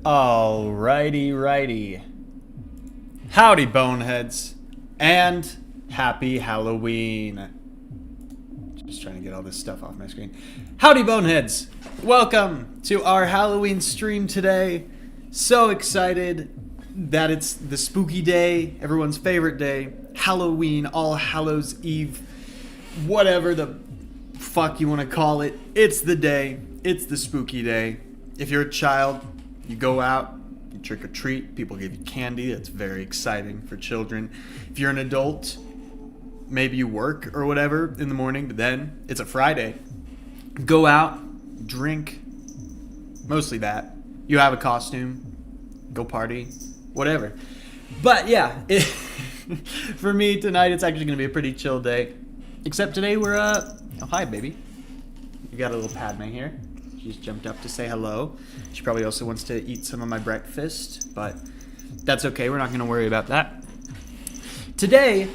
Righty. Howdy, Boneheads, and happy Halloween. Just trying to get all this stuff off my screen. Howdy, Boneheads. Welcome to our Halloween stream today. So excited that it's the spooky day, everyone's favorite day, Halloween, All Hallows Eve, whatever the fuck you want to call it. It's the day. It's the spooky day. If you're a child, you go out, you trick or treat, people give you candy. That's very exciting for children. If you're an adult, maybe you work or whatever in the morning, but then it's a Friday. Go out, drink, mostly that. You have a costume, go party, whatever. But yeah, for me tonight, it's actually going to be a pretty chill day. Except today we're, oh hi baby. You got a little Padme here. She's jumped up to say hello. She probably also wants to eat some of my breakfast, but that's okay. We're not going to worry about that. Today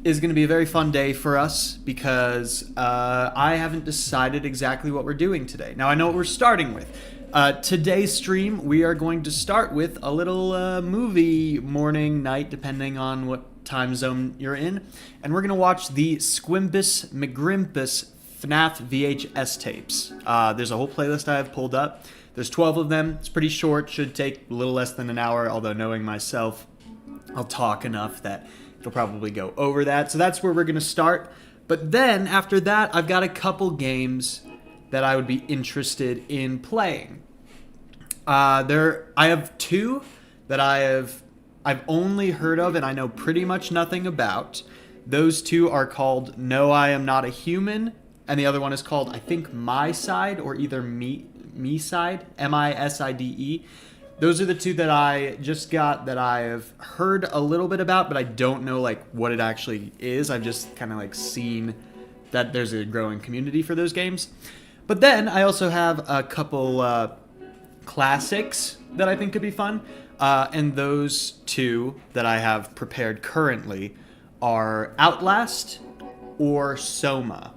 is going to be a very fun day for us because I haven't decided exactly what we're doing today. Now, I know what we're starting with. Today's stream, we are going to start with a little movie morning, night, depending on what time zone you're in. And we're going to watch the Squimpus McGrimpus FNAF VHS tapes. There's a whole playlist I have pulled up. There's 12 of them. It's pretty short. Should take a little less than an hour, although knowing myself, I'll talk enough that it'll probably go over that. So that's where we're going to start. But then, after that, I've got a couple games that I would be interested in playing. I have two that I've only heard of and I know pretty much nothing about. Those two are called No, I Am Not a Human, and the other one is called, I think, My Side, or either Me Side, MISIDE. Those are the two that I just got that I have heard a little bit about, but I don't know like what it actually is. I've just kind of like seen that there's a growing community for those games. But then I also have a couple classics that I think could be fun. And those two that I have prepared currently are Outlast or Soma.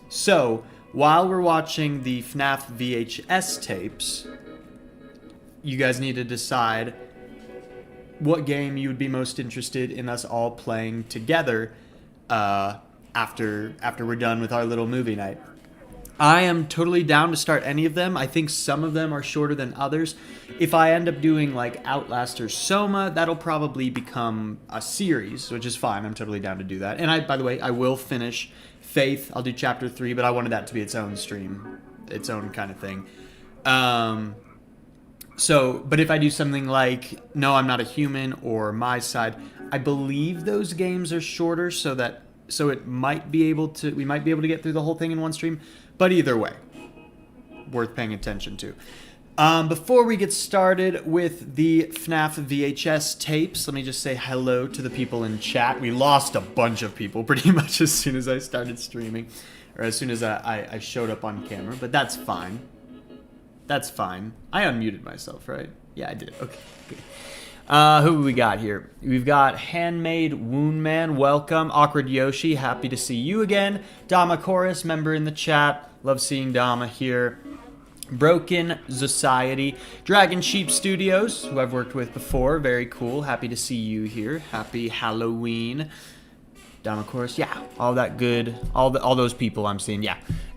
So, while we're watching the FNAF VHS tapes, you guys need to decide what game you would be most interested in us all playing together after we're done with our little movie night. I am totally down to start any of them. I think some of them are shorter than others. If I end up doing like Outlast or Soma, that'll probably become a series, which is fine. I'm totally down to do that. And by the way, I will finish Faith. I'll do chapter 3, but I wanted that to be its own stream, its own kind of thing. But if I do something like No, I'm Not a Human or My Side, I believe those games are shorter, so we might be able to get through the whole thing in one stream. But either way, worth paying attention to. Before we get started with the FNAF VHS tapes, let me just say hello to the people in chat. We lost a bunch of people pretty much as soon as I started streaming, or as soon as I showed up on camera, but that's fine. That's fine. I unmuted myself, right? Yeah, I did. Okay. Who we got here? We've got Handmade Wound Man, welcome. Awkward Yoshi, happy to see you again. Dama Chorus, member in the chat. Love seeing Dama here. Broken Society. Dragon Sheep Studios, who I've worked with before. Very cool. Happy to see you here. Happy Halloween. Dama Chorus, yeah. All that good. All those people I'm seeing, yeah.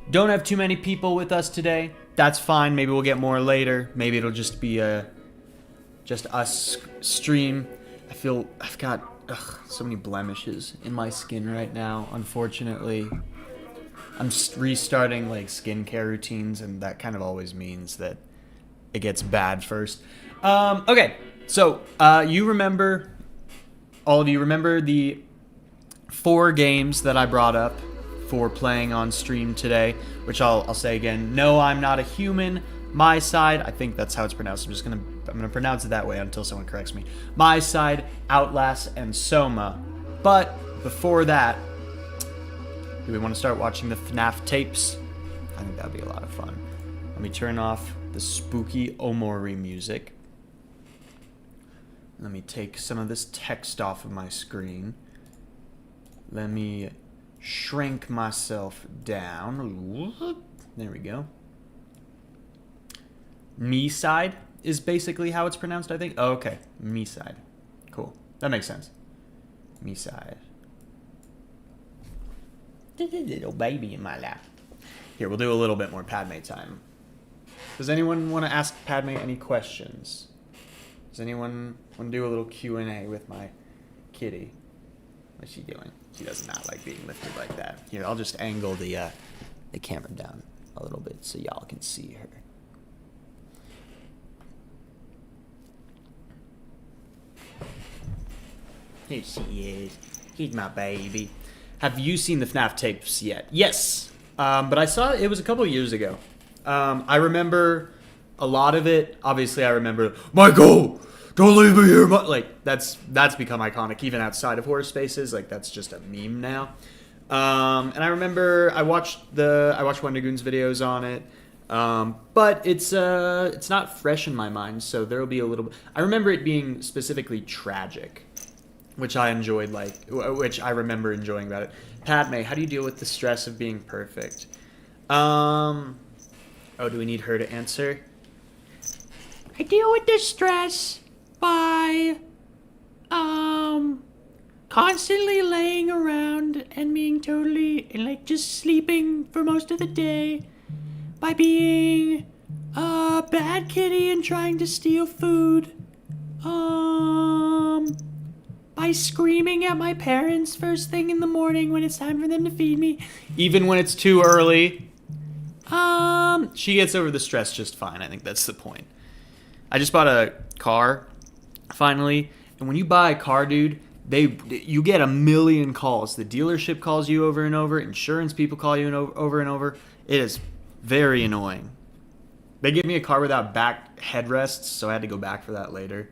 Don't have too many people with us today. That's fine. Maybe we'll get more later. Maybe it'll just be just us stream. I feel I've got so many blemishes in my skin right now, unfortunately. I'm restarting like skincare routines, and that kind of always means that it gets bad first. Okay, so all of you remember the 4 games that I brought up for playing on stream today, which I'll say again. No, I'm Not a Human. My Side, I think that's how it's pronounced. I'm gonna pronounce it that way until someone corrects me. My Side, Outlast, and Soma. But before that, do we want to start watching the FNAF tapes? I think that'd be a lot of fun. Let me turn off the spooky Omori music. Let me take some of this text off of my screen. Let me shrink myself down. There we go. Me Side is basically how it's pronounced, I think. Oh, okay. Me side. Cool. That makes sense. Me side. Little baby in my lap. Here, we'll do a little bit more Padme time. Does anyone want to ask Padme any questions? Does anyone want to do a little Q&A with my kitty? What's she doing? She does not like being lifted like that. Here, I'll just angle the camera down a little bit so y'all can see her. Here she is. Here's my baby. Have you seen the FNAF tapes yet? Yes. But I saw it was a couple years ago. I remember a lot of it. Obviously, I remember, Michael, don't leave me here. Like, that's become iconic even outside of horror spaces. Like, that's just a meme now. And I remember I watched Wendigoon's videos on it. But it's not fresh in my mind, so there'll be a little bit. I remember it being specifically tragic, which I enjoyed, which I remember enjoying about it. Padme, how do you deal with the stress of being perfect? Oh, do we need her to answer? I deal with the stress by, constantly laying around and being totally, just sleeping for most of the day. By being a bad kitty and trying to steal food. By screaming at my parents first thing in the morning when it's time for them to feed me. Even when it's too early. She gets over the stress just fine. I think that's the point. I just bought a car, finally. And when you buy a car, dude, you get a million calls. The dealership calls you over and over. Insurance people call you over and over. It is very annoying. They gave me a car without back headrests, so I had to go back for that later.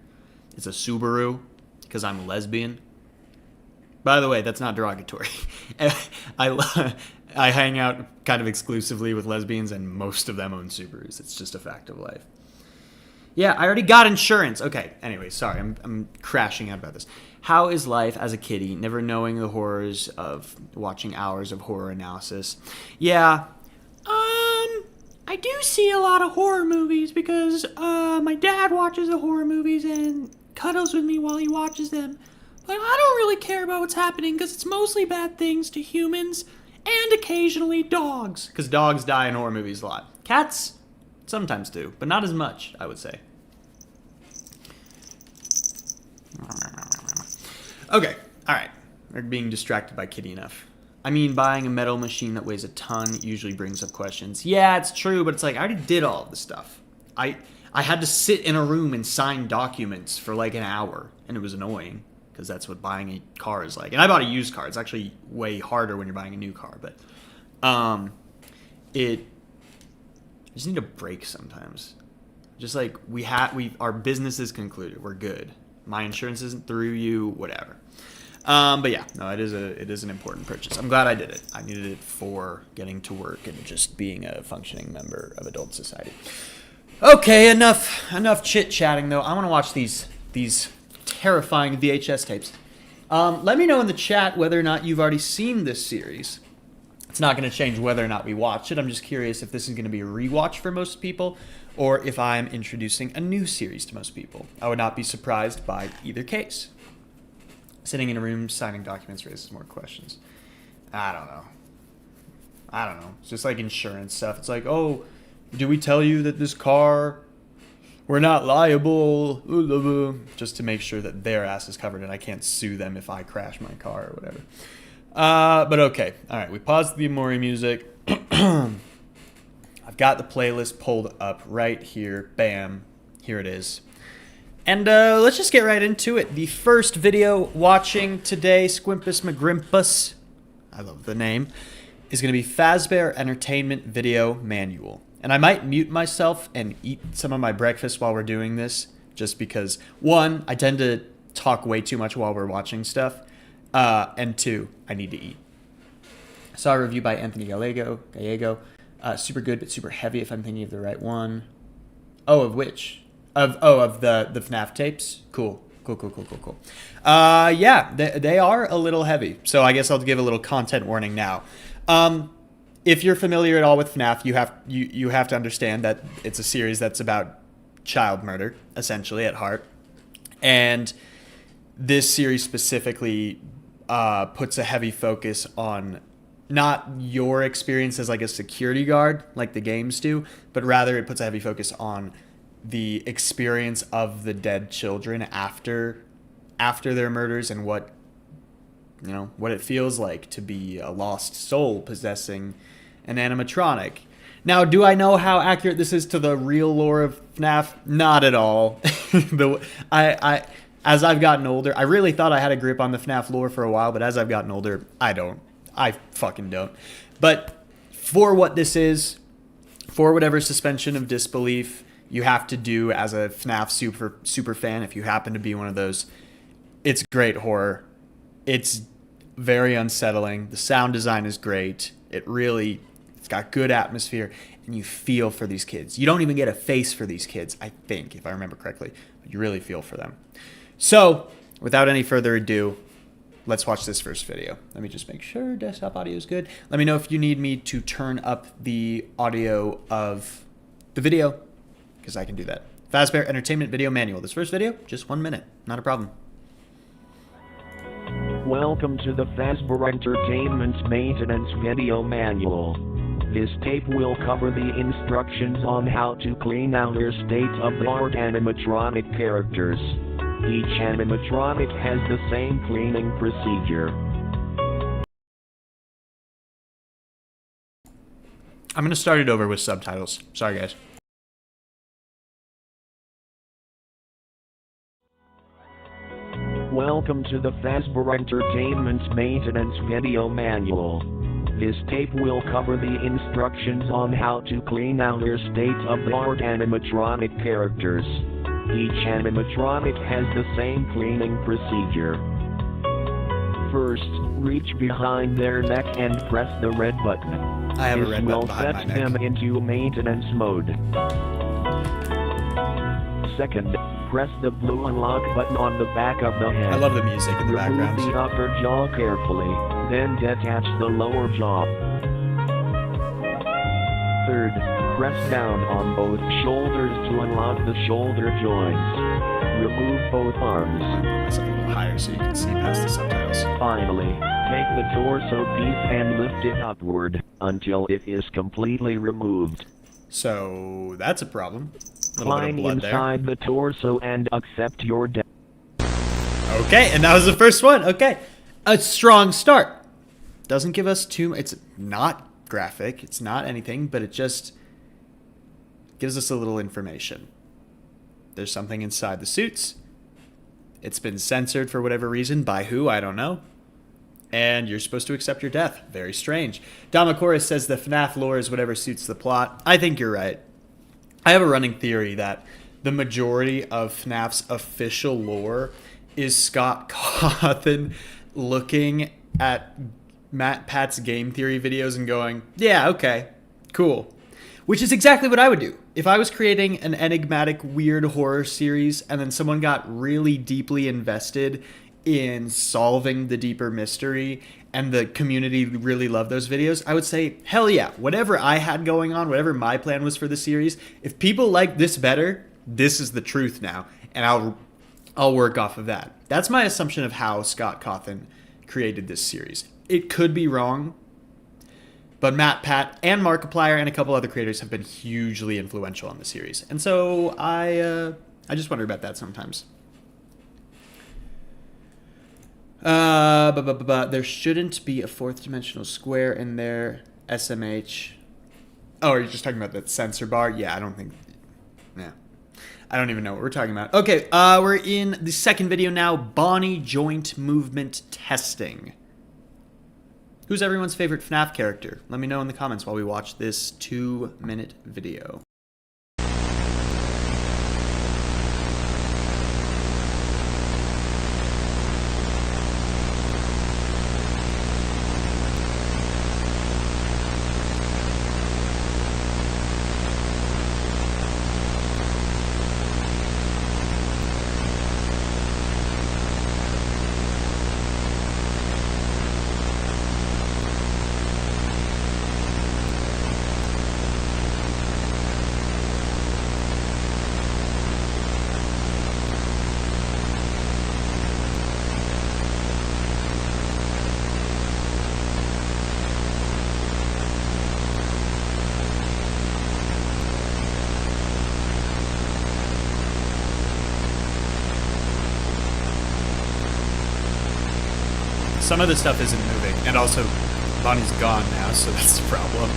It's a Subaru. Because I'm a lesbian. By the way, that's not derogatory. I hang out kind of exclusively with lesbians, and most of them own Subarus. It's just a fact of life. Yeah, I already got insurance. Okay, anyway, sorry, I'm crashing out about this. How is life as a kitty, never knowing the horrors of watching hours of horror analysis? Yeah, I do see a lot of horror movies because my dad watches the horror movies and cuddles with me while he watches them. But I don't really care about what's happening because it's mostly bad things to humans and occasionally dogs. Because dogs die in horror movies a lot. Cats sometimes do, but not as much, I would say. Okay, alright. We're being distracted by kitty enough. I mean, buying a metal machine that weighs a ton usually brings up questions. Yeah, it's true, but it's like, I already did all of this stuff. I had to sit in a room and sign documents for like an hour, and it was annoying, because that's what buying a car is like. And I bought a used car. It's actually way harder when you're buying a new car, but I just need a break sometimes. Just like our business is concluded. We're good. My insurance isn't through you, whatever. But yeah, no, it is an important purchase. I'm glad I did it. I needed it for getting to work and just being a functioning member of adult society. Okay, enough chit-chatting, though. I want to watch these terrifying VHS tapes. Let me know in the chat whether or not you've already seen this series. It's not going to change whether or not we watch it. I'm just curious if this is going to be a rewatch for most people or if I'm introducing a new series to most people. I would not be surprised by either case. Sitting in a room signing documents raises more questions. I don't know. It's just like insurance stuff. It's like, oh, do we tell you that this car, we're not liable, just to make sure that their ass is covered and I can't sue them if I crash my car or whatever. But okay. All right, we paused the Amori music. I've got the playlist pulled up right here. Bam. Here it is. And let's just get right into it. The first video watching today, Squimpus McGrimpus, I love the name, is going to be Fazbear Entertainment Video Manual. And I might mute myself and eat some of my breakfast while we're doing this, just because, one, I tend to talk way too much while we're watching stuff, and two, I need to eat. I saw a review by Anthony Gallego. Super good, but super heavy, if I'm thinking of the right one. Oh, of which? Of the FNAF tapes? Cool. Yeah, they are a little heavy, so I guess I'll give a little content warning now. If you're familiar at all with FNAF, you have to understand that it's a series that's about child murder, essentially, at heart. And this series specifically puts a heavy focus on not your experience as like a security guard like the games do, but rather it puts a heavy focus on the experience of the dead children after their murders, and what it feels like to be a lost soul possessing an animatronic. Now, do I know how accurate this is to the real lore of FNAF? Not at all. As I've gotten older, I really thought I had a grip on the FNAF lore for a while, but as I've gotten older, I don't. I fucking don't. But for what this is, for whatever suspension of disbelief you have to do as a FNAF super fan, if you happen to be one of those, it's great horror. It's very unsettling. The sound design is great. It's got good atmosphere, and you feel for these kids. You don't even get a face for these kids, I think, if I remember correctly, but you really feel for them. So, without any further ado, let's watch this first video. Let me just make sure desktop audio is good. Let me know if you need me to turn up the audio of the video, because I can do that. Fazbear Entertainment Video Manual. This first video, just 1 minute. Not a problem. Welcome to the Fazbear Entertainment Maintenance Video Manual. This tape will cover the instructions on how to clean out your state-of-the-art animatronic characters. Each animatronic has the same cleaning procedure. I'm going to start it over with subtitles. Sorry, guys. Welcome to the Fazbear Entertainment Maintenance Video Manual. This tape will cover the instructions on how to clean out your state-of-the-art animatronic characters. Each animatronic has the same cleaning procedure. First, reach behind their neck and press the red button. I have a red button behind my neck. This will set them into maintenance mode. Second, press the blue unlock button on the back of the head. I love the music in the background. Remove the upper jaw carefully, then detach the lower jaw. Third, press down on both shoulders to unlock the shoulder joints. Remove both arms. That's a little higher so you can see past the subtitles. Finally, take the torso piece and lift it upward until it is completely removed. So that's a problem. Climb inside the torso and accept your death. Okay, and that was the first one. Okay, a strong start. Doesn't give us too. It's not graphic. It's not anything, but it just gives us a little information. There's something inside the suits. It's been censored for whatever reason. By who? I don't know. And you're supposed to accept your death. Very strange. Damakoris says the FNAF lore is whatever suits the plot. I think you're right. I have a running theory that the majority of FNAF's official lore is Scott Cawthon looking at Matt Pat's game theory videos and going, yeah, okay, cool. Which is exactly what I would do. If I was creating an enigmatic, weird horror series and then someone got really deeply invested in solving the deeper mystery and the community really loved those videos, I would say, hell yeah, whatever I had going on, whatever my plan was for the series, if people like this better, this is the truth now, and I'll work off of that. That's my assumption of how Scott Cawthon created this series. It could be wrong, but Matt, Pat, and Markiplier and a couple other creators have been hugely influential on the series. And so I just wonder about that sometimes. There shouldn't be a fourth dimensional square in there. SMH. Oh, are you just talking about that censor bar? Yeah, I don't think... Yeah. I don't even know what we're talking about. Okay, we're in the second video now. Bonnie joint movement testing. Who's everyone's favorite FNAF character? Let me know in the comments while we watch this 2-minute video. some of the stuff isn't moving. And also, Bonnie's gone now, so that's the problem.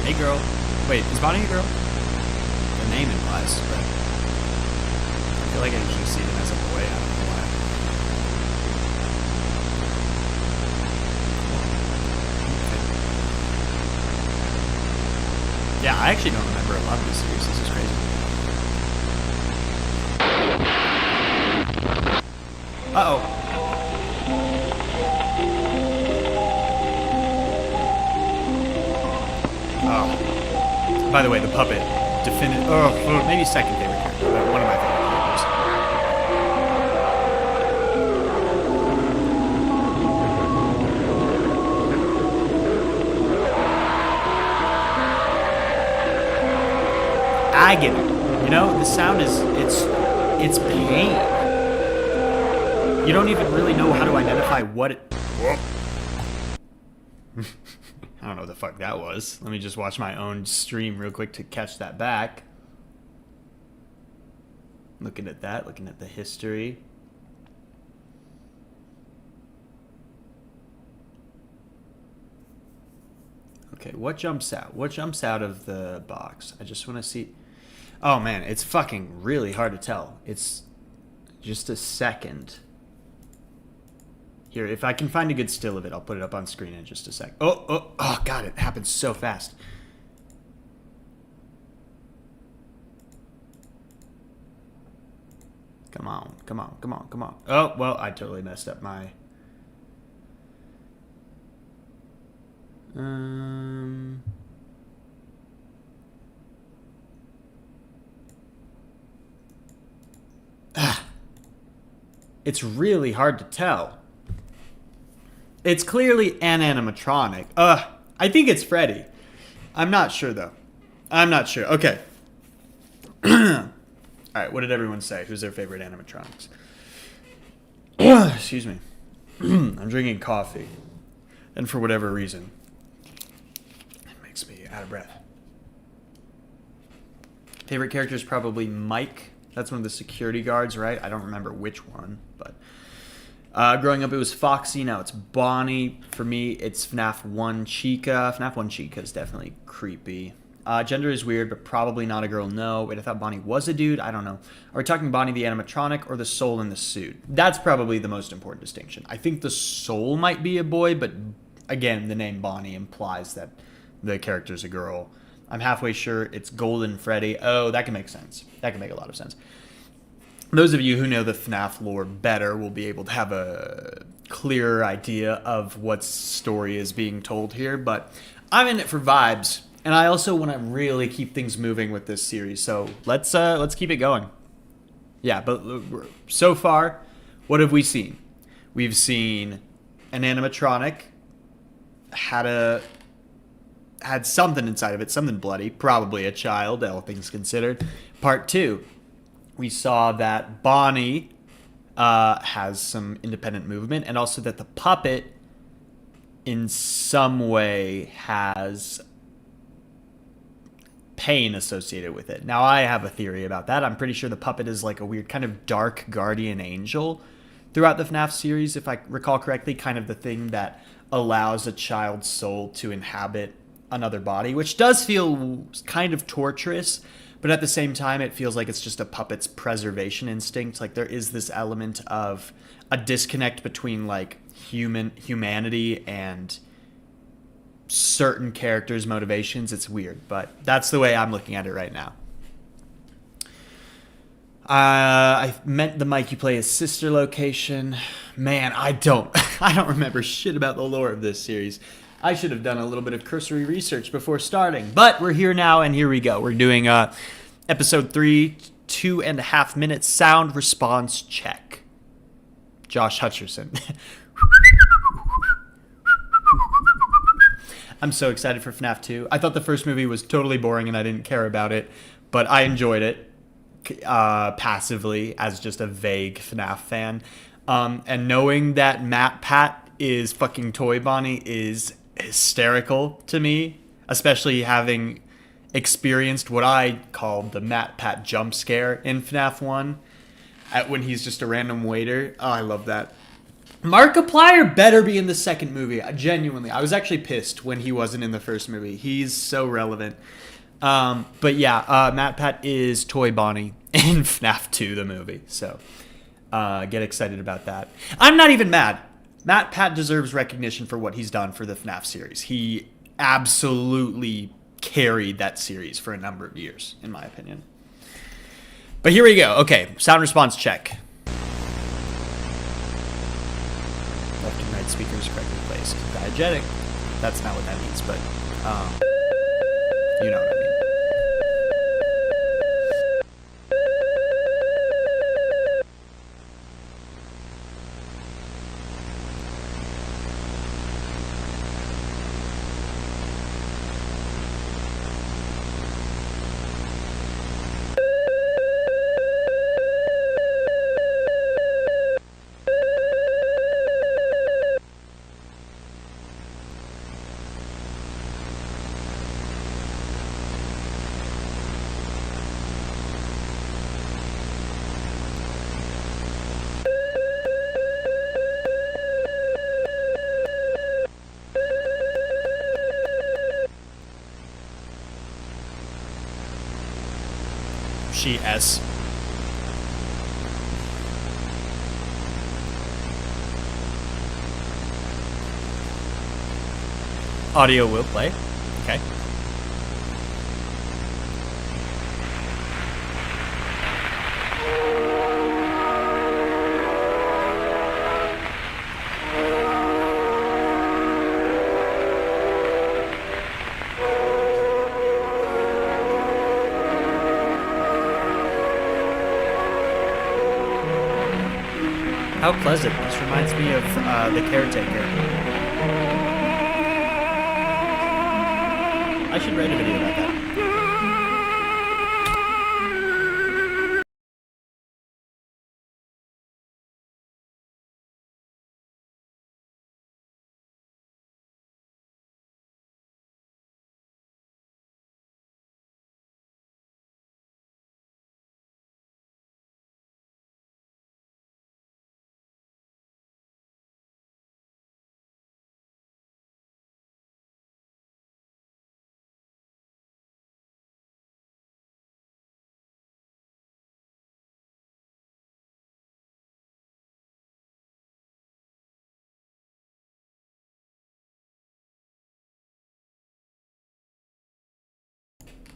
Hey, girl. Wait, is Bonnie a girl? The name implies, but I feel like I usually see them as a boy. I don't know why. Okay. Yeah, I actually don't remember a lot of this series. This is crazy. Uh-oh. Oh. By the way, the puppet, maybe second favorite character, but one of my favorite characters. Agony. You know, the sound is, it's pain. You don't even really know how to identify what it... Whoa. I don't know what the fuck that was. Let me just watch my own stream real quick to catch that back. Looking at that, looking at the history. Okay, what jumps out? What jumps out of the box? I just want to see. Oh man, it's fucking really hard to tell. It's just a second. Here, if I can find a good still of it, I'll put it up on screen in just a sec. Oh, God, it happens so fast. Come on, come on, come on, come on. Oh, well, I totally messed up my... It's really hard to tell. It's clearly an animatronic. I think it's Freddy. I'm not sure, though. I'm not sure. Okay. Alright, what did everyone say? Who's their favorite animatronics? Excuse me. I'm drinking coffee. And for whatever reason, it makes me out of breath. Favorite character is probably Mike. That's one of the security guards, right? I don't remember which one, but... growing up, it was Foxy. Now it's Bonnie. For me, it's FNAF 1 Chica. FNAF 1 Chica is definitely creepy. Gender is weird, but probably not a girl. No. Wait, I thought Bonnie was a dude. I don't know. Are we talking Bonnie the animatronic or the soul in the suit? That's probably the most important distinction. I think the soul might be a boy, but again, the name Bonnie implies that the character's a girl. I'm halfway sure it's Golden Freddy. Oh, that can make sense. That can make a lot of sense. Those of you who know the FNAF lore better will be able to have a clearer idea of what story is being told here, but I'm in it for vibes, and I also want to really keep things moving with this series, so let's keep it going. Yeah, but so far, what have we seen? We've seen an animatronic had something inside of it, something bloody, probably a child, all things considered. Part 2. We saw that Bonnie has some independent movement, and also that the puppet, in some way, has pain associated with it. Now, I have a theory about that. I'm pretty sure the puppet is like a weird kind of dark guardian angel throughout the FNAF series, if I recall correctly, kind of the thing that allows a child's soul to inhabit another body, which does feel kind of torturous. But at the same time, it feels like it's just a puppet's preservation instinct. Like there is this element of a disconnect between like humanity and certain characters' motivations. It's weird, but that's the way I'm looking at it right now. I meant the Mike you play as sister location. Man, I don't remember shit about the lore of this series. I should have done a little bit of cursory research before starting, but we're here now, and here we go. We're doing episode 3, 2.5 minute sound response check. Josh Hutcherson. I'm so excited for FNAF 2. I thought the first movie was totally boring and I didn't care about it, but I enjoyed it passively as just a vague FNAF fan. And knowing that Matt Pat is fucking Toy Bonnie is hysterical to me, especially having experienced what I called the Matt Pat jump scare in FNAF 1 when he's just a random waiter. Oh, I love that. Markiplier better be in the second movie. Genuinely. I was actually pissed when he wasn't in the first movie. He's so relevant. But yeah, Matt Pat is Toy Bonnie in FNAF 2, the movie. So get excited about that. I'm not even mad. Matt Pat deserves recognition for what he's done for the FNAF series. He absolutely carried that series for a number of years, in my opinion. But here we go. Okay, sound response check. Left and right speakers correctly placed. Diegetic. That's not what that means, but you know what I mean. She S. Audio will play. Okay. How pleasant. This reminds me of The Caretaker. I should write a video about that.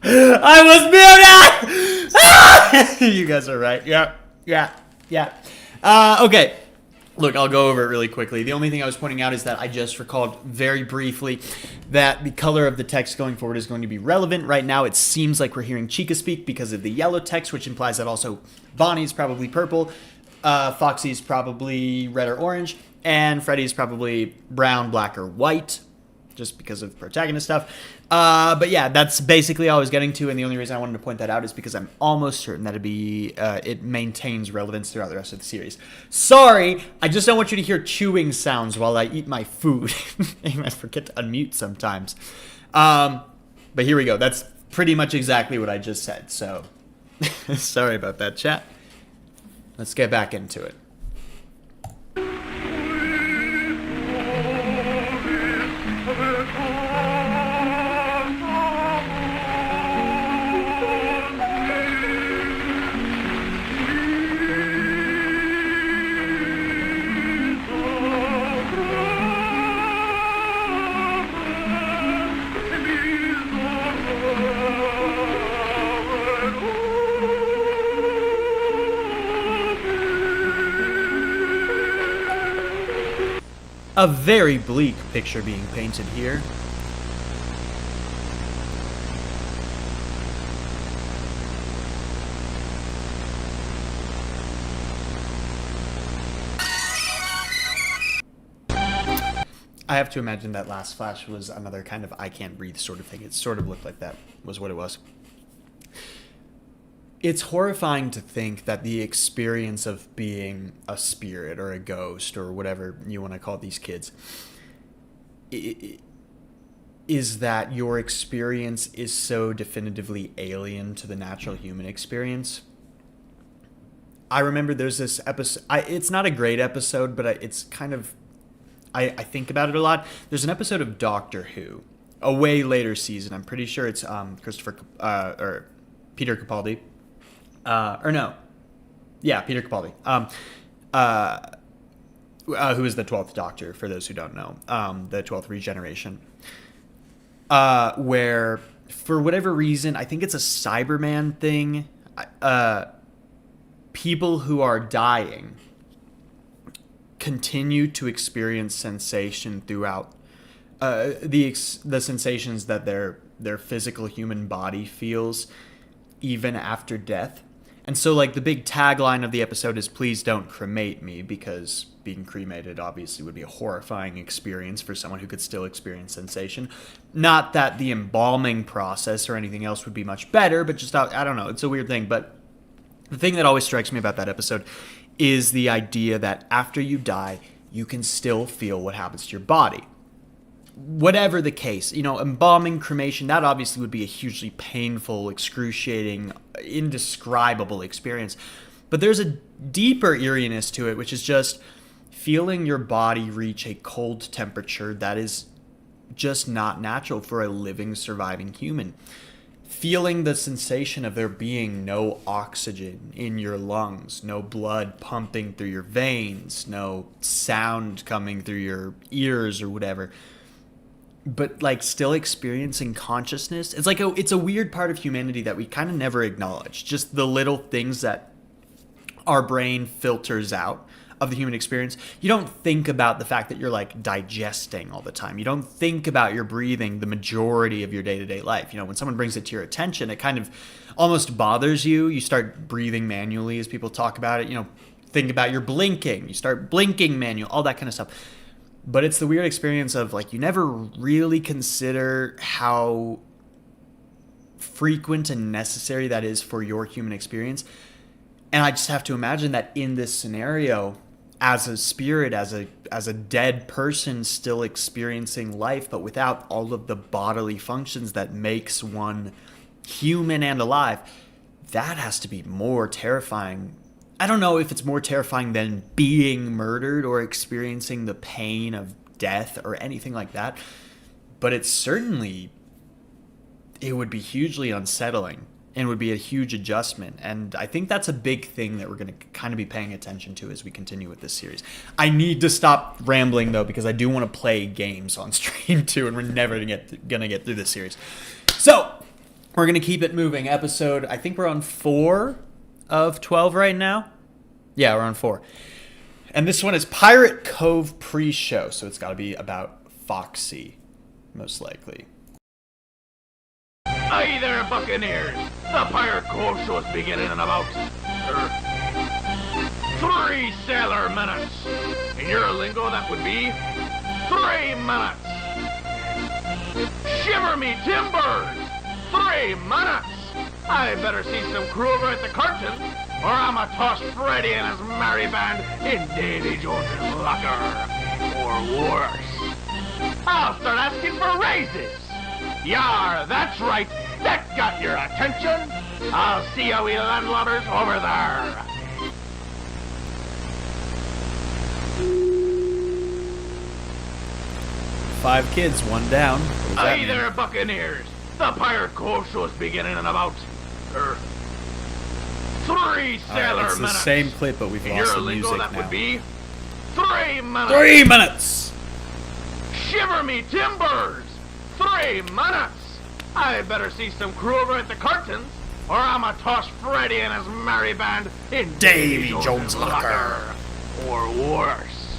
I was muted! You guys are right. Yeah. Okay. Look, I'll go over it really quickly. The only thing I was pointing out is that I just recalled very briefly that the color of the text going forward is going to be relevant. Right now, it seems like we're hearing Chica speak because of the yellow text, which implies that also Bonnie's probably purple, Foxy's probably red or orange, and Freddy's probably brown, black, or white, just because of protagonist stuff. But yeah, that's basically all I was getting to, and the only reason I wanted to point that out is because I'm almost certain that it maintains relevance throughout the rest of the series. Sorry, I just don't want you to hear chewing sounds while I eat my food. I forget to unmute sometimes. But here we go. That's pretty much exactly what I just said, so sorry about that, chat. Let's get back into it. A very bleak picture being painted here. I have to imagine that last flash was another kind of I can't breathe sort of thing. It sort of looked like that was what it was. It's horrifying to think that the experience of being a spirit or a ghost or whatever you want to call these kids, is that your experience is so definitively alien to the natural human experience. I remember there's this episode. It's not a great episode, but it's kind of. I think about it a lot. There's an episode of Doctor Who, a way later season. I'm pretty sure it's or Peter Capaldi, or no, yeah, Peter Capaldi. Who is the 12th Doctor? For those who don't know, the 12th Regeneration. Where for whatever reason, I think it's a Cyberman thing. People who are dying continue to experience sensation throughout the sensations that their physical human body feels even after death. And so, like, the big tagline of the episode is, "Please don't cremate me," because being cremated obviously would be a horrifying experience for someone who could still experience sensation. Not that the embalming process or anything else would be much better, but just, I don't know, it's a weird thing. But the thing that always strikes me about that episode is the idea that after you die, you can still feel what happens to your body. Whatever the case, embalming, cremation, that obviously would be a hugely painful, excruciating, indescribable experience. But there's a deeper eeriness to it, which is just feeling your body reach a cold temperature that is just not natural for a living, surviving human. Feeling the sensation of there being no oxygen in your lungs, no blood pumping through your veins, no sound coming through your ears or whatever. But like still experiencing consciousness. It's like it's a weird part of humanity that we kind of never acknowledge. Just the little things that our brain filters out of the human experience. You don't think about the fact that you're like digesting all the time. You don't think about your breathing the majority of your day-to-day life. When someone brings it to your attention, it kind of almost bothers you. You start breathing manually as people talk about it. Think about your blinking. You start blinking manual, all that kind of stuff. But it's the weird experience of like you never really consider how frequent and necessary that is for your human experience. And I just have to imagine that in this scenario, as a spirit, as a dead person still experiencing life, but without all of the bodily functions that makes one human and alive, that has to be more terrifying. I don't know if it's more terrifying than being murdered or experiencing the pain of death or anything like that, but it would be hugely unsettling and would be a huge adjustment. And I think that's a big thing that we're going to kind of be paying attention to as we continue with this series. I need to stop rambling, though, because I do want to play games on stream, too, and we're never going to get through this series. So, we're going to keep it moving. Episode, I think we're on 4 of 12 right now. Yeah, we're on 4. And this one is Pirate Cove pre-show, so it's got to be about Foxy, most likely. Hey there, Buccaneers! The Pirate Cove show's beginning in about 3 sailor minutes. In your lingo, that would be 3 minutes. Shiver me timbers! 3 minutes! I better see some crew over at the curtain, or I'ma toss Freddy and his merry band in Davy Jones's locker. Or worse. I'll start asking for raises. Yar, that's right. That got your attention. I'll see you we landlubbers over there. Five kids, one down. Hey there, Buccaneers. The Pirate Cove show's beginning in about 3 sailor it's the minutes. same clip, but we've In lost your the lingo, music that now. would be 3 minutes. 3 minutes! Shiver me timbers! 3 minutes! I better see some crew over at the curtains, or I'ma toss Freddy and his merry band in Davy Jones's locker. Or worse.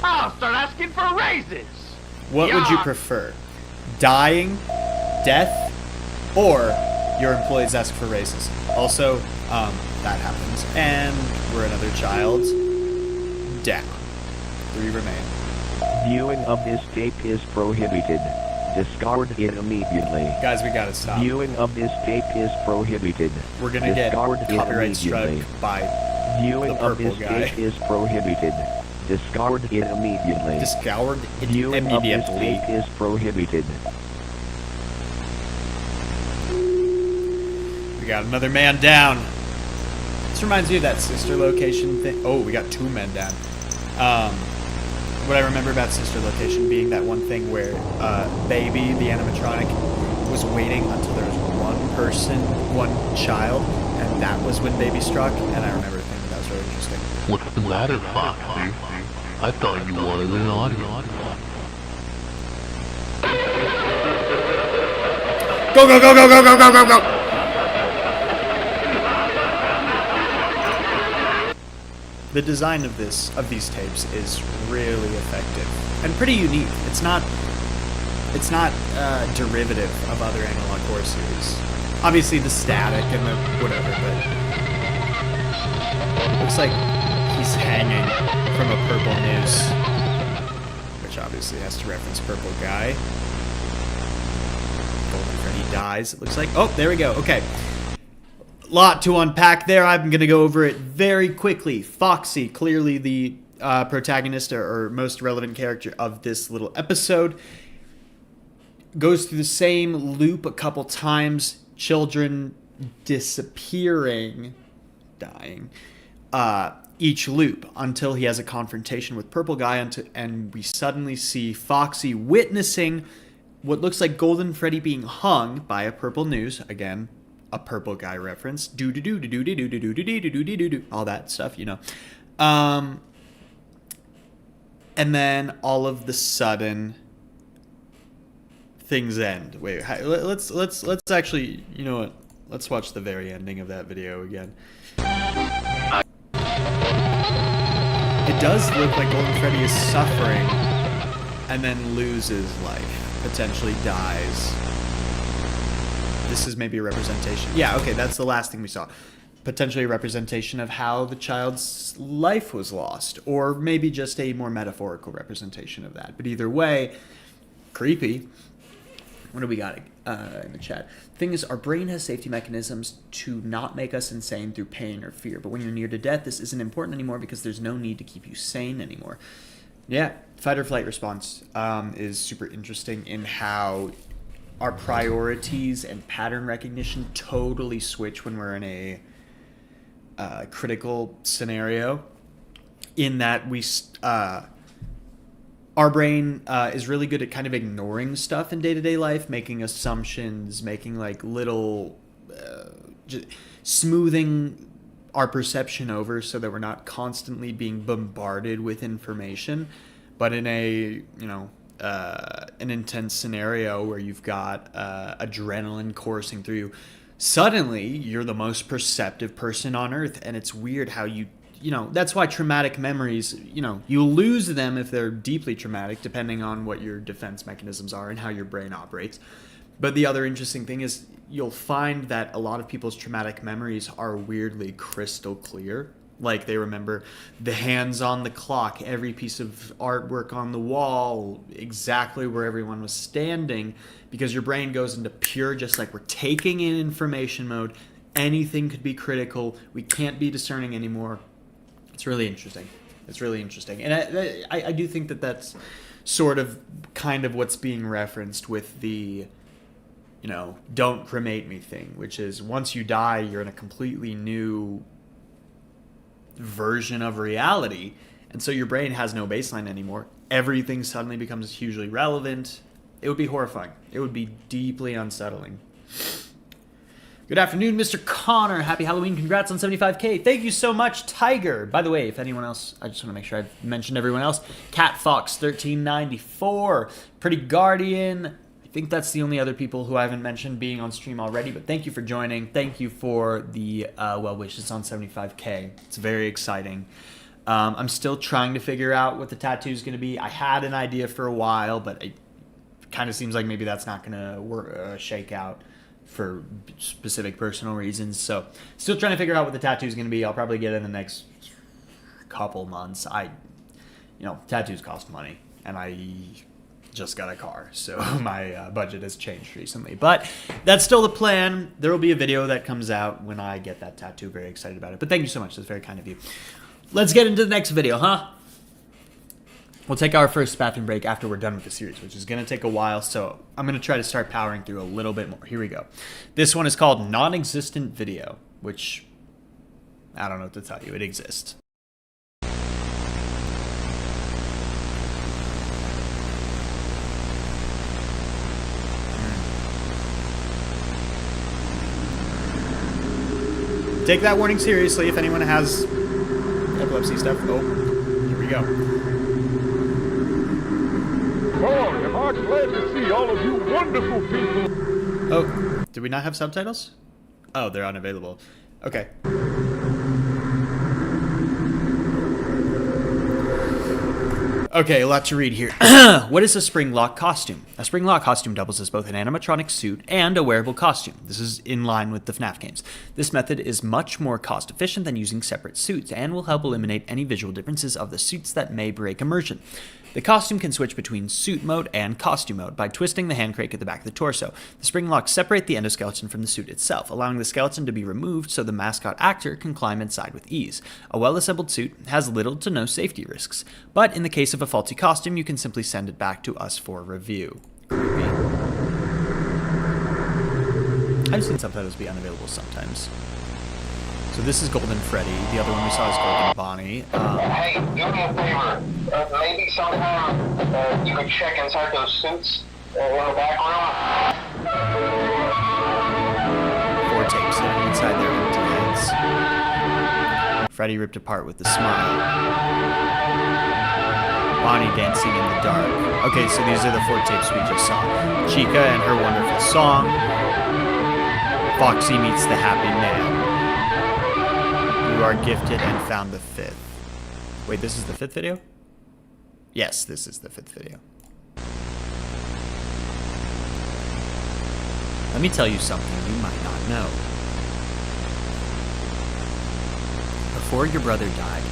I'll start asking for raises. What would you Yeah. prefer? Dying, death, or your employees ask for raises? Also, that happens. And we're another child. Down. 3 remain. Viewing of this tape is prohibited. Discard it immediately. Guys, we gotta stop. Viewing of this tape is prohibited. We're gonna get Discard it copyright struck immediately. by Viewing the of purple this guy. tape is prohibited. Discard it immediately. Discoured it Viewing of this immediately. tape is prohibited. We got another man down. This reminds me of that sister location thing. Oh, we got 2 men down. What I remember about sister location being that one thing where Baby, the animatronic, was waiting until there was 1 person, 1 child, and that was when Baby struck. And I remember thinking that was really interesting. What's the matter, Foxy? I thought you wanted an audience. Go, go, go, go, go, go, go, go, go! The design of these tapes is really effective and pretty unique. It's not derivative of other analog horror series. Obviously the static and the whatever, but looks like he's hanging from a purple noose, which obviously has to reference Purple Guy. Golden Freddy dies, it looks like. Oh, there we go. Okay. Lot to unpack there. I'm going to go over it very quickly. Foxy, clearly the protagonist or most relevant character of this little episode, goes through the same loop a couple times. Children disappearing, dying, each loop until he has a confrontation with Purple Guy, and we suddenly see Foxy witnessing what looks like Golden Freddy being hung by a purple noose. Again, a Purple Guy reference. Do do do do do do do do do do do do do, all that stuff, you know. And then all of the sudden, things end. Wait, let's actually, you know what? Let's watch the very ending of that video again. It does look like Golden Freddy is suffering and then loses life, potentially dies. This is maybe a representation. Yeah, okay, that's the last thing we saw. Potentially a representation of how the child's life was lost, or maybe just a more metaphorical representation of that. But either way, creepy. What do we got in the chat? The thing is, our brain has safety mechanisms to not make us insane through pain or fear. But when you're near to death, this isn't important anymore because there's no need to keep you sane anymore. Yeah, fight or flight response is super interesting in how our priorities and pattern recognition totally switch when we're in a critical scenario. In that we... our brain is really good at kind of ignoring stuff in day-to-day life, making assumptions, making like little, smoothing our perception over so that we're not constantly being bombarded with information. But in a, you know, an intense scenario where you've got adrenaline coursing through you, suddenly you're the most perceptive person on earth. And it's weird how you know, that's why traumatic memories, you know, you lose them if they're deeply traumatic, depending on what your defense mechanisms are and how your brain operates. But the other interesting thing is you'll find that a lot of people's traumatic memories are weirdly crystal clear. Like they remember the hands on the clock, every piece of artwork on the wall, exactly where everyone was standing, because your brain goes into pure, just like we're taking in information mode. Anything could be critical. We can't be discerning anymore. It's really interesting. It's really interesting. And I do think that that's sort of kind of what's being referenced with the, you know, don't cremate me thing, which is once you die, you're in a completely new version of reality. And so your brain has no baseline anymore. Everything suddenly becomes hugely relevant. It would be horrifying. It would be deeply unsettling. Good afternoon, Mr. Connor. Happy Halloween. Congrats on 75K. Thank you so much, Tiger. By the way, if anyone else, I just want to make sure I've mentioned everyone else. Cat Fox 1394. Pretty Guardian. I think that's the only other people who I haven't mentioned being on stream already, but thank you for joining. Thank you for the well wishes on 75K. It's very exciting. I'm still trying to figure out what the tattoo is going to be. I had an idea for a while, but it kind of seems like maybe that's not going to shake out for specific personal reasons. So still trying to figure out what the tattoo is going to be. I'll probably get it in the next couple months. Tattoos cost money, and I just got a car, so my budget has changed recently. But that's still the plan. There will be a video that comes out when I get that tattoo. Very excited about it. But thank you so much. That's very kind of you. Let's get into the next video, huh? We'll take our first bathroom break after we're done with the series, which is going to take a while, so I'm going to try to start powering through a little bit more. Here we go. This one is called Non-Existent Video, which I don't know what to tell you. It exists. Take that warning seriously if anyone has epilepsy stuff. Oh, here we go. Oh, am I glad to see all of you wonderful people. Oh, did we not have subtitles? Oh, they're unavailable. Okay. Okay, a lot to read here. What is a spring lock costume? A spring lock costume doubles as both an animatronic suit and a wearable costume. This is in line with the FNAF games. This method is much more cost efficient than using separate suits and will help eliminate any visual differences of the suits that may break immersion. The costume can switch between suit mode and costume mode by twisting the hand crank at the back of the torso. The spring locks separate the endoskeleton from the suit itself, allowing the skeleton to be removed so the mascot actor can climb inside with ease. A well-assembled suit has little to no safety risks, but in the case of a faulty costume, you can simply send it back to us for review. Creepy. I've seen subtitles be unavailable sometimes. So this is Golden Freddy. The other one we saw is Golden Bonnie. Hey, do me a favor. Maybe sometime you could check inside those suits in the back room. 4 tapes sitting inside their empty heads. Freddy ripped apart with a smile. Bonnie dancing in the dark. Okay, so these are the 4 tapes we just saw. Chica and her wonderful song. Foxy meets the happy man. You are gifted and found the 5th. Wait, this is the 5th video? Yes, this is the 5th video. Let me tell you something you might not know. Before your brother died,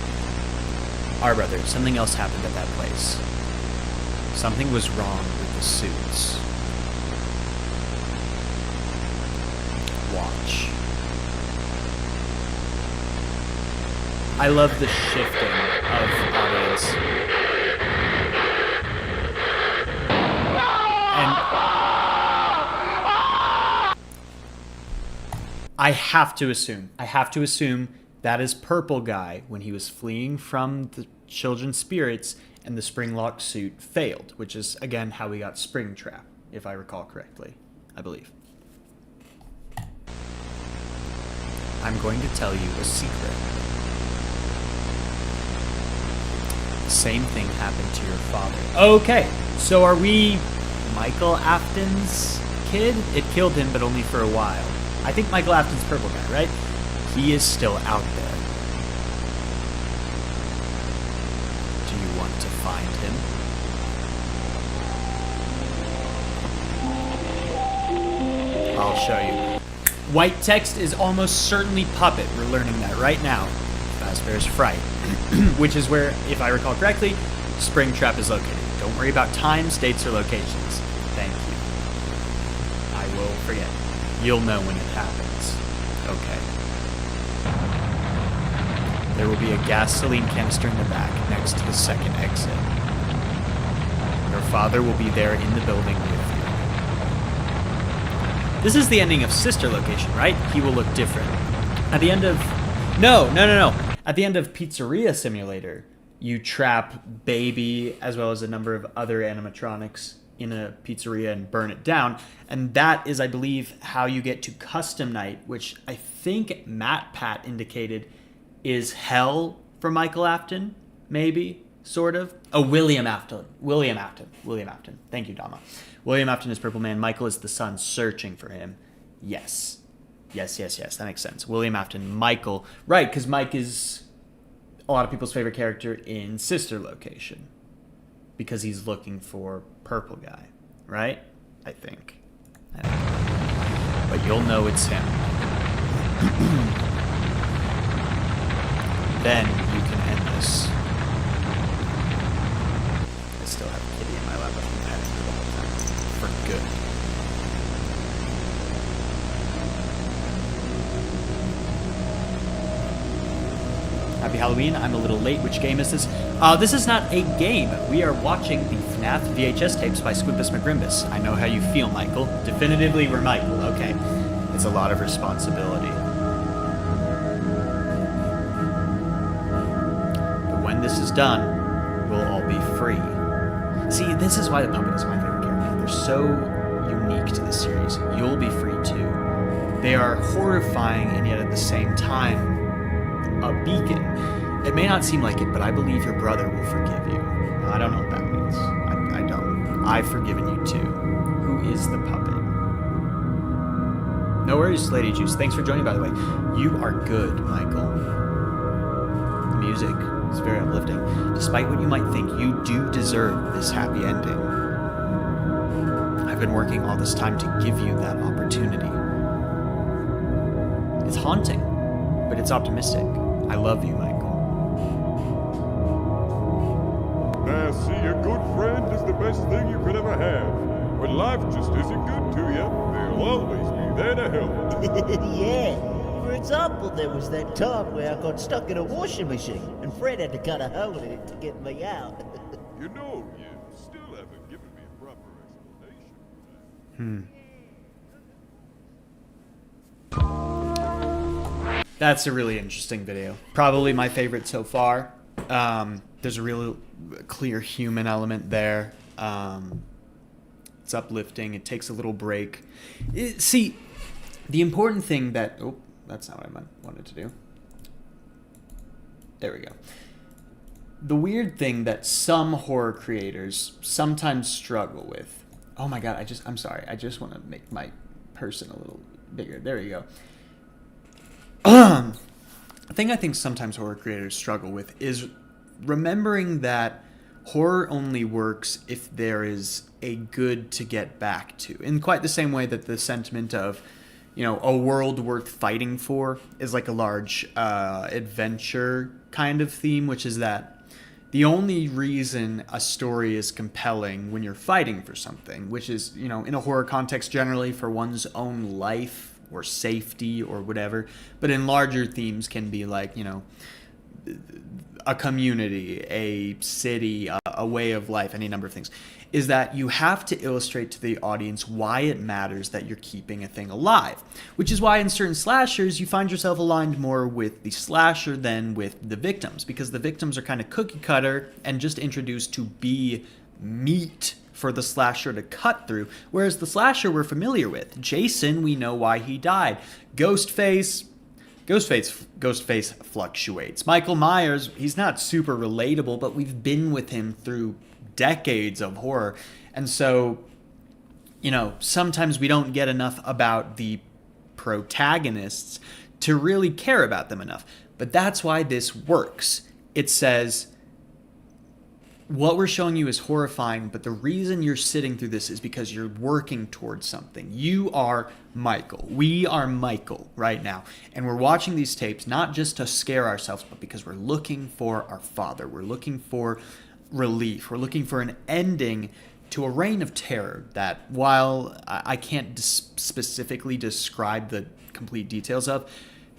our brother, something else happened at that place. Something was wrong with the suits. Watch. I love the shifting of audience. And I have to assume that is Purple Guy when he was fleeing from the children's spirits and the spring lock suit failed, which is again how we got Springtrap, if I recall correctly, I believe. I'm going to tell you a secret. The same thing happened to your father. Okay, so are we Michael Afton's kid? It killed him, but only for a while. I think Michael Afton's Purple Guy, right? He is still out there. Do you want to find him? I'll show you. White text is almost certainly puppet. We're learning that right now. Fazbear's Fright. Which is where, if I recall correctly, Springtrap is located. Don't worry about times, dates, or locations. Thank you. I will forget. You'll know when it happens. Okay. There will be a gasoline canister in the back, next to the second exit. Your father will be there in the building with you. This is the ending of Sister Location, right? He will look different. At the end of... No. At the end of Pizzeria Simulator, you trap Baby as well as a number of other animatronics in a pizzeria and burn it down. And that is, I believe, how you get to Custom Night, which I think Matt Pat indicated is hell for Michael Afton, maybe, sort of. Oh, William Afton. Thank you, Dama. William Afton is Purple Man. Michael is the son searching for him. Yes. That makes sense. William Afton, Michael. Right, because Mike is a lot of people's favorite character in Sister Location. Because he's looking for Purple Guy. Right? I think. I don't know. But you'll know it's him. Then you can end this. I still have a kitty in my lap. I've been having her the whole time. For good. Happy Happy Halloween. I'm a little late. Which game is this? This is not a game. We are watching the FNAF VHS tapes by Squimpus McGrimbus. I know how you feel, Michael. Definitively, we're Michael. Okay. It's a lot of responsibility. But when this is done, we'll all be free. See, this is why the puppet is my favorite character. They're so unique to this series. You'll be free too. They are horrifying and yet at the same time a beacon. It may not seem like it, but I believe your brother will forgive you. I don't know what that means. I don't. I've forgiven you too. Who is the puppet? No worries, Lady Juice. Thanks for joining, by the way. You are good, Michael. The music is very uplifting. Despite what you might think, you do deserve this happy ending. I've been working all this time to give you that opportunity. It's haunting, but it's optimistic. I love you, Michael. Now, see, a good friend is the best thing you could ever have. When life just isn't good to you, they'll always be there to help. Yeah. For example, there was that time where I got stuck in a washing machine, and Fred had to cut a hole in it to get me out. You know, you still haven't given me a proper explanation for that. That's a really interesting video. Probably my favorite so far. There's a real clear human element there. It's uplifting. It takes a little break. See, the important thing that... Oh, that's not what I wanted to do. There we go. The weird thing that some horror creators sometimes struggle with... Oh my god, I'm sorry. I just want to make my person a little bigger. There you go. The thing I think sometimes horror creators struggle with is remembering that horror only works if there is a good to get back to. In quite the same way that the sentiment of, a world worth fighting for is like a large adventure kind of theme, which is that the only reason a story is compelling when you're fighting for something, which is, in a horror context generally for one's own life, or safety or whatever, but in larger themes can be like, a community, a city, a way of life, any number of things, is that you have to illustrate to the audience why it matters that you're keeping a thing alive, which is why in certain slashers you find yourself aligned more with the slasher than with the victims, because the victims are kind of cookie cutter and just introduced to be meat for the slasher to cut through, whereas the slasher we're familiar with. Jason, we know why he died. Ghostface fluctuates. Michael Myers, he's not super relatable, but we've been with him through decades of horror. And so, sometimes we don't get enough about the protagonists to really care about them enough. But that's why this works. It says, what we're showing you is horrifying, but the reason you're sitting through this is because you're working towards something. You are Michael. We are Michael right now. And we're watching these tapes not just to scare ourselves, but because we're looking for our father. We're looking for relief. We're looking for an ending to a reign of terror that, while I can't specifically describe the complete details of,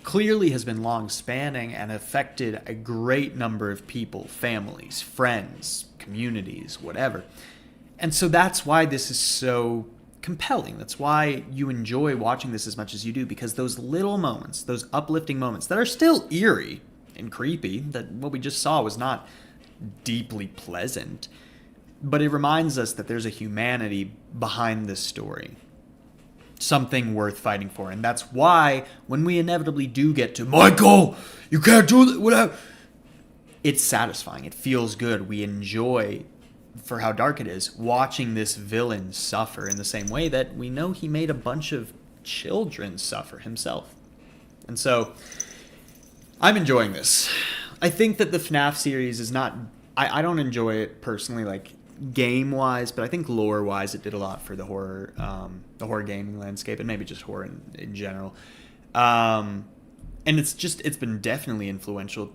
clearly has been long spanning and affected a great number of people, families, friends, communities, whatever. And so that's why this is so compelling. That's why you enjoy watching this as much as you do, because those little moments, those uplifting moments that are still eerie and creepy, that what we just saw was not deeply pleasant, but it reminds us that there's a humanity behind this story. Something worth fighting for. And that's why when we inevitably do get to Michael, you can't do that, whatever, it's satisfying. It feels good. We enjoy, for how dark it is, watching this villain suffer in the same way that we know he made a bunch of children suffer himself. And so I'm enjoying this. I think that the FNAF series is not, I don't enjoy it personally, like game-wise, but I think lore-wise it did a lot for the horror gaming landscape, and maybe just horror in general. And it's been definitely influential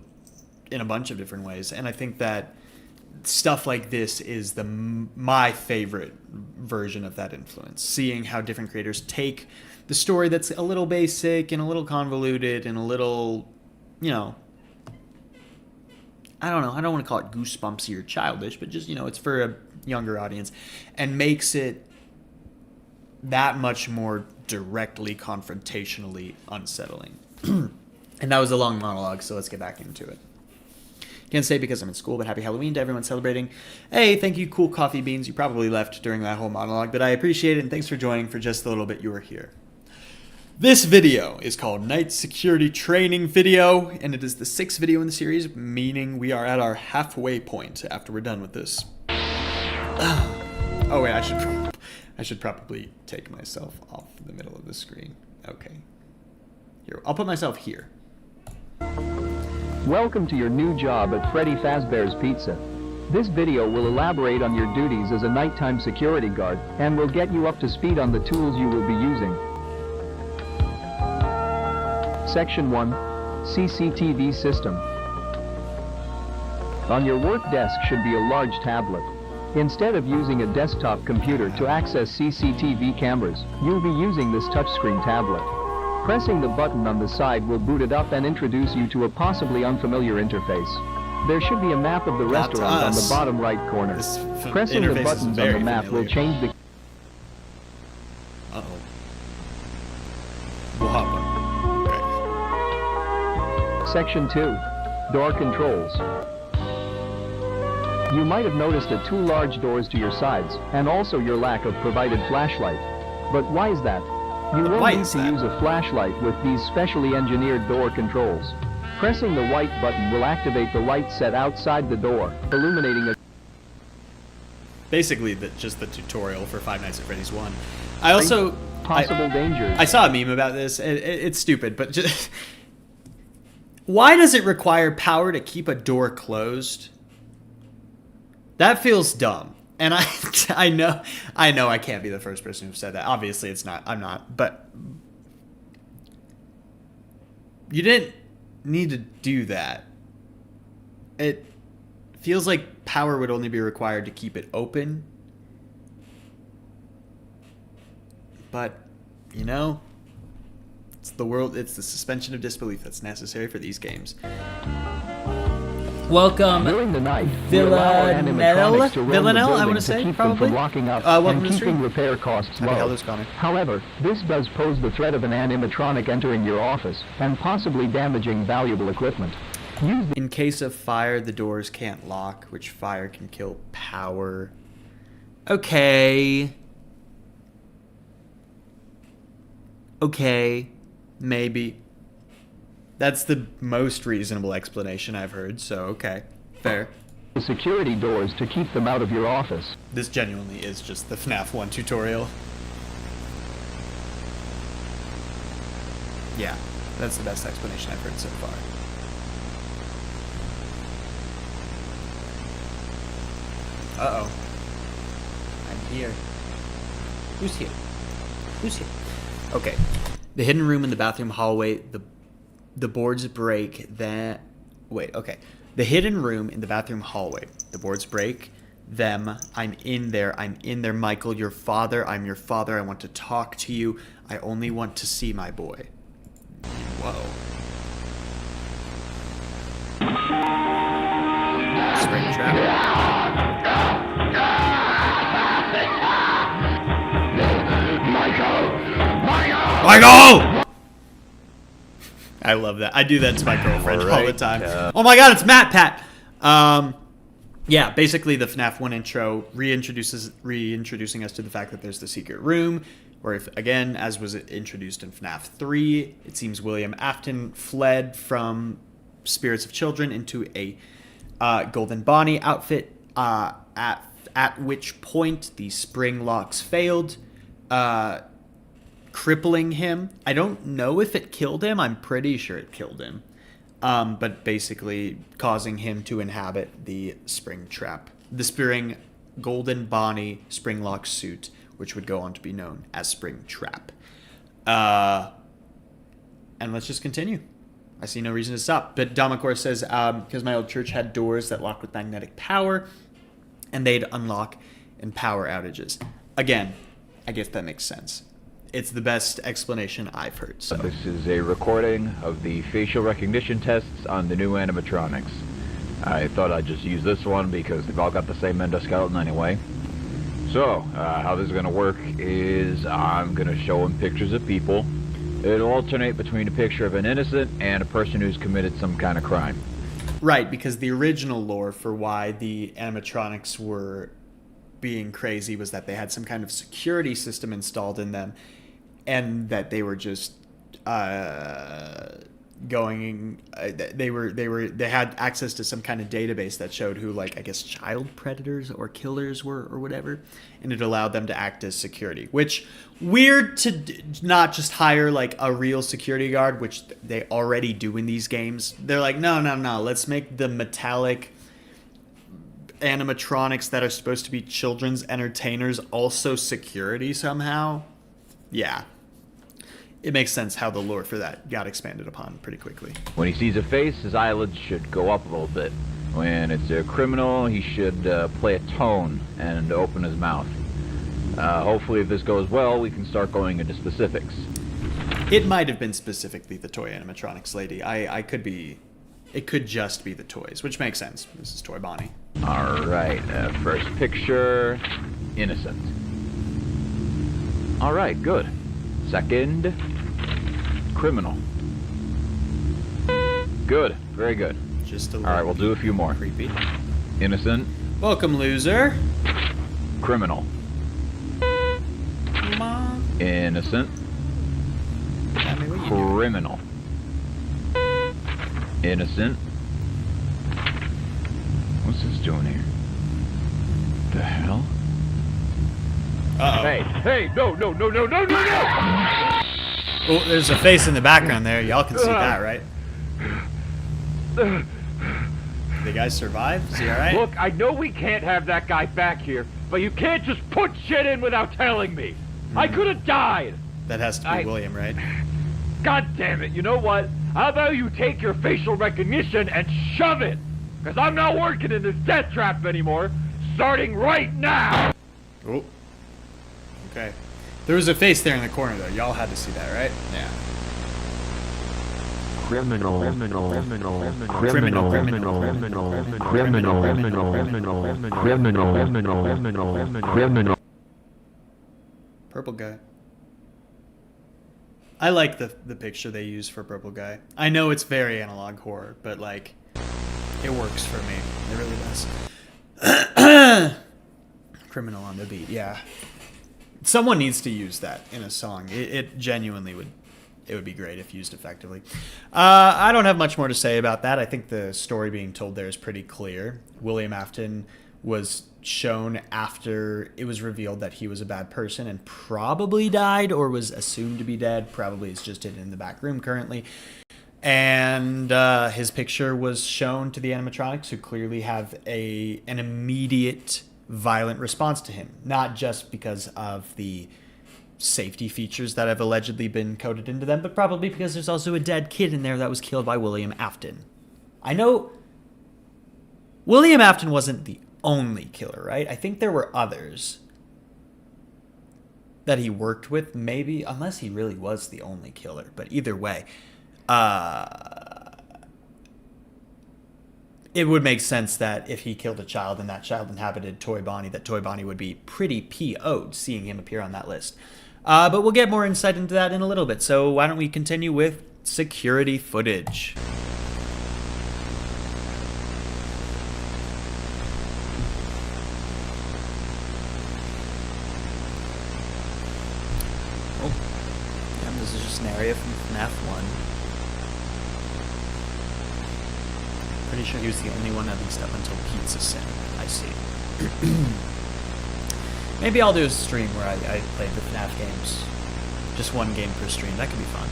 in a bunch of different ways. And I think that stuff like this is my favorite version of that influence. Seeing how different creators take the story that's a little basic and a little convoluted and a little, I don't know, I don't want to call it goosebumpsy or childish, but just, you know, it's for a younger audience, and makes it that much more directly confrontationally unsettling. And that was a long monologue, so let's get back into it. Can't stay because I'm in school, but happy Halloween to everyone celebrating. Hey, thank you, Cool Coffee Beans. You probably left during that whole monologue, but I appreciate it, and thanks for joining for just the little bit you were here. This video is called Night Security Training Video, and it is the 6th video in the series, meaning we are at our halfway point after we're done with this. Oh wait, I should probably take myself off the middle of the screen. Okay. Here, I'll put myself here. Welcome to your new job at Freddy Fazbear's Pizza. This video will elaborate on your duties as a nighttime security guard and will get you up to speed on the tools you will be using. Section 1. CCTV System. On your work desk should be a large tablet. Instead of using a desktop computer to access CCTV cameras, you'll be using this touchscreen tablet. Pressing the button on the side will boot it up and introduce you to a possibly unfamiliar interface. There should be a map of the restaurant on the bottom right corner. Pressing the buttons on the map will change the... Uh-oh. We'll hop on. Okay. Section 2. Door Controls. You might have noticed the 2 large doors to your sides, and also your lack of provided flashlight. But why is that? You will need to use a flashlight with these specially engineered door controls. Pressing the white button will activate the light set outside the door, illuminating a... Basically, just the tutorial for Five Nights at Freddy's 1. I also... Possible dangers. I saw a meme about this. It's stupid, but just... Why does it require power to keep a door closed? That feels dumb. And I know I can't be the first person who said that. Obviously, it's not. I'm not. But you didn't need to do that. It feels like power would only be required to keep it open. But, you know, it's the world. It's the suspension of disbelief that's necessary for these games. Welcome, during the night, Villanelle, I want to say, keep probably. Them from locking up Welcome and keeping repair costs low. However, this does pose the threat of an animatronic entering your office and possibly damaging valuable equipment. In case of fire, the doors can't lock, which fire can kill power. Okay. Okay. Maybe. That's the most reasonable explanation I've heard, so okay. Fair. The security doors to keep them out of your office. This genuinely is just the FNAF 1 tutorial. Yeah, that's the best explanation I've heard so far. Uh-oh. I'm here. Who's here? Who's here? Okay. The hidden room in the bathroom hallway, the boards break, then... Wait, okay. The hidden room in the bathroom hallway. The boards break. Them. I'm in there. I'm in there, Michael. Your father. I'm your father. I want to talk to you. I only want to see my boy. Whoa. Spring trap. Michael! I love that. I do that to my girlfriend all the time. Oh my god, it's Matt Pat! Yeah, basically the FNAF 1 intro reintroducing us to the fact that there's the secret room, where, if, again, as was introduced in FNAF 3, it seems William Afton fled from Spirits of Children into a Golden Bonnie outfit, at which point the spring locks failed, crippling him. I don't know if it killed him. I'm pretty sure it killed him. But basically causing him to inhabit the spring trap. The spring Golden Bonnie spring lock suit, which would go on to be known as Spring Trap. And let's just continue. I see no reason to stop. But Damacor says, because my old church had doors that locked with magnetic power, and they'd unlock in power outages. Again, I guess that makes sense. It's the best explanation I've heard. So this is a recording of the facial recognition tests on the new animatronics. I thought I'd just use this one because they've all got the same endoskeleton anyway. So, how this is going to work is I'm going to show him pictures of people. It'll alternate between a picture of an innocent and a person who's committed some kind of crime. Right, because the original lore for why the animatronics were being crazy was that they had some kind of security system installed in them, and that they were just they had access to some kind of database that showed who, like, I guess child predators or killers were or whatever, and it allowed them to act as security. Which, weird to not just hire like a real security guard, which they already do in these games. They're like, no, let's make the metallic animatronics that are supposed to be children's entertainers also security somehow. Yeah. It makes sense how the lore for that got expanded upon pretty quickly. When he sees a face, his eyelids should go up a little bit. When it's a criminal, he should play a tone and open his mouth. Hopefully, if this goes well, we can start going into specifics. It might have been specifically the toy animatronics lady. It could just be the toys, which makes sense. This is Toy Bonnie. Alright, first picture, innocent. Alright, good. Second, criminal. Good, very good. Just a little. Alright, we'll do a few more. Creepy. Innocent. Welcome, loser. Criminal. Come on. Innocent. Tell me what you do. Criminal. Innocent. What's this doing here? The hell? Uh-oh. Hey, no! Oh, there's a face in the background there. Y'all can see that, right? The guy survive? Is he alright? Look, I know we can't have that guy back here, but you can't just put shit in without telling me. I could have died. That has to be William, right? God damn it, you know what? How about you take your facial recognition and shove it? Because I'm not working in this death trap anymore, starting right now! Oh. Okay. There was a face there in the corner, though. Y'all had to see that, right? Yeah. Criminal. Purple guy. I like the picture they use for Purple Guy. I know it's very analog horror, but like, it works for me. It really does. Criminal on the beat, yeah. Someone needs to use that in a song. It genuinely would. It would be great if used effectively. I don't have much more to say about that. I think the story being told there is pretty clear. William Afton was shown after it was revealed that he was a bad person and probably died or was assumed to be dead. Probably is just hidden in the back room currently. And his picture was shown to the animatronics, who clearly have an immediate violent response to him. Not just because of the safety features that have allegedly been coded into them, but probably because there's also a dead kid in there that was killed by William Afton. I know William Afton wasn't the only killer, right? I think there were others that he worked with, maybe, unless he really was the only killer. But either way, it would make sense that if he killed a child and that child inhabited Toy Bonnie, that Toy Bonnie would be pretty PO'd seeing him appear on that list. But we'll get more insight into that in a little bit. So why don't we continue with security footage? Oh, yeah, this is just an area from FNAF 1. Pretty sure he was the only one at least up until Pizza Sin. I see. Maybe I'll do a stream where I play the FNAF games. Just one game per stream. That could be fun.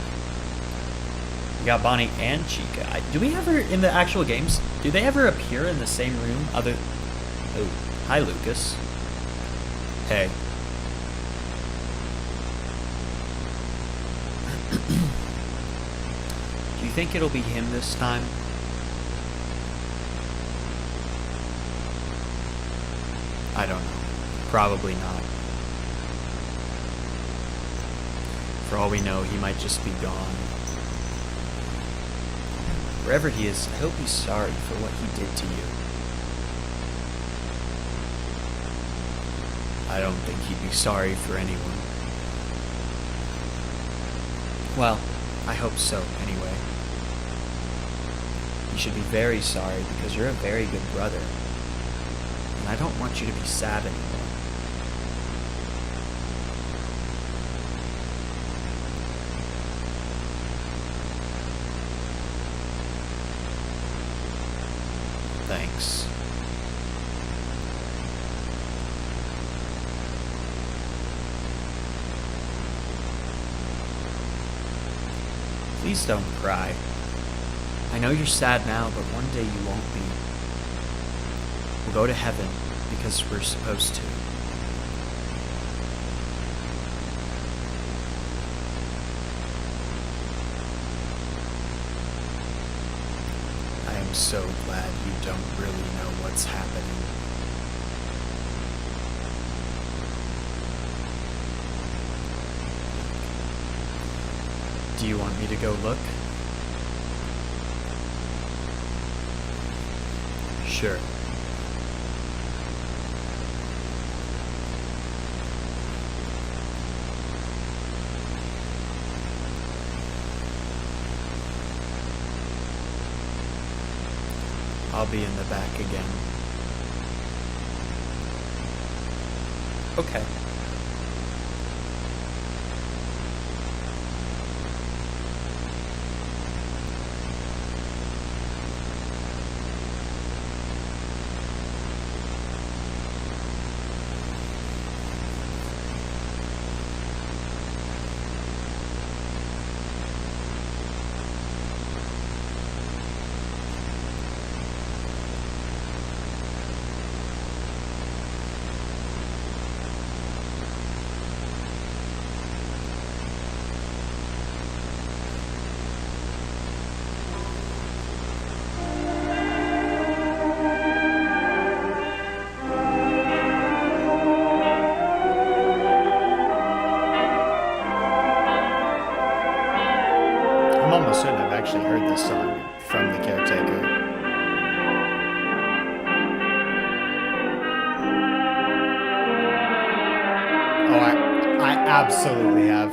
We got Bonnie and Chica. Do we ever, in the actual games, do they ever appear in the same room? Oh, hi, Lucas. Hey. Do you think it'll be him this time? I don't know. Probably not. For all we know, he might just be gone. Wherever he is, I hope he's sorry for what he did to you. I don't think he'd be sorry for anyone. Well, I hope so, anyway. You should be very sorry because you're a very good brother. And I don't want you to be sad anymore. Thanks. Please don't cry. I know you're sad now, but one day you won't be. We'll go to heaven because we're supposed to. I am so glad you don't really know what's happening. Do you want me to go look? Sure. I'll be in the back again. Okay. I'm almost certain I've actually heard this song from The Caretaker. Oh, I absolutely have.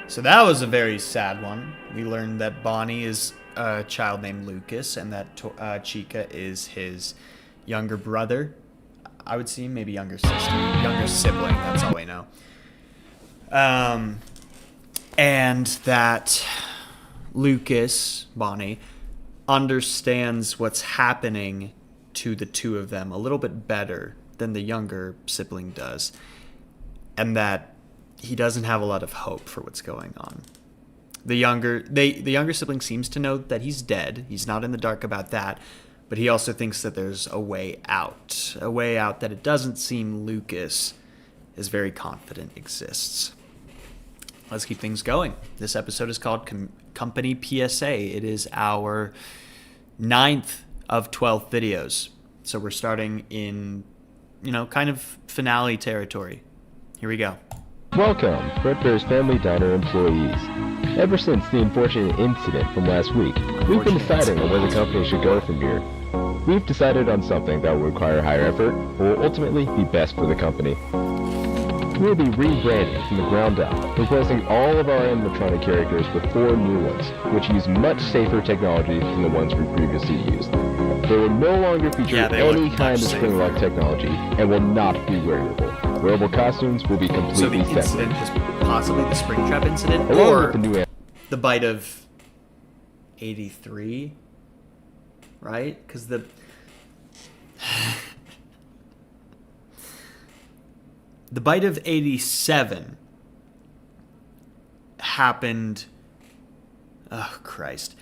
So that was a very sad one. We learned that Bonnie is a child named Lucas and that Chica is his younger brother. I would see maybe younger sister, younger sibling, that's all we know. And that Lucas, Bonnie, understands what's happening to the two of them a little bit better than the younger sibling does. And that he doesn't have a lot of hope for what's going on. The younger sibling seems to know that he's dead. He's not in the dark about that. But he also thinks that there's a way out. A way out that it doesn't seem Lucas is very confident exists. Let's keep things going. This episode is called Company PSA. It is our 9th of 12 videos. So we're starting in, kind of finale territory. Here we go. Welcome, Fredbear's Family Diner employees. Ever since the unfortunate incident from last week, we've been deciding on where the company should go from here. We've decided on something that will require higher effort, but will ultimately be best for the company. We'll be rebranding from the ground up, replacing all of our animatronic characters with 4 new ones, which use much safer technology than the ones we previously used. They will no longer feature any kind of spring-lock technology, and will not be wearable. Wearable costumes will be completely separate. So the incident was possibly the Springtrap incident, or the bite of 83, right? Because the bite of 87 happened. Oh Christ!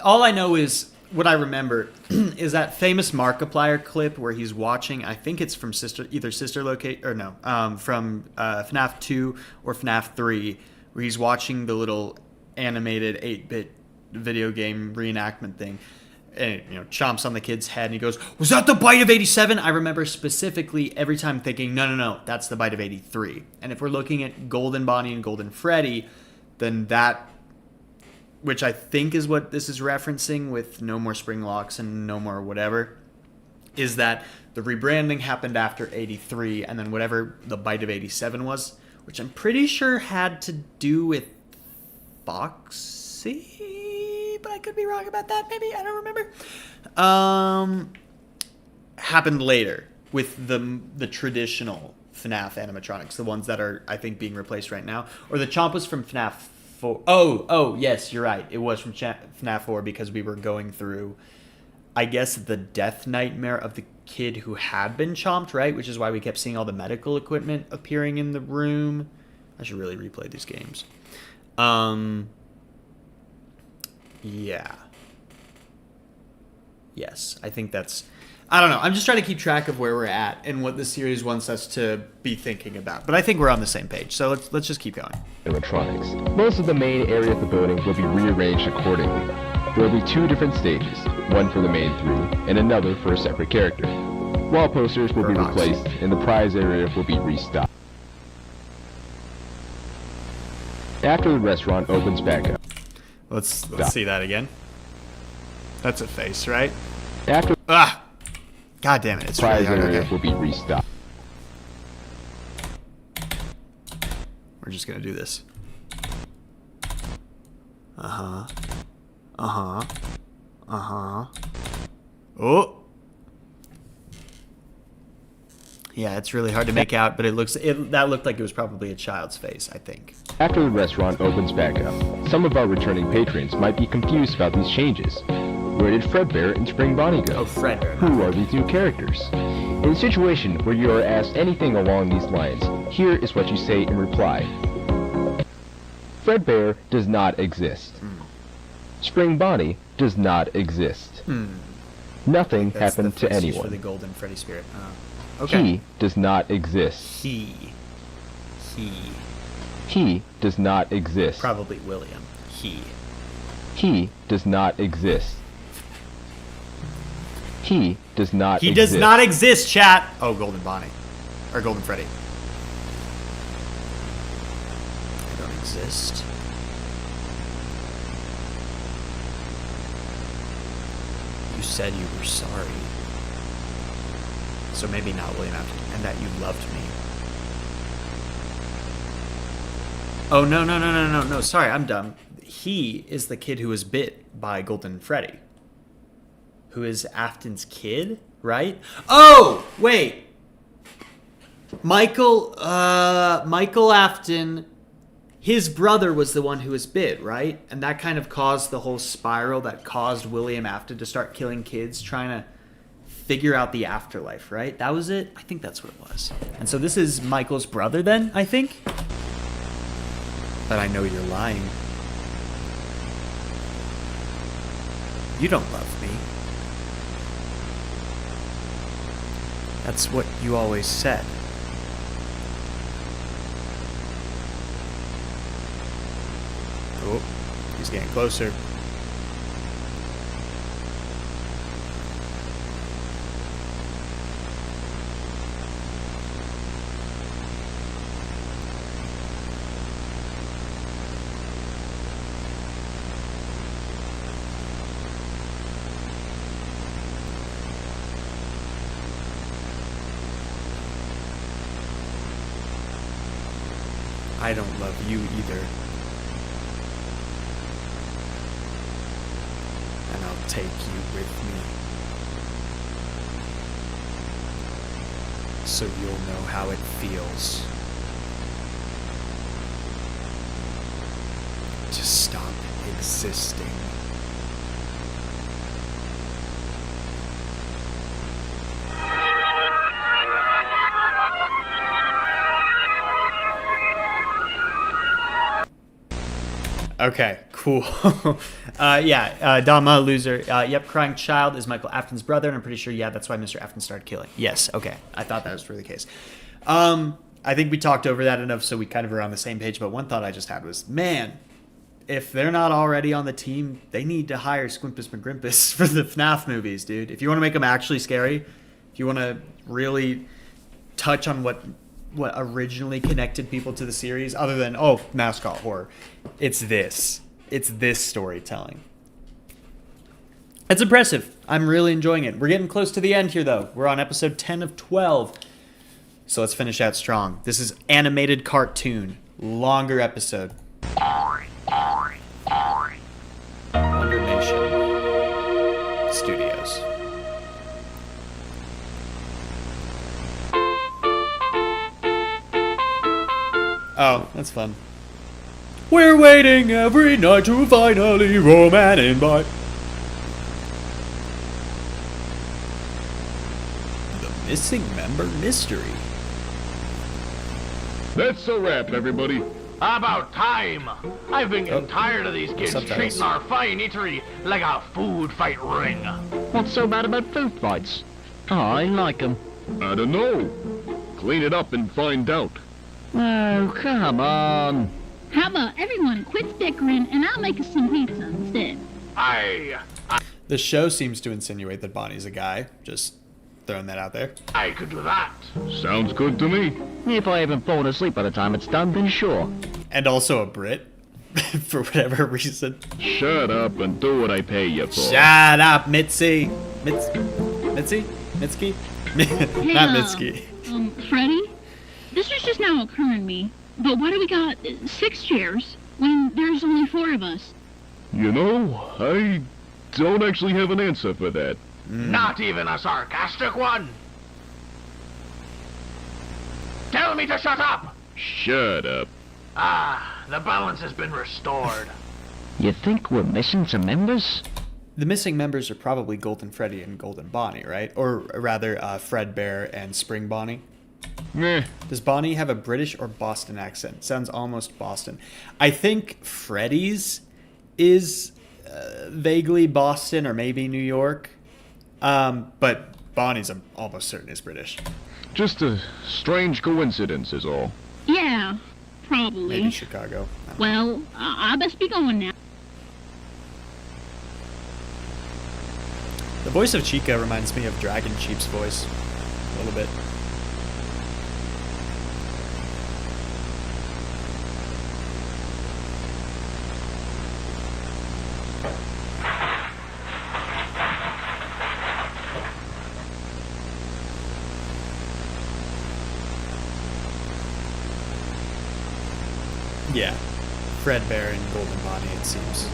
All I know is what I remember is that famous Markiplier clip where he's watching. I think it's from either Sister Locate or no, from FNAF 2 or FNAF 3, where he's watching the little animated 8-bit video game reenactment thing. and chomps on the kid's head, and he goes, "Was that the bite of 87?" I remember specifically every time thinking, no, that's the bite of 83. And if we're looking at Golden Bonnie and Golden Freddy, then that, which I think is what this is referencing with no more spring locks and no more whatever, is that the rebranding happened after 83, and then whatever the bite of 87 was, which I'm pretty sure had to do with Foxy, but I could be wrong about that, maybe, I don't remember, happened later with the traditional FNAF animatronics, the ones that are, I think, being replaced right now. Or the Chomp was from FNAF 4. Oh, yes, you're right. It was from FNAF 4 because we were going through, I guess, the death nightmare of the kid who had been chomped, right? Which is why we kept seeing all the medical equipment appearing in the room. I should really replay these games. Yeah. Yes, I think that's... I don't know. I'm just trying to keep track of where we're at and what the series wants us to be thinking about. But I think we're on the same page, so let's just keep going. Animatronics. Most of the main area of the building will be rearranged accordingly. There will be 2 different stages, one for the main 3 and another for a separate character. Wall posters will be replaced and the prize area will be restocked. After the restaurant opens back up. Let's see that again. That's a face, right? After God damn it, it's prize really hard. area Okay. will be restocked. We're just gonna do this. Oh! Yeah, it's really hard to make out, but that looked like it was probably a child's face, I think. After the restaurant opens back up, some of our returning patrons might be confused about these changes. Where did Fredbear and Spring Bonnie go? Oh, Fredbear. Who are these new characters? In a situation where you are asked anything along these lines, here is what you say in reply. Fredbear does not exist. Spring Bonnie does not exist. Nothing happened to anyone. For the Golden Freddy spirit. Okay. He does not exist. He does not exist. Probably William. He does not exist. He does not He exist. does not exist, chat! Oh, Golden Bonnie. Or Golden Freddy. I don't exist. You said you were sorry. So maybe not William Afton, and that you loved me. Oh, no, sorry, I'm dumb. He is the kid who was bit by Golden Freddy. Who is Afton's kid, right? Oh, wait. Michael Afton, his brother was the one who was bit, right? And that kind of caused the whole spiral that caused William Afton to start killing kids, trying to figure out the afterlife, right? That was it? I think that's what it was. And so this is Michael's brother then, I think? But I know you're lying. You don't love me. That's what you always said. Oh, he's getting closer. I don't love you either. And I'll take you with me. So you'll know how it feels to stop existing. Okay, cool. Dama loser. Yep, crying child is Michael Afton's brother, and I'm pretty sure, that's why Mr. Afton started killing. Yes, okay. I thought that was really the case. I think we talked over that enough, so we kind of were on the same page, but one thought I just had was, man, if they're not already on the team, they need to hire Squimpus McGrimpus for the FNAF movies, dude. If you want to make them actually scary, if you want to really touch on what originally connected people to the series, other than, oh, mascot horror, it's this storytelling. It's impressive. I'm really enjoying it. We're getting close to the end here, though. We're on episode 10 of 12. So let's finish out strong. This is animated cartoon. Longer episode. Wonder Nation Studios. Oh, that's fun. We're waiting every night to finally roam and invite. The missing member mystery. That's a wrap, everybody. About time! I've been getting tired of these kids subtitles. treating our fine eatery like a food fight ring. What's so bad about food fights? Oh, I like them. I don't know. Clean it up and find out. Oh, come on. How about everyone quits bickering and I'll make us some pizza instead? The show seems to insinuate that Bonnie's a guy. Just throwing that out there. I could do that. Sounds good to me. If I haven't fallen asleep by the time it's done, then sure. And also a Brit, for whatever reason. Shut up and do what I pay you for. Shut up, Mitzi. Mitzi? Mitski? Hey, Not Mitski. Freddy? This was just now occurring to me, but why do we got 6 chairs when there's only 4 of us? You know, I don't actually have an answer for that. Not even a sarcastic one. Tell me to shut up. Shut up. Ah, the balance has been restored. You think we're missing some members? The missing members are probably Golden Freddy and Golden Bonnie, right? Or rather, Fredbear and Spring Bonnie. Meh. Does Bonnie have a British or Boston accent? Sounds almost Boston. I think Freddy's is vaguely Boston or maybe New York. But Bonnie's almost certain is British. Just a strange coincidence is all. Yeah, probably. Maybe Chicago. Well, I best be going now. The voice of Chica reminds me of Dragon Sheep's voice. A little bit. Yeah, Fredbear and Golden Bonnie, it seems.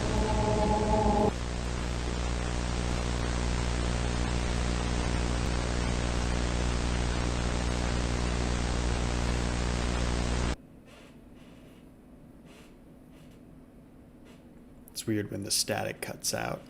It's weird when the static cuts out.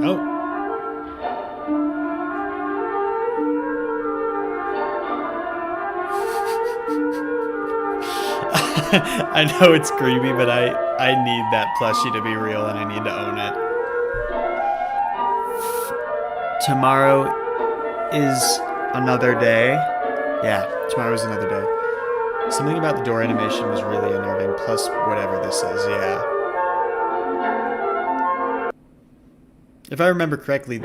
Oh. I know it's creepy, but I need that plushie to be real and I need to own it. Tomorrow is another day. Yeah, tomorrow is another day. Something about the door animation was really unnerving, plus whatever this is, yeah. If I remember correctly,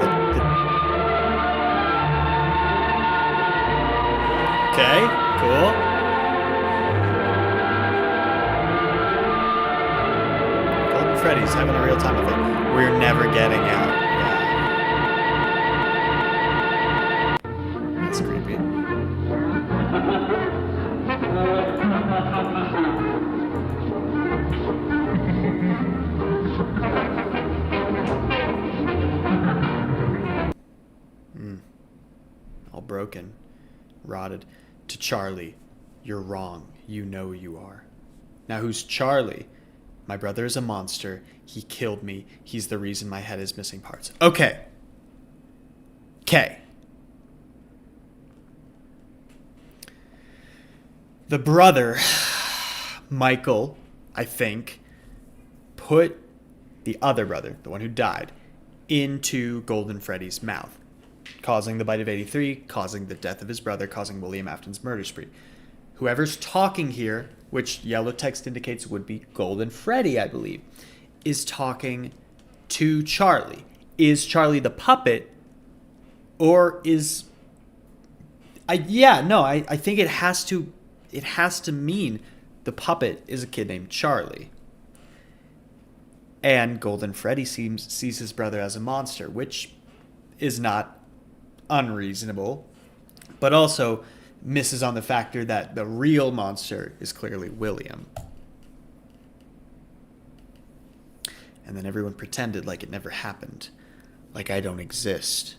Okay, cool. Golden Freddy's having a real time of it. We're never getting out. Yeah. That's creepy. broken, rotted. To Charlie, you're wrong. You know you are. Now who's Charlie? My brother is a monster. He killed me. He's the reason my head is missing parts. Okay. The brother, Michael, I think, put the other brother, the one who died, into Golden Freddy's mouth, causing the bite of 83, causing the death of his brother, causing William Afton's murder spree. Whoever's talking here, which yellow text indicates would be Golden Freddy, I believe, is talking to Charlie. Is Charlie the puppet, or is... I think it has to mean the puppet is a kid named Charlie. And Golden Freddy sees his brother as a monster, which is not unreasonable, but also misses on the factor that the real monster is clearly William. And then everyone pretended like it never happened, like I don't exist.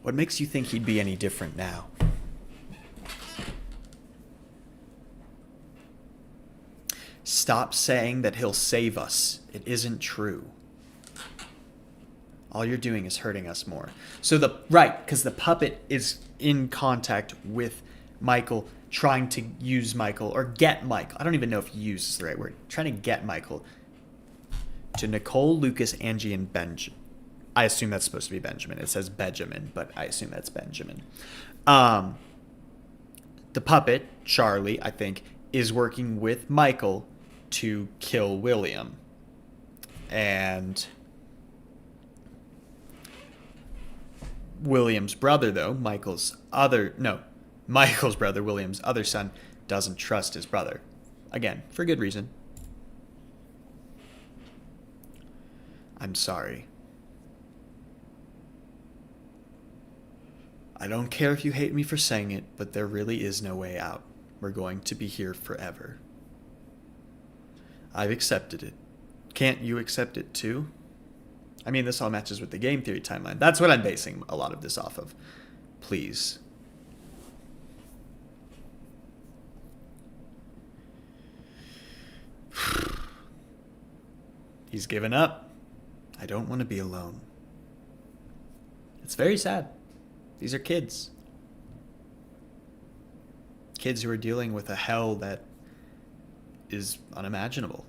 What makes you think he'd be any different now? Stop saying that he'll save us. It isn't true. All you're doing is hurting us more. So because the puppet is in contact with Michael, trying to use Michael, or get Michael. I don't even know if use is the right word. Trying to get Michael to Nicole, Lucas, Angie, and Benjamin. I assume that's supposed to be Benjamin. It says Benjamin, but I assume that's Benjamin. The puppet, Charlie, I think, is working with Michael to kill William. And William's brother, though, Michael's brother, William's other son, doesn't trust his brother. Again, for good reason. I'm sorry. I don't care if you hate me for saying it, but there really is no way out. We're going to be here forever. I've accepted it. Can't you accept it too? I mean, this all matches with the game theory timeline. That's what I'm basing a lot of this off of. Please. He's given up. I don't want to be alone. It's very sad. These are kids. Kids who are dealing with a hell that is unimaginable.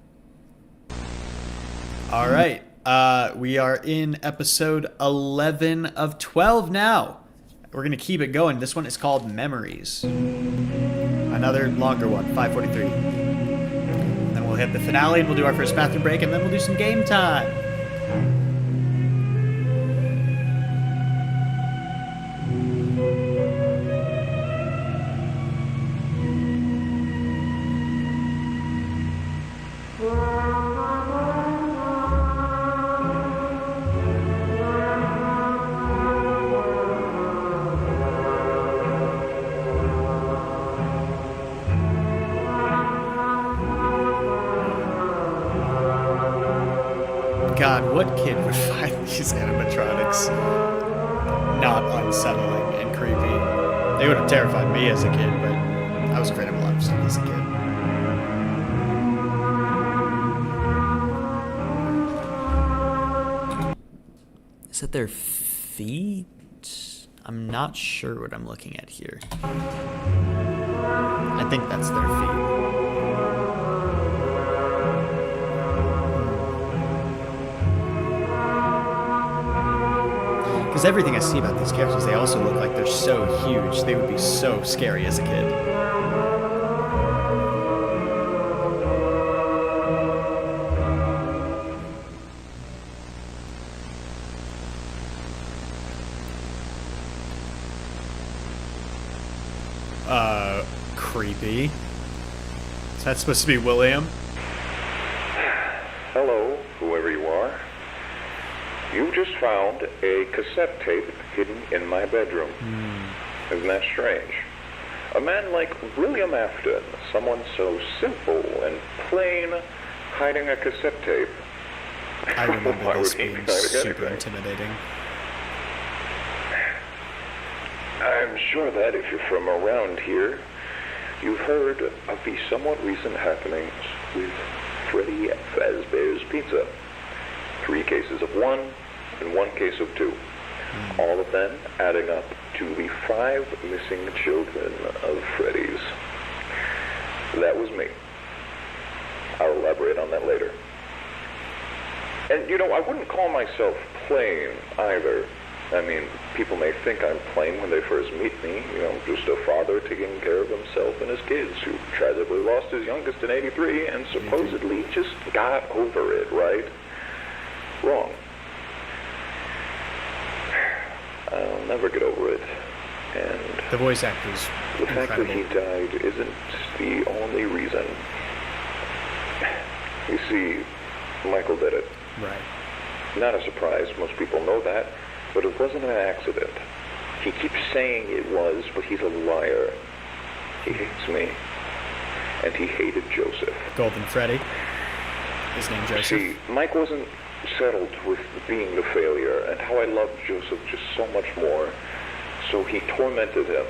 All right. We are in episode 11 of 12 now. We're going to keep it going. This one is called Memories. Another longer one, 5:43. Then we'll hit the finale and we'll do our first bathroom break, and then we'll do some game time. God, what kid would find these animatronics not unsettling and creepy? They would have terrified me as a kid, but I was afraid of a lot of stuff as a kid. Is that their feet? I'm not sure what I'm looking at here. I think that's their feet. Because everything I see about these characters, they also look like they're so huge. They would be so scary as a kid. Creepy. Is that supposed to be William? Hello, whoever you are. You just found a cassette tape hidden in my bedroom. Isn't that strange? A man like William Afton, someone so simple and plain, hiding a cassette tape. I remember this being super intimidating. I'm sure that if you're from around here, you've heard of the somewhat recent happenings with Freddy Fazbear's Pizza. 3 cases of one and 1 case of 2. All of them adding up to the 5 missing children of Freddy's. That was me. I'll elaborate on that later. And, I wouldn't call myself plain either. I mean, people may think I'm plain when they first meet me, just a father taking care of himself and his kids who tragically lost his youngest in '83 and supposedly just got over it, right? Wrong. I'll never get over it. And the voice actor's the fact that he died isn't the only reason. You see, Michael did it. Right. Not a surprise, most people know that, but it wasn't an accident. He keeps saying it was, but he's a liar. He hates me. And he hated Joseph. Golden Freddy. His name Joseph. See, Mike wasn't settled with being the failure, and how I loved Joseph just so much more. So he tormented him,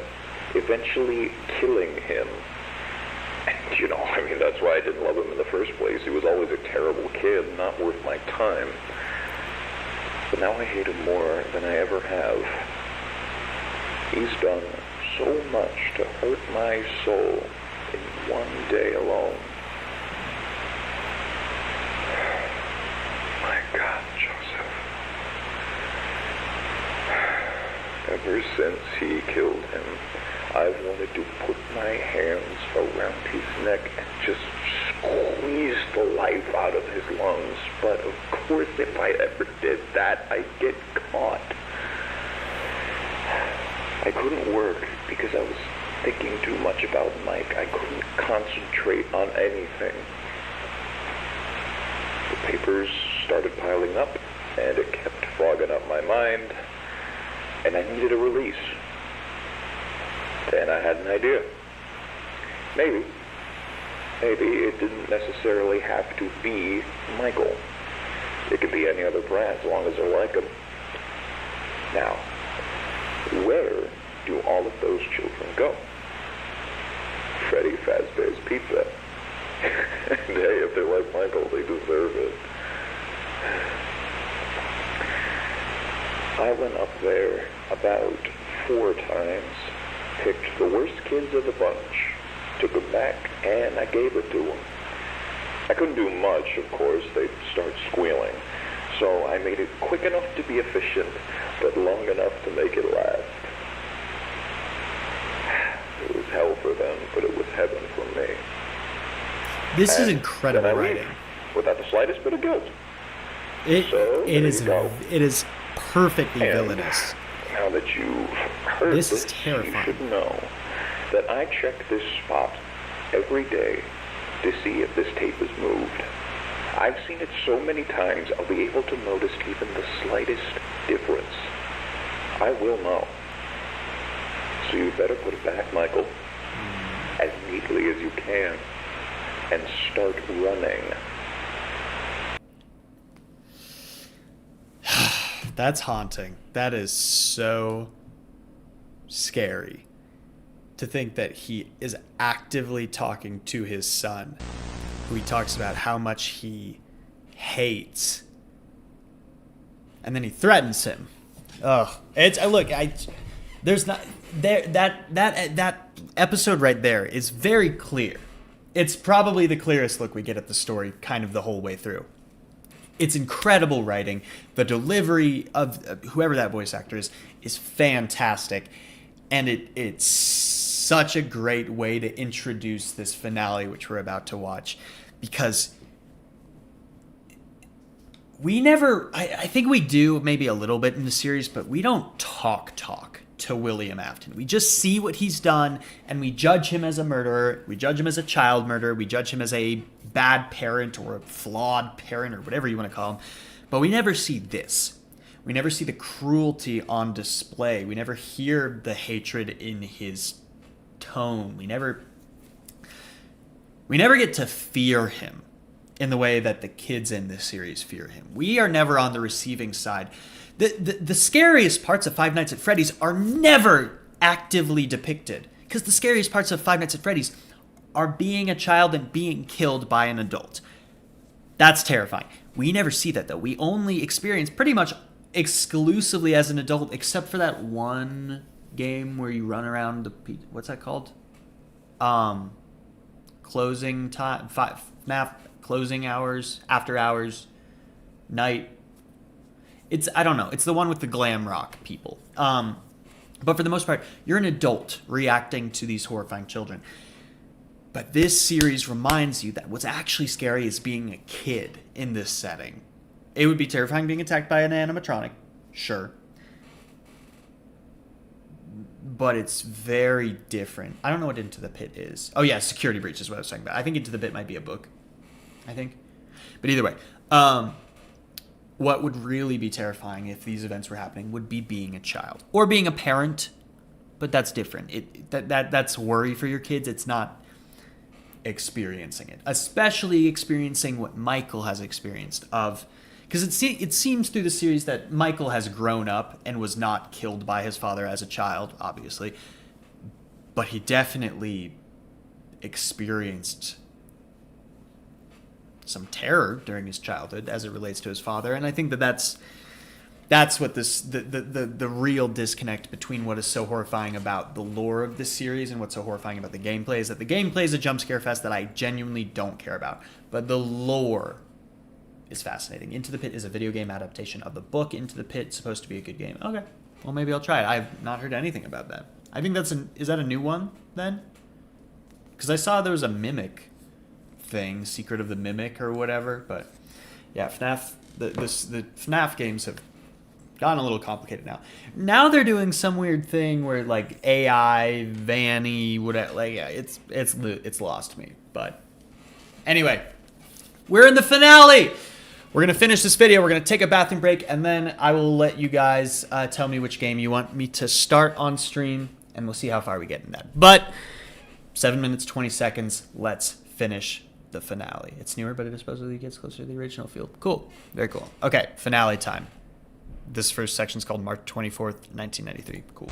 eventually killing him. And, that's why I didn't love him in the first place. He was always a terrible kid, not worth my time. But now I hate him more than I ever have. He's done so much to hurt my soul in one day alone. My God, Joseph. Ever since he killed him, I've wanted to put my hands around his neck and just squeeze the life out of his lungs. But of course, if I ever did that, I'd get caught. I couldn't work because I was thinking too much about Mike. I couldn't concentrate on anything. The papers started piling up, and it kept fogging up my mind, and I needed a release. And I had an idea. Maybe it didn't necessarily have to be Michael. It could be any other brat as long as I like him. Now, where do all of those children go? Freddy Fazbear's Pizza. And hey, if they're like Michael, they deserve it. I went up there about 4 times, picked the worst kids of the bunch, took them back, and I gave it to them. I couldn't do much, of course. They'd start squealing. So I made it quick enough to be efficient, but long enough to make it last. It was hell for them, but it was heaven for me. This is incredible writing. Without the slightest bit of guilt. It is perfectly villainous. Now that you've heard this is terrifying. You should know that I check this spot every day to see if this tape is moved. I've seen it so many times, I'll be able to notice even the slightest difference. I will know. So you better put it back, Michael, as neatly as you can, and start running. That's haunting. That is so scary to think that he is actively talking to his son, who he talks about how much he hates, and then he threatens him. Oh, it's look. There's not there that episode right there is very clear. It's probably the clearest look we get at the story, kind of the whole way through. It's incredible writing. The delivery of whoever that voice actor is fantastic, and it's such a great way to introduce this finale, which we're about to watch, because we never, I think we do maybe a little bit in the series, but we don't talk to William Afton. We just see what he's done, and we judge him as a murderer. We judge him as a child murderer. We judge him as a bad parent or a flawed parent or whatever you want to call him. But we never see this. We never see the cruelty on display. We never hear the hatred in his tone. We never get to fear him in the way that the kids in this series fear him. We are never on the receiving side. The scariest parts of Five Nights at Freddy's are never actively depicted. Because the scariest parts of Five Nights at Freddy's are being a child and being killed by an adult. That's terrifying. We never see that, though. We only experience pretty much exclusively as an adult, except for that one game where you run around the... What's that called? Closing time... FNAF closing hours, after hours, night. I don't know. It's the one with the glam rock people. But for the most part, you're an adult reacting to these horrifying children. But this series reminds you that what's actually scary is being a kid in this setting. It would be terrifying being attacked by an animatronic, sure. But it's very different. I don't know what Into the Pit is. Oh yeah, Security Breach is what I was talking about. I think Into the Pit might be a book. I think. But either way, what would really be terrifying if these events were happening would be being a child. Or being a parent, but that's different. That's worry for your kids. It's not experiencing it. Especially experiencing what Michael has experienced of... Because it seems through the series that Michael has grown up and was not killed by his father as a child, obviously. But he definitely experienced some terror during his childhood as it relates to his father. And I think that's what the real disconnect between what is so horrifying about the lore of this series and what's so horrifying about the gameplay is that the gameplay is a jump scare fest that I genuinely don't care about. But the lore is fascinating. Into the Pit is a video game adaptation of the book. Into the Pit is supposed to be a good game. Okay, well maybe I'll try it. I've not heard anything about that. I think is that a new one then? Because I saw there was a Mimic thing, Secret of the Mimic or whatever. But yeah, FNAF. The FNAF games have gotten a little complicated now. Now they're doing some weird thing where like AI, Vanny, whatever. Like yeah, it's lost me. But anyway, we're in the finale. We're going to finish this video. We're going to take a bathroom break, and then I will let you guys tell me which game you want me to start on stream, and we'll see how far we get in that. But 7 minutes, 20 seconds. Let's finish the finale. It's newer, but it supposedly gets closer to the original feel. Cool. Very cool. Okay, finale time. This first section is called March 24th, 1993. Cool.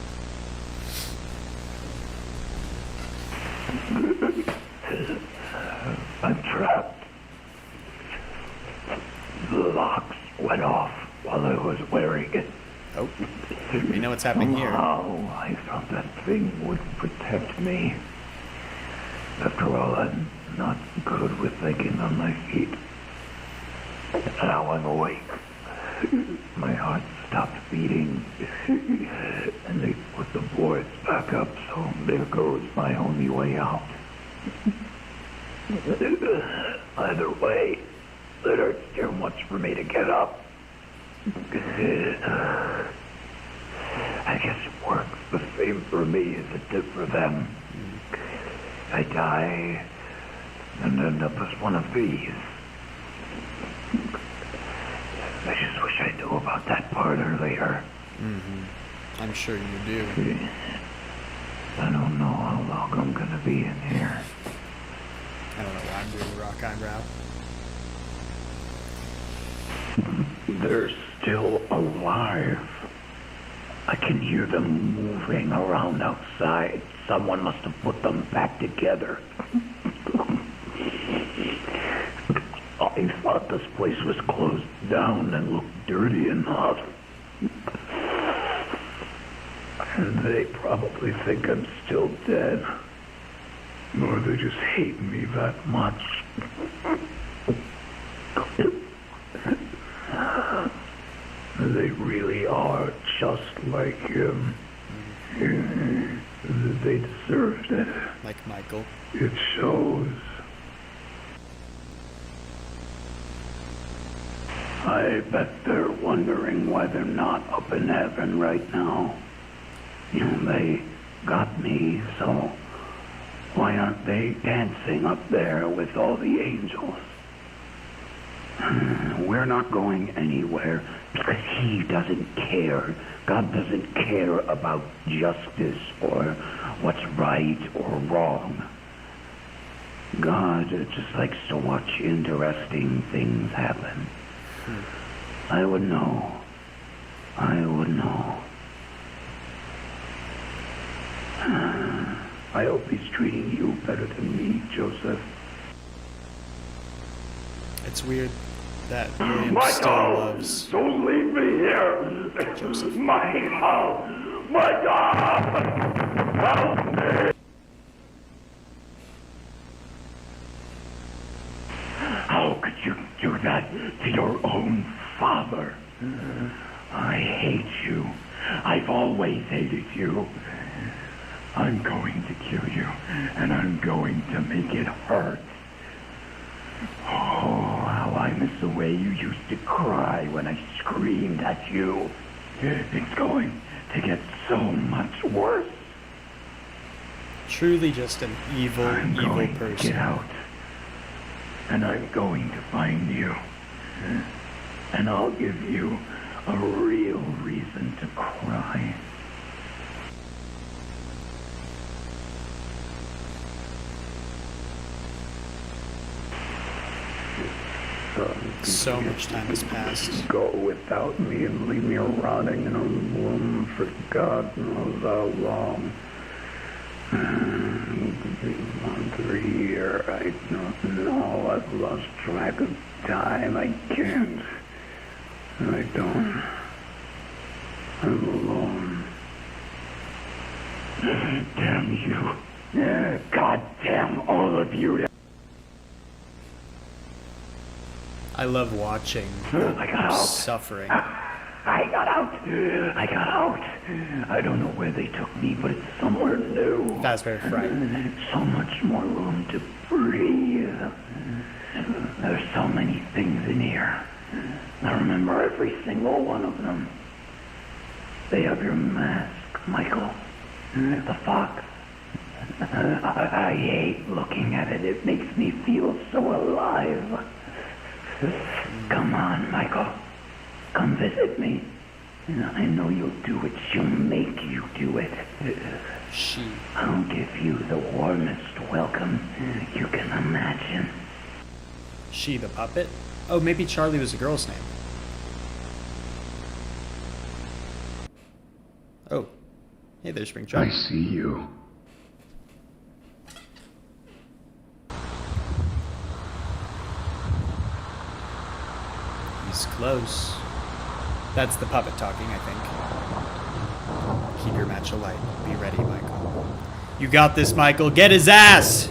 I'm trapped. The locks went off while I was wearing it. Oh, we know what's happening here. Somehow I thought that thing would protect me. After all, I'm not good with thinking on my feet. Now I'm awake. My heart stopped beating, and they put the boards back up, so there goes my only way out. Either way, it hurts too much for me to get up. I guess it works the same for me as it did for them. I die and end up as one of these. I just wish I knew about that part earlier. I'm sure you do. I don't know how long I'm gonna be in here. I don't know why I'm doing the rock eyebrow. They're still alive. I can hear them moving around outside. Someone must have put them back together. I thought this place was closed down and looked dirty enough. And they probably think I'm still dead. Or they just hate me that much. They really are just like him. They deserved it. Like Michael. It shows. I bet they're wondering why they're not up in heaven right now. They got me, so why aren't they dancing up there with all the angels? We're not going anywhere because he doesn't care. God doesn't care about justice or what's right or wrong. God just likes to watch interesting things happen. I would know. I would know. I hope he's treating you better than me, Joseph. It's weird that William still loves Don't leave me here! Joseph. Michael! Help me! How could you do that to your own father? I hate you. I've always hated you. I'm going to kill you, and I'm going to make it hurt. Oh, how I miss the way you used to cry when I screamed at you. It's going to get so much worse. Truly just an evil, evil person. Get out. And I'm going to find you. And I'll give you a real reason to cry. So much time has passed. Go without me and leave me rotting in a room for God knows how long. Month or a year, I don't know. I've lost track of time. I can't. I don't. I'm alone. Damn you. God damn all of you. I love watching I got out. suffering. I got out. I got out. I don't know where they took me, but it's somewhere new. Fazbear Fright. So much more room to breathe. There's so many things in here. I remember every single one of them. They have your mask, Michael. The fox. I hate looking at it. It makes me feel so alive. Come on, Michael. Come visit me. I know you'll do what she'll make you do it. I'll give you the warmest welcome you can imagine. She the puppet? Oh, maybe Charlie was a girl's name. Oh. Hey there, Springtrap. I see you. He's close. That's the puppet talking, I think. Keep your match alight. Be ready, Michael. You got this, Michael. Get his ass!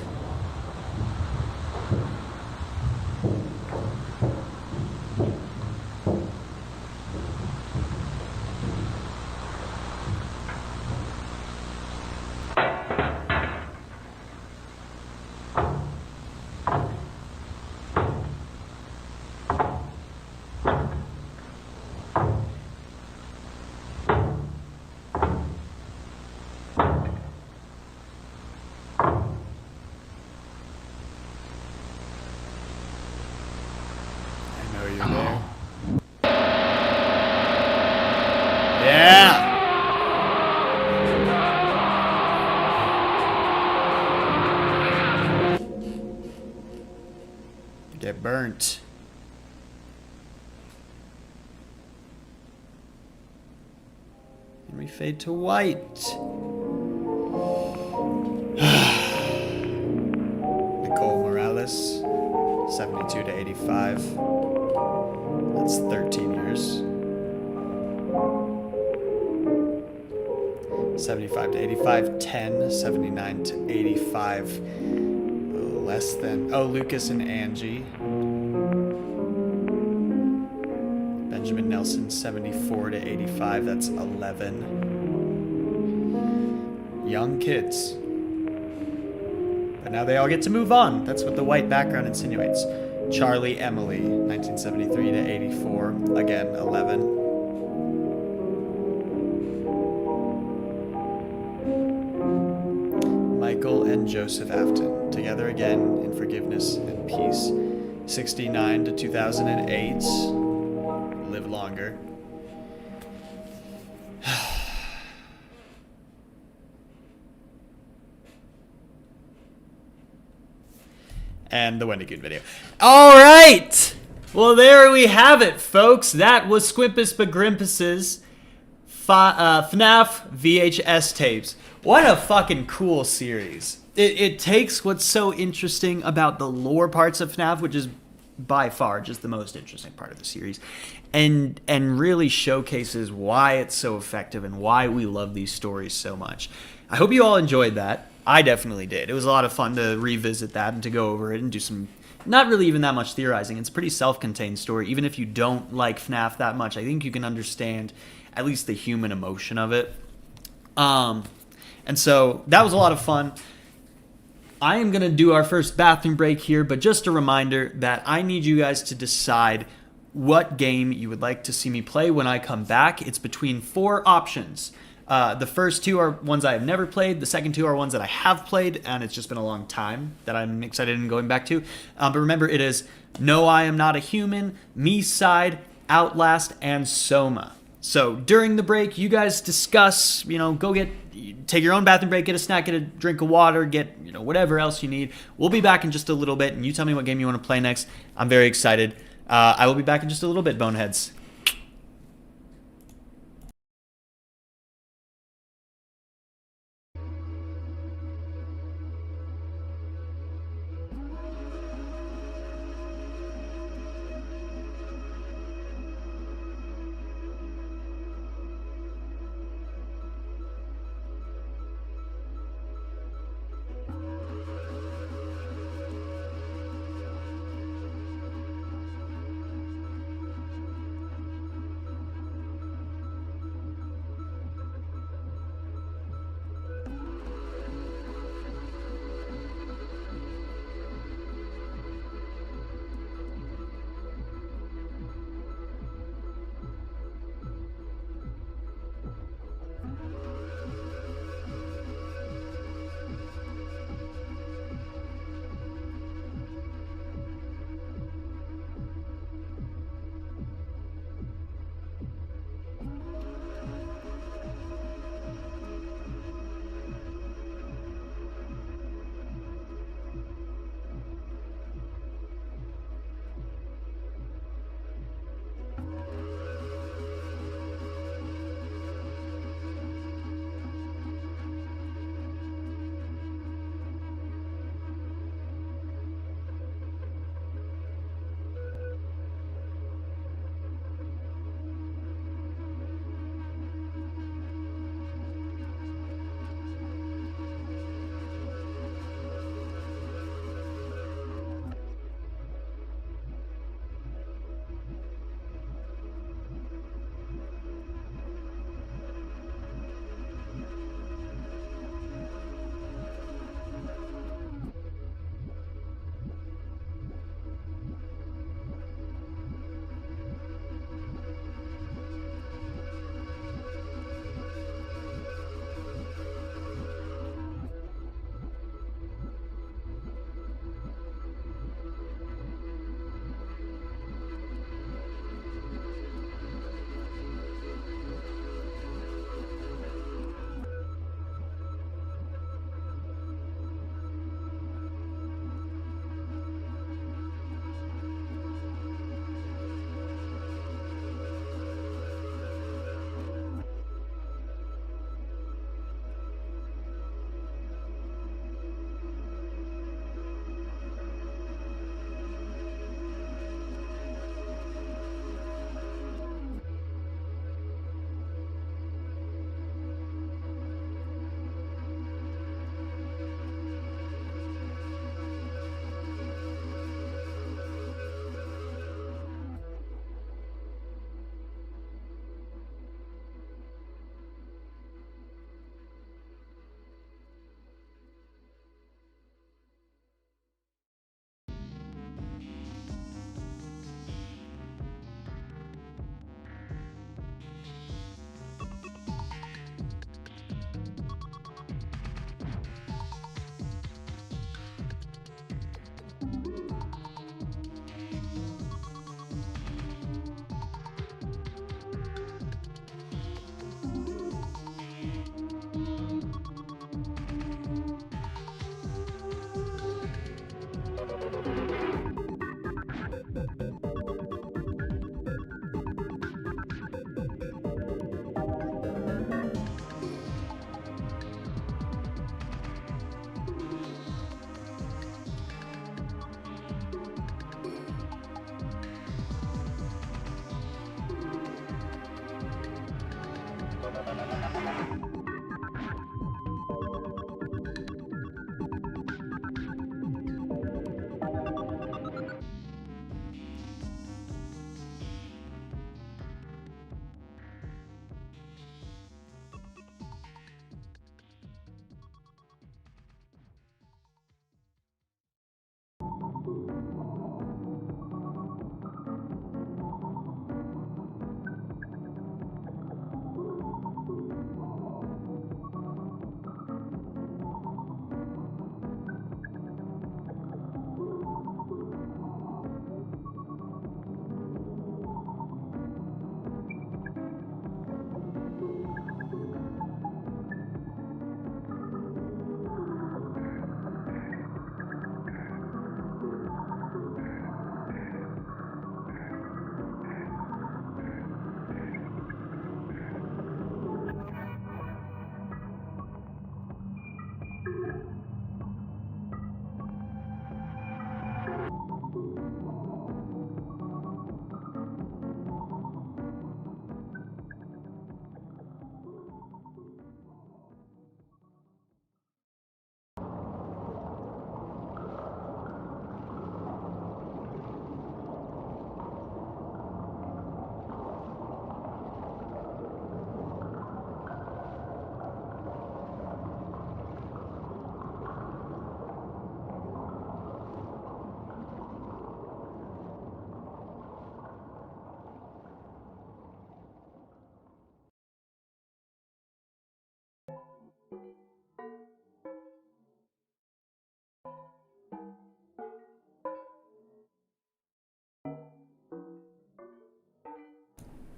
Get burnt. And we fade to white. Nicole Morales, 72 to 85. That's 13 years. 75 to 85, 10, 79 to 85. Less than, oh, Lucas and Angie. Benjamin Nelson, 74 to 85, that's 11. Young kids. But now they all get to move on. That's what the white background insinuates. Charlie Emily, 1973 to 84, again, 11. Michael and Joseph Afton, together again in forgiveness and peace. 69 to 2008. Live longer. And the Wendy Goon video. All right! Well, there we have it, folks. That was Squimpus Begrimpus's FNAF VHS tapes. What a fucking cool series. It takes what's so interesting about the lore parts of FNAF, which is by far just the most interesting part of the series, and really showcases why it's so effective and why we love these stories so much. I hope you all enjoyed that. I definitely did. It was a lot of fun to revisit that and to go over it and do some, not really even that much theorizing. It's a pretty self-contained story. Even if you don't like FNAF that much, I think you can understand at least the human emotion of it. And so that was a lot of fun. I am going to do our first bathroom break here, but just a reminder that I need you guys to decide what game you would like to see me play when I come back. It's between 4 options. The first 2 are ones I have never played. The second 2 are ones that I have played, and it's just been a long time that I'm excited in going back to. But remember, it is No, I Am Not a Human, Me Side, Outlast, and Soma. So during the break, you guys discuss, go take your own bathroom break, get a snack, get a drink of water, get, whatever else you need. We'll be back in just a little bit, and you tell me what game you want to play next. I'm very excited. I will be back in just a little bit, Boneheads.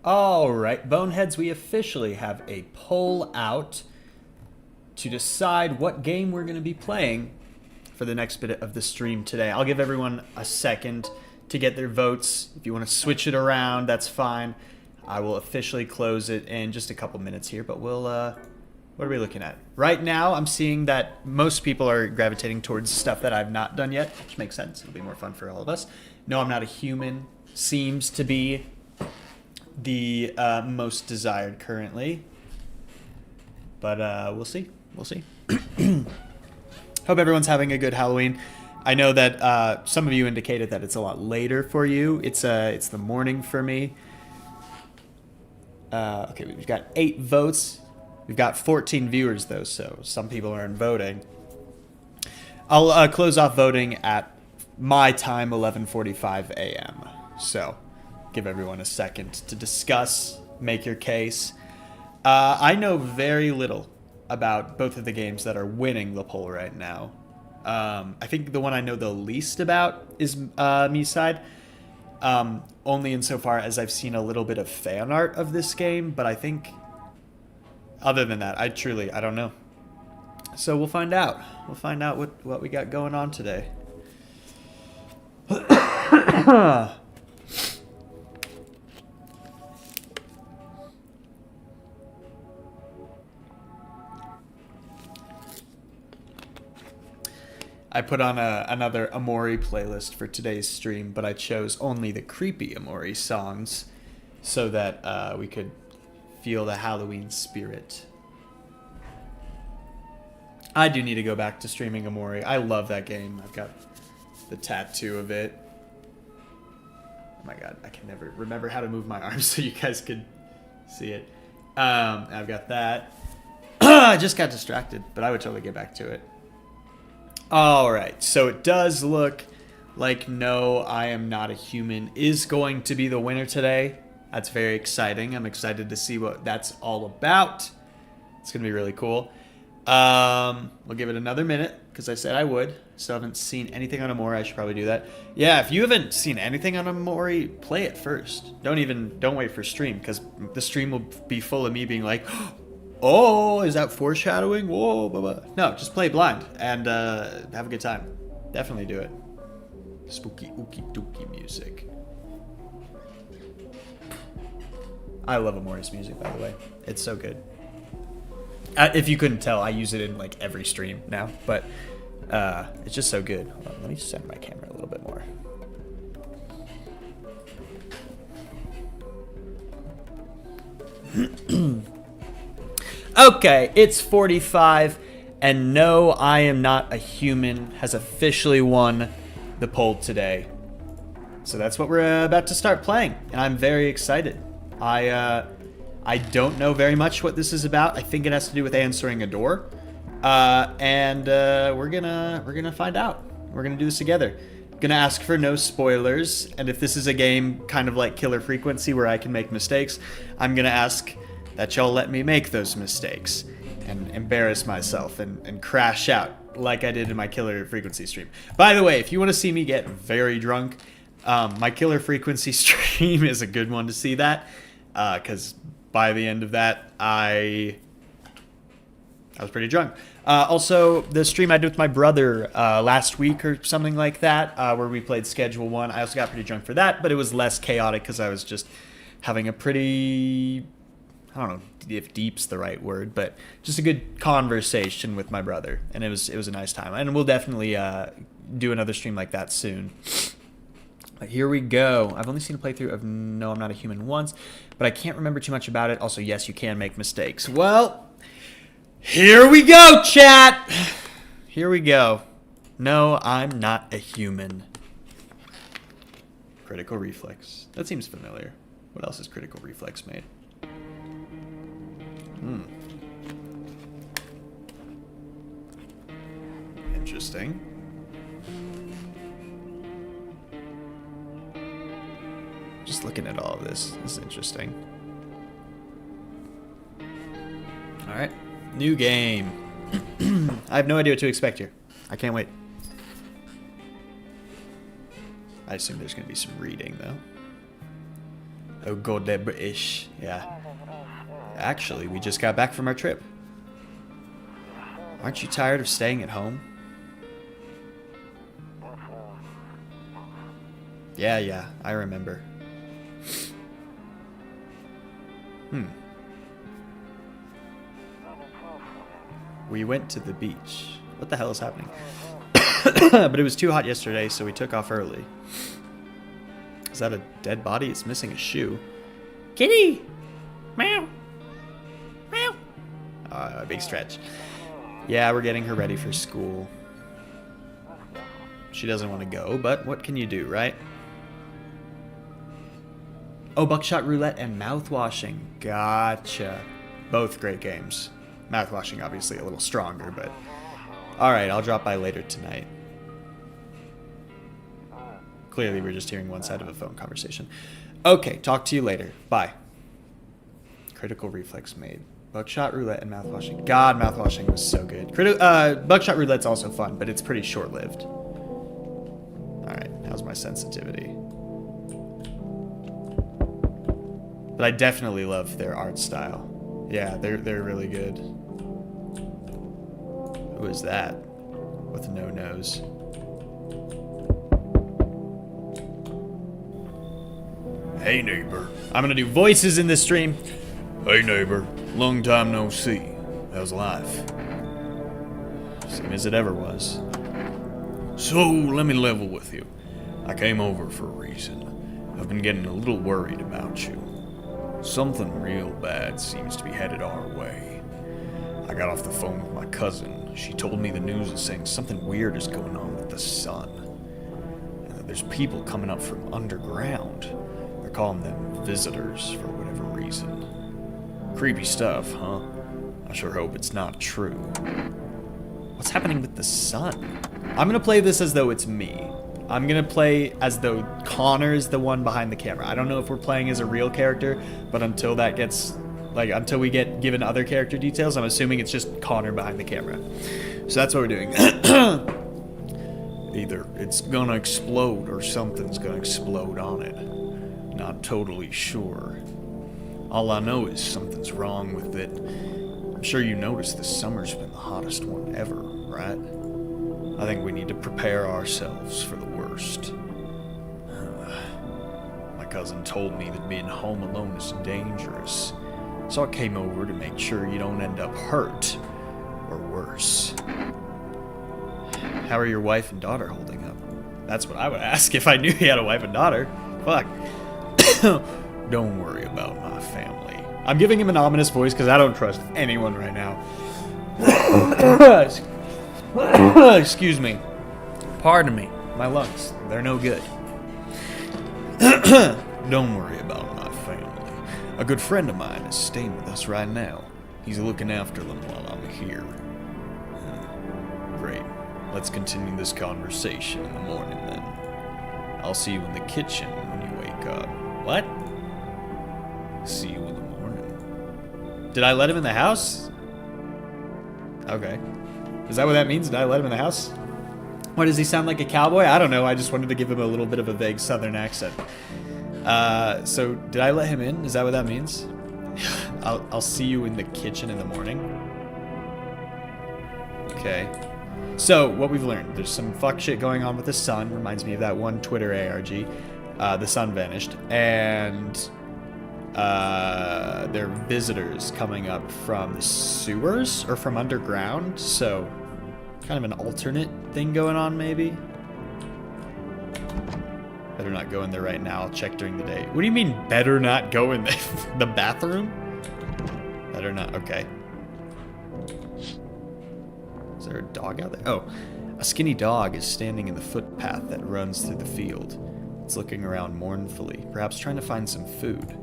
Alright, Boneheads, we officially have a poll out to decide what game we're going to be playing for the next bit of the stream today. I'll give everyone a second to get their votes. If you want to switch it around, that's fine. I will officially close it in just a couple minutes here, but we'll, what are we looking at? Right now, I'm seeing that most people are gravitating towards stuff that I've not done yet, which makes sense. It'll be more fun for all of us. No, I'm Not a Human seems to be the most desired currently, but we'll see. We'll see. Hope everyone's having a good Halloween. I know that some of you indicated that it's a lot later for you. It's the morning for me. Okay, we've got 8 votes. We've got 14 viewers though, so some people aren't voting. I'll close off voting at my time, 11:45 a.m. So give everyone a second to discuss, make your case. I know very little about both of the games that are winning the poll right now. I think the one I know the least about is Mi's side, only insofar as I've seen a little bit of fan art of this game, but I think other than that, I don't know. So we'll find out. We'll find out what we got going on today. I put on another Amori playlist for today's stream, but I chose only the creepy Amori songs so that we could feel the Halloween spirit. I do need to go back to streaming Amori. I love that game. I've got the tattoo of it. Oh my god, I can never remember how to move my arms so you guys could see it. I've got that. I just got distracted, but I would totally get back to it. Alright, so it does look like No, I Am Not a Human is going to be the winner today. That's very exciting. I'm excited to see what that's all about. It's going to be really cool. We'll give it another minute, because I said I would. Still haven't seen anything on Amori. I should probably do that. Yeah, if you haven't seen anything on Amori, play it first. Don't wait for stream, because the stream will be full of me being like, oh, is that foreshadowing? Whoa, blah, blah. No, just play blind and have a good time. Definitely do it. Spooky, ooky, dooky music. I love Amori's music, by the way. It's so good. If you couldn't tell, I use it in like every stream now, but it's just so good. Hold on, let me send my camera a little bit more. Okay, it's 45, and No, I Am Not a Human has officially won the poll today. So that's what we're about to start playing, and I'm very excited. I don't know very much what this is about. I think it has to do with answering a door, and we're gonna find out. We're gonna do this together. Gonna ask for no spoilers, and if this is a game kind of like Killer Frequency where I can make mistakes, I'm gonna ask that y'all let me make those mistakes and embarrass myself and crash out like I did in my Killer Frequency stream. By the way, if you want to see me get very drunk, my Killer Frequency stream is a good one to see that, because by the end of that, I was pretty drunk. Also, the stream I did with my brother last week or something like that, where we played Schedule 1, I also got pretty drunk for that, but it was less chaotic because I was just having a pretty, I don't know if deep's the right word, but just a good conversation with my brother, and it was a nice time. And we'll definitely do another stream like that soon. But here we go. I've only seen a playthrough of No, I'm Not a Human once, but I can't remember too much about it. Also, yes, you can make mistakes. Well, here we go, chat! Here we go. No, I'm Not a Human. Critical Reflex. That seems familiar. What else is Critical Reflex made? Interesting. Just looking at all of this. This is interesting. Alright. New game. I have no idea what to expect here. I can't wait. I assume there's going to be some reading, though. Oh god, they're British. Yeah. Actually, we just got back from our trip. Aren't you tired of staying at home? Yeah, I remember. We went to the beach. What the hell is happening? But it was too hot yesterday, so we took off early. Is that a dead body? It's missing a shoe. Kitty! Meow! Meow! Big stretch. Yeah, we're getting her ready for school. She doesn't want to go, but what can you do, right? Oh, buckshot roulette and mouthwashing. Gotcha. Both great games. Mouthwashing obviously a little stronger, but... Alright, I'll drop by later tonight. Clearly we're just hearing one side of a phone conversation. Okay, talk to you later. Bye. Critical reflex made. Buckshot roulette and mouthwashing. God, mouthwashing was so good. Buckshot roulette's also fun, but it's pretty short-lived. Alright, how's my sensitivity? But I definitely love their art style. Yeah, they're really good. Who is that? With no nose. Hey neighbor. I'm gonna do voices in this stream. Hey neighbor, long time no see. How's life? Same as it ever was. So, let me level with you. I came over for a reason. I've been getting a little worried about you. Something real bad seems to be headed our way. I got off the phone with my cousin. She told me the news is saying something weird is going on with the sun. And that there's people coming up from underground. They're calling them visitors for whatever reason. Creepy stuff, huh? I sure hope it's not true. What's happening with the sun? I'm gonna play this as though it's me. I'm gonna play as though Connor's the one behind the camera. I don't know if we're playing as a real character, but until that gets, like, until we get given other character details, I'm assuming it's just Connor behind the camera. So that's what we're doing. Either it's gonna explode or something's gonna explode on it. Not totally sure. All I know is something's wrong with it. I'm sure you noticed this summer's been the hottest one ever, right? I think we need to prepare ourselves for the worst. My cousin told me that being home alone is dangerous, so I came over to make sure you don't end up hurt, or worse. How are your wife and daughter holding up? That's what I would ask if I knew he had a wife and daughter. Fuck. Don't worry about my family. I'm giving him an ominous voice because I don't trust anyone right now. Excuse me. Pardon me. My lungs, they're no good. Don't worry about my family. A good friend of mine is staying with us right now. He's looking after them while I'm here. Great. Let's continue this conversation in the morning then. I'll see you in the kitchen when you wake up. What? See you in the morning. Did I let him in the house? Okay. Is that what that means? Did I let him in the house? What, does he sound like a cowboy? I don't know. I just wanted to give him a little bit of a vague southern accent. So, did I let him in? Is that what that means? I'll see you in the kitchen in the morning. Okay. So, what we've learned. There's some fuck shit going on with the sun. Reminds me of that one Twitter ARG. The sun vanished. And there are visitors coming up from the sewers or from underground. So, kind of an alternate thing going on, maybe? Better not go in there right now. I'll check during the day. What do you mean, better not go in the bathroom? Better not. Okay. Is there a dog out there? Oh, a skinny dog is standing in the footpath that runs through the field. It's looking around mournfully, perhaps trying to find some food.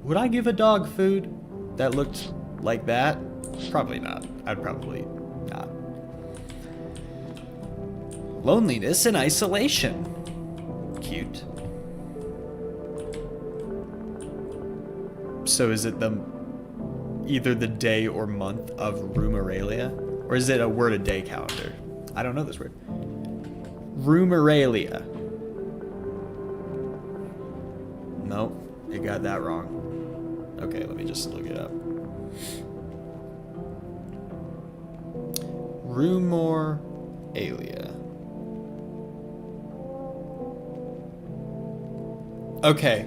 Would I give a dog food that looked like that? Probably not. I'd probably not. Loneliness and isolation. Cute. So is it the either the day or month of Rumeralia? Or is it a word a day calendar? I don't know this word. Rumeralia. Nope, it got that wrong. Okay, let me just look it up. Rumoralia. Okay.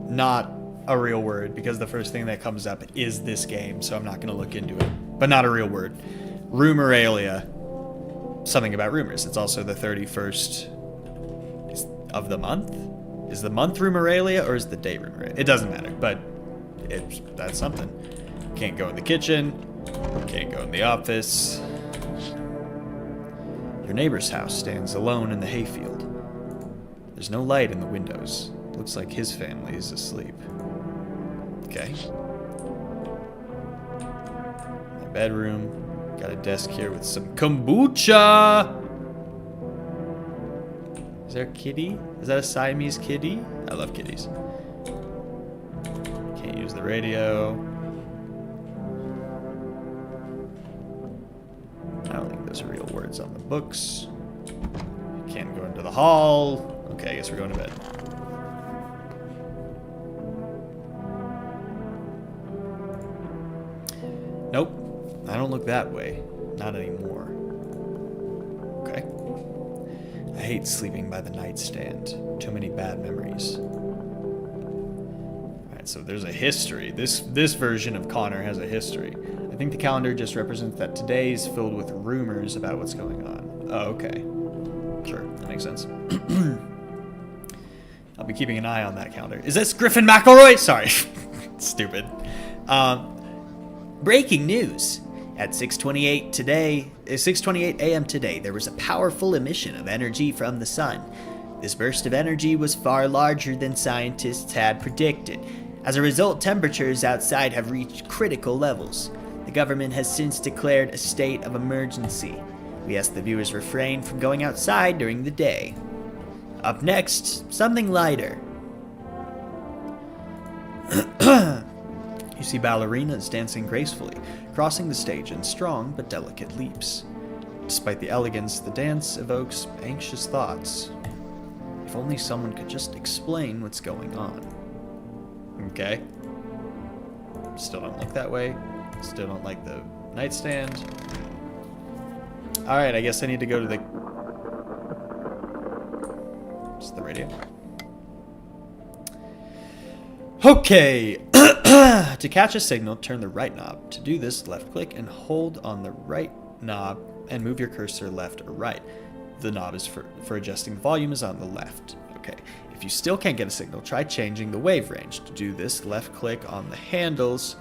Not a real word, because the first thing that comes up is this game, so I'm not going to look into it. But not a real word. Rumeralia. Something about rumors. It's also the 31st of the month? Is the month Rumeralia or is the day Rumeralia? It doesn't matter, but that's something. Can't go in the kitchen. Can't go in the office. Your neighbor's house stands alone in the hayfield. There's no light in the windows. Looks like his family is asleep. Okay. My bedroom. Got a desk here with some kombucha! Is there a kitty? Is that a Siamese kitty? I love kitties. Can't use the radio. I don't think there's real words on the books. Can't go into the hall. Okay, I guess we're going to bed. Nope. I don't look that way. Not anymore. Okay. I hate sleeping by the nightstand. Too many bad memories. Alright, so there's a history. This version of Connor has a history. I think the calendar just represents that today is filled with rumors about what's going on. Oh, okay. Sure, that makes sense. I'll be keeping an eye on that calendar. Is this Griffin McElroy? Sorry. Stupid. Breaking news. At 6:28 a.m. today, there was a powerful emission of energy from the sun. This burst of energy was far larger than scientists had predicted. As a result, temperatures outside have reached critical levels. The government has since declared a state of emergency. We ask the viewers refrain from going outside during the day. Up next, something lighter. You see ballerinas dancing gracefully, crossing the stage in strong but delicate leaps. Despite the elegance, the dance evokes anxious thoughts. If only someone could just explain what's going on. Okay. Still don't look that way. Still don't like the nightstand. Alright, I guess I need to go to the... It's the radio. Okay. To catch a signal, turn the right knob. To do this, left click and hold on the right knob and move your cursor left or right. The knob is for adjusting the volume is on the left. Okay. If you still can't get a signal, try changing the wave range. To do this, left click on the handles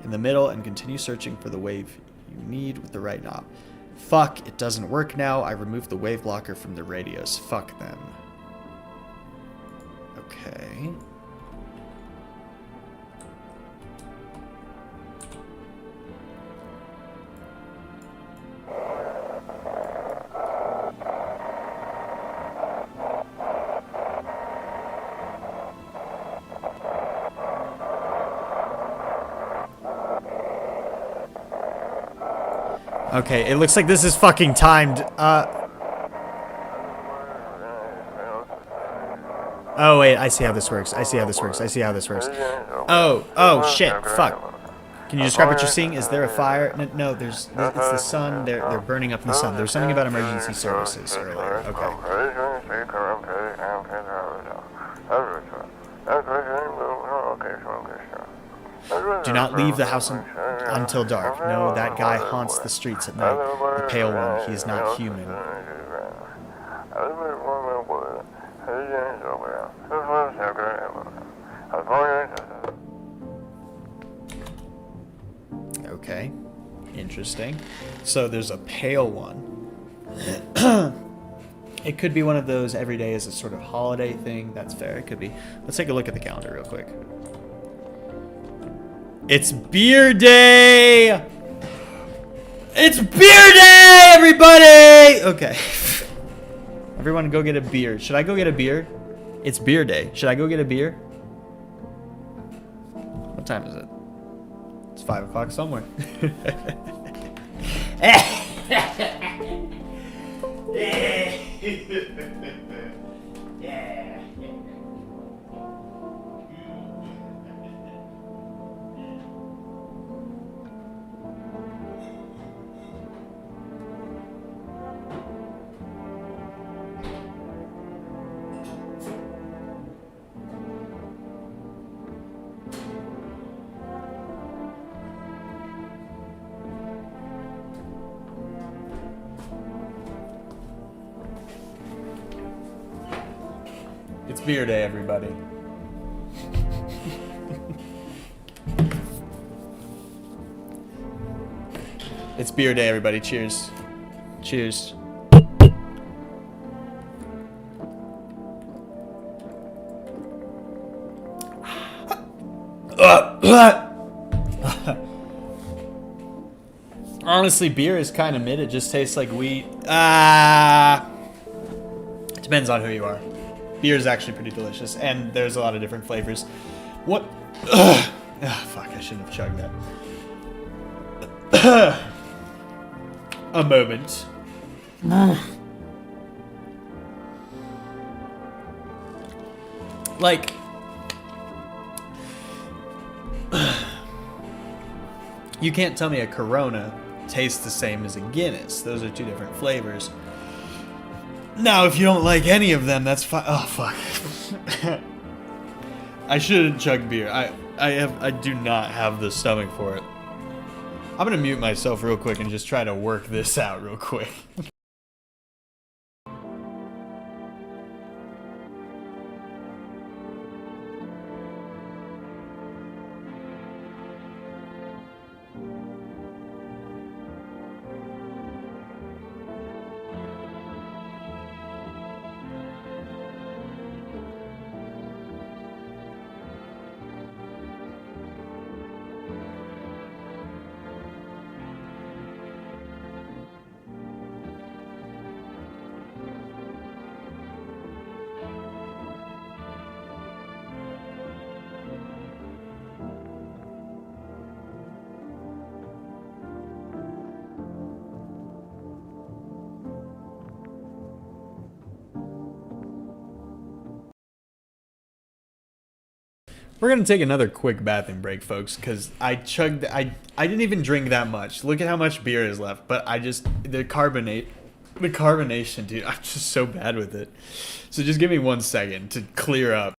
in the middle and continue searching for the wave you need with the right knob. Fuck, it doesn't work now. I removed the wave blocker from the radios. Fuck them. Okay. Okay, it looks like this is fucking timed. Oh, wait, I see how this works. I see how this works. Oh, shit, fuck. Can you describe what you're seeing? Is there a fire? No, it's the sun. They're burning up in the sun. There was something about emergency services earlier. Okay. Do not leave the house until dark. No, that guy haunts the streets at night. The pale one, he is not human. Okay, interesting. So there's a pale one. It could be one of those every day is a sort of holiday thing. That's fair, it could be. Let's take a look at the calendar real quick. It's beer day! It's beer day, everybody! Okay. Everyone go get a beer. Should I go get a beer? It's beer day. Should I go get a beer? What time is it? 5 o'clock somewhere. It's beer day, everybody. It's beer day, everybody. Cheers. Cheers. Honestly, beer is kind of mid. It just tastes like wheat. Depends on who you are. Beer is actually pretty delicious, and there's a lot of different flavors. What? Fuck, I shouldn't have chugged that. A moment. Like, you can't tell me a Corona tastes the same as a Guinness. Those are two different flavors. Now, if you don't like any of them, that's fine. Oh, fuck. I shouldn't chug beer. I do not have the stomach for it. I'm gonna mute myself real quick and just try to work this out real quick. We're gonna take another quick bathroom break, folks, because I didn't even drink that much. Look at how much beer is left, but the carbonation, dude, I'm just so bad with it. So just give me 1 second to clear up.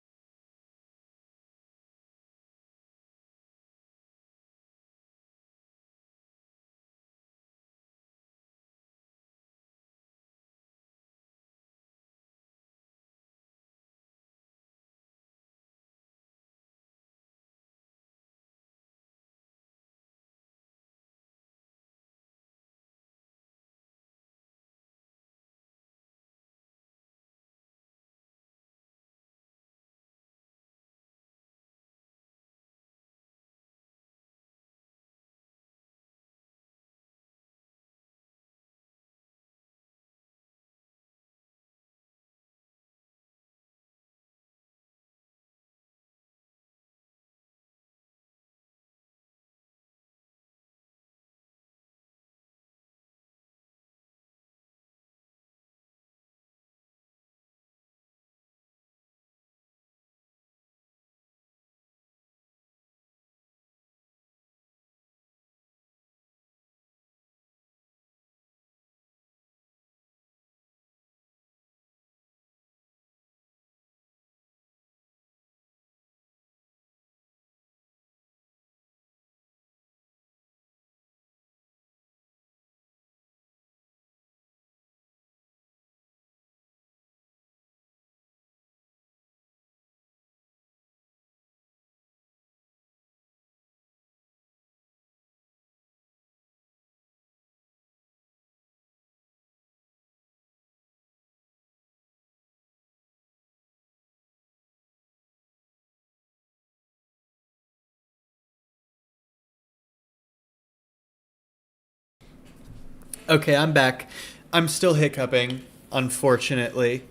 Okay, I'm back. I'm still hiccuping, unfortunately.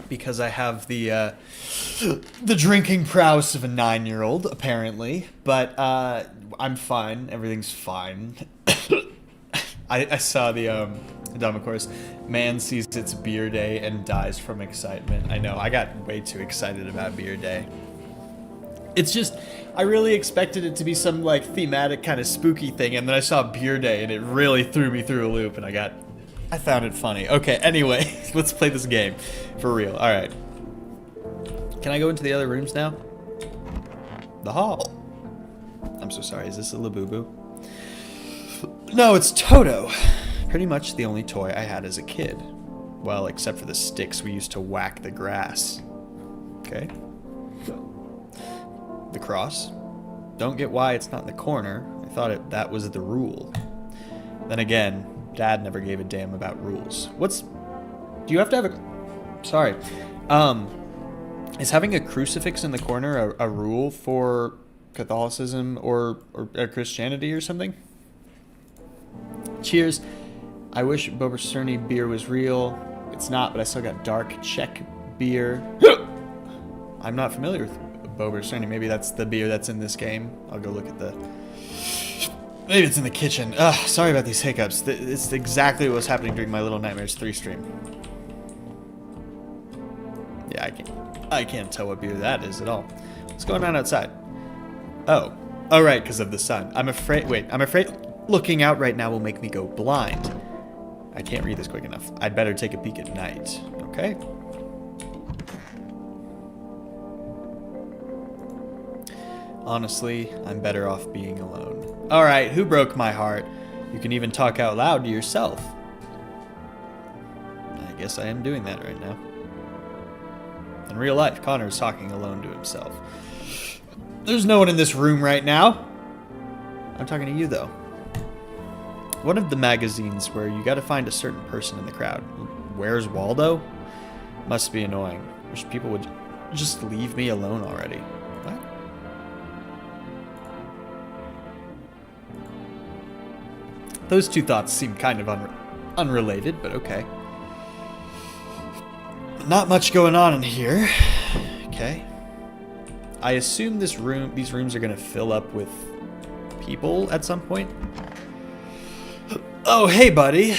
because I have the drinking prowess of a 9-year-old, apparently. But I'm fine. Everything's fine. I saw the Dom, of course. Man sees it's beer day and dies from excitement. I know. I got way too excited about beer day. It's just, I really expected it to be some like thematic kind of spooky thing, and then I saw beer day and it really threw me through a loop, and I found it funny. Okay, anyway, let's play this game for real. All right. Can I go into the other rooms now? The hall. I'm so sorry. Is this a Labubu? No, it's Toto. Pretty much the only toy I had as a kid. Well, except for the sticks we used to whack the grass. Okay. The cross. Don't get why it's not in the corner. I thought that was the rule. Then again, Dad never gave a damn about rules. Do you have to have a... Sorry. Is having a crucifix in the corner a rule for Catholicism or Christianity or something? Cheers. I wish Boba Cerny beer was real. It's not, but I still got dark Czech beer. I'm not familiar with Boba Cerny. Maybe that's the beer that's in this game. I'll go look at the... Maybe it's in the kitchen. Ugh, sorry about these hiccups. It's exactly what was happening during my Little Nightmares 3 stream. Yeah, I can't tell what beer that is at all. What's going on outside? Oh, right, because of the sun. I'm afraid looking out right now will make me go blind. I can't read this quick enough. I'd better take a peek at night. Okay. Honestly, I'm better off being alone. Alright, who broke my heart? You can even talk out loud to yourself. I guess I am doing that right now. In real life, Connor is talking alone to himself. There's no one in this room right now. I'm talking to you, though. One of the magazines where you gotta find a certain person in the crowd. Where's Waldo? Must be annoying. Wish people would just leave me alone already. What? Those two thoughts seem kind of unrelated, but okay. Not much going on in here. Okay. I assume these rooms are gonna fill up with people at some point. Oh, hey, buddy.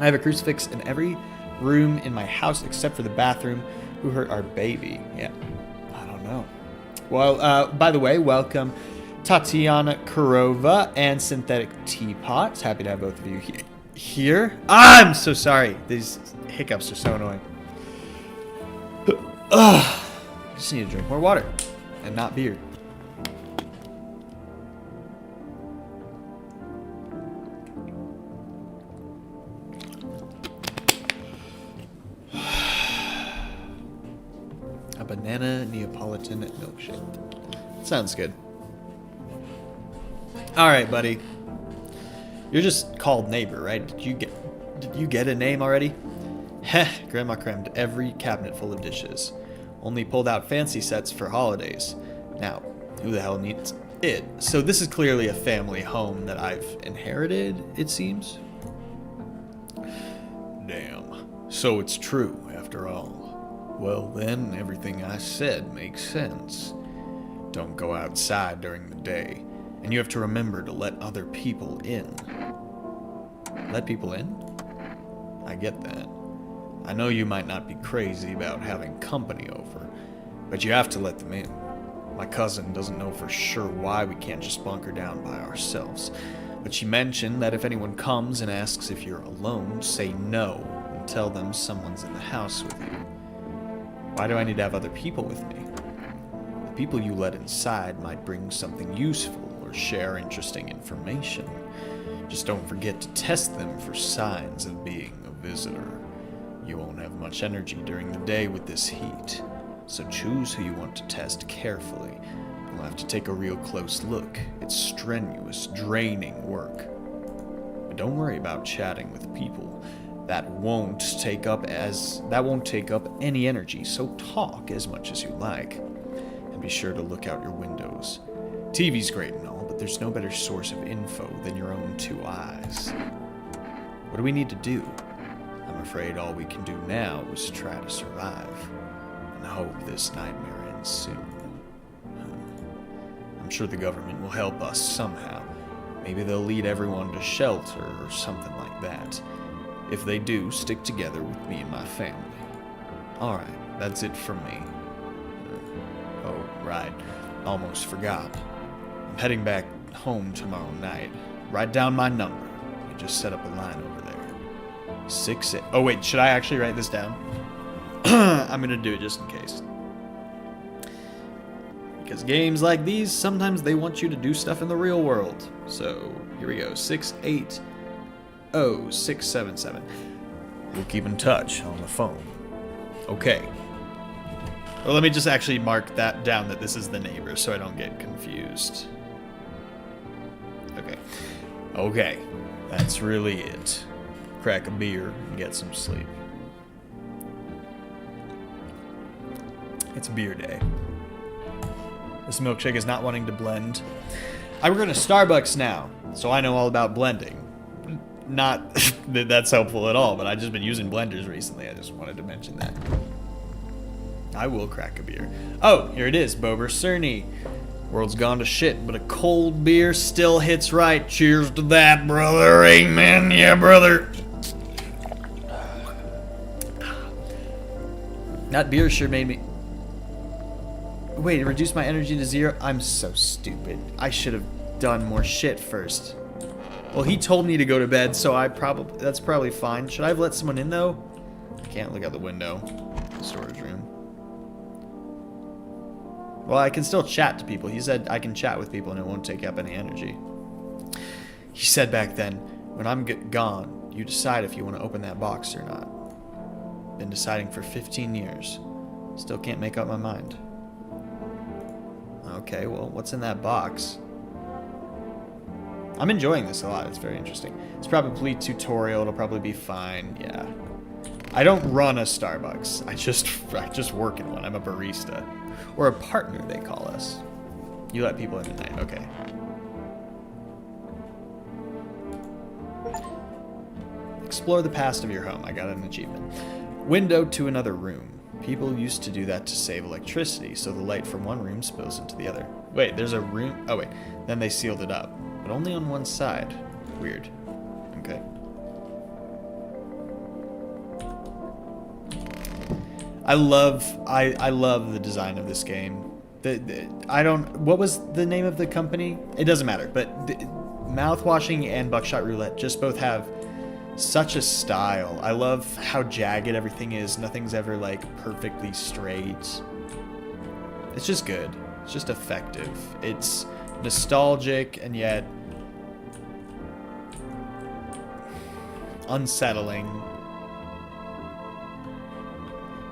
I have a crucifix in every room in my house except for the bathroom. Who hurt our baby? Yeah, I don't know. Well, by the way, welcome Tatiana Kurova and Synthetic Teapots. Happy to have both of you here. I'm so sorry. These hiccups are so annoying. I just need to drink more water and not beer. A banana Neapolitan milkshake. Sounds good. Alright, buddy. You're just called neighbor, right? Did you get a name already? Heh, Grandma crammed every cabinet full of dishes. Only pulled out fancy sets for holidays. Now, who the hell needs it? So this is clearly a family home that I've inherited, it seems. Damn. So it's true, after all. Well, then, everything I said makes sense. Don't go outside during the day, and you have to remember to let other people in. Let people in? I get that. I know you might not be crazy about having company over, but you have to let them in. My cousin doesn't know for sure why we can't just bunker down by ourselves, but she mentioned that if anyone comes and asks if you're alone, say no and tell them someone's in the house with you. Why do I need to have other people with me? The people you let inside might bring something useful or share interesting information. Just don't forget to test them for signs of being a visitor. You won't have much energy during the day with this heat, so choose who you want to test carefully. You'll have to take a real close look. It's strenuous, draining work. But don't worry about chatting with people. That won't take up any energy, so talk as much as you like. And be sure to look out your windows. TV's great and all, but there's no better source of info than your own two eyes. What do we need to do? I'm afraid all we can do now is try to survive and hope this nightmare ends soon. I'm sure the government will help us somehow. Maybe they'll lead everyone to shelter or something like that. If they do, stick together with me and my family. Alright, that's it from me. Oh, right. Almost forgot. I'm heading back home tomorrow night. Write down my number. You just set up a line over there. 6-8. Oh wait, should I actually write this down? I'm gonna do it just in case. Because games like these, sometimes they want you to do stuff in the real world. So, here we go. 680-677. We'll keep in touch on the phone. Okay. Well, let me just actually mark that down that this is the neighbor so I don't get confused. Okay. Okay. That's really it. Crack a beer and get some sleep. It's beer day. This milkshake is not wanting to blend. I'm going to Starbucks now, so I know all about blending. Not that that's helpful at all, but I've just been using blenders recently. I just wanted to mention that. I will crack a beer. Oh, here it is, Bober Cerny. World's gone to shit, but a cold beer still hits right. Cheers to that, brother. Amen, yeah, brother. That beer sure made me... Wait, it reduced my energy to 0? I'm so stupid. I should have done more shit first. Well, he told me to go to bed, so that's probably fine. Should I have let someone in, though? I can't look out the window. Storage room. Well, I can still chat to people. He said I can chat with people and it won't take up any energy. He said back then, when I'm gone, you decide if you want to open that box or not. Been deciding for 15 years. Still can't make up my mind. Okay, well, what's in that box? I'm enjoying this a lot. It's very interesting. It's probably tutorial. It'll probably be fine. Yeah. I don't run a Starbucks. I just work in one. I'm a barista. Or a partner, they call us. You let people in at night. Okay. Explore the past of your home. I got an achievement. Window to another room. People used to do that to save electricity, so the light from one room spills into the other. Wait, there's a room... Oh, wait. Then they sealed it up. But only on one side. Weird. Okay. I love the design of this game. What was the name of the company? It doesn't matter, but Mouthwashing and Buckshot Roulette just both have such a style. I love how jagged everything is. Nothing's ever like perfectly straight. It's just good. It's just effective. It's nostalgic and yet unsettling.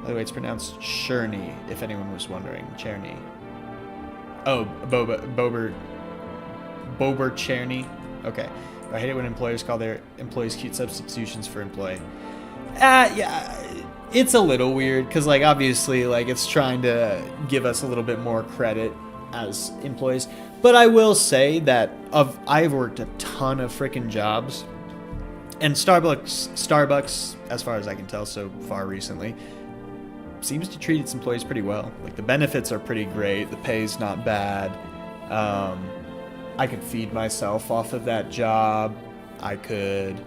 By the way, it's pronounced Cherney, if anyone was wondering. Cherney. Oh, Bober Cherney. Okay. I hate it when employers call their employees cute substitutions for employee. Yeah, it's a little weird, because, like, obviously, like, it's trying to give us a little bit more credit as employees. But I will say that I've worked a ton of freaking jobs, and Starbucks, as far as I can tell so far recently, seems to treat its employees pretty well. Like, the benefits are pretty great, the pay's not bad. I could feed myself off of that job. I could,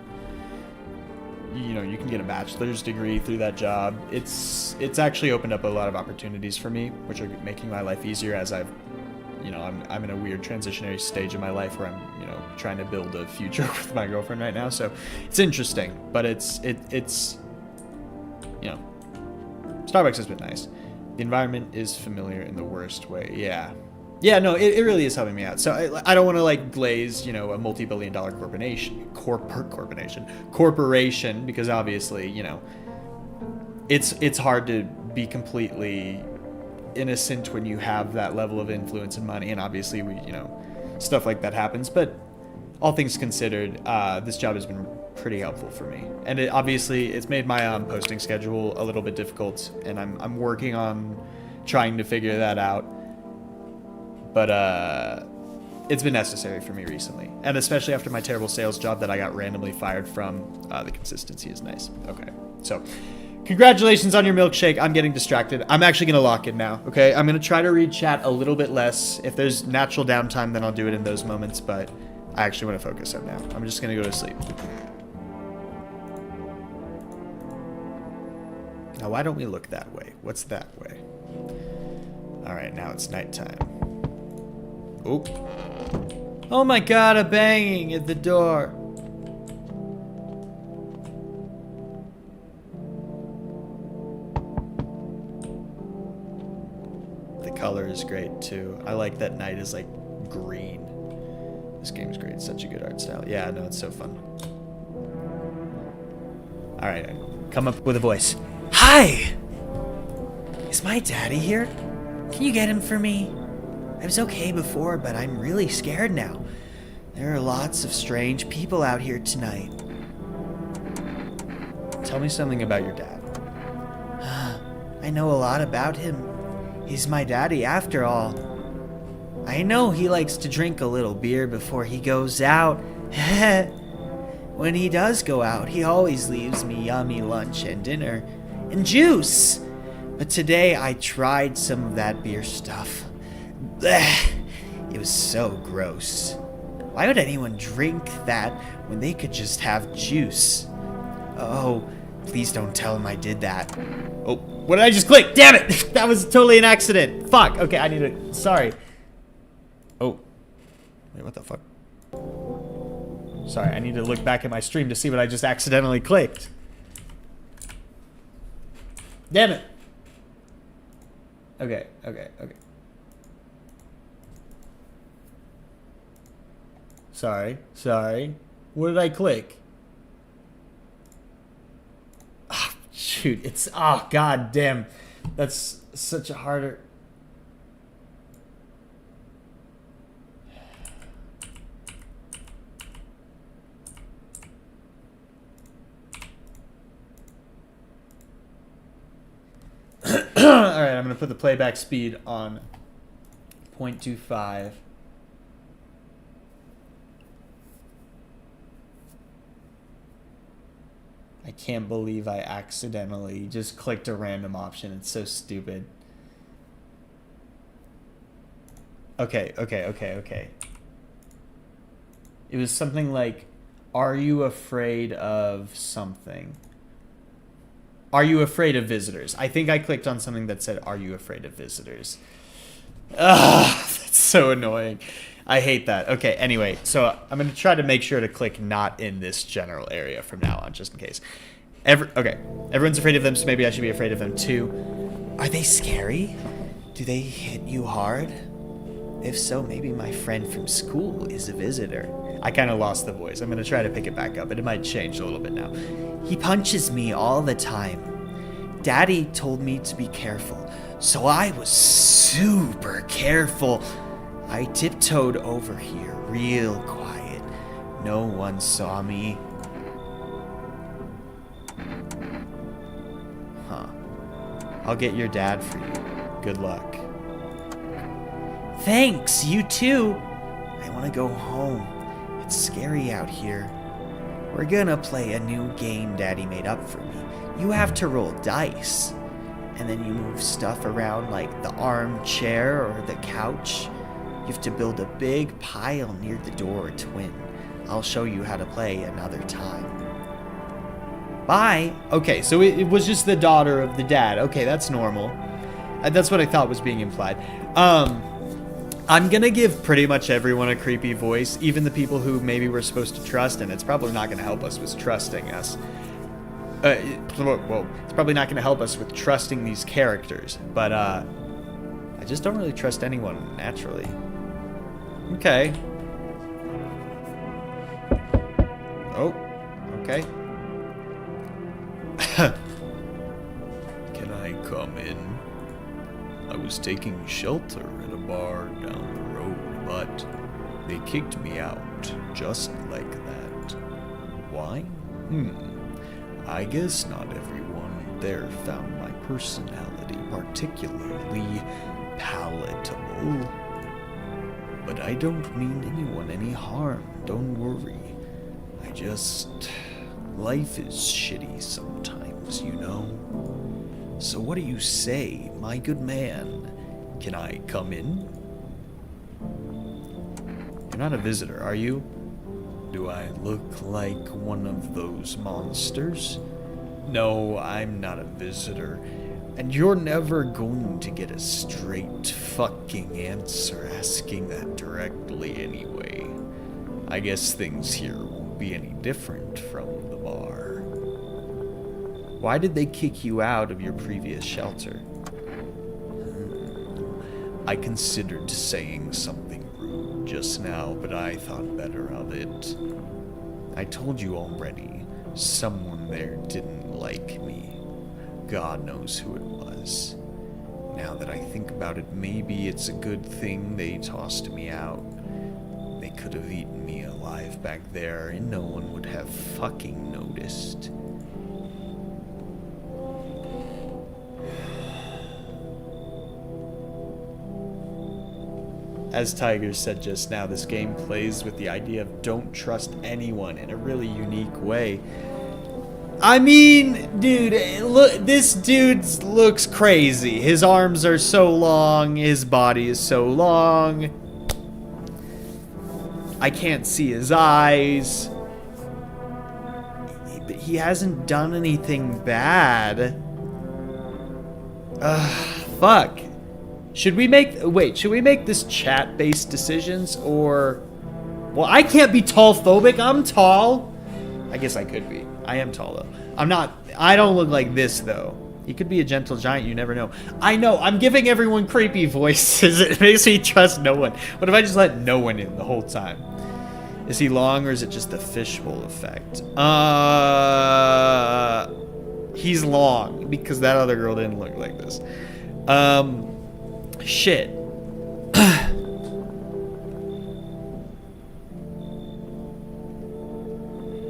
you can get a bachelor's degree through that job. It's actually opened up a lot of opportunities for me, which are making my life easier as I'm in a weird transitionary stage of my life where I'm, trying to build a future with my girlfriend right now. So it's interesting, but it's Starbucks has been nice. The environment is familiar in the worst way. Yeah, no, it really is helping me out. So I don't want to like glaze, a multi-billion-dollar corporation, because obviously, it's hard to be completely innocent when you have that level of influence and money, and obviously stuff like that happens. But all things considered, this job has been pretty helpful for me, and it's made my posting schedule a little bit difficult, and I'm working on trying to figure that out. But it's been necessary for me recently. And especially after my terrible sales job that I got randomly fired from, the consistency is nice. Okay, so congratulations on your milkshake. I'm getting distracted. I'm actually going to lock in now, okay? I'm going to try to read chat a little bit less. If there's natural downtime, then I'll do it in those moments, but I actually want to focus on now. I'm just going to go to sleep. Now, why don't we look that way? What's that way? All right, now it's nighttime. Oop. Oh my god, a banging at the door. The color is great too. I like that night is like green. This game's great. It's such a good art style. Yeah, no, it's so fun. All right, come up with a voice. Hi! Is my daddy here? Can you get him for me? I was okay before, but I'm really scared now. There are lots of strange people out here tonight. Tell me something about your dad. I know a lot about him. He's my daddy after all. I know he likes to drink a little beer before he goes out. When he does go out, he always leaves me yummy lunch and dinner. And juice! But today I tried some of that beer stuff. Blech. It was so gross. Why would anyone drink that when they could just have juice? Oh, please don't tell him I did that. Oh, what did I just click? Damn it! That was totally an accident. Fuck. Okay, I need to... Sorry. Oh. Wait, what the fuck? Sorry, I need to look back at my stream to see what I just accidentally clicked. Damn it. Okay. Sorry. What did I click? Oh, shoot. It's... Oh, god damn. That's such a harder... Alright, I'm going to put the playback speed on 0.25. I can't believe I accidentally just clicked a random option. It's so stupid. Okay. It was something like, are you afraid of something? Are you afraid of visitors? I think I clicked on something that said, are you afraid of visitors? Ugh, that's so annoying. I hate that. Okay, anyway, so I'm going to try to make sure to click not in this general area from now on, just in case. Okay, everyone's afraid of them, so maybe I should be afraid of them too. Are they scary? Do they hit you hard? If so, maybe my friend from school is a visitor. I kind of lost the voice. I'm going to try to pick it back up, but it might change a little bit now. He punches me all the time. Daddy told me to be careful, so I was super careful. I tiptoed over here real quiet. No one saw me. Huh. I'll get your dad for you. Good luck. Thanks, you too. I want to go home. It's scary out here. We're gonna play a new game Daddy made up for me. You have to roll dice, and then you move stuff around like the armchair or the couch. You have to build a big pile near the door to win. I'll show you how to play another time. Bye. Okay, so it was just the daughter of the dad. Okay, that's normal. That's what I thought was being implied. I'm gonna give pretty much everyone a creepy voice, even the people who maybe we're supposed to trust, and it's probably not gonna help us with trusting us. Well, it's probably not gonna help us with trusting these characters, but I just don't really trust anyone naturally. Okay. Oh, okay. Can I come in? I was taking shelter at a bar down the road, but they kicked me out just like that. Why? I guess not everyone there found my personality particularly palatable. But I don't mean anyone any harm, don't worry. I just... life is shitty sometimes, you know? So what do you say, my good man? Can I come in? You're not a visitor, are you? Do I look like one of those monsters? No, I'm not a visitor. And you're never going to get a straight fucking answer asking that directly anyway. I guess things here won't be any different from the bar. Why did they kick you out of your previous shelter? I considered saying something rude just now, but I thought better of it. I told you already, someone there didn't like me. God knows who it was. Now that I think about it, maybe it's a good thing they tossed me out. They could have eaten me alive back there, and no one would have fucking noticed. As Tiger said just now, this game plays with the idea of don't trust anyone in a really unique way. I mean, dude, look, this dude looks crazy. His arms are so long, his body is so long. I can't see his eyes. But he hasn't done anything bad. Fuck. Should we make this chat-based decisions, or... Well, I can't be tall-phobic, I'm tall. I guess I could be. I am tall, though. I don't look like this, though. He could be a gentle giant, you never know. I know, I'm giving everyone creepy voices. It makes me trust no one. What if I just let no one in the whole time? Is he long, or is it just the fishbowl effect? He's long, because that other girl didn't look like this. Shit.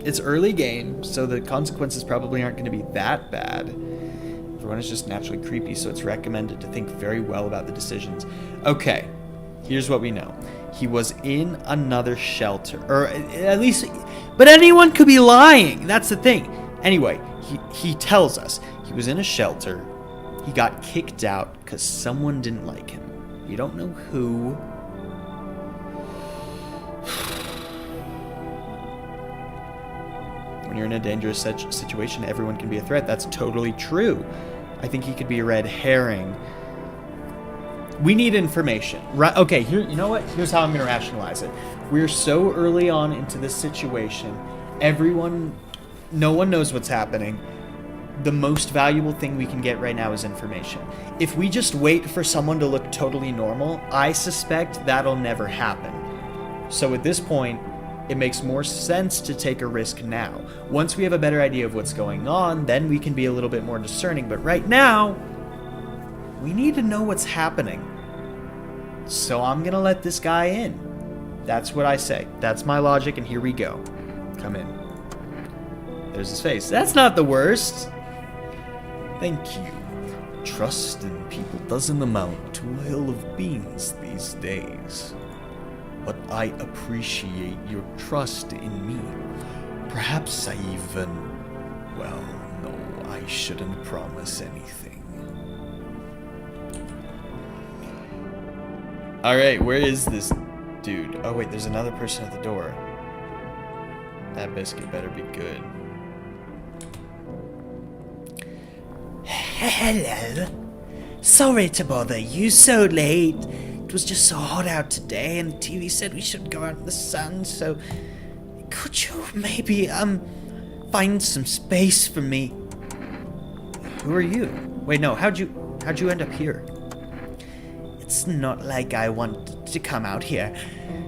It's early game, so the consequences probably aren't going to be that bad. Everyone is just naturally creepy, so it's recommended to think very well about the decisions. Okay, here's what we know. He was in another shelter, or at least, but anyone could be lying. That's the thing. Anyway, he tells us he was in a shelter. He got kicked out because someone didn't like him. You don't know who. When you're in a dangerous situation, everyone can be a threat. That's totally true. I think he could be a red herring. We need information. Right? Okay, here, you know what? Here's how I'm going to rationalize it. We're so early on into this situation. No one knows what's happening. The most valuable thing we can get right now is information. If we just wait for someone to look totally normal, I suspect that'll never happen. So at this point, it makes more sense to take a risk now. Once we have a better idea of what's going on, then we can be a little bit more discerning. But right now, we need to know what's happening. So I'm gonna let this guy in. That's what I say. That's my logic, and here we go. Come in. There's his face. That's not the worst. Thank you. Trust in people doesn't amount to a hill of beans these days. But I appreciate your trust in me. Perhaps I even... Well, no, I shouldn't promise anything. Alright, where is this dude? Oh wait, there's another person at the door. That biscuit better be good. Hello. Sorry to bother you so late. It was just so hot out today, and the TV said we shouldn't go out in the sun, so... Could you maybe, find some space for me? Who are you? Wait, no, how'd you end up here? It's not like I wanted to come out here.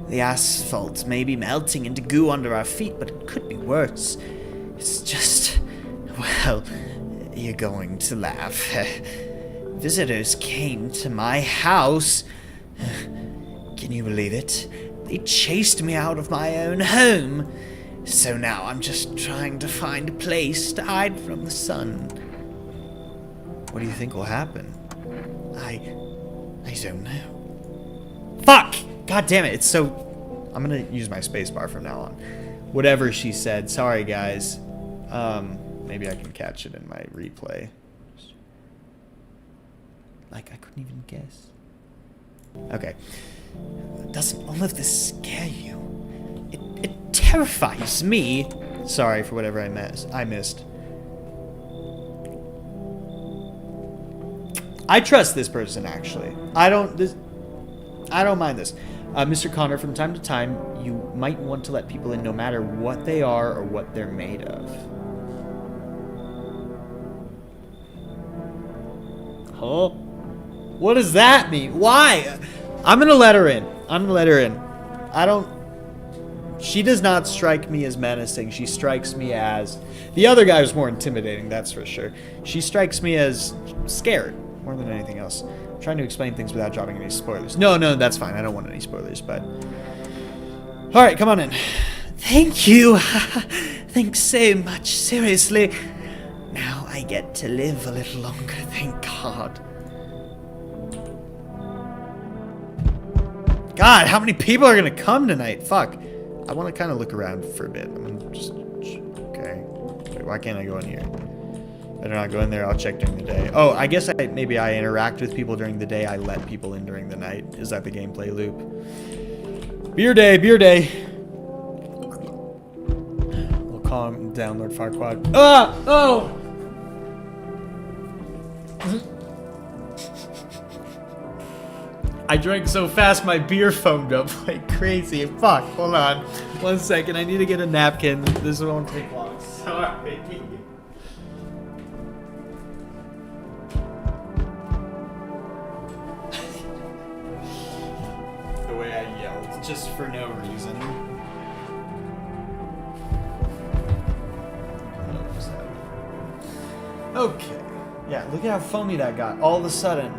The asphalt may be melting into goo under our feet, but it could be worse. It's just... Well, you're going to laugh. Visitors came to my house. Can you believe it? They chased me out of my own home. So now I'm just trying to find a place to hide from the sun. What do you think will happen? I don't know. Fuck! God damn it, it's so... I'm gonna use my spacebar from now on. Whatever she said. Sorry, guys. Maybe I can catch it in my replay. Like, I couldn't even guess. Okay. Doesn't all of this scare you? It terrifies me. Sorry for whatever I missed. I trust this person, actually. I don't mind this. Mr. Connor, from time to time, you might want to let people in no matter what they are or what they're made of. Huh? What does that mean? Why? I'm gonna let her in. She does not strike me as menacing. She strikes me as... The other guy was more intimidating, that's for sure. She strikes me as scared, more than anything else. I'm trying to explain things without dropping any spoilers. No, that's fine. I don't want any spoilers, but... Alright, come on in. Thank you. Thanks so much, seriously. Now I get to live a little longer, thank God. God, how many people are gonna come tonight? Fuck. I want to kind of look around for a bit. I'm gonna just... Okay. Wait, why can't I go in here? Better not go in there. I'll check during the day. Oh, I guess maybe I interact with people during the day. I let people in during the night. Is that the gameplay loop? Beer day, beer day. We'll calm down, Lord Farquaad. Ah! Oh! I drank so fast my beer foamed up like crazy. Fuck, hold on. 1 second, I need to get a napkin. This won't take long. Sorry. The way I yelled, just for no reason. Okay. Yeah, look at how foamy that got. All of a sudden.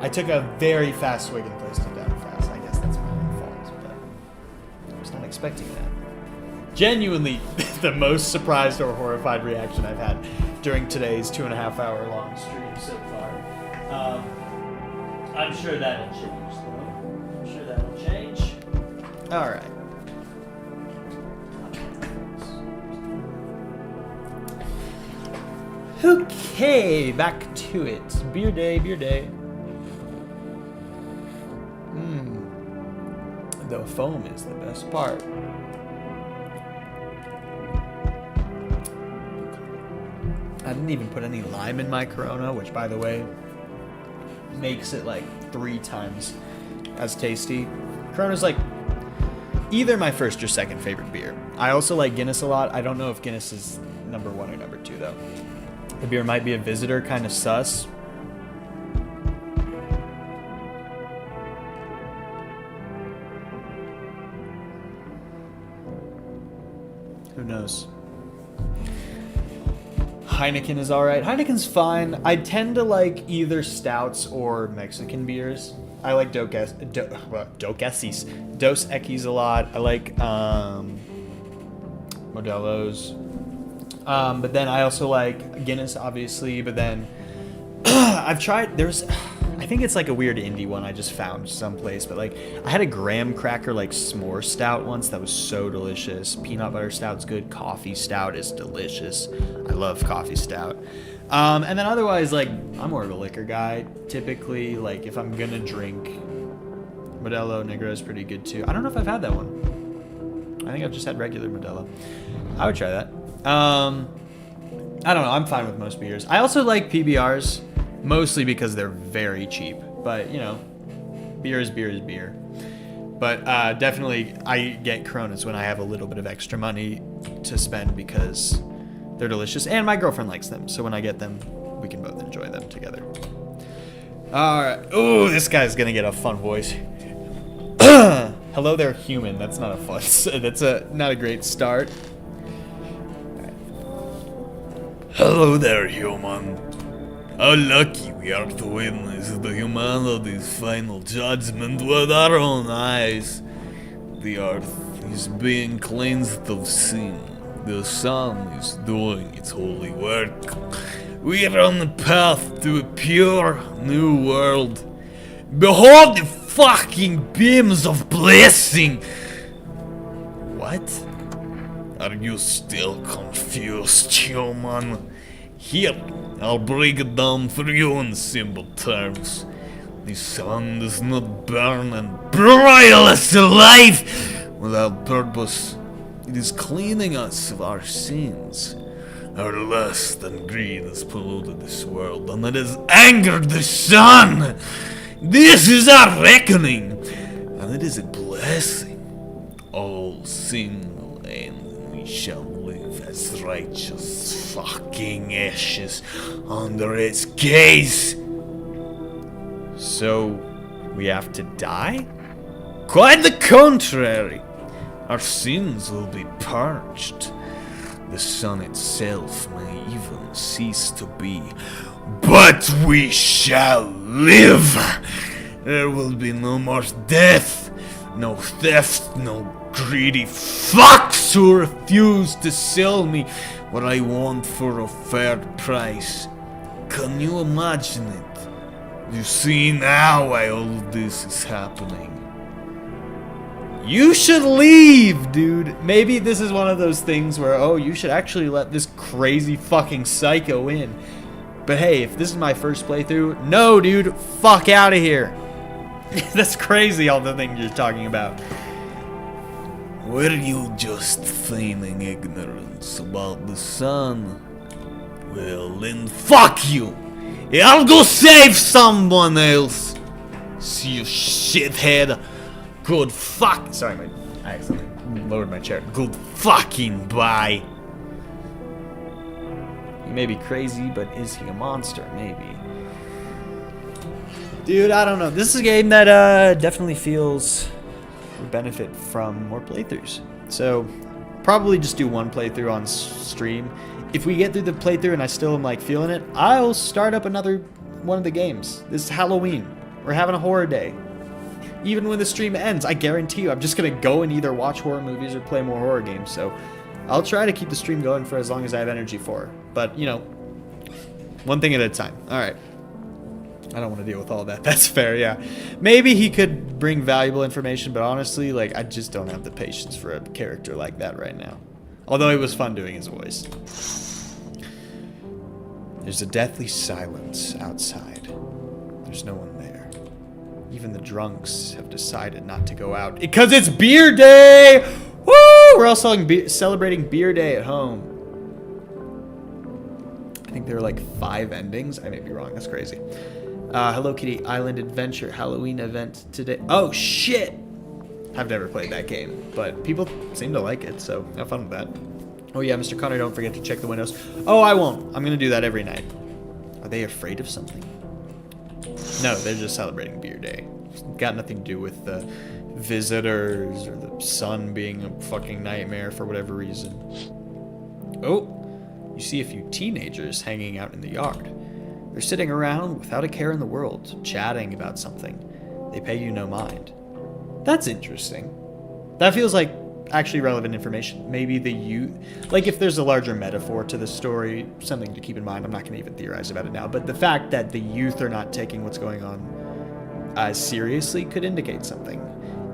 I took a very fast swig and placed it down fast. I guess that's my own fault, but I was not expecting that. Genuinely, the most surprised or horrified reaction I've had during today's 2.5-hour long stream so far. I'm sure that'll change, though. I'm sure that'll change. All right. Okay, back to it. Beer day, beer day. The foam is the best part. I didn't even put any lime in my Corona, which, by the way, makes it like 3 times as tasty. Corona's like either my first or second favorite beer. I also like Guinness a lot. I don't know if Guinness is number 1 or number 2, though. The beer might be a visitor, kind of sus. Who knows? Heineken is alright. Heineken's fine. I tend to like either stouts or Mexican beers. I like Dos Equis a lot. I like Modelo's. But then I also like Guinness, obviously. But then I've tried... I think it's like a weird indie one I just found someplace, but like I had a graham cracker like s'more stout once that was so delicious. Peanut butter stout's good. Coffee stout is delicious. I love coffee stout. And then otherwise, like, I'm more of a liquor guy. Typically, like, if I'm gonna drink, Modelo Negro is pretty good too. I don't know if I've had that one. I think I've just had regular Modelo. I would try that. I don't know. I'm fine with most beers. I also like PBRs. Mostly because they're very cheap, but you know, beer is beer is beer. But definitely I get Coronas when I have a little bit of extra money to spend because they're delicious and my girlfriend likes them. So when I get them, we can both enjoy them together. Alright. Oh, this guy's gonna get a fun voice. Hello there, human. That's not a fun. That's not a great start. Right. Hello there, human. How lucky we are to witness the humanity's final judgment with our own eyes. The earth is being cleansed of sin. The sun is doing its holy work. We are on the path to a pure new world. Behold the fucking beams of blessing. What? Are you still confused, human? Here, I'll break it down for you in simple terms. The sun does not burn and broil us alive without purpose. It is cleaning us of our sins. Our lust and greed has polluted this world, and it has angered the sun. This is our reckoning, and it is a blessing. All sin will end, and we shall live as righteous fucking ashes under its gaze. So, we have to die? Quite the contrary. Our sins will be purged. The sun itself may even cease to be. But we shall live! There will be no more death, no theft, no greedy fucks who refuse to sell me what I want for a fair price. Can you imagine it? You see now why all of this is happening. You should leave, dude. Maybe this is one of those things where, oh, you should actually let this crazy fucking psycho in. But hey, if this is my first playthrough, no, dude, fuck out of here. That's crazy, all the things you're talking about. Were you just feigning ignorance about the sun? Well, then fuck you! I'll go save someone else! See you shithead! Good fuck. Sorry, I accidentally lowered my chair. Good fucking bye. He may be crazy, but is he a monster? Maybe. Dude, I don't know. This is a game that definitely feels would benefit from more playthroughs. So, probably just do one playthrough on stream. If we get through the playthrough and I still am like feeling it, I'll start up another one of the games. This is Halloween. We're having a horror day. Even when the stream ends, I guarantee you I'm just going to go and either watch horror movies or play more horror games. So I'll try to keep the stream going for as long as I have energy for. But, you know, one thing at a time. All right. I don't want to deal with all that. That's fair, yeah. Maybe he could bring valuable information, but honestly, like, I just don't have the patience for a character like that right now. Although it was fun doing his voice. There's a deathly silence outside. There's no one there. Even the drunks have decided not to go out because it's beer day! Woo! We're all celebrating beer day at home. I think there are like 5 endings. I may be wrong. That's crazy. Hello Kitty Island Adventure Halloween event today. Oh shit! I've never played that game, but people seem to like it, so have fun with that. Oh yeah, Mr. Connor, don't forget to check the windows. Oh, I won't. I'm gonna do that every night. Are they afraid of something? No, they're just celebrating beer day. Got nothing to do with the visitors or the sun being a fucking nightmare for whatever reason. Oh, you see a few teenagers hanging out in the yard. They're sitting around without a care in the world, chatting about something. They pay you no mind. That's interesting. That feels like actually relevant information. Maybe the youth, like if there's a larger metaphor to the story, something to keep in mind. I'm not going to even theorize about it now, but the fact that the youth are not taking what's going on as seriously could indicate something.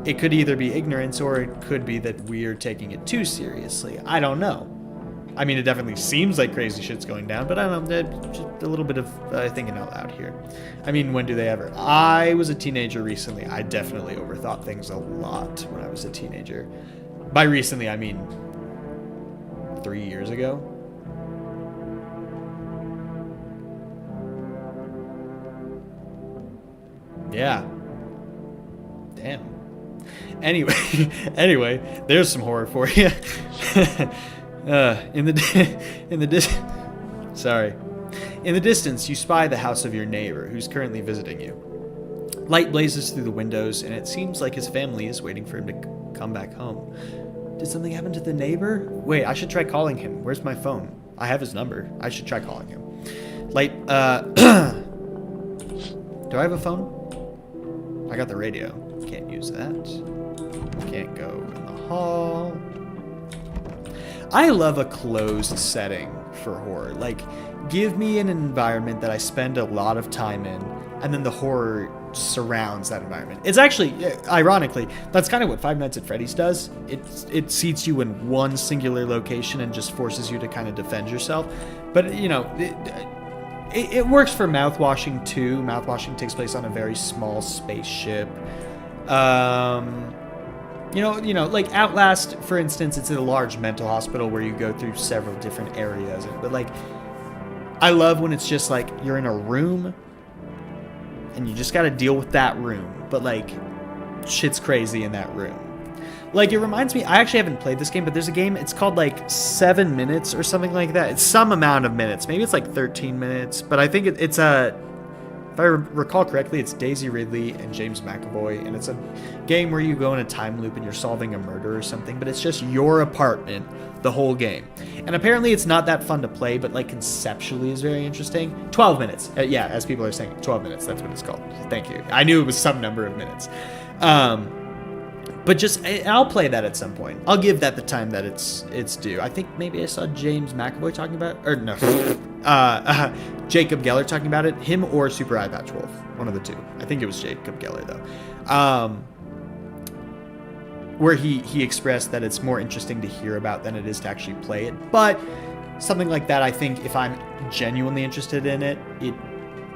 It could either be ignorance or it could be that we're taking it too seriously. I don't know. I mean, it definitely seems like crazy shit's going down, but I don't know, just a little bit of thinking out loud here. I mean, when do they ever? I was a teenager recently. I definitely overthought things a lot when I was a teenager. By recently, I mean 3 years ago. Yeah. Damn. Anyway, there's some horror for you. In the distance, you spy the house of your neighbor, who's currently visiting you. Light blazes through the windows, and it seems like his family is waiting for him to come back home. Did something happen to the neighbor? Wait, I should try calling him. Where's my phone? I have his number. I should try calling him. Light, do I have a phone? I got the radio. Can't use that. Can't go in the hall. I love a closed setting for horror. Like, give me an environment that I spend a lot of time in, and then the horror surrounds that environment. It's actually, ironically, that's kind of what Five Nights at Freddy's does. It seats you in one singular location and just forces you to kind of defend yourself. But, you know, it works for mouthwashing too. Mouthwashing takes place on a very small spaceship. You know, like Outlast, for instance, it's a large mental hospital where you go through several different areas. But like, I love when it's just like you're in a room and you just got to deal with that room. But like, shit's crazy in that room. Like, it reminds me, I actually haven't played this game, but there's a game, it's called like 7 minutes or something like that. It's some amount of minutes. Maybe it's like 13 minutes, but I think it's a, if I recall correctly, it's Daisy Ridley and James McAvoy, and it's a game where you go in a time loop and you're solving a murder or something, but it's just your apartment the whole game. And apparently it's not that fun to play, but like conceptually is very interesting. 12 minutes. Yeah, as people are saying, 12 minutes, that's what it's called. Thank you. I knew it was some number of minutes. But just, I'll play that at some point. I'll give that the time that it's due. I think maybe I saw James McAvoy talking about it, or no, Jacob Geller talking about it. Him or Super Eye Patch Wolf, one of the two. I think it was Jacob Geller though. Where he expressed that it's more interesting to hear about than it is to actually play it. But something like that, I think if I'm genuinely interested in it, it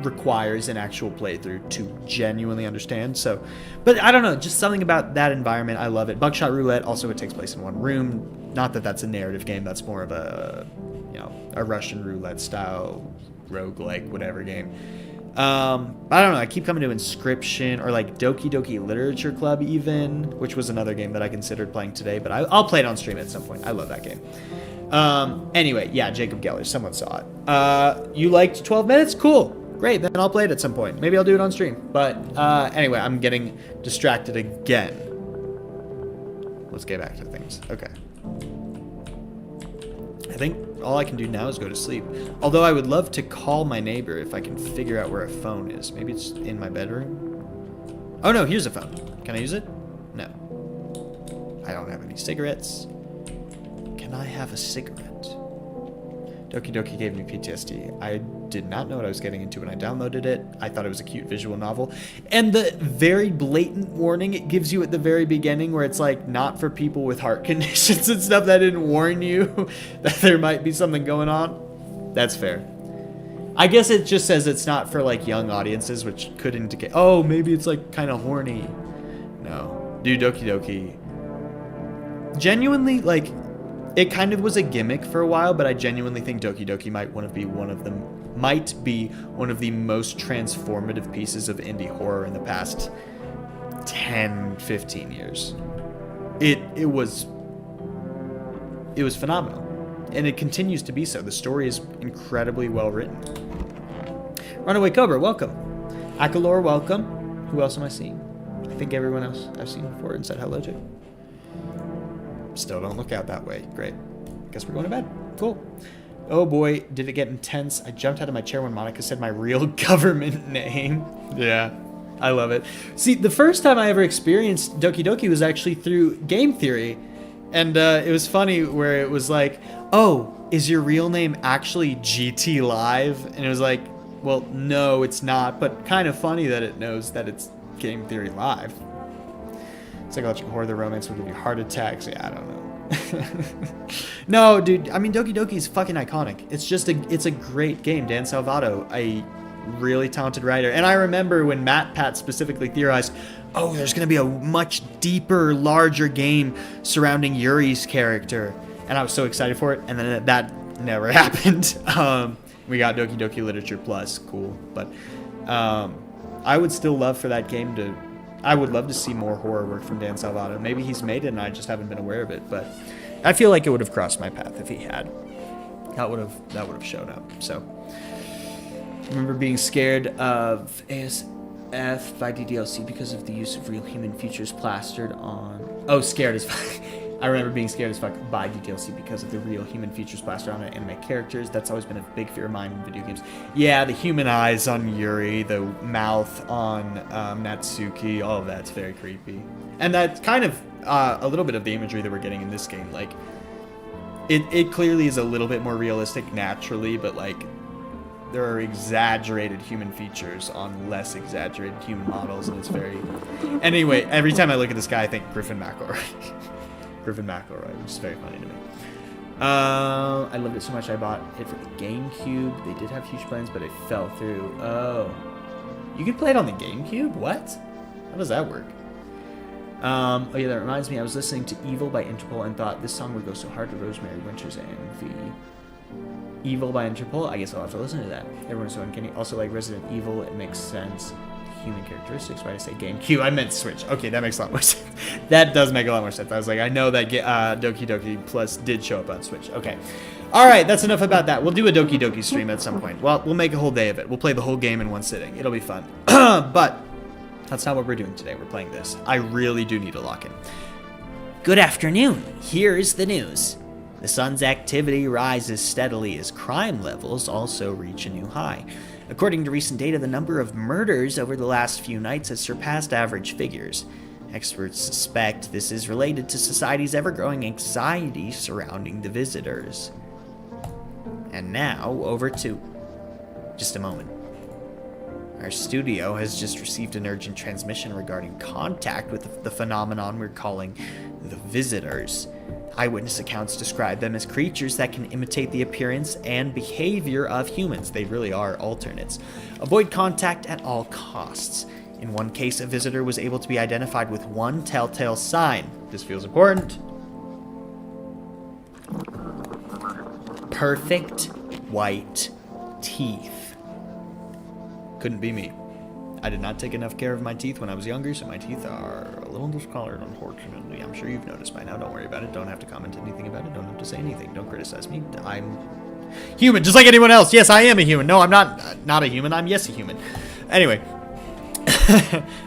requires an actual playthrough to genuinely understand. So, but I don't know, just something about that environment. I love it. Buckshot Roulette, also it takes place in one room. Not that that's a narrative game. That's more of a, you know, a Russian roulette style roguelike whatever game. I don't know. I keep coming to Inscription or like Doki Doki Literature Club even, which was another game that I considered playing today, but I'll play it on stream at some point. I love that game. Anyway, yeah, Jacob Geller, someone saw it. You liked 12 minutes? Cool. Great, then I'll play it at some point. Maybe I'll do it on stream. But anyway, I'm getting distracted again. Let's get back to things. Okay. I think all I can do now is go to sleep. Although I would love to call my neighbor if I can figure out where a phone is. Maybe it's in my bedroom. Oh no, here's a phone. Can I use it? No. I don't have any cigarettes. Can I have a cigarette? Doki Doki gave me PTSD. I did not know what I was getting into when I downloaded it. I thought it was a cute visual novel. And the very blatant warning it gives you at the very beginning where it's like, not for people with heart conditions and stuff, that didn't warn you that there might be something going on. That's fair. I guess it just says it's not for like young audiences, which could indicate, oh, maybe it's like kind of horny. No. Dude, Doki Doki. Genuinely, like, it kind of was a gimmick for a while, but I genuinely think Doki Doki might be one of the most transformative pieces of indie horror in the past 10, 15 years. It was phenomenal, and it continues to be so. The story is incredibly well written. Runaway Cobra, welcome. Akalor, welcome. Who else am I seeing? I think everyone else I've seen before and said hello to. Still don't look out that way. Great. Guess we're going to bed. Cool. Oh boy, did it get intense. I jumped out of my chair when Monica said my real government name. Yeah, I love it. See, the first time I ever experienced Doki Doki was actually through Game Theory. And it was funny where it was like, oh, is your real name actually GT Live? And it was like, well, no, it's not. But kind of funny that it knows that it's Game Theory Live. Psychological horror, the romance will give you heart attacks. Yeah, I don't know. No, dude. I mean, Doki Doki is fucking iconic. It's a great game. Dan Salvato, a really talented writer. And I remember when Matt Pat specifically theorized, oh, there's going to be a much deeper, larger game surrounding Yuri's character. And I was so excited for it. And then that never happened. We got Doki Doki Literature Plus. Cool. But I would still love for that game to... I would love to see more horror work from Dan Salvato. Maybe he's made it and I just haven't been aware of it, but I feel like it would have crossed my path if he had. That would have shown up. So, remember being scared of ASF by DDLC because of the use of real human features plastered on. Oh, scared as fuck. I remember being scared as fuck by DDLC because of the real human features plastered on anime characters. That's always been a big fear of mine in video games. Yeah, the human eyes on Yuri, the mouth on Natsuki, all of that's very creepy. And that's kind of a little bit of the imagery that we're getting in this game. Like, it clearly is a little bit more realistic naturally, but like, There are exaggerated human features on less exaggerated human models, and it's very... Anyway, every time I look at this guy, I think Griffin McElroy. Griffin McElroy, which is very funny to me. I loved it so much I bought it for the GameCube. They did have huge plans, but it fell through. Oh. You could play it on the GameCube? What? How does that work? Oh yeah, that reminds me, I was listening to Evil by Interpol and thought this song would go so hard to Rosemary Winter's MV. Evil by Interpol? I guess I'll have to listen to that. Everyone's so uncanny. Also, like Resident Evil, it makes sense. Human characteristics. Why did I say GameCube? I meant Switch. Okay, that makes a lot more sense. That does make a lot more sense. I was like, I know that Doki Doki Plus did show up on Switch. Okay. Alright, that's enough about that. We'll do a Doki Doki stream at some point. Well, we'll make a whole day of it. We'll play the whole game in one sitting. It'll be fun. But that's not what we're doing today. We're playing this. I really do need to lock in. Good afternoon. Here's the news. The sun's activity rises steadily as crime levels also reach a new high. According to recent data, the number of murders over the last few nights has surpassed average figures. Experts suspect this is related to society's ever-growing anxiety surrounding the visitors. And now, over to... Just a moment. Our studio has just received an urgent transmission regarding contact with the phenomenon we're calling the visitors. Eyewitness accounts describe them as creatures that can imitate the appearance and behavior of humans. They really are alternates. Avoid contact at all costs. In one case, a visitor was able to be identified with one telltale sign. This feels important. Perfect white teeth. Couldn't be me. I did not take enough care of my teeth when I was younger, so my teeth are a little discolored, unfortunately. I'm sure you've noticed by now. Don't worry about it. Don't have to comment anything about it. Don't have to say anything. Don't criticize me. I'm human, just like anyone else. Yes, I am a human. No, I'm not a human. I'm yes a human. Anyway.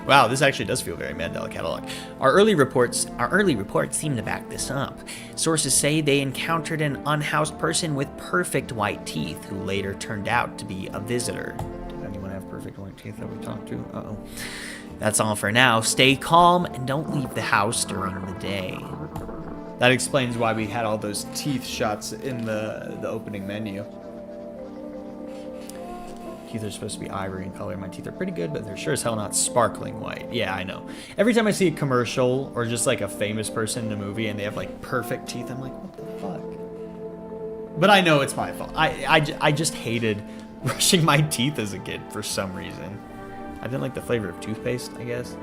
Wow, this actually does feel very Mandela catalog. Our early reports seem to back this up. Sources say they encountered an unhoused person with perfect white teeth who later turned out to be a visitor. Perfect white teeth that we talked to. Uh-oh. That's all for now. Stay calm and don't leave the house during the day. That explains why we had all those teeth shots in the opening menu. Teeth are supposed to be ivory in color. My teeth are pretty good, but they're sure as hell not sparkling white. Yeah, I know. Every time I see a commercial or just like a famous person in a movie and they have like perfect teeth, I'm like, what the fuck? But I know it's my fault. I just hated brushing my teeth as a kid for some reason. I didn't like the flavor of toothpaste, I guess.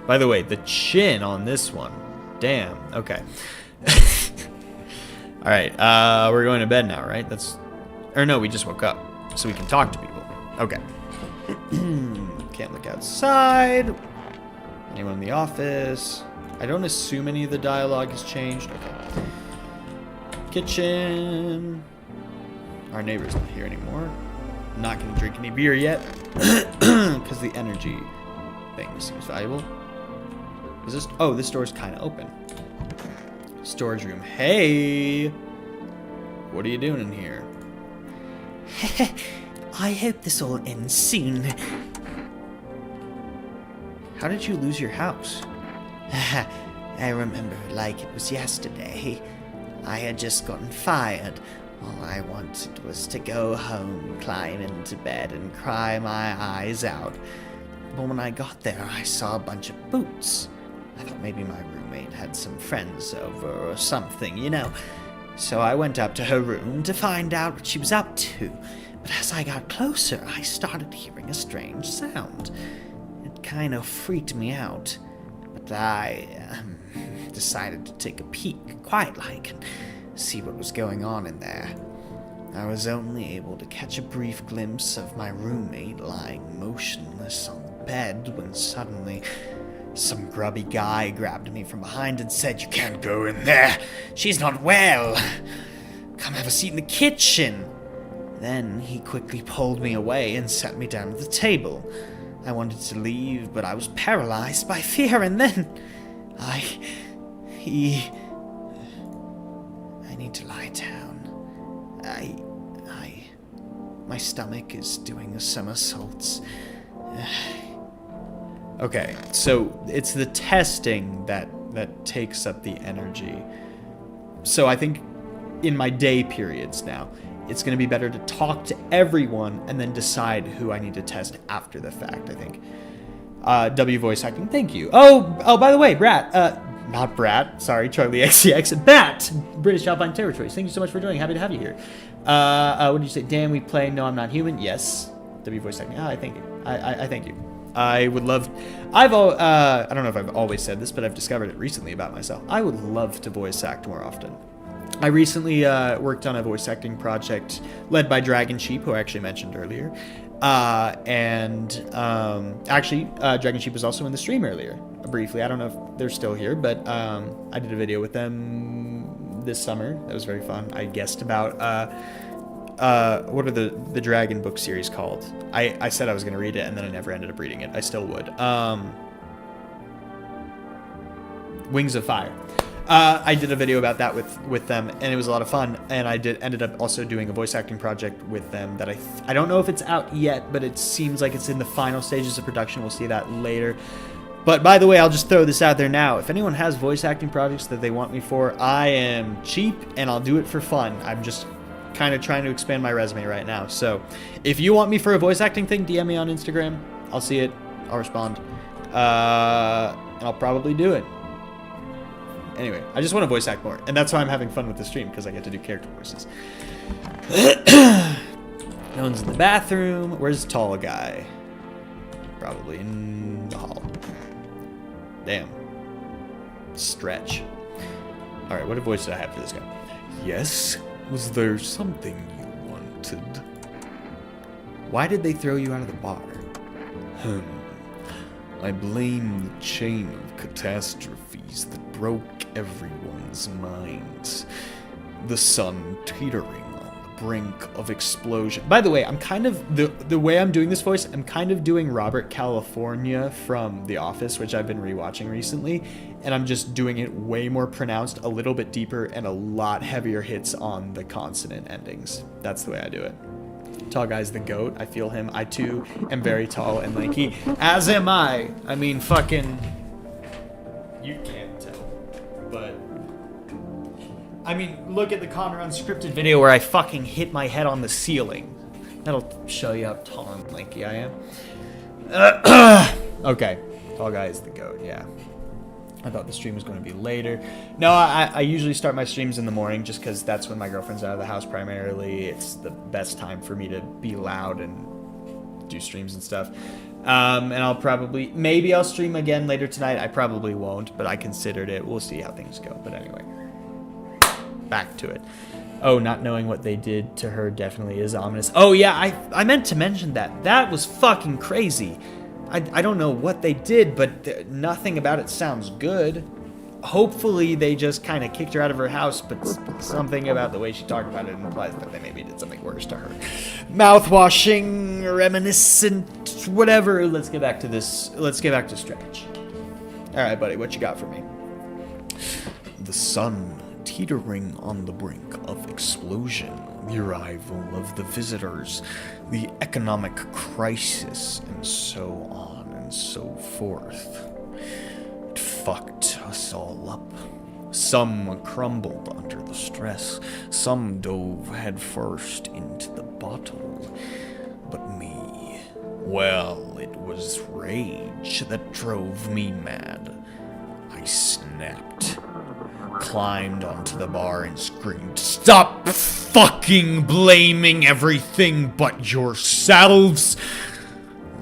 By the way, the chin on this one. Damn. Okay. Alright, we're going to bed now, right? Or no, we just woke up. So we can talk to people. Okay. Can't look outside. Anyone in the office? I don't assume any of the dialogue has changed. Okay. Kitchen. Our neighbor's not here anymore. Not gonna drink any beer yet because the energy thing seems valuable. Is this? Oh, this door's kind of open. Storage room. Hey, what are you doing in here? I hope this all ends soon. How did you lose your house? I remember like it was yesterday. I had just gotten fired. All I wanted was to go home, climb into bed, and cry my eyes out. But when I got there, I saw a bunch of boots. I thought maybe my roommate had some friends over or something, you know. So I went up to her room to find out what she was up to. But as I got closer, I started hearing a strange sound. It kind of freaked me out. But I decided to take a peek, quiet-like, and see what was going on in there. I was only able to catch a brief glimpse of my roommate lying motionless on the bed when suddenly some grubby guy grabbed me from behind and said, "You can't go in there. She's not well. Come have a seat in the kitchen." Then he quickly pulled me away and sat me down at the table. I wanted to leave, but I was paralyzed by fear, and then I need to lie down. My stomach is doing somersaults. Okay, so it's the testing that takes up the energy. So I think in my day periods now, it's going to be better to talk to everyone and then decide who I need to test after the fact, I think. W voice acting, thank you. Oh, by the way, Brat, not Brat, sorry, Charlie XCX, Bat, British Alpine Territories, thank you so much for joining, happy to have you here. What did you say, Dan, we play No I'm Not Human? Yes, W voice acting, I thank you, I thank you. I would love, I don't know if I've always said this, but I've discovered it recently about myself. I would love to voice act more often. I recently worked on a voice acting project led by Dragon Sheep, who I actually mentioned earlier. Actually, Dragon Sheep was also in the stream earlier, briefly. I don't know if they're still here, but I did a video with them this summer. That was very fun. I guessed about, what are the Dragon book series called? I said I was going to read it, and then I never ended up reading it. I still would. Wings of Fire. I did a video about that with them, and it was a lot of fun. And I ended up also doing a voice acting project with them that I don't know if it's out yet, but it seems like it's in the final stages of production. We'll see that later. But by the way, I'll just throw this out there now. If anyone has voice acting projects that they want me for, I am cheap and I'll do it for fun. I'm just kind of trying to expand my resume right now. So if you want me for a voice acting thing, DM me on Instagram. I'll see it. I'll respond. And I'll probably do it. Anyway, I just want to voice act more. And that's why I'm having fun with the stream, because I get to do character voices. No one's in the bathroom. Where's the tall guy? Probably in the hall. Damn. Stretch. Alright, what voice did I have for this guy? Yes? Was there something you wanted? Why did they throw you out of the bar? I blame the chain of catastrophes that broke everyone's minds. The sun teetering on the brink of explosion. By the way, I'm kind of, the way I'm doing this voice, I'm kind of doing Robert California from The Office, which I've been rewatching recently, and I'm just doing it way more pronounced, a little bit deeper, and a lot heavier hits on the consonant endings. That's the way I do it. Tall guy's the GOAT. I feel him. I too am very tall and lanky. As am I. I mean, fucking... You can't tell. But... I mean, look at the Connor Unscripted video where I fucking hit my head on the ceiling. That'll show you how tall and lanky I am. Okay. Tall guy is the GOAT, yeah. I thought the stream was going to be later. No, I usually start my streams in the morning just because that's when my girlfriend's out of the house primarily. It's the best time for me to be loud and do streams and stuff. And I'll probably... Maybe I'll stream again later tonight. I probably won't, but I considered it. We'll see how things go. But anyway. Back to it. Oh, not knowing what they did to her definitely is ominous. Oh, yeah, I meant to mention that. That was fucking crazy. I don't know what they did, but nothing about it sounds good. Hopefully they just kind of kicked her out of her house, but something about the way she talked about it implies that they maybe did something worse to her. Mouth-washing, reminiscent, whatever. Let's get back to this. Let's get back to Stretch. All right, buddy, what you got for me? The sun teetering on the brink of explosion, the arrival of the visitors, the economic crisis, and so on and so forth. It fucked us all up. Some crumbled under the stress, some dove headfirst into the bottle. But me, well, it was rage that drove me mad. I snapped, climbed onto the bar and screamed, "Stop fucking blaming everything but yourselves!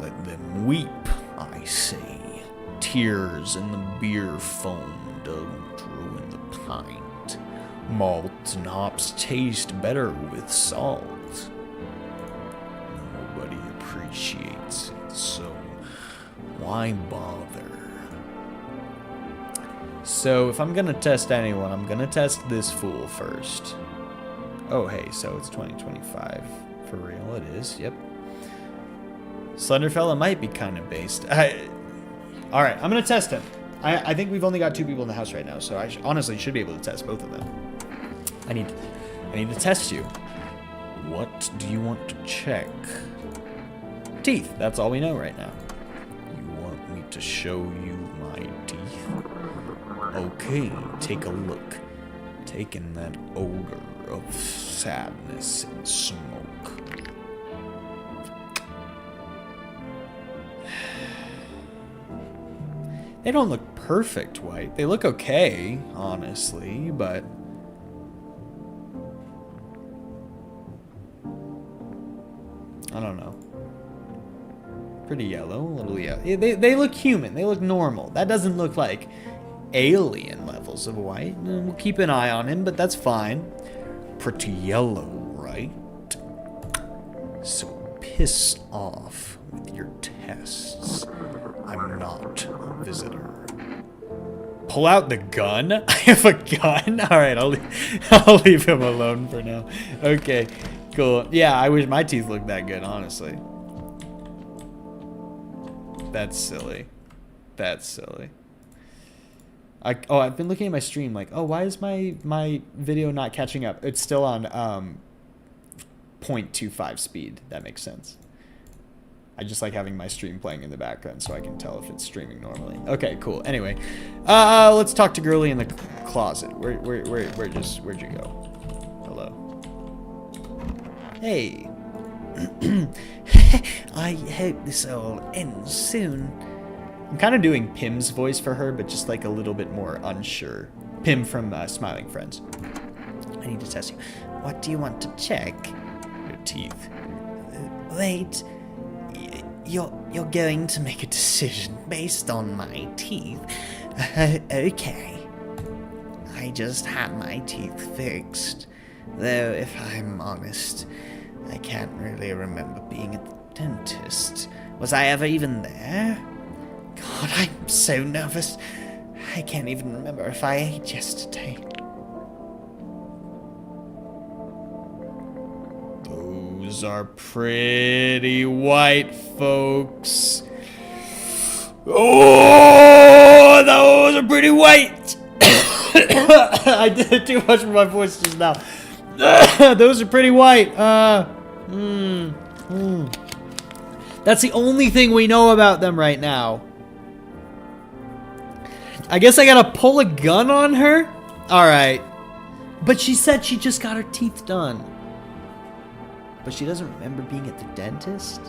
Let them weep, I say. Tears in the beer foam don't ruin the pint. Malt and hops taste better with salt. Nobody appreciates it, so why bother?" So if I'm gonna test anyone, I'm gonna test this fool first. Oh, hey, so it's 2025. For real, it is, yep. Slenderfella might be kind of based. Alright, I'm gonna test him. I think we've only got 2 people in the house right now, so I honestly should be able to test both of them. I need to test you. What do you want to check? Teeth, that's all we know right now. You want me to show you my teeth? Okay, take a look. Take in that odor. of sadness and smoke. They don't look perfect white. They look okay, honestly, but... I don't know. Pretty yellow, a little yellow. Yeah, they look human. They look normal. That doesn't look like alien levels of white. We'll keep an eye on him, but that's fine. Pretty yellow, right? So piss off with your tests. I'm not a visitor. Pull out the gun? I have a gun? Alright, I'll leave him alone for now. Okay, cool. Yeah, I wish my teeth looked that good, honestly. That's silly. That's silly. I've been looking at my stream like, oh, why is my video not catching up? It's still on 0.25 speed. That makes sense. I just like having my stream playing in the background so I can tell if it's streaming normally. Okay, cool. Anyway, let's talk to Girly in the closet. Where'd you go? Hello. Hey. I hope this all ends soon. I'm kind of doing Pim's voice for her, but just like a little bit more unsure. Pim from Smiling Friends. I need to test you. What do you want to check? Your teeth. Wait. You're going to make a decision based on my teeth. Okay. I just had my teeth fixed. Though, if I'm honest, I can't really remember being at the dentist. Was I ever even there? God, I'm so nervous. I can't even remember if I ate yesterday. Those are pretty white, folks. Oh, those are pretty white. I did too much for my voice just now. Those are pretty white. That's the only thing we know about them right now. I guess I gotta pull a gun on her? Alright. But she said she just got her teeth done. But she doesn't remember being at the dentist?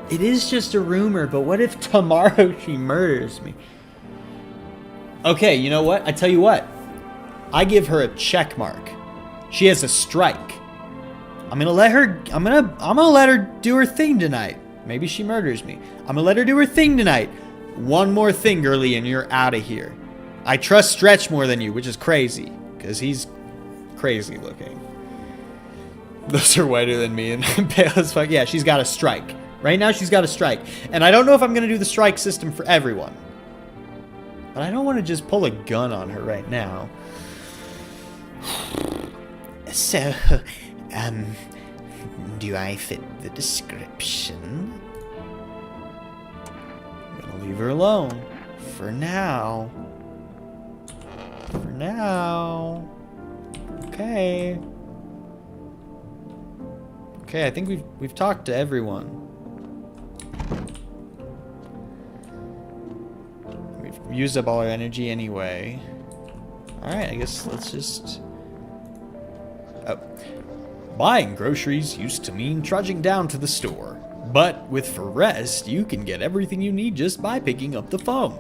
It is just a rumor, but what if tomorrow she murders me? Okay, you know what? I tell you what. I give her a check mark. She has a strike. I'm gonna let her do her thing tonight. Maybe she murders me. I'm gonna let her do her thing tonight. One more thing, Girly, and you're out of here. I trust Stretch more than you, which is crazy, because he's crazy looking. Those are whiter than me and pale as fuck. Yeah, she's got a strike. Right now, she's got a strike. And I don't know if I'm gonna do the strike system for everyone. But I don't want to just pull a gun on her right now. So, do I fit the description? I'm gonna leave her alone. For now. For now. Okay. Okay, I think we've talked to everyone. We've used up all our energy anyway. Alright, I guess let's just... Oh. Buying groceries used to mean trudging down to the store. But with Forest, you can get everything you need just by picking up the phone.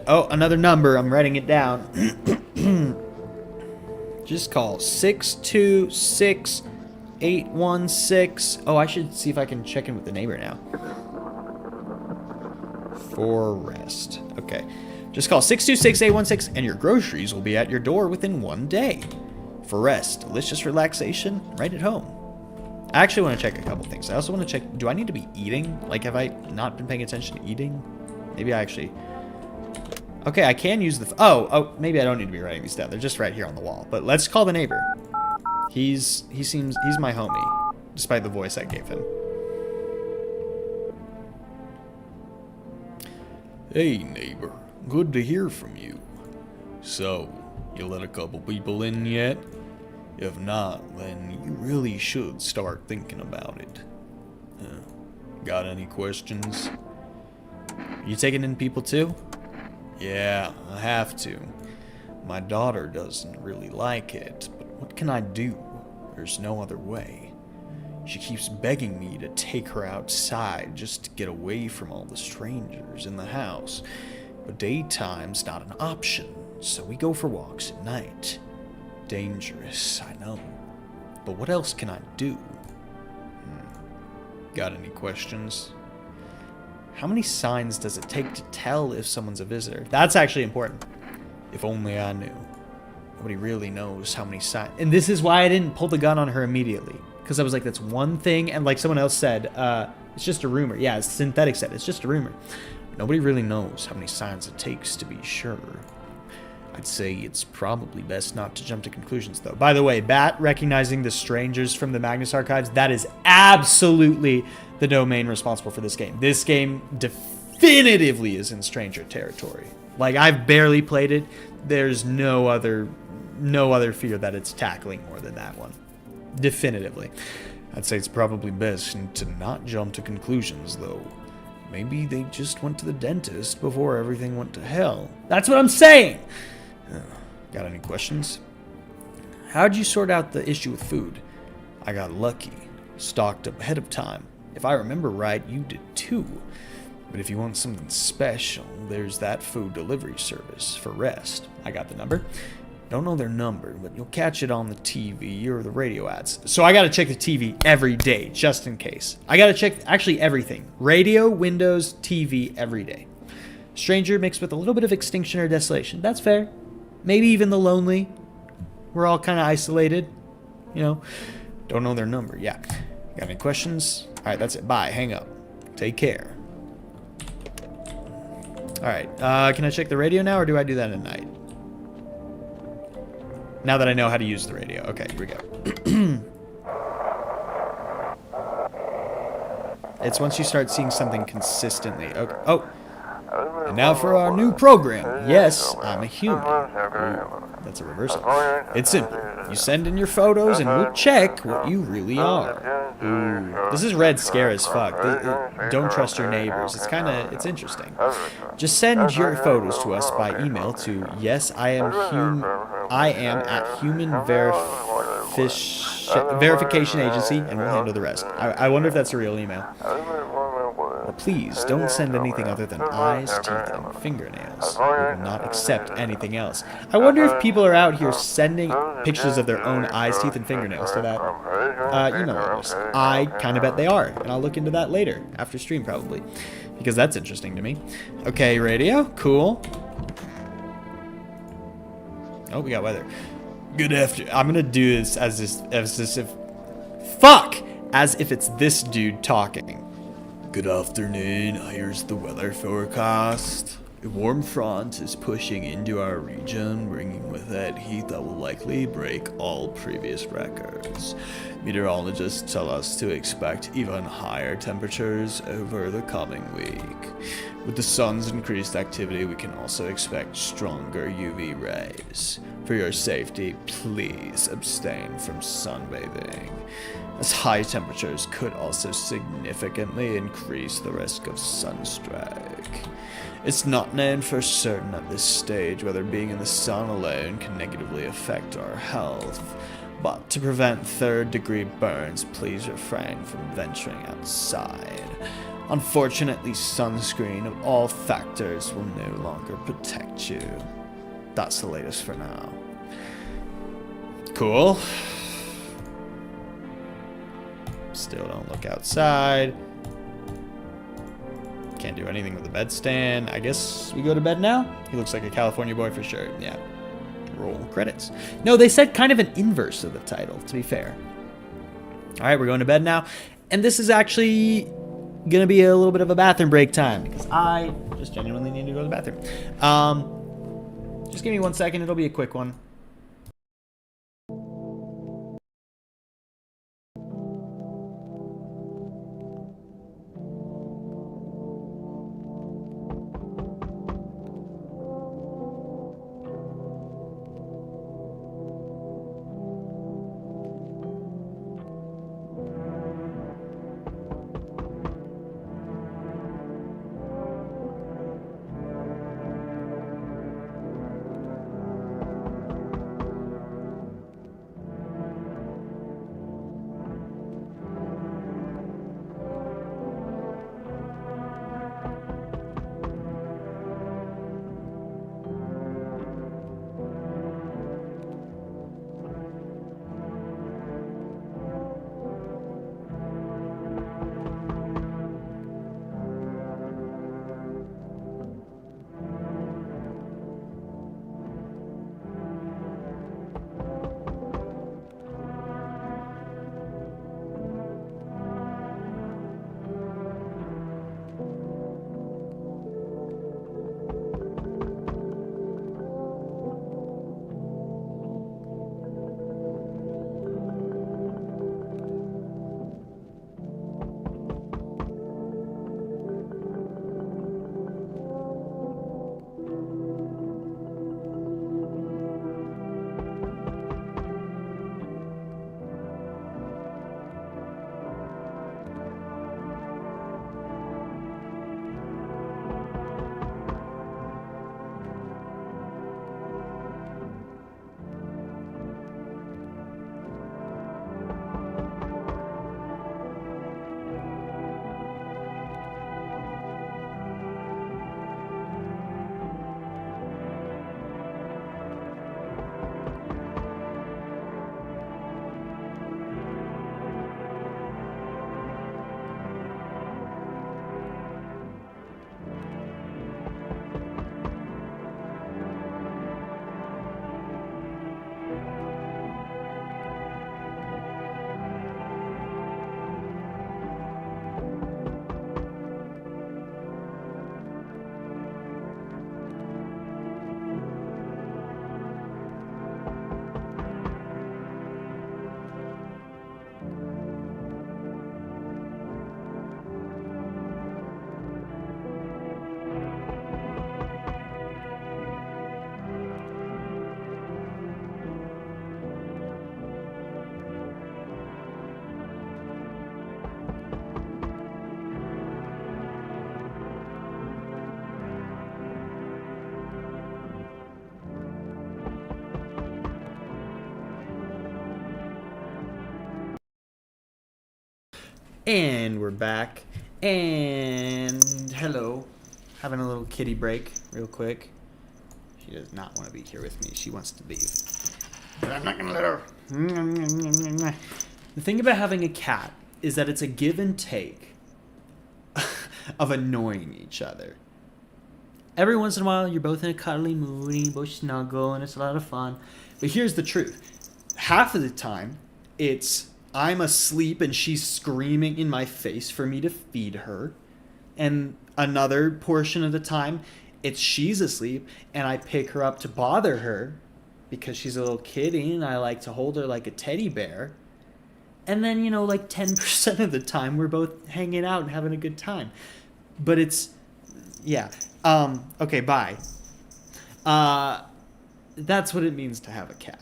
Oh, another number. I'm writing it down. Just call 626-816. Oh, I should see if I can check in with the neighbor now. Forest. Okay. Just call 626-816 and your groceries will be at your door within 1 day. Forest. Delicious relaxation right at home. I actually want to check a couple things. I also want to check, do I need to be eating? Like, have I not been paying attention to eating? Maybe I actually... Okay, I can use the... Oh, maybe I don't need to be writing these down. They're just right here on the wall. But let's call the neighbor. He's my homie, despite the voice I gave him. Hey, neighbor. Good to hear from you. So, you let a couple people in yet? If not, then you really should start thinking about it. Got any questions? You taking in people too? Yeah, I have to. My daughter doesn't really like it, but What can I do? There's no other way. She keeps begging me to take her outside just to get away from all the strangers in the house. But daytime's not an option, so we go for walks at night. Dangerous, I know. But what else can I do? Got any questions? How many signs does it take to tell if someone's a visitor? That's actually important. If only I knew. Nobody really knows how many signs. And this is why I didn't pull the gun on her immediately. Because I was like, that's one thing. And like someone else said, it's just a rumor. Yeah, it's Synthetic said, it's just a rumor. Nobody really knows how many signs it takes to be sure. I'd say it's probably best not to jump to conclusions, though. By the way, Bat recognizing the strangers from the Magnus Archives, that is absolutely the domain responsible for this game. This game definitively is in stranger territory. Like, I've barely played it. There's no other fear that it's tackling more than that one. Definitively. I'd say it's probably best to not jump to conclusions, though. Maybe they just went to the dentist before everything went to hell. That's what I'm saying! Got any questions? How'd you sort out the issue with food? I got lucky. Stocked up ahead of time. If I remember right, you did too. But if you want something special, there's that food delivery service for rest. I got the number. Don't know their number, but you'll catch it on the TV or the radio ads. So I gotta check the TV every day, just in case. I gotta check actually everything. Radio, Windows, TV, every day. Stranger mixed with a little bit of Extinction or Desolation. That's fair. Maybe even The Lonely. We're all kind of isolated, you know. Don't know their number, yeah. Got any questions? All right, that's it. Bye, hang up. Take care. All right, can I check the radio now, or do I do that at night? Now that I know how to use the radio. Okay, here we go. It's once you start seeing something consistently. Okay. Oh, and now for our new program. Yes, I'm a human. Ooh, that's a reversal. It's simple. You send in your photos and we'll check what you really are. Ooh, this is red scare as fuck. Don't trust your neighbors. It's interesting. Just send your photos to us by email to I am at human verification agency, and we'll handle the rest. I wonder if that's a real email. But please don't send anything other than eyes, teeth, and fingernails. We will not accept anything else. I wonder if people are out here sending pictures of their own eyes, teeth, and fingernails to that email address. I kind of bet they are, and I'll look into that later, after stream probably, because that's interesting to me. Okay, radio, cool. Oh, we got weather. Good afternoon. I'm gonna do this as if it's this dude talking. Good afternoon, here's the weather forecast. A warm front is pushing into our region, bringing with it heat that will likely break all previous records. Meteorologists tell us to expect even higher temperatures over the coming week. With the sun's increased activity, we can also expect stronger UV rays. For your safety, please abstain from sunbathing, as high temperatures could also significantly increase the risk of sunstrike. It's not known for certain at this stage whether being in the sun alone can negatively affect our health, but to prevent third-degree burns, please refrain from venturing outside. Unfortunately, sunscreen of all factors will no longer protect you. That's the latest for now. Cool. Still don't look outside. Can't do anything with the bedstand. I guess we go to bed now? He looks like a California boy for sure. Yeah. Roll credits. No, they said kind of an inverse of the title, to be fair. Alright, we're going to bed now. And this is actually going to be a little bit of a bathroom break time, because I just genuinely need to go to the bathroom. Just give me 1 second. It'll be a quick one. And we're back. And hello. Having a little kitty break real quick. She does not want to be here with me. She wants to leave. But I'm not going to let her. The thing about having a cat is that it's a give and take of annoying each other. Every once in a while, you're both in a cuddly mood and you both snuggle and it's a lot of fun. But here's the truth. Half of the time, it's I'm asleep and she's screaming in my face for me to feed her. And another portion of the time, it's she's asleep and I pick her up to bother her because she's a little kitty and I like to hold her like a teddy bear. And then, you know, like 10% of the time, we're both hanging out and having a good time. But it's, yeah. Okay, bye. That's what it means to have a cat.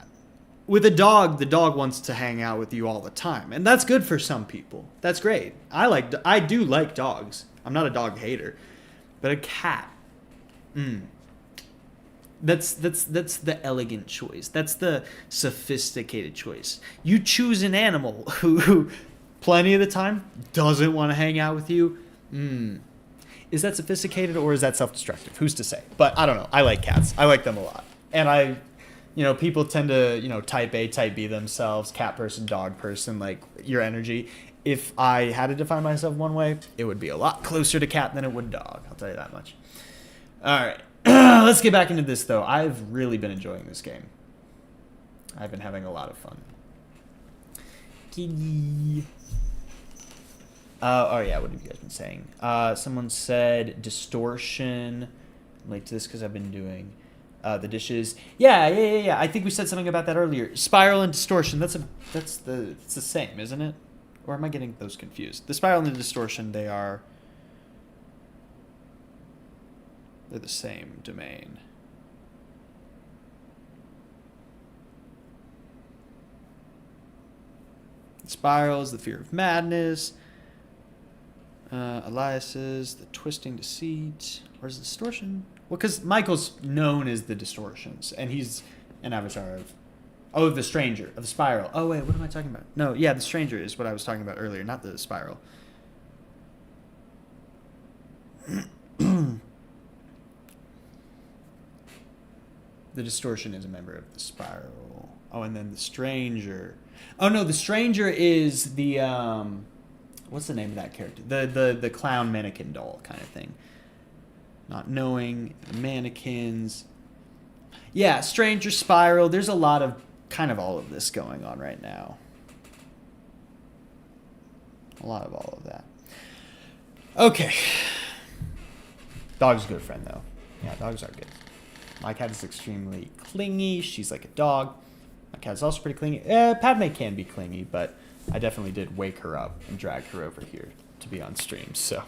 With a dog, the dog wants to hang out with you all the time. And that's good for some people. That's great. I do like dogs. I'm not a dog hater. But a cat, that's the elegant choice. That's the sophisticated choice. You choose an animal who plenty of the time doesn't want to hang out with you. Is that sophisticated or is that self-destructive? Who's to say? But I don't know. I like cats. I like them a lot. And people tend to, type A, type B themselves, cat person, dog person, like your energy. If I had to define myself one way, it would be a lot closer to cat than it would dog. I'll tell you that much. All right. Let's get back into this, though. I've really been enjoying this game. I've been having a lot of fun. Kitty. Oh, yeah. What have you guys been saying? Someone said distortion. I'm late to this because I've been doing the dishes. Yeah. I think we said something about that earlier. Spiral and distortion. It's the same, isn't it? Or am I getting those confused? The spiral and the distortion, they're the same domain. The spiral is the fear of madness. Elias's the twisting deceit. Or is it distortion? Well, because Michael's known as the distortions, and he's an avatar of the stranger, of the spiral. Oh, wait, what am I talking about? No, yeah, the stranger is what I was talking about earlier, not the spiral. The distortion is a member of the spiral. Oh, and then the stranger. Oh, no, the stranger is the, what's the name of that character? The clown mannequin doll kind of thing. Not knowing, mannequins. Yeah, stranger, spiral. There's a lot of kind of all of this going on right now. A lot of all of that. Okay. Dog's a good friend, though. Yeah, dogs are good. My cat is extremely clingy. She's like a dog. My cat is also pretty clingy. Padme can be clingy, but I definitely did wake her up and drag her over here to be on stream. So,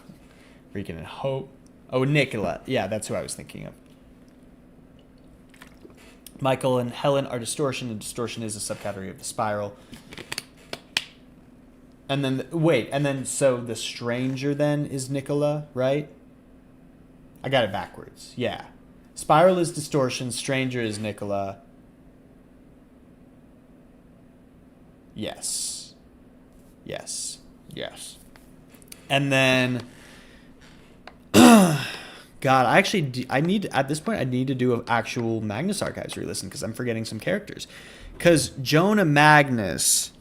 freaking hope. Oh, Nicola. Yeah, that's who I was thinking of. Michael and Helen are distortion, and distortion is a subcategory of the spiral. And then, so the stranger then is Nicola, right? I got it backwards. Yeah. Spiral is distortion, stranger is Nicola. Yes. And then, God, I need to do an actual Magnus Archives re-listen because I'm forgetting some characters. Because Jonah Magnus,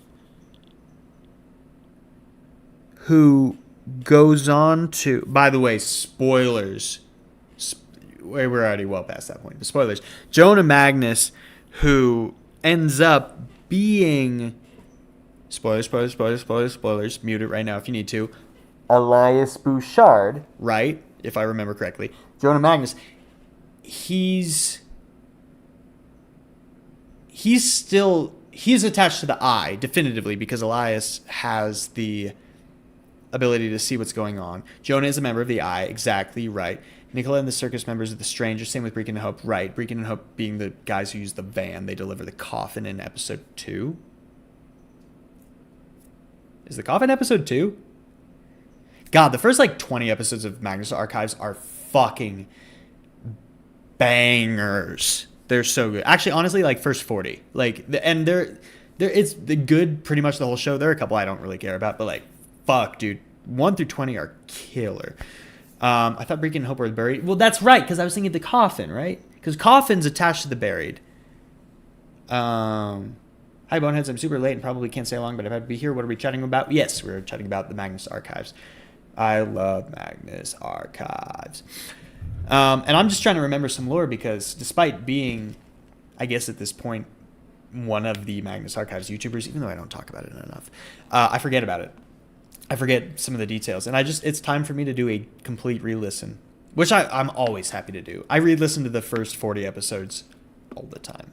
who goes on to, by the way, spoilers. We're already well past that point. But spoilers. Jonah Magnus, who ends up being, spoilers, mute it right now if you need to, Elias Bouchard, right? If I remember correctly. Jonah Magnus, he's attached to the eye, definitively, because Elias has the ability to see what's going on. Jonah is a member of the eye, exactly right. Nicola and the circus members of the stranger, same with Breakin' and Hope, right. Breakin' and Hope being the guys who use the van, they deliver the coffin in episode 2. Is the coffin episode 2? God, the first like 20 episodes of Magnus Archives are fucking bangers. They're so good. Actually, honestly, like first 40. Like, and it's the good pretty much the whole show. There are a couple I don't really care about, but like, fuck, dude. 1 through 20 are killer. I thought Breaking and Hope were buried. Well, that's right, because I was thinking the coffin, right? Because coffin's attached to the buried. Hi, Boneheads. I'm super late and probably can't stay long, but I've had to be here. What are we chatting about? Yes, we're chatting about the Magnus Archives. I love Magnus Archives. And I'm just trying to remember some lore because despite being, I guess at this point, one of the Magnus Archives YouTubers, even though I don't talk about it enough, I forget about it. I forget some of the details. And it's time for me to do a complete re-listen, which I'm always happy to do. I re-listen to the first 40 episodes all the time.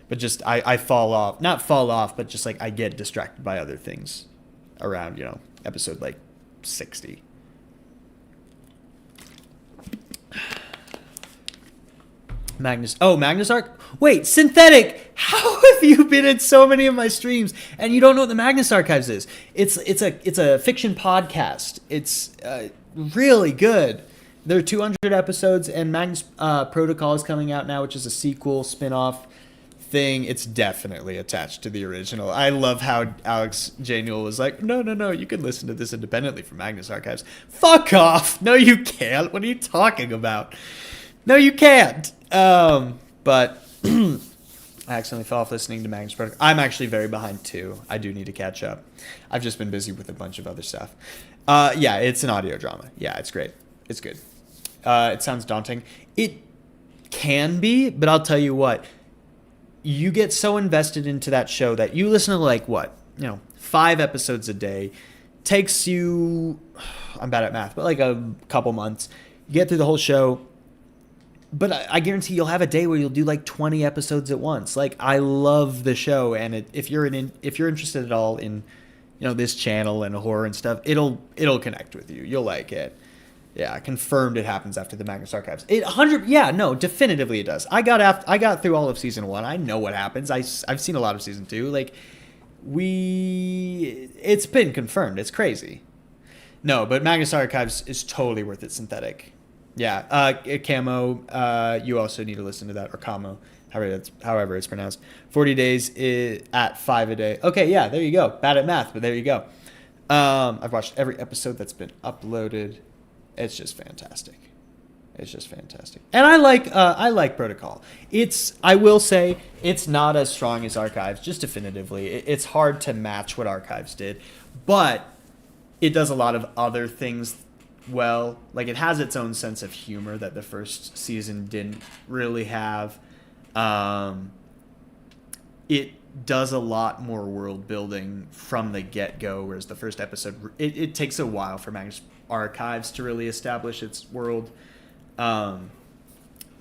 But just, I fall off, not fall off, but just like I get distracted by other things around, episode like 60. Magnus Arc. Wait, Synthetic. How have you been in so many of my streams and you don't know what the Magnus Archives is? It's a fiction podcast. It's really good. There are 200 episodes, and Magnus Protocol is coming out now, which is a sequel spin-off thing. It's definitely attached to the original. I love how Alex J. Newell was like, no, you can listen to this independently from Magnus Archives. Fuck off. No, you can't. What are you talking about? No, you can't. But I accidentally fell off listening to Magnus Protocol. I'm actually very behind too. I do need to catch up. I've just been busy with a bunch of other stuff. Yeah, it's an audio drama. Yeah, it's great. It's good. It sounds daunting. It can be, but I'll tell you what. You get so invested into that show that you listen to 5 episodes a day. Takes you, I'm bad at math, but like a couple months. You get through the whole show. But I guarantee you'll have a day where you'll do like 20 episodes at once. Like, I love the show, and if you're interested at all in, this channel and horror and stuff, it'll connect with you. You'll like it. Yeah, confirmed it happens after the Magnus Archives. Definitively it does. I got through all of season 1. I know what happens. I've seen a lot of season 2. Like, it's been confirmed. It's crazy. No, but Magnus Archives is totally worth it. Synthetic. Yeah, Camo, you also need to listen to that, or Camo, however it's pronounced. 40 days at 5 a day. Okay, yeah, there you go. Bad at math, but there you go. I've watched every episode that's been uploaded. It's just fantastic. And I like Protocol. I will say, it's not as strong as Archives, just definitively. It's hard to match what Archives did, but it does a lot of other things well. Like, it has its own sense of humor that the first season didn't really have. It does a lot more world building from the get-go, whereas the first episode, it takes a while for Magnus Archives to really establish its world. But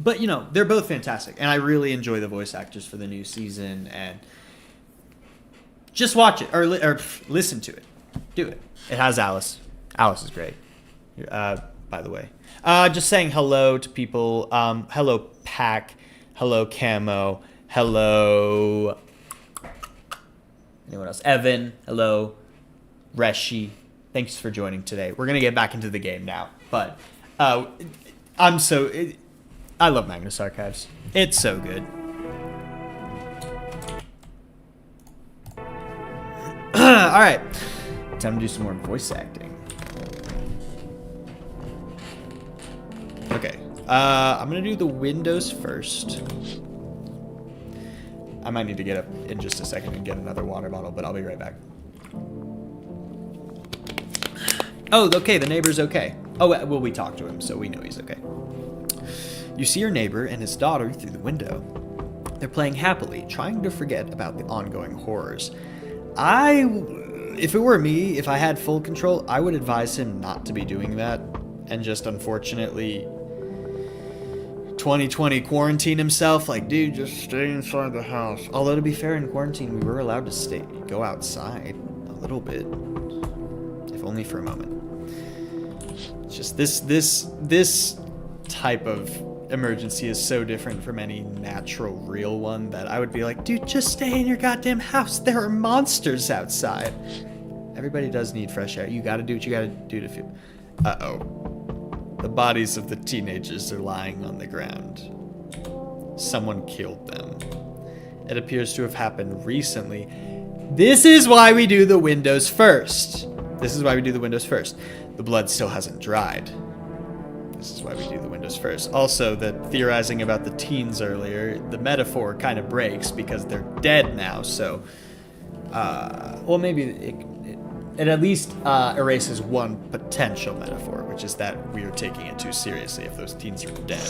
they're both fantastic, and I really enjoy the voice actors for the new season. And just watch it or listen to it. Do it. It has Alice. Alice is great. By the way, just saying hello to people. Hello, Pack. Hello, Camo. Hello. Anyone else? Evan. Hello, Reshi. Thanks for joining today. We're gonna get back into the game now, but I love Magnus Archives. It's so good. All right, time to do some more voice acting. Okay, I'm gonna do the windows first. I might need to get up in just a second and get another water bottle, but I'll be right back. Oh, okay, the neighbor's okay. Oh, well, we talked to him, so we know he's okay. You see your neighbor and his daughter through the window. They're playing happily, trying to forget about the ongoing horrors. If it were me, if I had full control, I would advise him not to be doing that, and just, unfortunately, 2020 quarantine himself. Like, dude, just stay inside the house. Although, to be fair, in quarantine, we were allowed to go outside a little bit, if only for a moment. It's just this type of emergency is so different from any natural, real one that I would be like, dude, just stay in your goddamn house. There are monsters outside. Everybody does need fresh air. You gotta do what you gotta do to feel... Uh-oh. The bodies of the teenagers are lying on the ground. Someone killed them. It appears to have happened recently. This is why we do the windows first. This is why we do the windows first. The blood still hasn't dried. This is why we do the windows first. Also, the theorizing about the teens earlier, the metaphor kind of breaks because they're dead now, so... well, maybe it at least erases one potential metaphor, which is that we're taking it too seriously if those teens are dead.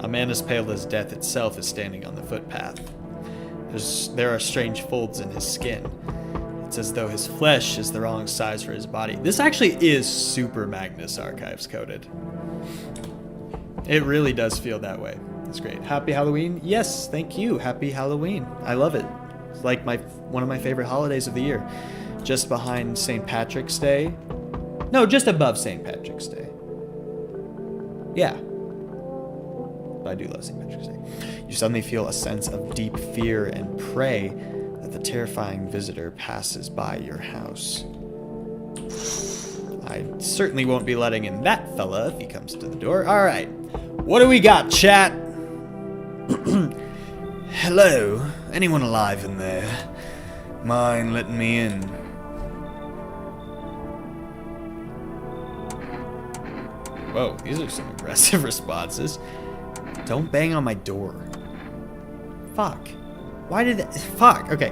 A man as pale as death itself is standing on the footpath. There are strange folds in his skin. It's as though his flesh is the wrong size for his body. This actually is super Magnus Archives coded. It really does feel that way. It's great. Happy Halloween? Yes, thank you. Happy Halloween. I love it. It's like one of my favorite holidays of the year. Just behind St. Patrick's Day. No, just above St. Patrick's Day. Yeah. But I do love St. Patrick's Day. You suddenly feel a sense of deep fear and pray that the terrifying visitor passes by your house. I certainly won't be letting in that fella if he comes to the door. All right. What do we got, chat? Hello? Anyone alive in there? Mind letting me in? Whoa, these are some aggressive responses. Don't bang on my door. Fuck. Why did that... Fuck, okay.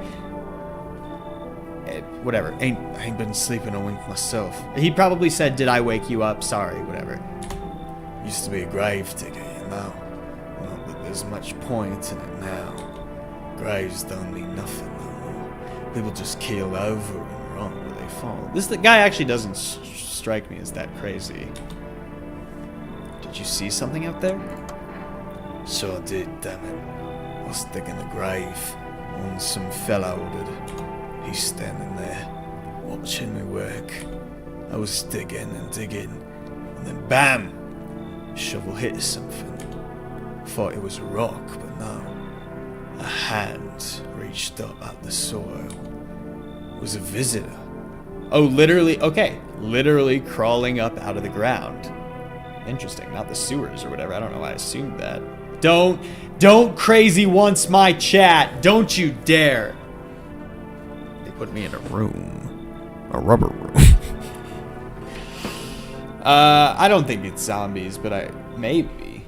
Whatever. Ain't been sleeping a wink myself. He probably said, did I wake you up? Sorry, whatever. Used to be a grave digger, you know. Not that there's much point in it now. Graves don't mean nothing no more. People just keel over and rot where they fall. The guy actually doesn't strike me as that crazy. Did you see something out there? Sure did, damn it. I was digging a grave when some fella ordered. He's standing there, watching me work. I was digging and digging, and then BAM! Shovel hit something. Thought it was a rock, but no. A hand reached up out the soil. It was a visitor. Oh, literally, okay. Literally crawling up out of the ground. Interesting, not the sewers or whatever. I don't know why I assumed that. Don't crazy once my chat. Don't you dare. They put me in a room. A rubber room. I don't think it's zombies, but maybe.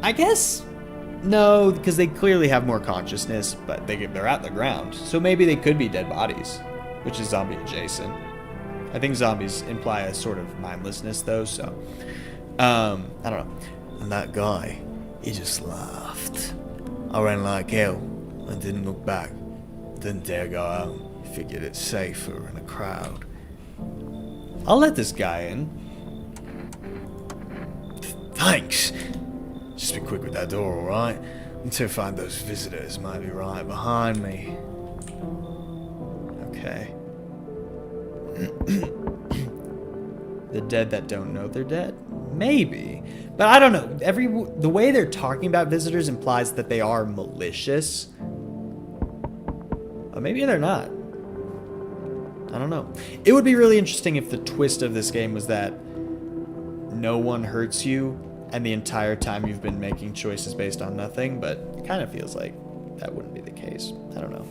I guess no, because they clearly have more consciousness, but they're at the ground. So maybe they could be dead bodies, which is zombie adjacent. I think zombies imply a sort of mindlessness though, so I don't know. And that guy, he just laughed. I ran like hell and didn't look back. Didn't dare go out. Figured it's safer in a crowd. I'll let this guy in. Thanks. Just be quick with that door, alright? Until I find those visitors might be right behind me. Okay. The dead that don't know they're dead? Maybe. But I don't know. The way they're talking about visitors implies that they are malicious. Or maybe they're not. I don't know. It would be really interesting if the twist of this game was that no one hurts you and the entire time you've been making choices based on nothing, but it kind of feels like that wouldn't be the case. I don't know.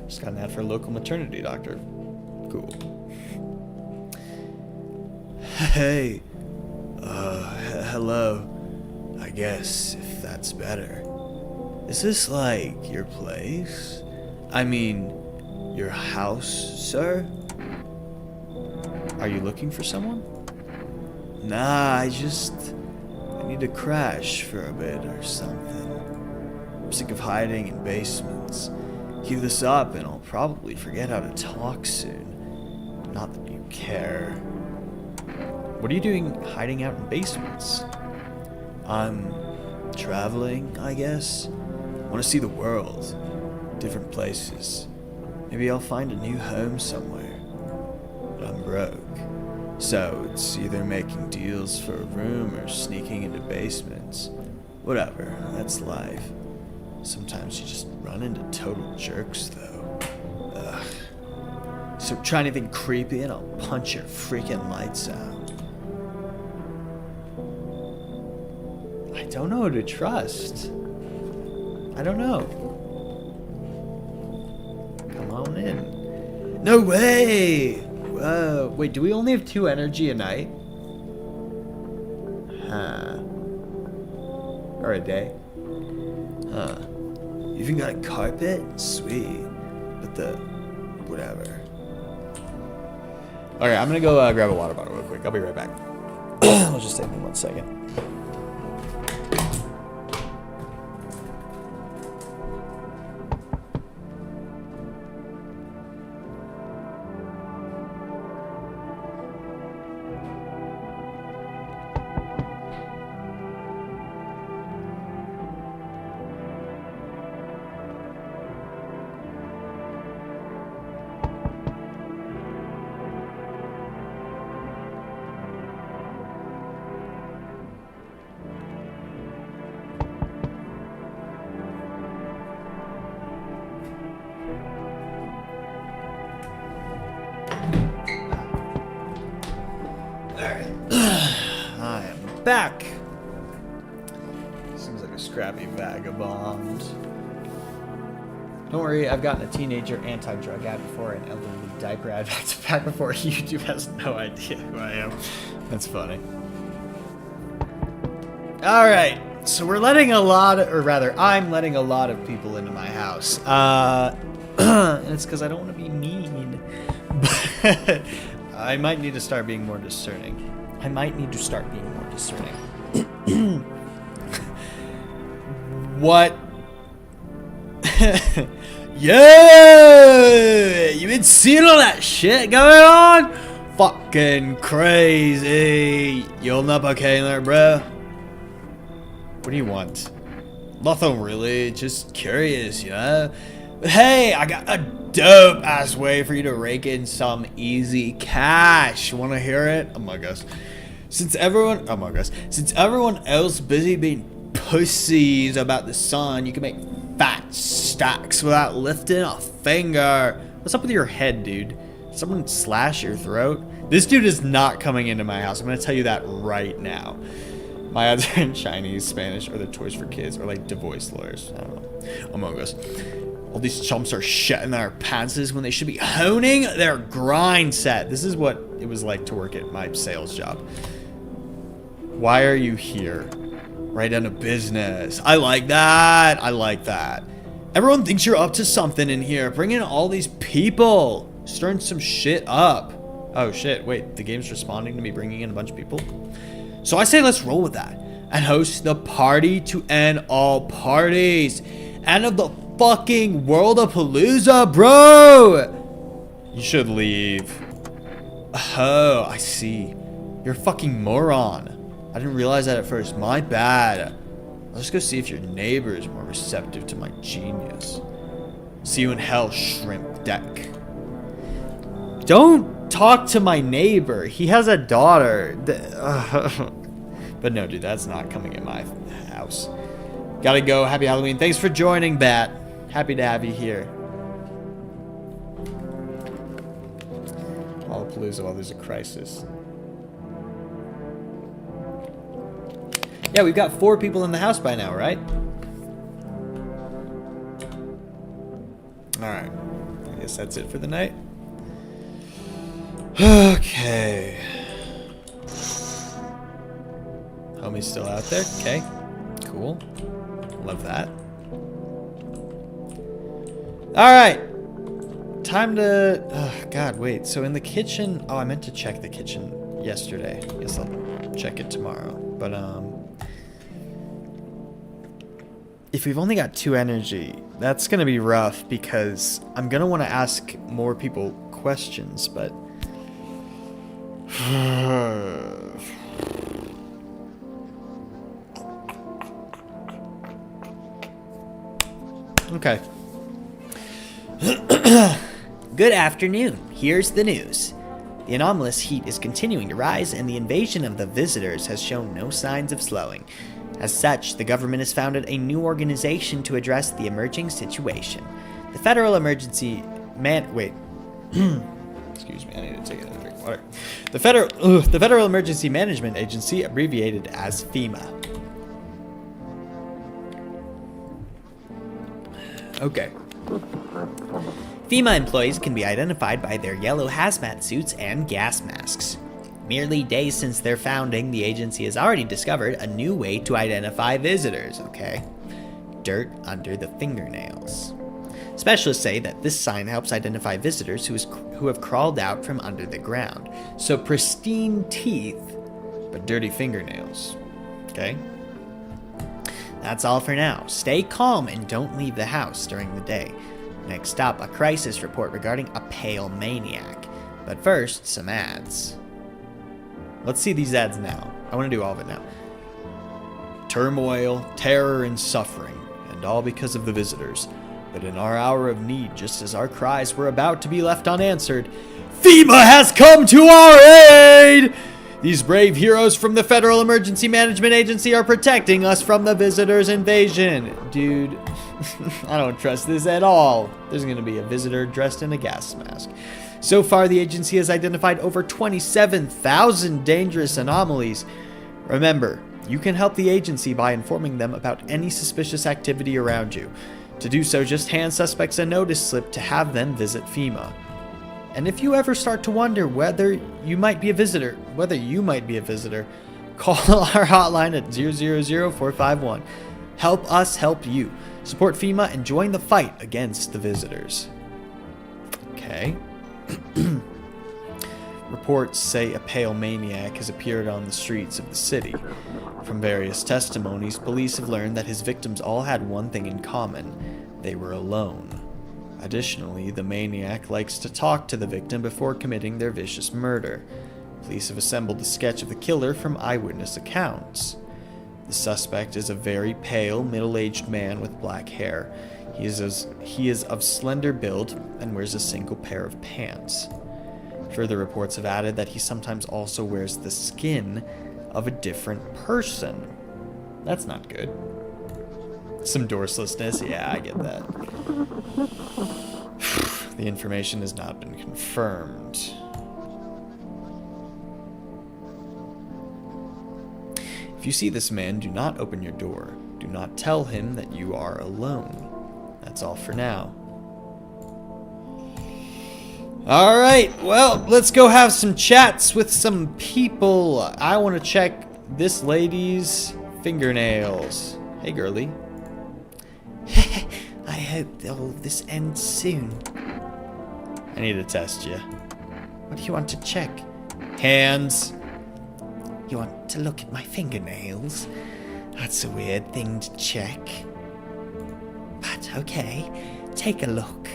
Just got an ad for a local maternity doctor. Cool. Hey. Hello. I guess, if that's better. Is this like your place? I mean, your house, sir? Are you looking for someone? Nah, I need to crash for a bit or something. I'm sick of hiding in basements. Keep this up and I'll probably forget how to talk soon. Not that you care. What are you doing hiding out in basements? I'm traveling, I guess. I want to see the world. Different places. Maybe I'll find a new home somewhere. But I'm broke. So it's either making deals for a room or sneaking into basements. Whatever, that's life. Sometimes you just run into total jerks, though. Ugh. So try anything creepy and I'll punch your freaking lights out. I don't know who to trust. I don't know. Come on in. No way! Whoa. Wait, do we only have 2 energy a night? Huh. Or a day? Huh. You even got a carpet? Sweet. But the... whatever. Okay, I'm gonna go grab a water bottle real quick. I'll be right back. I'll just take me 1 second. Back. Seems like a scrappy vagabond. Don't worry, I've gotten a teenager anti-drug ad before and elderly diaper ad back to back before. YouTube has no idea who I am. That's funny. Alright, so we're letting a lot of, or rather, I'm letting a lot of people into my house. And it's because I don't want to be mean. But I might need to start being more discerning. What? Yeah! You been seeing all that shit going on? Fucking crazy. You holding up okay in there, bro? What do you want? Nothing really, just curious, you know? But hey, I got a dope ass way for you to rake in some easy cash. Wanna hear it? Among Us. Since everyone else busy being pussies about the sun, you can make fat stacks without lifting a finger. What's up with your head, dude? Did someone slash your throat? This dude is not coming into my house. I'm gonna tell you that right now. My ads are in Chinese, Spanish, or the Toys for Kids, or like divorce lawyers. I don't know. Among Us. All these chumps are shitting their pantses when they should be honing their grind set. This is what it was like to work at my sales job. Why are you here? Right down to business. I like that. I like that. Everyone thinks you're up to something in here. Bring in all these people. Stirring some shit up. Oh shit, wait. The game's responding to me bringing in a bunch of people? So I say let's roll with that. And host the party to end all parties. End of the fucking World of Palooza, bro! You should leave. Oh, I see. You're a fucking moron. I didn't realize that at first. My bad. I'll just go see if your neighbor is more receptive to my genius. See you in hell, shrimp deck. Don't talk to my neighbor. He has a daughter. But no, dude, that's not coming in my house. Gotta go. Happy Halloween. Thanks for joining, Bat. Happy to have you here. Lollapalooza while there's a crisis. Yeah, we've got 4 people in the house by now, right? Alright. I guess that's it for the night. Okay. Homie's still out there. Okay. Cool. Love that. Alright. Time to... Oh, God, wait. So in the kitchen... Oh, I meant to check the kitchen yesterday. I guess I'll check it tomorrow. But, if we've only got 2 energy, that's going to be rough because I'm going to want to ask more people questions, but... Okay. Good afternoon. Here's the news. The anomalous heat is continuing to rise, and the invasion of the visitors has shown no signs of slowing. As such, the government has founded a new organization to address the emerging situation. The Federal Emergency Excuse me, I need to take another drink of water. The Federal Emergency Management Agency, abbreviated as FEMA. Okay. FEMA employees can be identified by their yellow hazmat suits and gas masks. Merely days since their founding, the agency has already discovered a new way to identify visitors, okay? Dirt under the fingernails. Specialists say that this sign helps identify visitors who have crawled out from under the ground. So pristine teeth, but dirty fingernails, okay? That's all for now. Stay calm and don't leave the house during the day. Next up, a crisis report regarding a pale maniac. But first, some ads. Let's see these ads now. I want to do all of it now. Turmoil, terror, and suffering, and all because of the visitors. But in our hour of need, just as our cries were about to be left unanswered, FEMA has come to our aid! These brave heroes from the Federal Emergency Management Agency are protecting us from the visitors' invasion. Dude, I don't trust this at all. There's going to be a visitor dressed in a gas mask. So far, the agency has identified over 27,000 dangerous anomalies. Remember, you can help the agency by informing them about any suspicious activity around you. To do so, just hand suspects a notice slip to have them visit FEMA. And if you ever start to wonder whether you might be a visitor, call our hotline at 000-451. Help us help you. Support FEMA and join the fight against the visitors. Okay. Reports say a pale maniac has appeared on the streets of the city. From various testimonies, police have learned that his victims all had one thing in common. They were alone. Additionally, the maniac likes to talk to the victim before committing their vicious murder. Police have assembled a sketch of the killer from eyewitness accounts. The suspect is a very pale, middle-aged man with black hair. He is of slender build and wears a single pair of pants. Further reports have added that he sometimes also wears the skin of a different person. That's not good. Some dorselessness, yeah, I get that. The information has not been confirmed. If you see this man, do not open your door. Do not tell him that you are alone. That's all for now. Alright, well, let's go have some chats with some people. I want to check this lady's fingernails. Hey, girly. I hope all this ends soon. I need to test you. What do you want to check? Hands. You want to look at my fingernails? That's a weird thing to check. But okay, take a look.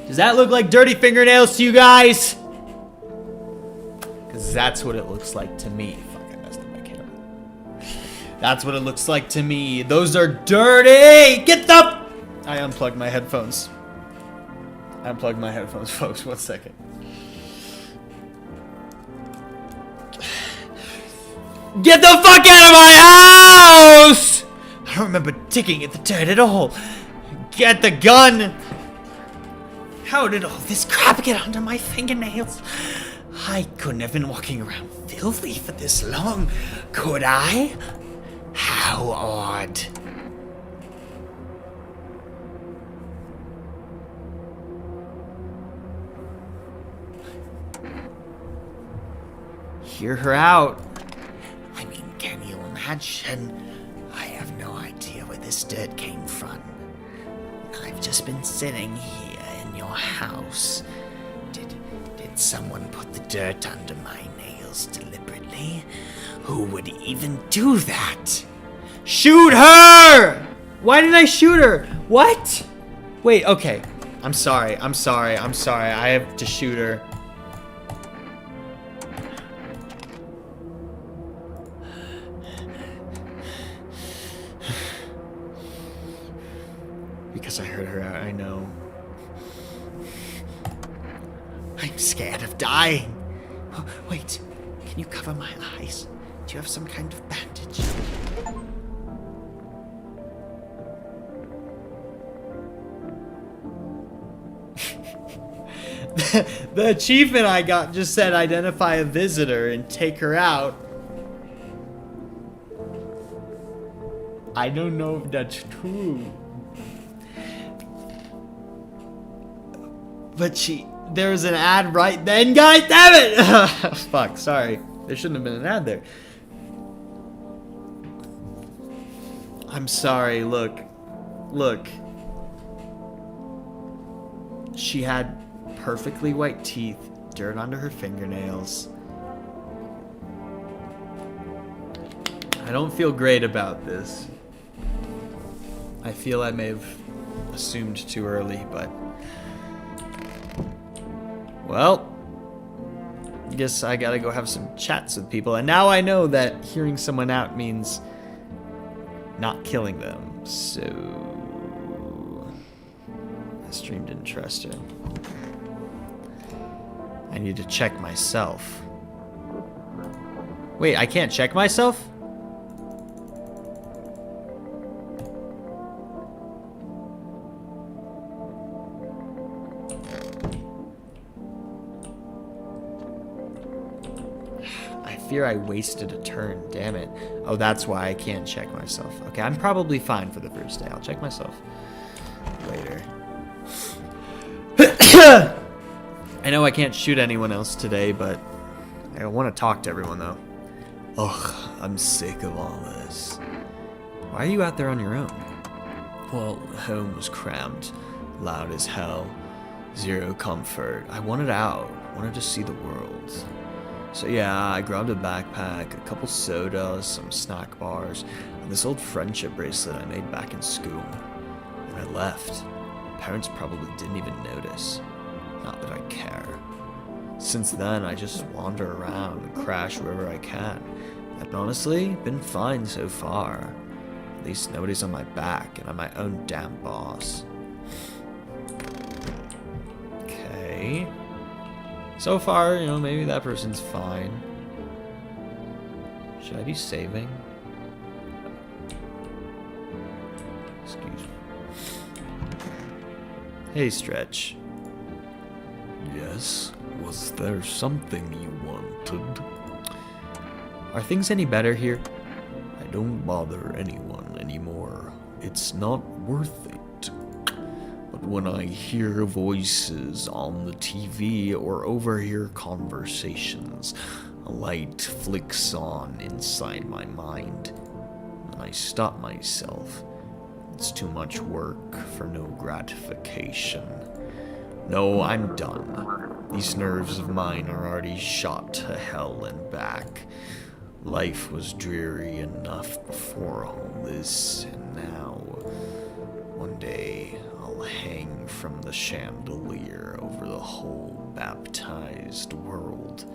Does that look like dirty fingernails to you guys? Because that's what it looks like to me. Fuck, I messed up my camera. That's what it looks like to me. Those are dirty! Get the... I unplugged my headphones. Folks. 1 second. Get the fuck out of my house! I don't remember digging at the dirt at all. Get the gun! How did all this crap get under my fingernails? I couldn't have been walking around filthy for this long, could I? How odd. Hear her out. I mean, can you imagine? I have no idea where this dirt came from. I've just been sitting here in your house. Did someone put the dirt under my nails deliberately? Who would even do that? Shoot her! Why did I shoot her? What? Wait, okay. I'm sorry. I have to shoot her. Because I heard her out, I know. I'm scared of dying. Oh, wait, can you cover my eyes? Do you have some kind of bandage? The achievement I got just said identify a visitor and take her out. I don't know if that's true. But there was an ad right then, guys, damn it! Fuck, sorry. There shouldn't have been an ad there. I'm sorry, look. She had perfectly white teeth, dirt under her fingernails. I don't feel great about this. I feel I may have assumed too early, but... Well, I guess I gotta go have some chats with people. And now I know that hearing someone out means not killing them. So... the stream didn't trust her. I need to check myself. Wait, I can't check myself? I fear I wasted a turn, damn it. Oh, that's why I can't check myself. Okay, I'm probably fine for the first day. I'll check myself later. I know I can't shoot anyone else today, but I want to talk to everyone, though. Ugh, I'm sick of all this. Why are you out there on your own? Well, home was cramped, loud as hell, zero comfort. I wanted out, wanted to see the world. So yeah, I grabbed a backpack, a couple sodas, some snack bars, and this old friendship bracelet I made back in school. And I left. Parents probably didn't even notice. Not that I care. Since then, I just wander around and crash wherever I can. And honestly, been fine so far. At least nobody's on my back, and I'm my own damn boss. Okay. So far, you know, maybe that person's fine. Should I be saving? Excuse me. Hey, Stretch. Yes? Was there something you wanted? Are things any better here? I don't bother anyone anymore. It's not worth it. But when I hear voices on the TV or overhear conversations, a light flicks on inside my mind, and I stop myself. It's too much work for no gratification. No, I'm done. These nerves of mine are already shot to hell and back. Life was dreary enough before all this, and now, one day, I'll hang from the chandelier over the whole baptized world.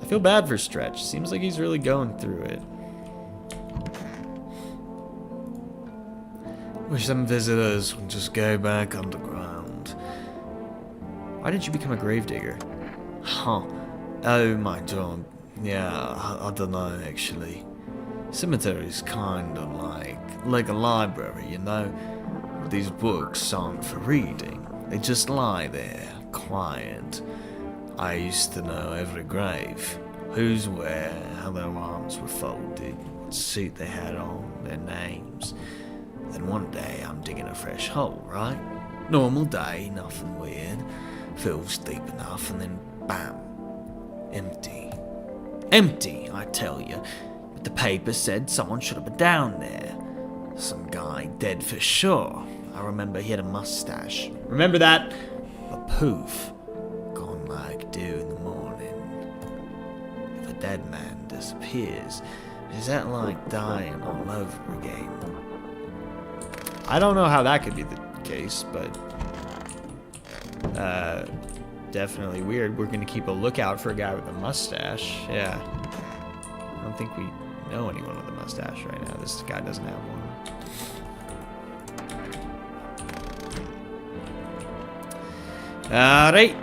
I feel bad for Stretch. Seems like he's really going through it. Wish some visitors would just go back underground. Why did you become a gravedigger? Huh. Oh my god. Yeah, I don't know actually. Cemetery's kinda like a library, you know? These books aren't for reading. They just lie there, quiet. I used to know every grave. Who's where, how their arms were folded, what suit they had on, their names. Then one day I'm digging a fresh hole, right? Normal day, nothing weird. Feels deep enough, and then bam. Empty. Empty, I tell you. But the paper said someone should have been down there. Some guy dead for sure. I remember he had a mustache. Remember that? But poof. Gone like dew in the morning. If a dead man disappears, is that like dying all over again? I don't know how that could be the case, but definitely weird. We're gonna keep a lookout for a guy with a mustache. Yeah. I don't think we know anyone with a mustache right now. This guy doesn't have one. Alright.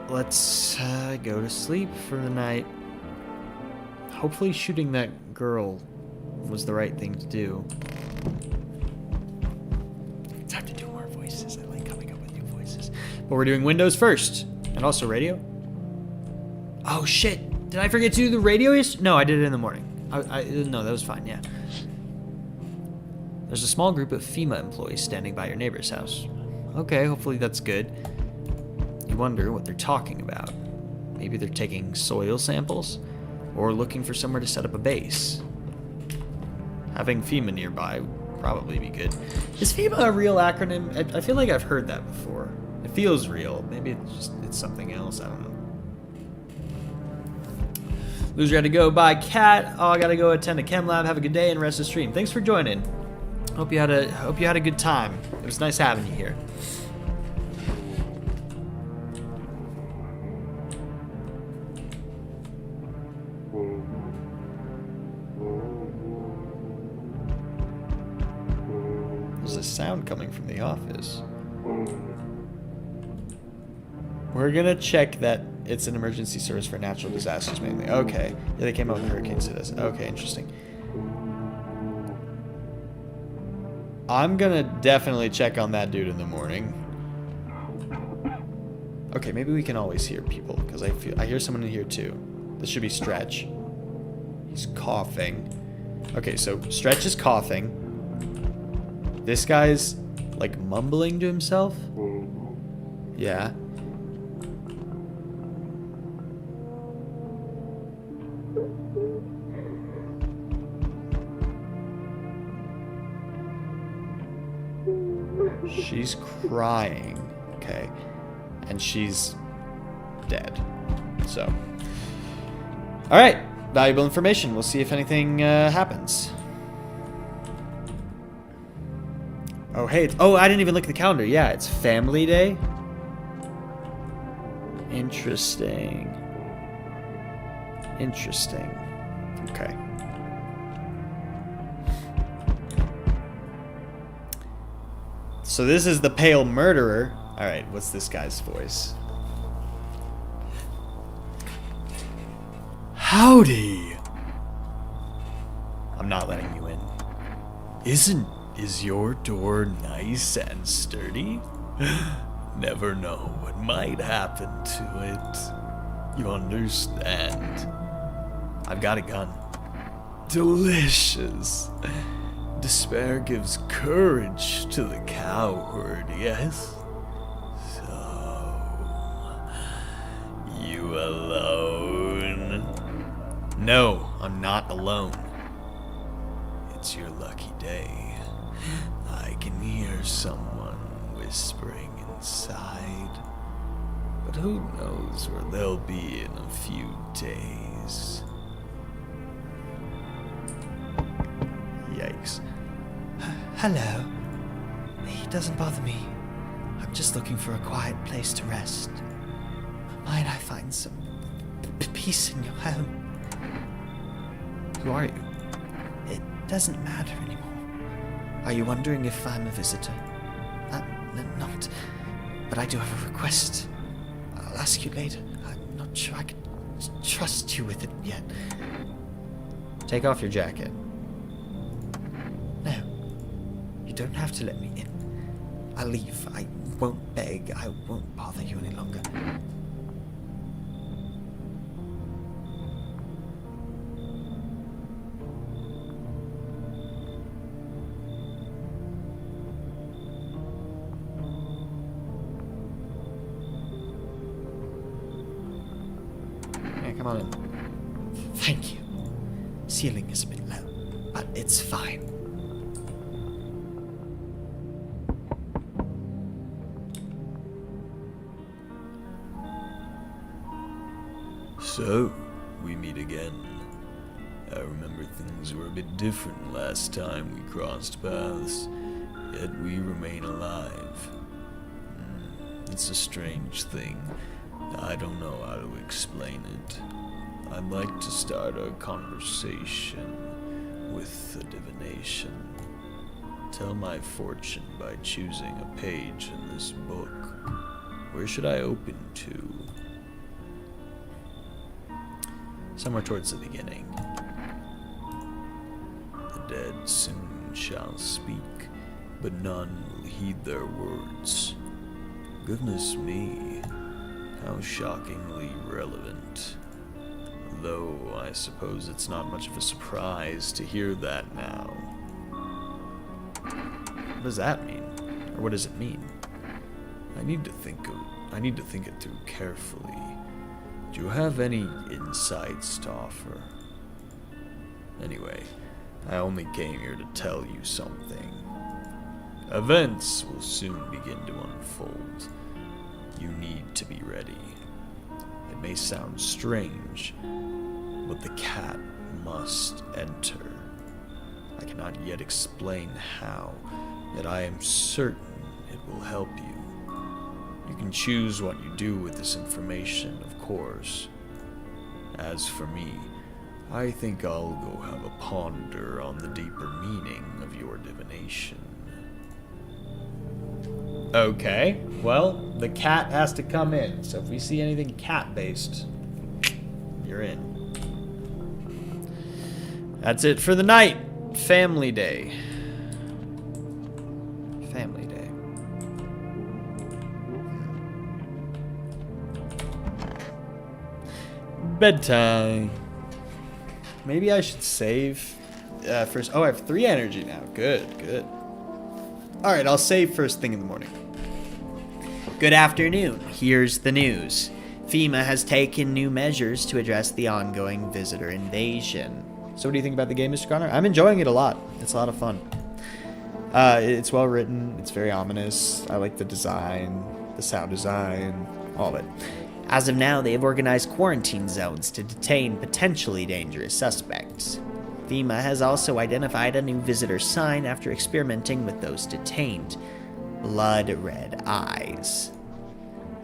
Let's go to sleep for the night. Hopefully shooting that girl was the right thing to do. It's hard to do more voices. I like coming up with new voices. But we're doing Windows first. And also radio. Oh shit. Did I forget to do the radio? No, I did it in the morning. No, that was fine, yeah. There's a small group of FEMA employees standing by your neighbor's house. Okay, hopefully that's good. You wonder what they're talking about. Maybe they're taking soil samples? Or looking for somewhere to set up a base. Having FEMA nearby would probably be good. Is FEMA a real acronym? I feel like I've heard that before. It feels real. Maybe it's something else. I don't know. Loser had to go. Bye, cat. Oh, I gotta go attend a chem lab. Have a good day and rest of the stream. Thanks for joining. Hope you had a good time. It was nice having you here. There's a sound coming from the office. We're gonna check that it's an emergency service for natural disasters mainly. Okay. Yeah, they came out with hurricanes to this. Okay, interesting. I'm gonna definitely check on that dude in the morning. Okay, maybe we can always hear people, because I hear someone in here too. This should be Stretch. He's coughing. Okay, so Stretch is coughing. This guy's like mumbling to himself. Yeah. She's crying, okay, and she's dead. So, all right, valuable information. We'll see if anything happens. Oh, hey, I didn't even look at the calendar. Yeah, it's Family Day. Interesting. Interesting. Okay. So this is the pale murderer. All right, what's this guy's voice? Howdy. I'm not letting you in. Is your door nice and sturdy? Never know what might happen to it. You understand? I've got a gun. Delicious. Despair gives courage to the coward, yes? So, you alone? No, I'm not alone. It's your lucky day. I can hear someone whispering inside. But who knows where they'll be in a few days. Yikes. Hello. He doesn't bother me. I'm just looking for a quiet place to rest. Might I find some peace in your home? Who are you? It doesn't matter anymore. Are you wondering if I'm a visitor? Not. But I do have a request. I'll ask you later. I'm not sure I can trust you with it yet. Take off your jacket. No. You don't have to let me in. I'll leave. I won't beg. I won't bother you any longer. Come on in. Thank you. Ceiling is a bit low, but it's fine. So, we meet again. I remember things were a bit different last time we crossed paths, yet we remain alive. It's a strange thing. I don't know how to explain it. I'd like to start a conversation with the divination. Tell my fortune by choosing a page in this book. Where should I open to? Somewhere towards the beginning. The dead soon shall speak, but none will heed their words. Goodness me, how shockingly relevant. Though I suppose it's not much of a surprise to hear that now. What does that mean? Or what does it mean? I need to think it through carefully. Do you have any insights to offer? Anyway, I only came here to tell you something. Events will soon begin to unfold. You need to be ready. It may sound strange, but the cat must enter. I cannot yet explain how, yet I am certain it will help you. You can choose what you do with this information, of course. As for me, I think I'll go have a ponder on the deeper meaning of your divination. Okay, well, the cat has to come in, so if we see anything cat-based, you're in. That's it for the night. Family Day. Family Day. Bedtime. Maybe I should save first. Oh, I have 3 energy now. Good, good. Alright, I'll save first thing in the morning. Good afternoon. Here's the news. FEMA has taken new measures to address the ongoing visitor invasion. So what do you think about the game, Mr. Connor? I'm enjoying it a lot. It's a lot of fun. It's well written. It's very ominous. I like the design, the sound design, all of it. As of now, they have organized quarantine zones to detain potentially dangerous suspects. FEMA has also identified a new visitor sign after experimenting with those detained. Blood red eyes.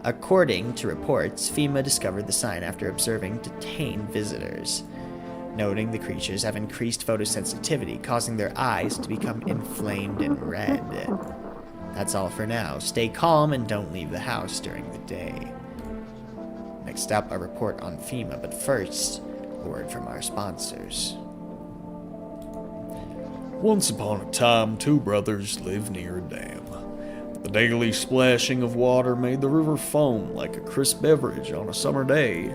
According to reports, FEMA discovered the sign after observing detained visitors, noting the creatures have increased photosensitivity, causing their eyes to become inflamed and red. That's all for now. Stay calm and don't leave the house during the day. Next up, a report on FEMA, but first, a word from our sponsors. Once upon a time, 2 brothers lived near a dam. The daily splashing of water made the river foam like a crisp beverage on a summer day.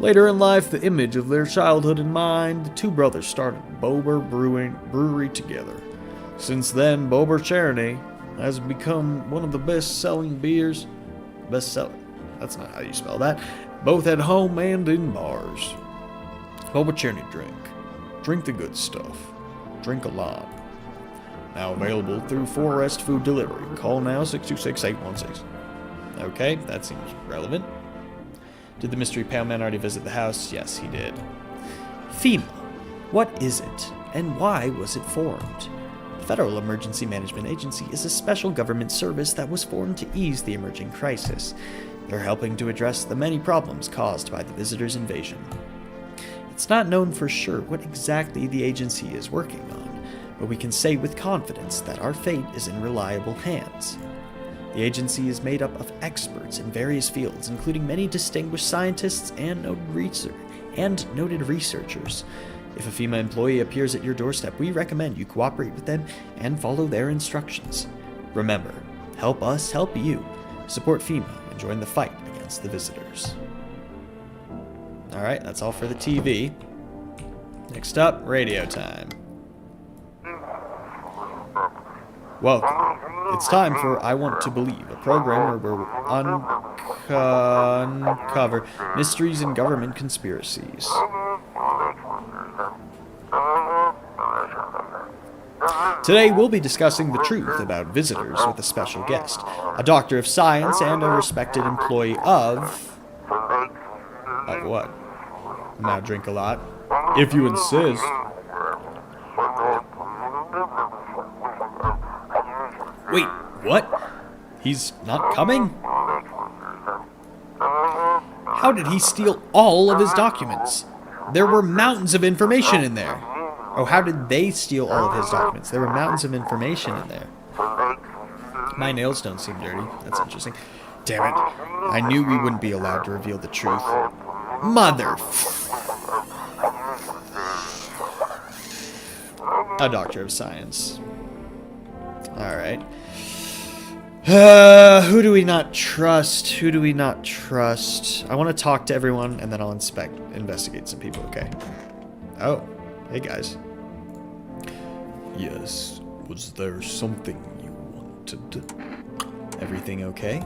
Later in life, the image of their childhood in mind, the 2 brothers started Bober Brewery together. Since then, Bober Charity has become one of the best-selling beers. That's not how you spell that. Both at home and in bars. Bober Charity drink. Drink the good stuff. Drink a lot. Now available through Forest Food Delivery. Call now 626-816. Okay, that seems relevant. Did the mystery pale man already visit the house? Yes, he did. FEMA. What is it, and why was it formed? The Federal Emergency Management Agency is a special government service that was formed to ease the emerging crisis. They're helping to address the many problems caused by the visitors' invasion. It's not known for sure what exactly the agency is working on, but we can say with confidence that our fate is in reliable hands. The agency is made up of experts in various fields, including many distinguished scientists and noted researchers. If a FEMA employee appears at your doorstep, we recommend you cooperate with them and follow their instructions. Remember, help us help you. Support FEMA and join the fight against the visitors. Alright, that's all for the TV. Next up, radio time. Welcome. It's time for I Want to Believe, a program where we uncover mysteries and government conspiracies. Today we'll be discussing the truth about visitors with a special guest, a doctor of science and a respected employee of what? Now drink a lot. If you insist. Wait, what? He's not coming? How did he steal all of his documents? There were mountains of information in there. Oh, how did they steal all of his documents? There were mountains of information in there. My nails don't seem dirty. That's interesting. Damn it. I knew we wouldn't be allowed to reveal the truth. Mother... A doctor of science. Alright. Who do we not trust? Who do we not trust? I want to talk to everyone, and then I'll investigate some people, okay? Oh. Hey, guys. Yes. Was there something you wanted? Everything okay?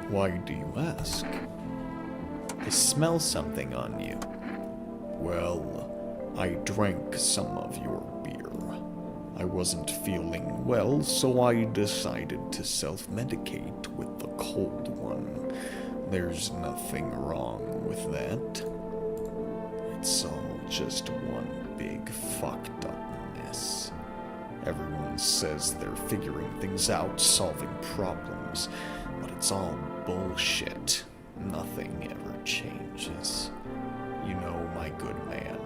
Why do you ask? I smell something on you. Well, I drank some of your beer. I wasn't feeling well, so I decided to self-medicate with the cold one. There's nothing wrong with that. It's all just one big fucked up mess. Everyone says they're figuring things out, solving problems, but it's all bullshit. Nothing ever changes. You know, my good man,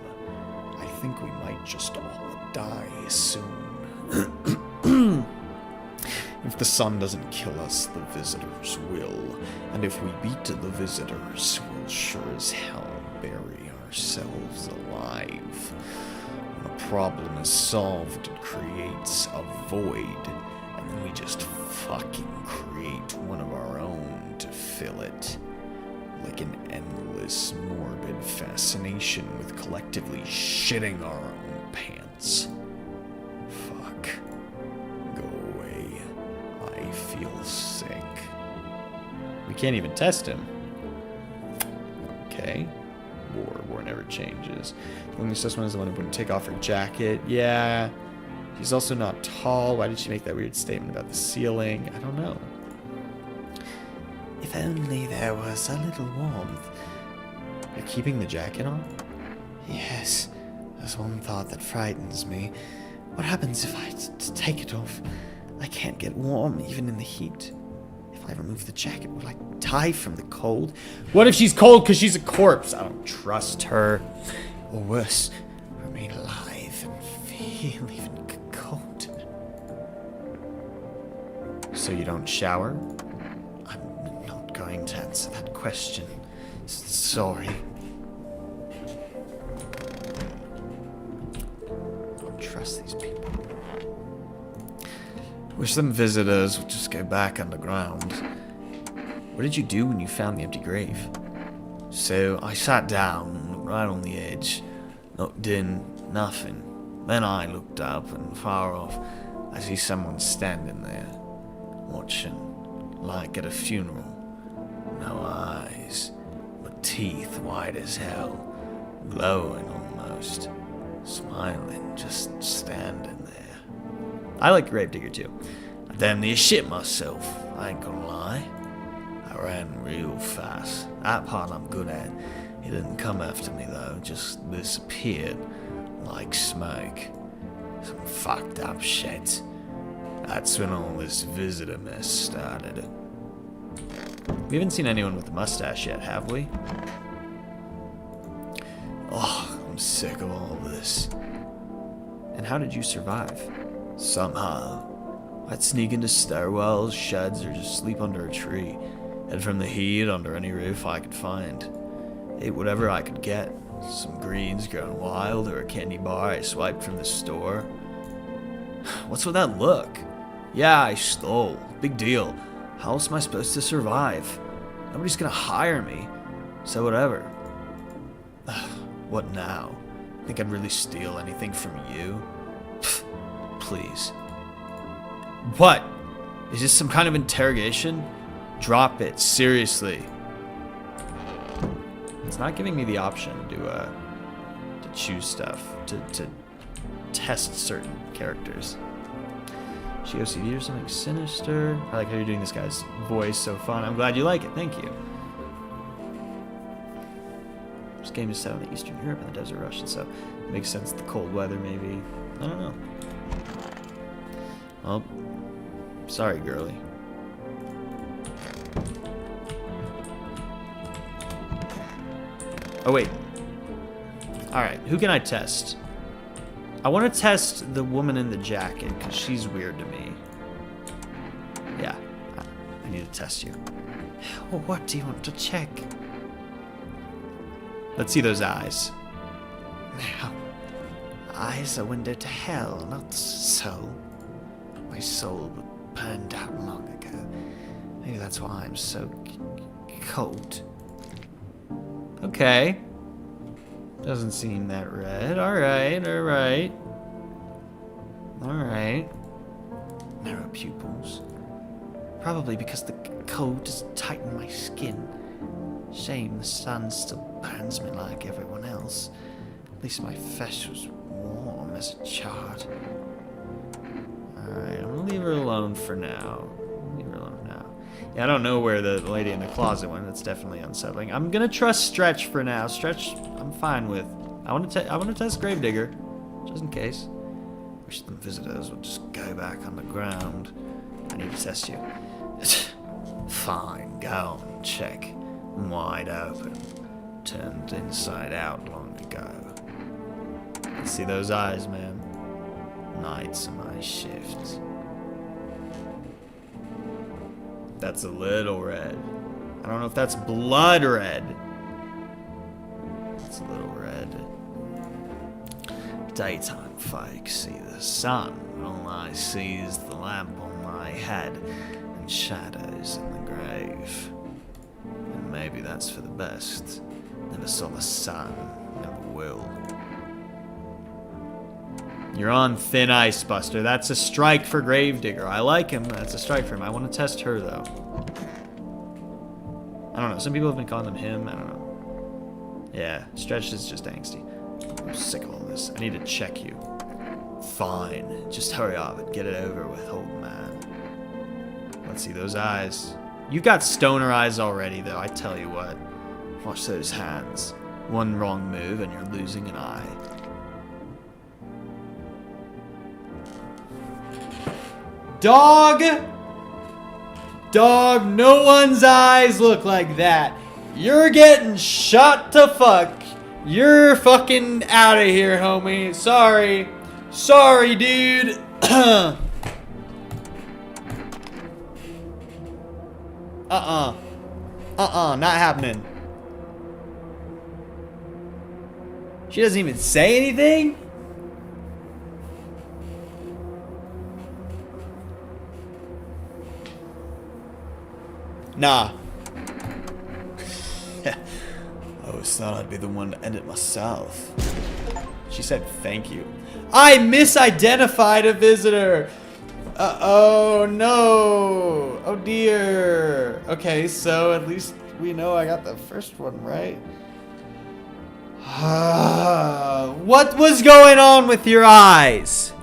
I think we might just all die soon. If the sun doesn't kill us, the visitors will. And if we beat the visitors, we'll sure as hell bury ourselves alive. When a problem is solved, it creates a void, and then we just fucking create one of our own to fill it. Like an endless, morbid fascination with collectively shitting our own pants. Fuck. Go away. I feel sick. We can't even test him. Okay. War never changes. The only sus one is the one who wouldn't take off her jacket. Yeah. She's also not tall. Why did she make that weird statement about the ceiling? I don't know. If only there was a little warmth. You're keeping the jacket on? Yes. There's one thought that frightens me. What happens if I take it off? I can't get warm even in the heat. If I remove the jacket, will I die from the cold? What if she's cold because she's a corpse? I don't trust her. Or worse, remain alive and feel even cold. So you don't shower? I'm not going to answer that question. Sorry. Don't trust these people. Wish them visitors would just go back underground. What did you do when you found the empty grave? So I sat down right on the edge, looked in, nothing. Then I looked up, and far off, I see someone standing there, watching, like at a funeral. No eyes, but teeth white as hell, glowing almost, smiling, just standing there. I like Gravedigger too. I damn near shit myself, I ain't gonna lie. I ran real fast. That part I'm good at. He didn't come after me though, just disappeared like smoke. Some fucked up shit. That's when all this visitor mess started. We haven't seen anyone with a mustache yet, have we? Oh, I'm sick of all this. And how did you survive? Somehow. I'd sneak into stairwells, sheds, or just sleep under a tree. Head from the heat under any roof I could find. Ate whatever I could get. Some greens growing wild, or a candy bar I swiped from the store. What's with that look? Yeah, I stole. Big deal. How else am I supposed to survive? Nobody's gonna hire me. So whatever. What now? Think I'd really steal anything from you? Pfft, please. What? Is this some kind of interrogation? Drop it, seriously. It's not giving me the option to choose stuff, to test certain characters. Is she OCD or something sinister? I like how you're doing this guy's voice, so fun. I'm glad you like it, thank you. This game is set in Eastern Europe and the Desert Russian, so it makes sense the cold weather maybe. I don't know. Well, sorry, girlie. Oh, wait. Alright, who can I test? I want to test the woman in the jacket, because she's weird to me. Yeah, I need to test you. Well, what do you want to check? Let's see those eyes. Now, eyes are window to hell, not soul. My soul burned out long ago. Maybe that's why I'm so cold. Okay. Doesn't seem that red. Alright, alright. Alright. Narrow pupils. Probably because the cold has tightened my skin. Shame the sun still burns me like everyone else. At least my flesh was warm as a child. Alright, I'm gonna leave her alone for now. Leave her alone for now. Yeah, I don't know where the lady in the closet went. That's definitely unsettling. I'm gonna trust Stretch for now. Stretch, I'm fine with. I want to test Gravedigger, just in case. Wish them visitors would just go back on the ground. I need to test you. Fine, go on, check. I'm wide open. Turned inside out long ago. Let's see those eyes, man. Nights are my shift. That's a little red. I don't know if that's blood red. It's a little red. Daytime folks see the sun. All I see is the lamp on my head and shadows in the grave. And maybe that's for the best. Never saw the sun, never will. You're on thin ice, Buster. That's a strike for Gravedigger. I like him. That's a strike for him. I want to test her, though. I don't know. Some people have been calling him. I don't know. Yeah, Stretch is just angsty. I'm sick of all this. I need to check you. Fine. Just hurry up and get it over with, old man. Let's see those eyes. You've got stoner eyes already, though. I tell you what. Watch those hands. One wrong move and you're losing an eye. Dog! Dog, no one's eyes look like that. You're getting shot to fuck. You're fucking out of here, homie. Sorry. Sorry, dude. Not happening. She doesn't even say anything? Nah. I always thought I'd be the one to end it myself. She said thank you. I misidentified a visitor. Oh no. Oh dear. Okay, so at least we know I got the first one right. What was going on with your eyes?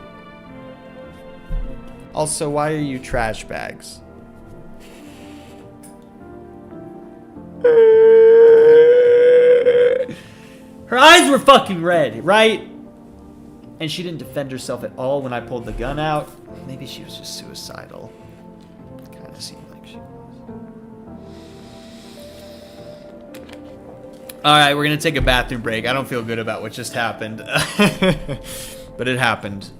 Also, why are you trash bags? Her eyes were fucking red, right? And she didn't defend herself at all when I pulled the gun out. Maybe she was just suicidal. Kind of seemed like she was. Alright, we're gonna take a bathroom break. I don't feel good about what just happened. But it happened.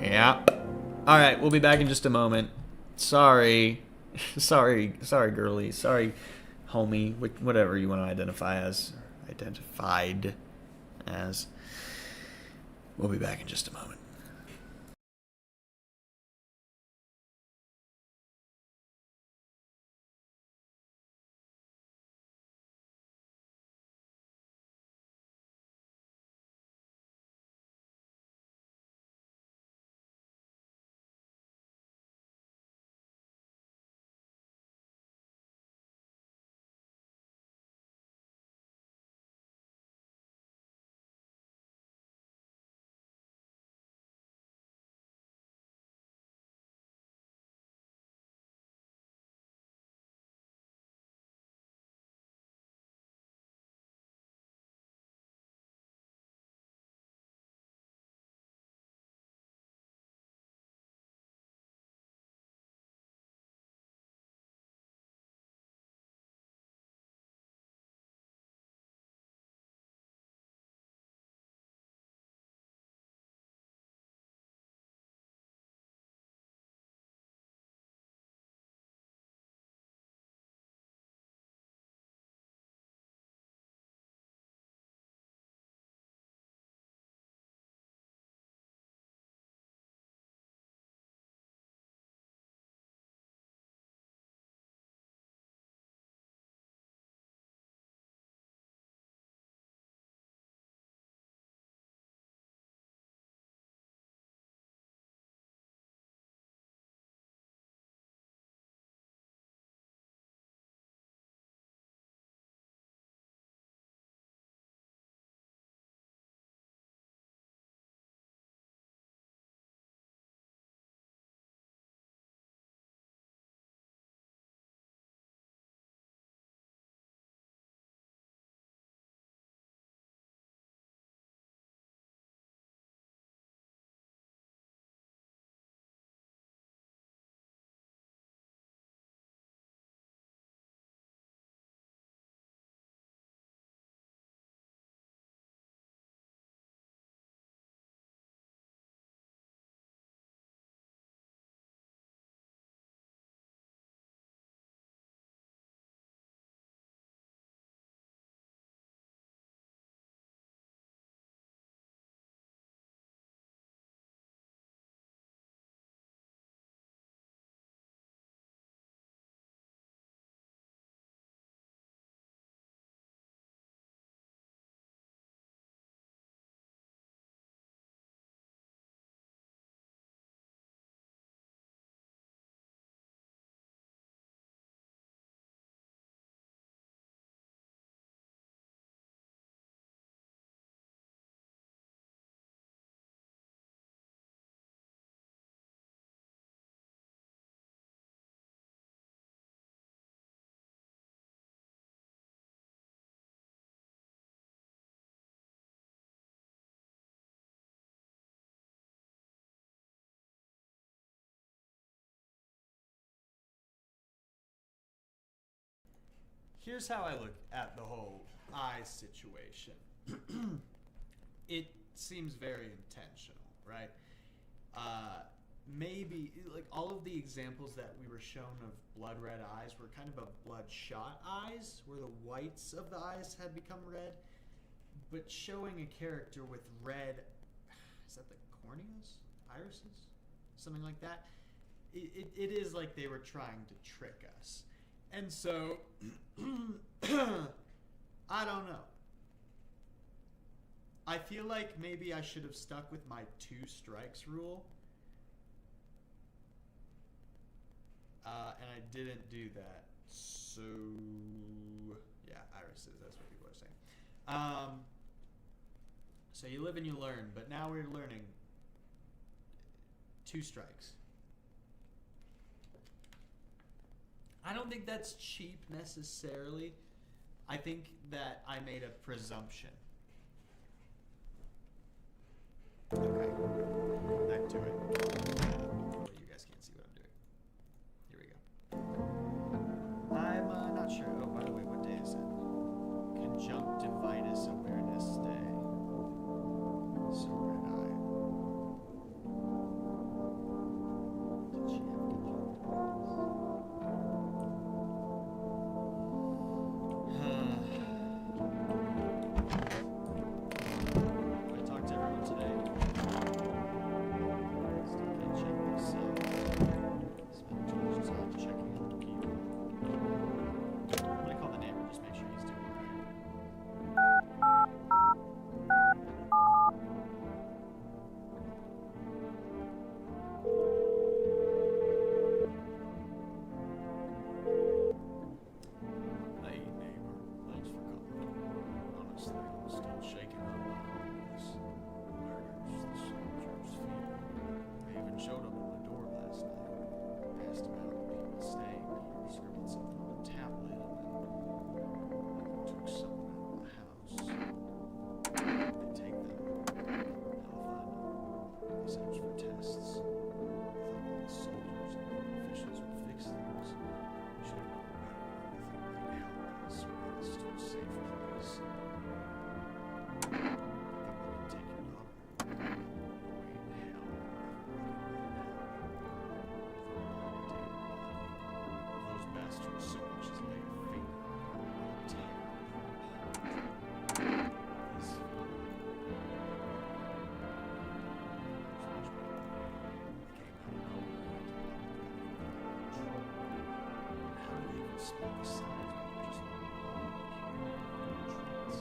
Yeah. Alright, we'll be back in just a moment. Sorry. Sorry, girly. Sorry, homie. Whatever you want to identify as. Identified as. We'll be back in just a moment. here's how I look at the whole eye situation. It seems very intentional, right? Maybe, like, all of the examples that we were shown of blood red eyes were kind of bloodshot eyes, where the whites of the eyes had become red. But showing a character with red, is that the corneas? Irises? Something like that? It is like they were trying to trick us. And so, I don't know. I feel like maybe I should have stuck with my 2 strikes rule. And I didn't do that. So, yeah, irises, that's what people are saying. So you live and you learn, but now we're learning 2 strikes. I don't think that's cheap necessarily. I think that I made a presumption. Okay, back to it. You guys can't see what I'm doing. Here we go. I'm not sure. Oh, by the way, what day is it? Conjunctivitis Awareness Day. So red eye. Did she have conjunctivitis? I talked to everyone today. Still can't check myself. Spent too much time checking other people. I'm gonna call the neighbor, just make sure he's doing Hey neighbor, thanks for coming. Honestly, I'm still shaking up behind this murders the soldiers feel. They even showed up at my door last night. Asked about people staying here, scribbled something on a tablet, and then took something out of the house. They take them. How if I know? They said it was for tests. I thought all the soldiers and government officials would fix things. Should have known better. I think they'd help us get us to a safe place. I think we can take your daughter. Wait, hell. Those bastards so much as lay a finger on the tear. This how do they even spell the signs when they're just treats?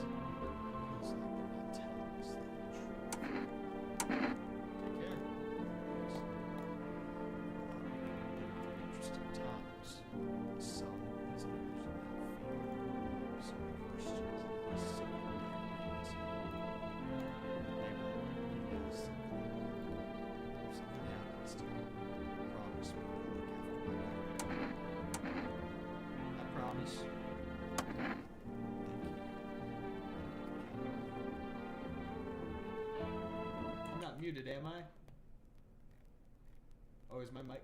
Feels like they're not telling us the truth. Take care. Interesting times. Some visitors have fear. So many questions and a single damn answer. Neighborhood has something. If something happens to me, promise me to look after my daughter. I promise. Thank you. I'm not muted, am I? Oh, is my mic?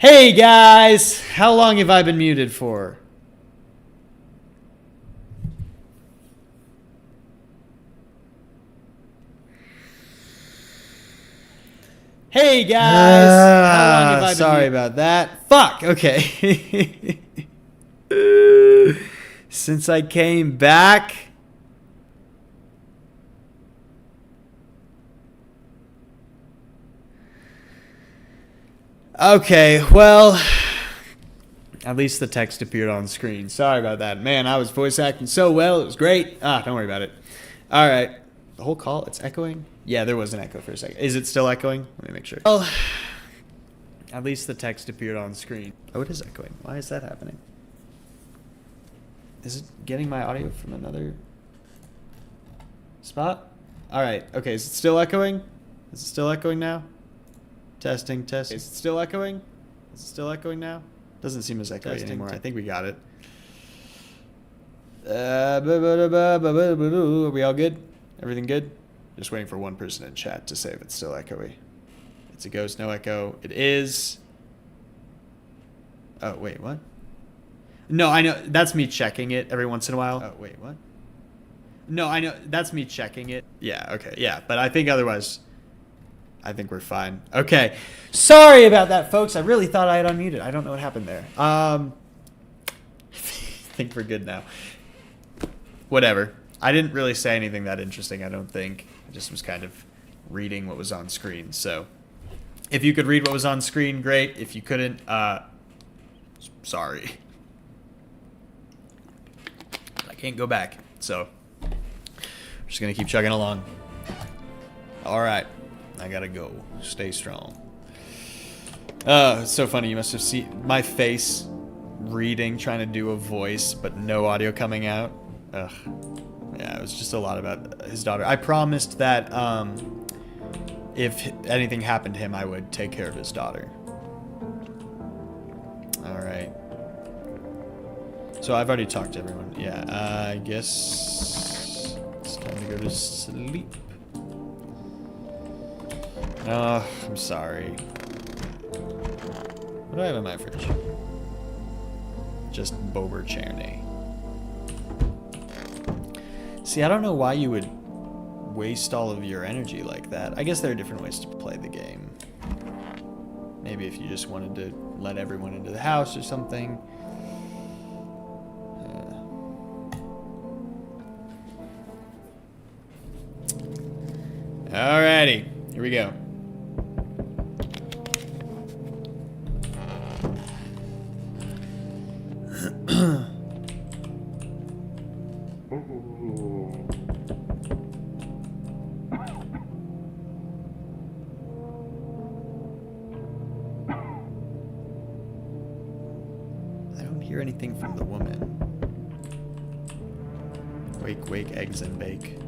Hey guys! How long have I been muted for? Hey guys! How long have I been sorry about that. Fuck! Okay. Since I came back. Okay, well, at least the text appeared on screen. Sorry about that. Man, I was voice acting so well. It was great. Don't worry about it. All right. The whole call, it's echoing? Yeah, there was an echo for a second. Is it still echoing? Let me make sure. Well, at least the text appeared on screen. Oh, it is echoing. Why is that happening? Is it getting my audio from another spot? All right. Okay, is it still echoing? Is it still echoing now? Testing, testing. Is it still echoing? Is it still echoing now? Doesn't seem as echoey anymore. I think we got it. Are we all good? Everything good? Just waiting for one person in chat to say if it's still echoey. It's a ghost, no echo. It is. Oh, wait, what? No, I know. That's me checking it every once in a while. Oh, wait, what? No, I know. That's me checking it. Yeah, okay, yeah. But I think otherwise, I think we're fine. Okay. Sorry about that, folks. I really thought I had unmuted. I don't know what happened there. I think we're good now. Whatever. I didn't really say anything that interesting, I don't think. I just was kind of reading what was on screen. So if you could read what was on screen, great. If you couldn't, sorry. I can't go back. So I'm just going to keep chugging along. All right. I got to go. Stay strong. It's so funny. You must have seen my face reading, trying to do a voice, but no audio coming out. Ugh. Yeah, it was just a lot about his daughter. I promised that if anything happened to him, I would take care of his daughter. All right. So I've already talked to everyone. Yeah, I guess it's time to go to sleep. Oh, I'm sorry. What do I have in my fridge? Just Bober Cherney. See, I don't know why you would waste all of your energy like that. I guess there are different ways to play the game. Maybe if you just wanted to let everyone into the house or something. Alrighty, here we go. Hear anything from the woman. Wake, wake, eggs and bake.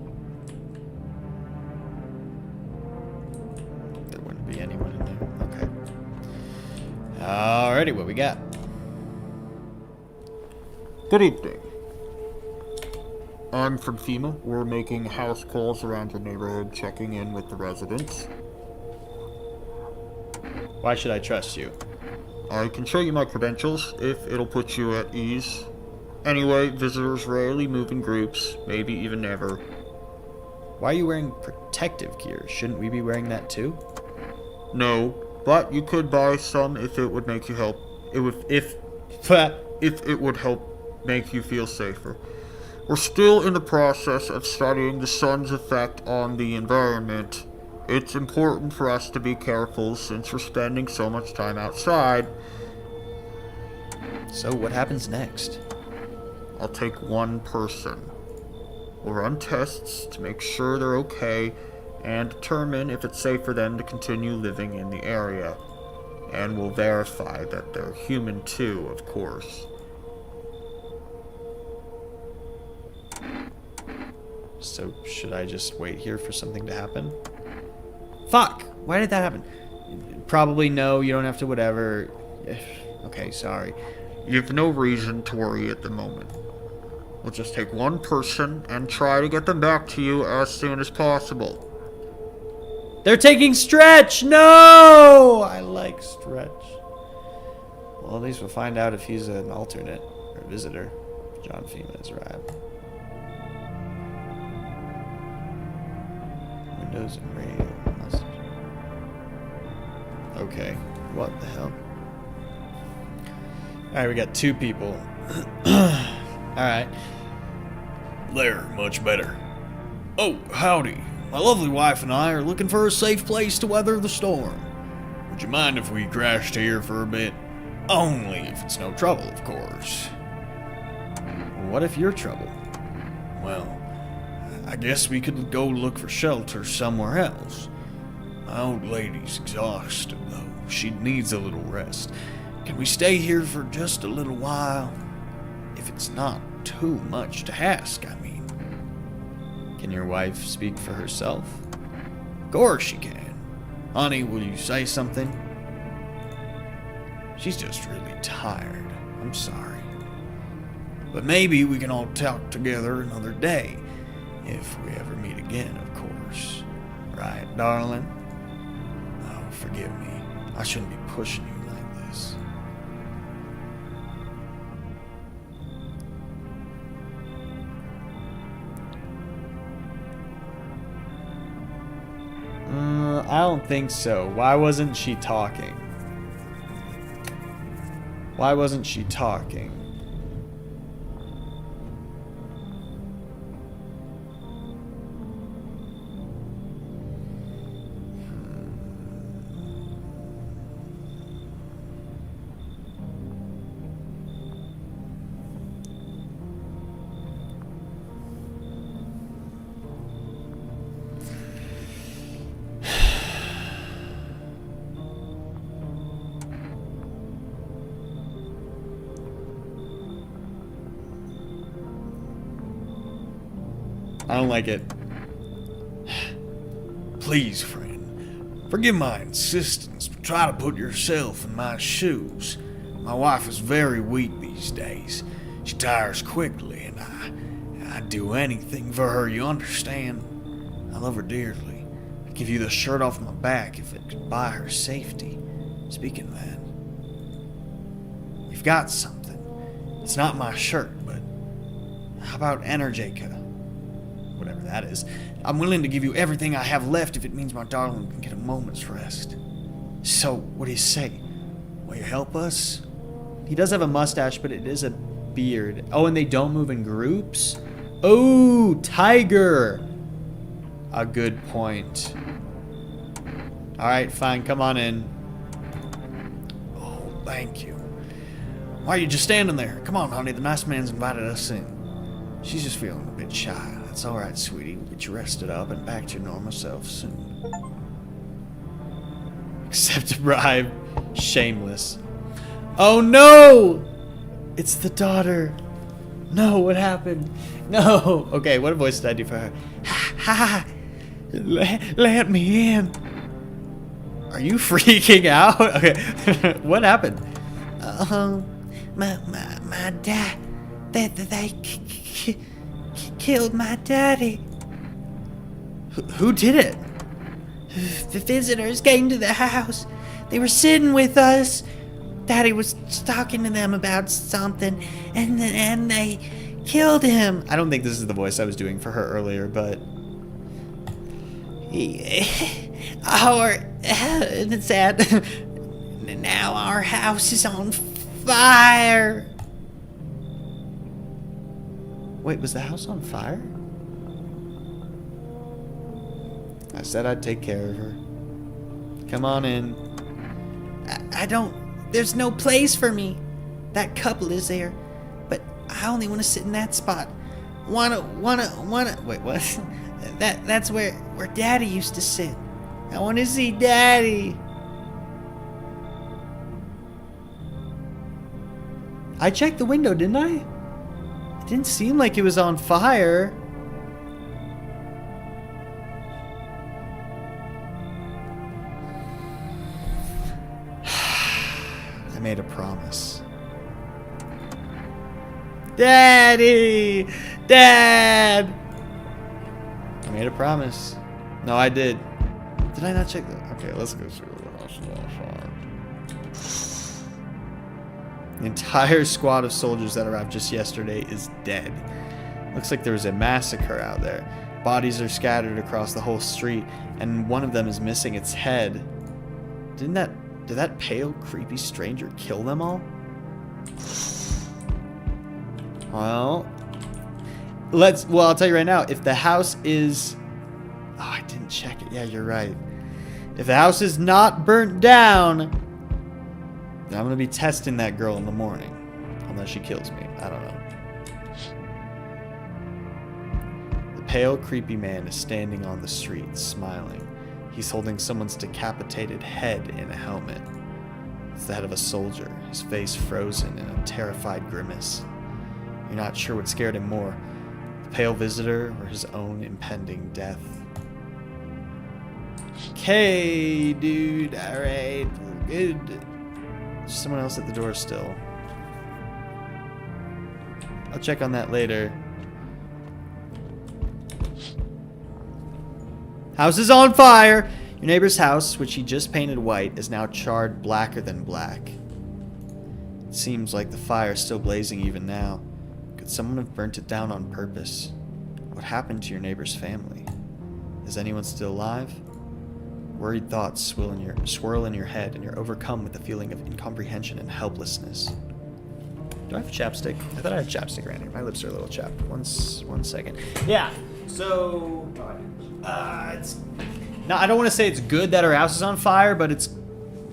There wouldn't be anyone in there. Okay. Alrighty, what we got? Good evening. I'm from FEMA. We're making house calls around the neighborhood, checking in with the residents. Why should I trust you? I can show you my credentials, if it'll put you at ease. Anyway, visitors rarely move in groups, maybe even never. Why are you wearing protective gear? Shouldn't we be wearing that too? No, but you could buy some if it would make you help. If it would help make you feel safer. We're still in the process of studying the sun's effect on the environment. It's important for us to be careful since we're spending so much time outside. So what happens next? I'll take one person. We'll run tests to make sure they're okay and determine if it's safe for them to continue living in the area. And we'll verify that they're human too, of course. So should I just wait here for something to happen? Fuck! Why did that happen? Probably no, you don't have to whatever. Okay, sorry. You have no reason to worry at the moment. We'll just take one person and try to get them back to you as soon as possible. They're taking Stretch! No! I like Stretch. Well, at least we'll find out if he's an alternate or visitor. John FEMA has arrived. Windows and radio. Okay, what the hell? Alright, we got two people. Alright. There, much better. Oh, howdy. My lovely wife and I are looking for a safe place to weather the storm. Would you mind if we crashed here for a bit? Only if it's no trouble, of course. What if you're trouble? Well, I guess we could go look for shelter somewhere else. My old lady's exhausted, though. She needs a little rest. Can we stay here for just a little while? If it's not too much to ask, I mean. Can your wife speak for herself? Of course she can. Honey, will you say something? She's just really tired. I'm sorry. But maybe we can all talk together another day. If we ever meet again, of course. Right, darling? Oh, forgive me. I shouldn't be pushing you like this. I don't think so. Why wasn't she talking? Why wasn't she talking? I don't like it. Please, friend, forgive my insistence, but try to put yourself in my shoes. My wife is very weak these days. She tires quickly, and I'd do anything for her, you understand? I love her dearly. I'd give you the shirt off my back if it could buy her safety. Speaking of that, you've got something. It's not my shirt, but how about Energeca? Whatever that is. I'm willing to give you everything I have left if it means my darling can get a moment's rest. So, what do you say? Will you help us? He does have a mustache, but it is a beard. Oh, and they don't move in groups? Oh, tiger! A good point. Alright, fine, come on in. Oh, thank you. Why are you just standing there? Come on, honey, the nice man's invited us in. She's just feeling a bit shy. That's alright, sweetie. We'll get you rested up and back to your normal self soon. Accept a bribe. Shameless. Oh no! It's the daughter. No, what happened? No. Okay, what voice did I do for her? Ha ha! Let me in. Are you freaking out? Okay. What happened? My dad. They killed my daddy. Who did it? The visitors came to the house. They were sitting with us. Daddy was talking to them about something, and they killed him. I don't think this is the voice I was doing for her earlier, but it's sad. Now our house is on fire. Wait, was the house on fire? I said I'd take care of her. Come on in. I don't... There's no place for me. That couple is there, but I only want to sit in that spot. Wanna... Wait, what? That's where Daddy used to sit. I want to see Daddy. I checked the window, didn't I? It didn't seem like it was on fire. I made a promise. Daddy! Dad! I made a promise. No, I did. Did I not check that? Okay, let's go through the house on fire. The entire squad of soldiers that arrived just yesterday is dead. Looks like there was a massacre out there. Bodies are scattered across the whole street, and one of them is missing its head. Did that pale, creepy stranger kill them all? Well, I'll tell you right now, if the house is... Oh, I didn't check it. Yeah, you're right. If the house is not burnt down, then I'm going to be testing that girl in the morning. Unless she kills me. I don't know. The pale, creepy man is standing on the street, smiling. He's holding someone's decapitated head in a helmet. It's the head of a soldier, his face frozen in a terrified grimace. You're not sure what scared him more, the pale visitor or his own impending death. Okay, dude, alright, good. There's someone else at the door still. I'll check on that later. House is on fire! Your neighbor's house, which he just painted white, is now charred blacker than black. It seems like the fire is still blazing even now. Could someone have burnt it down on purpose? What happened to your neighbor's family? Is anyone still alive? Worried thoughts swirl in your head, and you're overcome with a feeling of incomprehension and helplessness. Do I have chapstick? I thought I had chapstick around here. My lips are a little chapped. One second. Yeah. So, it's I don't want to say it's good that her house is on fire, but it's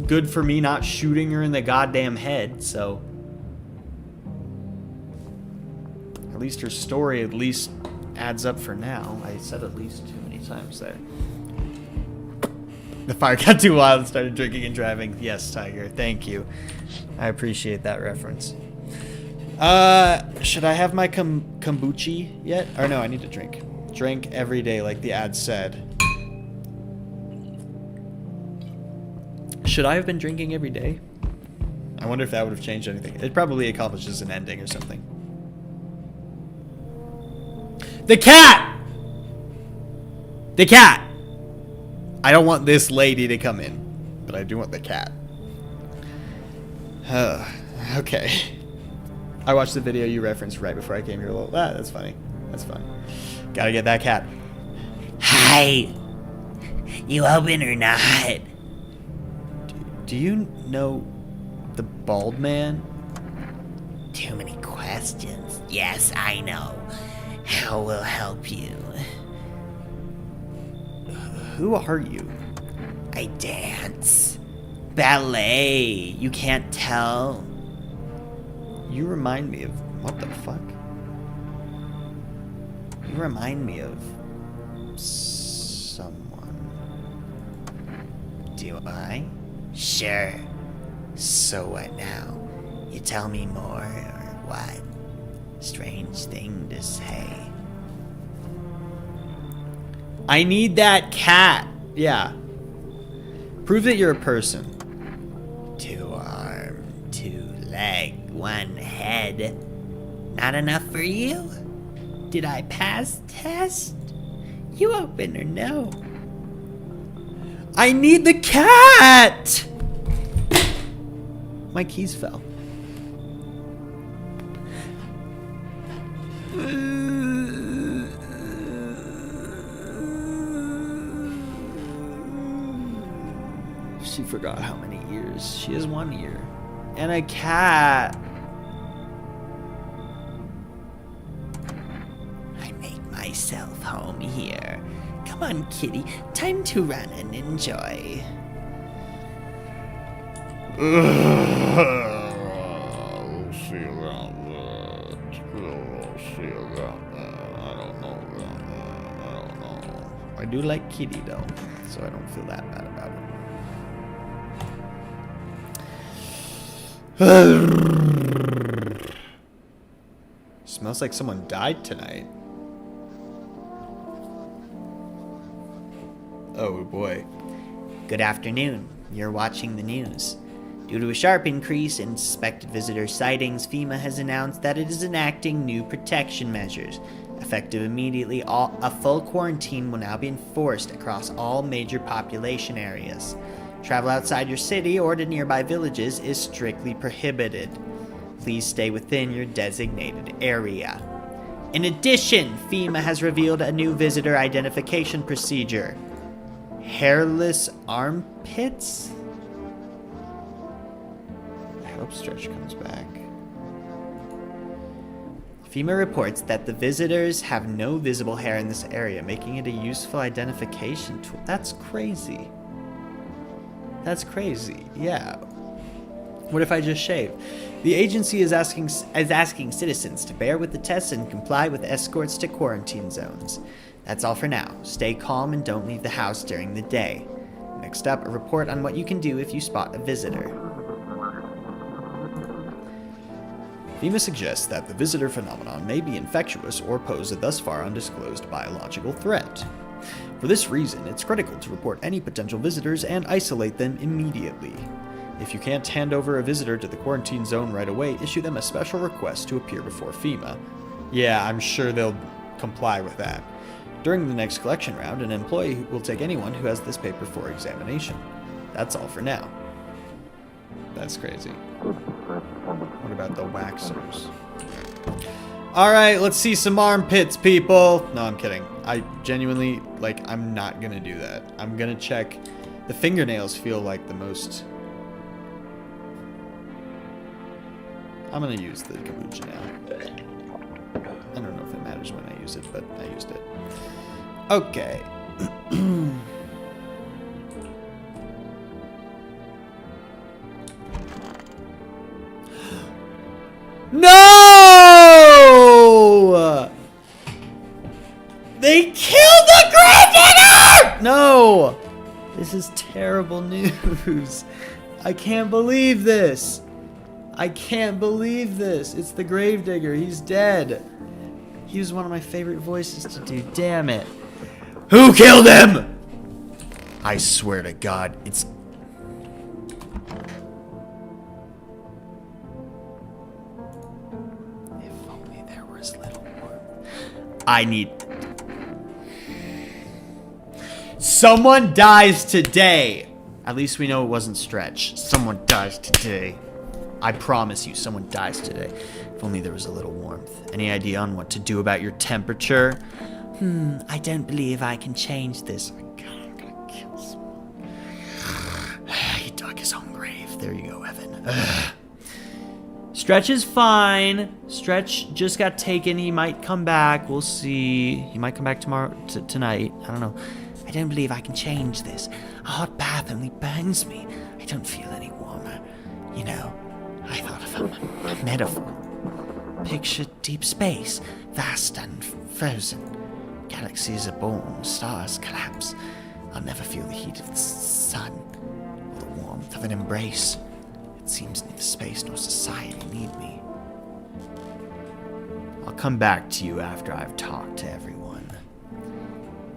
good for me not shooting her in the goddamn head. So, at least her story at least adds up for now. I said at least too many times there. The fire got too wild and started drinking and driving. Yes, Tiger. Thank you. I appreciate that reference. Should I have my kombucha yet? Or no, I need to drink. Drink every day like the ad said. Should I have been drinking every day? I wonder if that would have changed anything. It probably accomplishes an ending or something. The cat! The cat! I don't want this lady to come in, but I do want the cat. Okay. I watched the video you referenced right before I came here. That's funny. That's fun. Gotta get that cat. Hi. You open or not? Do you know the bald man? Too many questions. Yes, I know. How will help you? Who are you? I dance. Ballet. You can't tell? You remind me of... What the fuck? You remind me of... someone. Do I? Sure. So what now? You tell me more, or what? Strange thing to say. I need that cat. Yeah. Prove that you're a person. 2 arm, 2 leg, 1 head. Not enough for you? Did I pass test? You open or no? I need the cat! My keys fell. She forgot how many ears. She has 1 ear. And a cat. I make myself home here. Come on, kitty. Time to run and enjoy. I'll see about that. I'll see about that. I don't know about that. I don't know. I do like kitty, though, so I don't feel that bad about it. Smells like someone died tonight. Oh boy. Good afternoon. You're watching the news. Due to a sharp increase in suspected visitor sightings, FEMA has announced that it is enacting new protection measures. Effective immediately, a full quarantine will now be enforced across all major population areas. Travel outside your city or to nearby villages is strictly prohibited. Please stay within your designated area. In addition, FEMA has revealed a new visitor identification procedure. Hairless armpits? I hope Stretch comes back. FEMA reports that the visitors have no visible hair in this area, making it a useful identification tool. That's crazy. That's crazy. Yeah. What if I just shave? The agency is asking citizens to bear with the tests and comply with escorts to quarantine zones. That's all for now. Stay calm and don't leave the house during the day. Next up, a report on what you can do if you spot a visitor. FEMA suggests that the visitor phenomenon may be infectious or pose a thus far undisclosed biological threat. For this reason, it's critical to report any potential visitors and isolate them immediately. If you can't hand over a visitor to the quarantine zone right away, issue them a special request to appear before FEMA. Yeah, I'm sure they'll comply with that. During the next collection round, an employee will take anyone who has this paper for examination. That's all for now. That's crazy. What about the waxers? Alright, let's see some armpits, people! No, I'm kidding. I genuinely, I'm not gonna do that. I'm gonna check The fingernails feel like the most... I'm gonna use the kombucha now. I don't know if it matters when I use it, but I used it. Okay. No! They killed the Gravedigger! No! This is terrible news. I can't believe this. I can't believe this. It's the Gravedigger. He's dead. He was one of my favorite voices to do. Damn it. Who killed him? I swear to God, it's... If only there was little more. I need... Someone dies today. At least we know it wasn't Stretch. Someone dies today. I promise you, someone dies today. If only there was a little warmth. Any idea on what to do about your temperature? I don't believe I can change this. Oh my God, I'm gonna kill someone. He dug his own grave. There you go, Evan. Stretch is fine. Stretch just got taken. He might come back. We'll see. He might come back tomorrow, tonight. I don't know. I don't believe I can change this. A hot bath only burns me. I don't feel any warmer. You know, I thought of a metaphor. Picture deep space, vast and frozen. Galaxies are born, stars collapse. I'll never feel the heat of the sun or the warmth of an embrace. It seems neither space nor society need me. I'll come back to you after I've talked to everyone.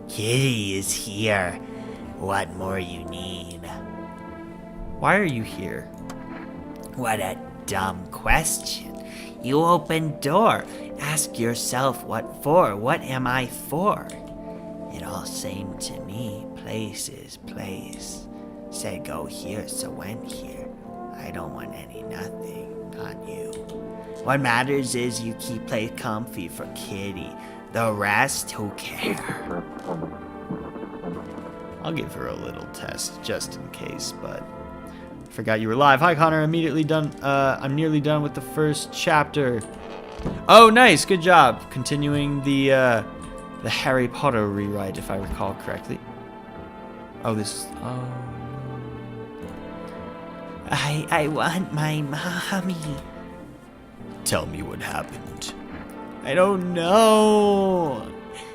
Kitty is here. What more you need? Why are you here? What a dumb question. You open door. Ask yourself what for. What am I for? It all seemed to me. Place is place. Said go here, so went here. I don't want any nothing. Not you. What matters is you keep place comfy for Kitty. The rest, who care? I'll give her a little test just in case, but I forgot you were live. Hi, Connor. Immediately done. I'm nearly done with the first chapter. Oh, nice. Good job. Continuing the Harry Potter rewrite, if I recall correctly. Oh, this. Oh. I want my mommy. Tell me what happened. I don't know.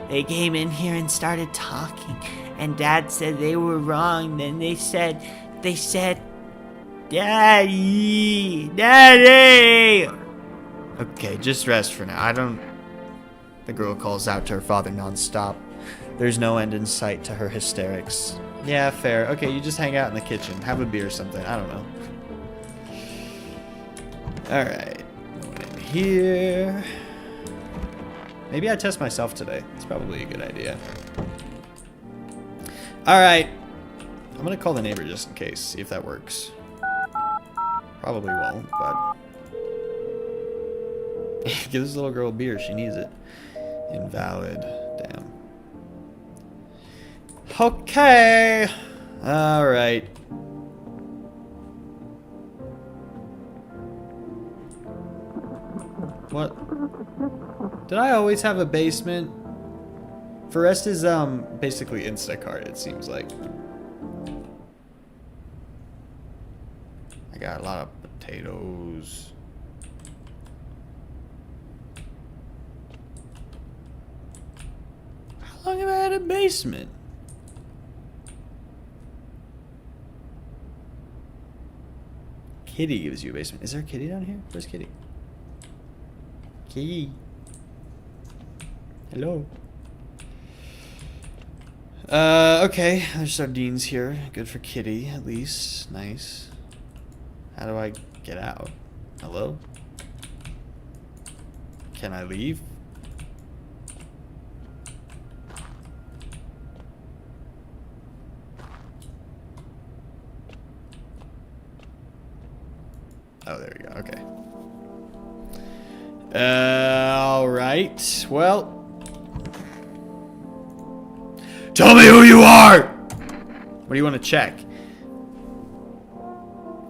They came in here and started talking, and Dad said they were wrong. Then they said, Daddy! Okay, just rest for now. The girl calls out to her father nonstop. There's no end in sight to her hysterics. Yeah, fair. Okay, you just hang out in the kitchen. Have a beer or something. I don't know. Alright. Going in here. Maybe I test myself today. It's probably a good idea. Alright. I'm gonna call the neighbor just in case. See if that works. Probably won't, but... Give this little girl a beer. She needs it. Invalid. Damn. Okay. Alright. What? Did I always have a basement? Forest is basically Instacart, it seems like. I got a lot of potatoes. How long have I had a basement? Kitty gives you a basement. Is there a kitty down here? Where's Kitty? Kitty. Hello. Okay. There's sardines here. Good for Kitty, at least. Nice. How do I get out? Hello? Can I leave? Oh, there we go. Okay. Alright. Well. Tell me who you are! What do you want to check?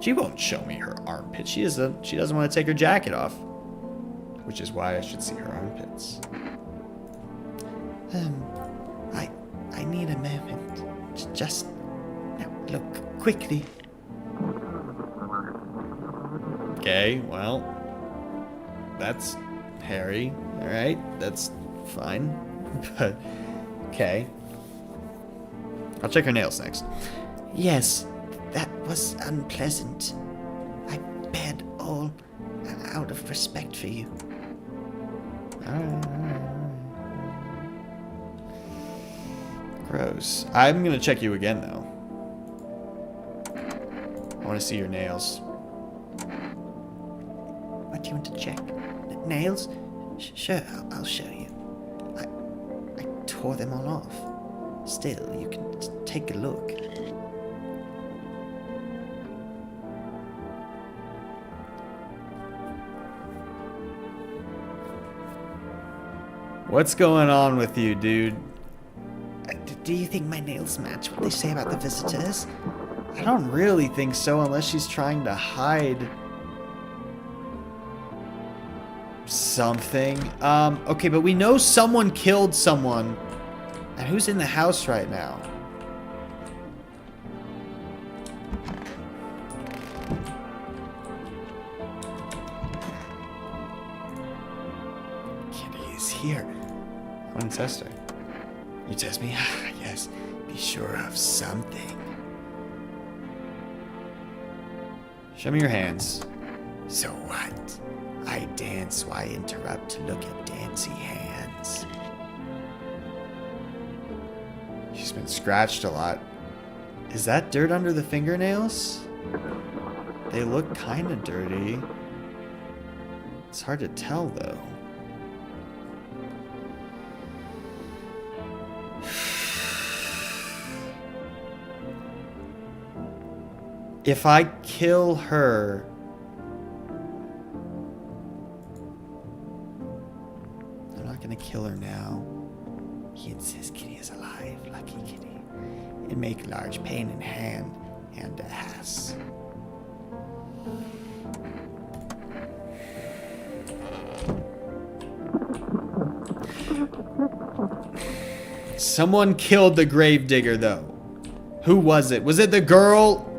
She won't show me her armpits. She doesn't want to take her jacket off. Which is why I should see her armpits. I need a moment. Just now, look quickly. Okay, well, that's hairy. All right, that's fine. But okay, I'll check her nails next. Yes, that was unpleasant. I bared all out of respect for you. All right. Gross. I'm gonna check you again though. I want to see your nails. What do you want to check? Nails? Sure, I'll show you. I tore them all off. Still, you can take a look. What's going on with you, dude? Do you think my nails match what they say about the visitors? I don't really think so, unless she's trying to hide something. Okay, but we know someone killed someone. And who's in the house right now? Kitty is here. I want to test her. You test me? Ah, yes. Be sure of something. Show me your hands. So what? I dance, why interrupt to look at dancy hands? She's been scratched a lot. Is that dirt under the fingernails? They look kind of dirty. It's hard to tell though. If I kill her, I'm not gonna kill her now. He insists Kitty is alive. Lucky Kitty. It make large pain in hand and ass. Someone killed the gravedigger though. Who was it? Was it the girl?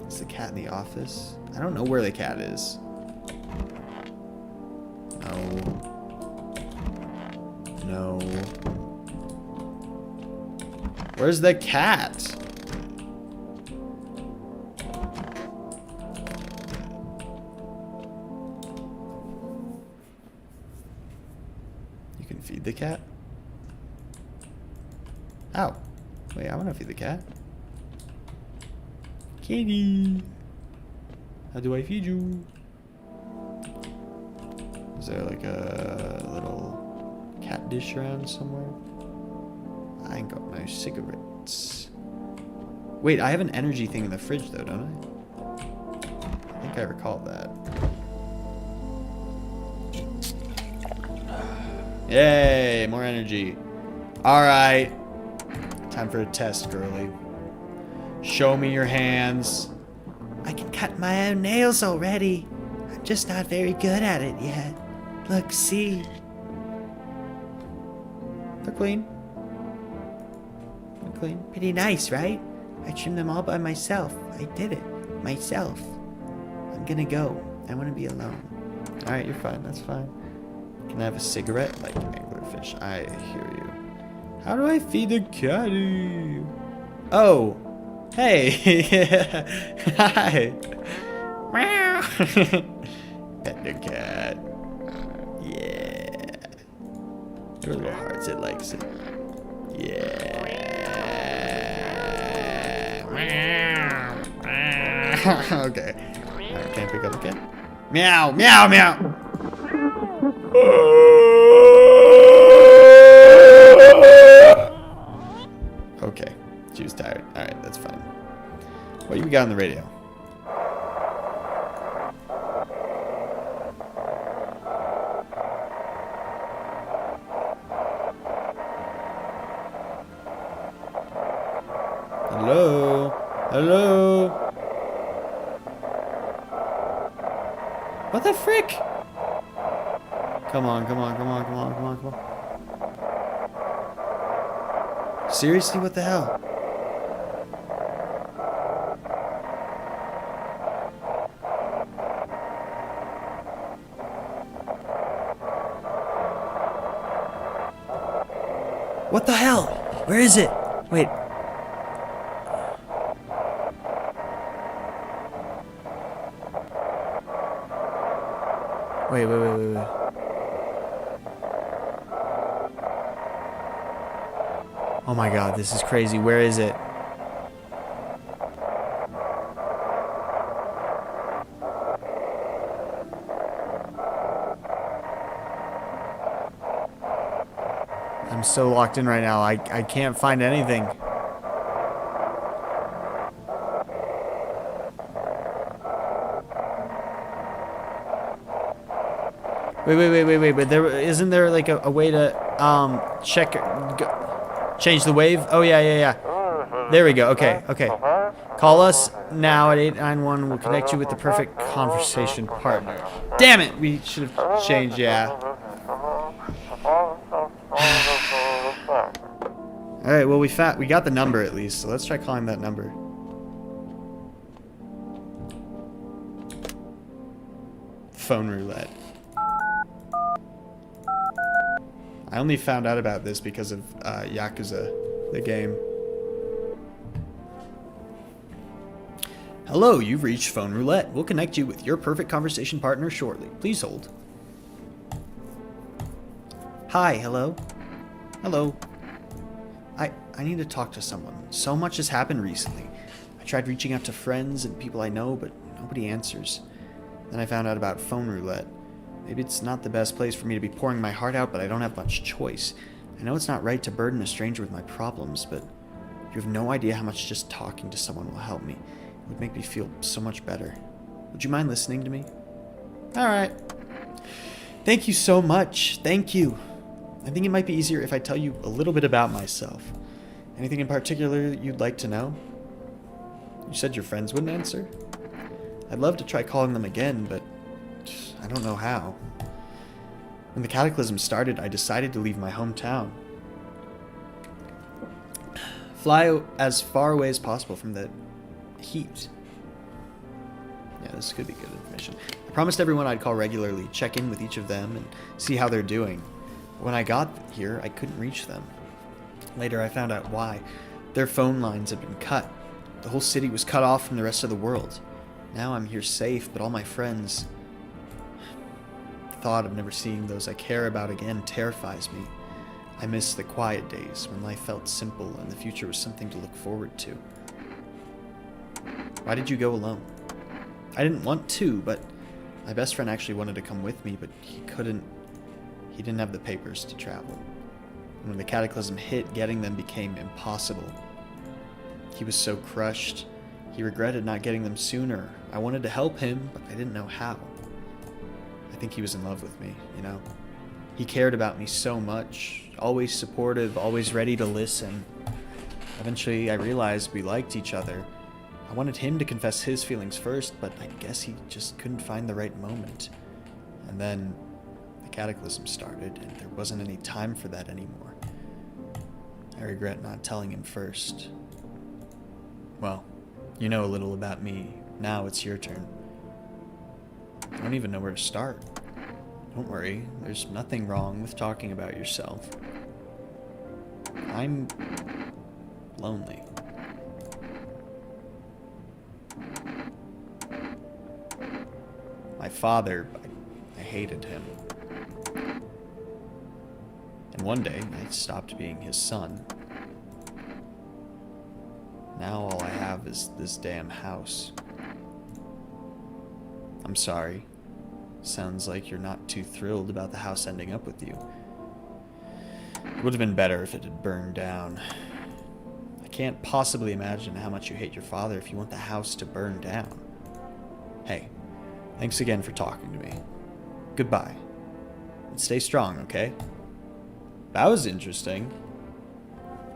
Is the cat in the office? I don't know where the cat is. No. Where's the cat? You can feed the cat? Ow. Wait, I want to feed the cat. Kitty. How do I feed you? Is there like a little cat dish around somewhere? I ain't got no cigarettes. Wait, I have an energy thing in the fridge though, don't I? I think I recall that. Yay, more energy. Alright. Time for a test, girly. Show me your hands. I can cut my own nails already. I'm just not very good at it yet. Look, see. They're clean. They're clean. Pretty nice, right? I trimmed them all by myself. I did it. Myself. I'm gonna go. I want to be alone. Alright, you're fine. That's fine. Can I have a cigarette? Like anglerfish. I hear you. How do I feed the catty? Oh. Hey. Hi. Meow. Pet the cat. Yeah. Your little hearts, it likes it. Yeah. Okay. Alright, can I pick up the cat? Meow, meow, meow. Okay, she was tired. Alright, that's fine. What do we got on the radio? Hello? Hello? What the frick? Come on, come on, come on, come on, come on, come on. Seriously, what the hell? What the hell? Where is it? Wait. Wait. Oh my god, this is crazy. Where is it? I'm so locked in right now. I can't find anything. Wait. But isn't there like a way to check change the wave? Oh yeah. There we go. Okay. Call us now at 891. We'll connect you with the perfect conversation partner. Damn it! We should have changed. Yeah. All right. Well, we got the number at least. So let's try calling that number. Phone roulette. I only found out about this because of Yakuza, the game. Hello, you've reached Phone Roulette. We'll connect you with your perfect conversation partner shortly. Please hold. Hi, hello? Hello. I need to talk to someone. So much has happened recently. I tried reaching out to friends and people I know, but nobody answers. Then I found out about Phone Roulette. Maybe it's not the best place for me to be pouring my heart out, but I don't have much choice. I know it's not right to burden a stranger with my problems, but you have no idea how much just talking to someone will help me. It would make me feel so much better. Would you mind listening to me? Alright. Thank you so much. Thank you. I think it might be easier if I tell you a little bit about myself. Anything in particular you'd like to know? You said your friends wouldn't answer? I'd love to try calling them again, but I don't know how. When the cataclysm started, I decided to leave my hometown. Fly as far away as possible from the heat. Yeah, this could be good information. I promised everyone I'd call regularly, check in with each of them, and see how they're doing. But when I got here, I couldn't reach them. Later, I found out why. Their phone lines had been cut. The whole city was cut off from the rest of the world. Now I'm here safe, but all my friends... The thought of never seeing those I care about again terrifies me. I miss the quiet days when life felt simple and the future was something to look forward to. Why did you go alone? I didn't want to, but my best friend actually wanted to come with me, but he couldn't. He didn't have the papers to travel. And when the cataclysm hit, getting them became impossible. He was so crushed. He regretted not getting them sooner. I wanted to help him, but I didn't know how. I think he was in love with me, you know? He cared about me so much, always supportive, always ready to listen. Eventually, I realized we liked each other. I wanted him to confess his feelings first, but I guess he just couldn't find the right moment. And then the cataclysm started, and there wasn't any time for that anymore. I regret not telling him first. Well, you know a little about me. Now it's your turn. I don't even know where to start. Don't worry, there's nothing wrong with talking about yourself. I'm lonely. My father, I hated him. And one day, I stopped being his son. Now all I have is this damn house. I'm sorry. Sounds like you're not too thrilled about the house ending up with you. It would have been better if it had burned down. I can't possibly imagine how much you hate your father if you want the house to burn down. Hey, thanks again for talking to me. Goodbye. And stay strong, okay? That was interesting.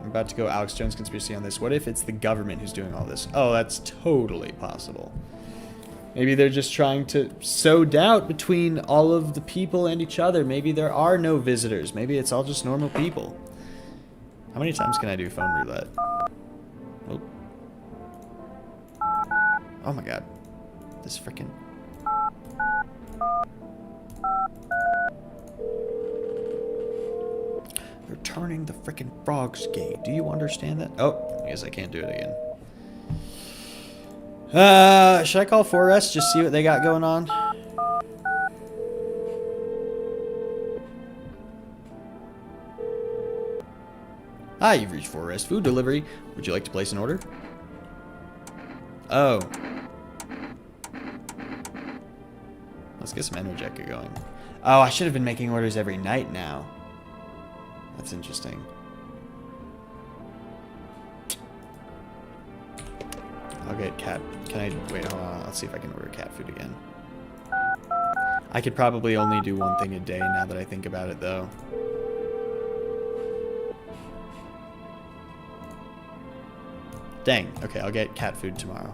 I'm about to go Alex Jones conspiracy on this. What if it's the government who's doing all this? Oh, that's totally possible. Maybe they're just trying to sow doubt between all of the people and each other. Maybe there are no visitors. Maybe it's all just normal people. How many times can I do phone roulette? Oh, oh my god. This freaking... They're turning the freaking frogs gay. Do you understand that? Oh, I guess I can't do it again. Should I call 4S? Just see what they got going on? Hi, you've reached 4S Food Delivery. Would you like to place an order? Oh. Let's get some Energeca going. Oh, I should have been making orders every night now. That's interesting. I'll get cat. Can I wait? Hold on. Let's see if I can order cat food again. I could probably only do one thing a day now that I think about it, though. Dang. Okay, I'll get cat food tomorrow.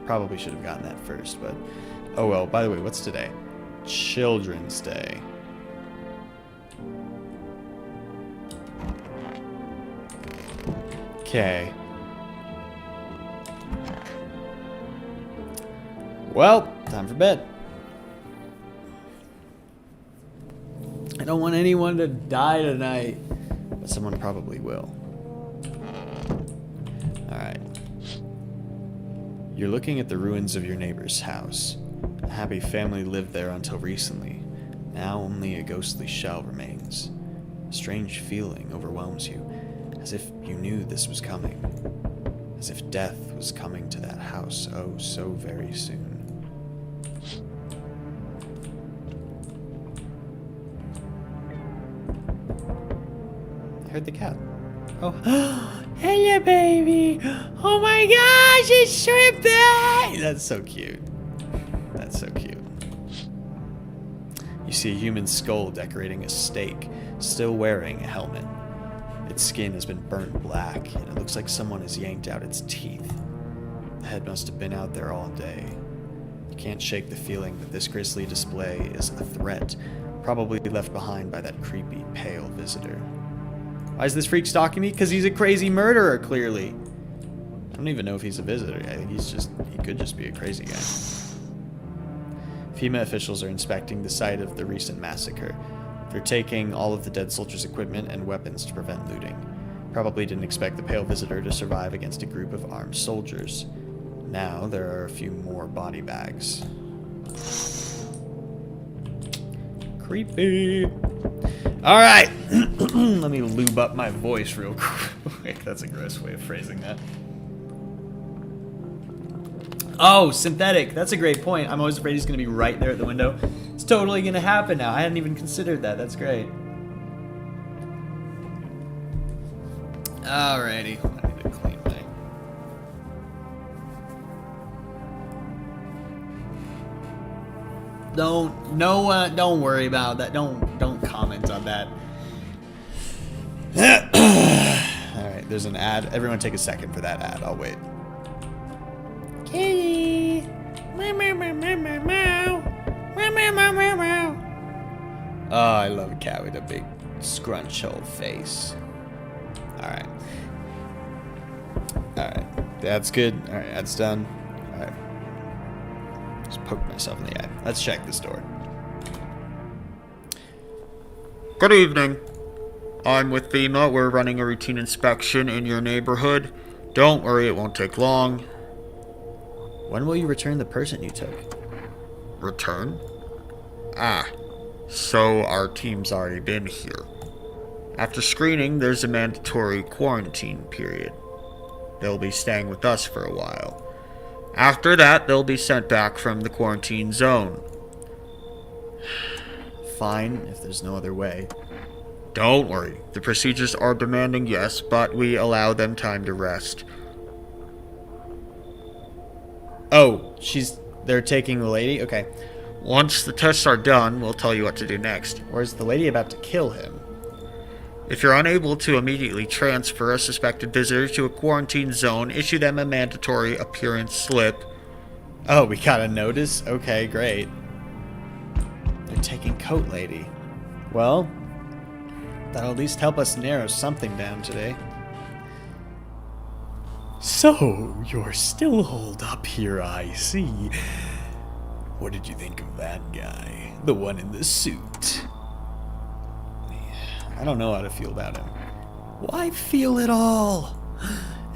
Probably should have gotten that first, but oh well. By the way, what's today? Children's Day. Okay. Well, time for bed. I don't want anyone to die tonight, but someone probably will. Alright. You're looking at the ruins of your neighbor's house. A happy family lived there until recently. Now only a ghostly shell remains. A strange feeling overwhelms you, as if you knew this was coming. As if death was coming to that house oh so very soon. I heard the cat. Oh. Hello, baby. Oh my gosh, it's Shrimpy. That's so cute. That's so cute. You see a human skull decorating a stake, still wearing a helmet. Its skin has been burnt black, and it looks like someone has yanked out its teeth. The head must have been out there all day. You can't shake the feeling that this grisly display is a threat, probably left behind by that creepy, pale visitor. Why is this freak stalking me? Because he's a crazy murderer, clearly. I don't even know if he's a visitor. I think he could just be a crazy guy. FEMA officials are inspecting the site of the recent massacre. They're taking all of the dead soldiers' equipment and weapons to prevent looting. Probably didn't expect the pale visitor to survive against a group of armed soldiers. Now there are a few more body bags. Creepy. Alright. Let me lube up my voice real quick. That's a gross way of phrasing that. Oh, synthetic. That's a great point. I'm always afraid he's going to be right there at the window. It's totally going to happen now. I hadn't even considered that. That's great. Alrighty. I need to clean my... Don't worry about that. Don't comment on that. Alright, there's an ad. Everyone take a second for that ad. I'll wait. Kitty. Meow, meow, meow, meow, meow, meow. Meow, meow, meow, meow, meow. Oh, I love a cat with a big scrunch hole face. Alright. Alright. That's good. Alright, that's done. Alright. Just poke myself in the eye. Let's check this door. Good evening. I'm with FEMA. We're running a routine inspection in your neighborhood. Don't worry, it won't take long. When will you return the person you took? Return? Ah, so our team's already been here. After screening, there's a mandatory quarantine period. They'll be staying with us for a while. After that, they'll be sent back from the quarantine zone. Fine, if there's no other way. Don't worry. The procedures are demanding, yes, but we allow them time to rest. Oh, they're taking the lady? Okay. Once the tests are done, we'll tell you what to do next. Or is the lady about to kill him? If you're unable to immediately transfer a suspected visitor to a quarantine zone, issue them a mandatory appearance slip. Oh, we got a notice? Okay, great. They're taking Coat Lady. Well, that'll at least help us narrow something down today. So, you're still holed up here, I see. What did you think of that guy? The one in the suit? I don't know how to feel about him. Why feel it all?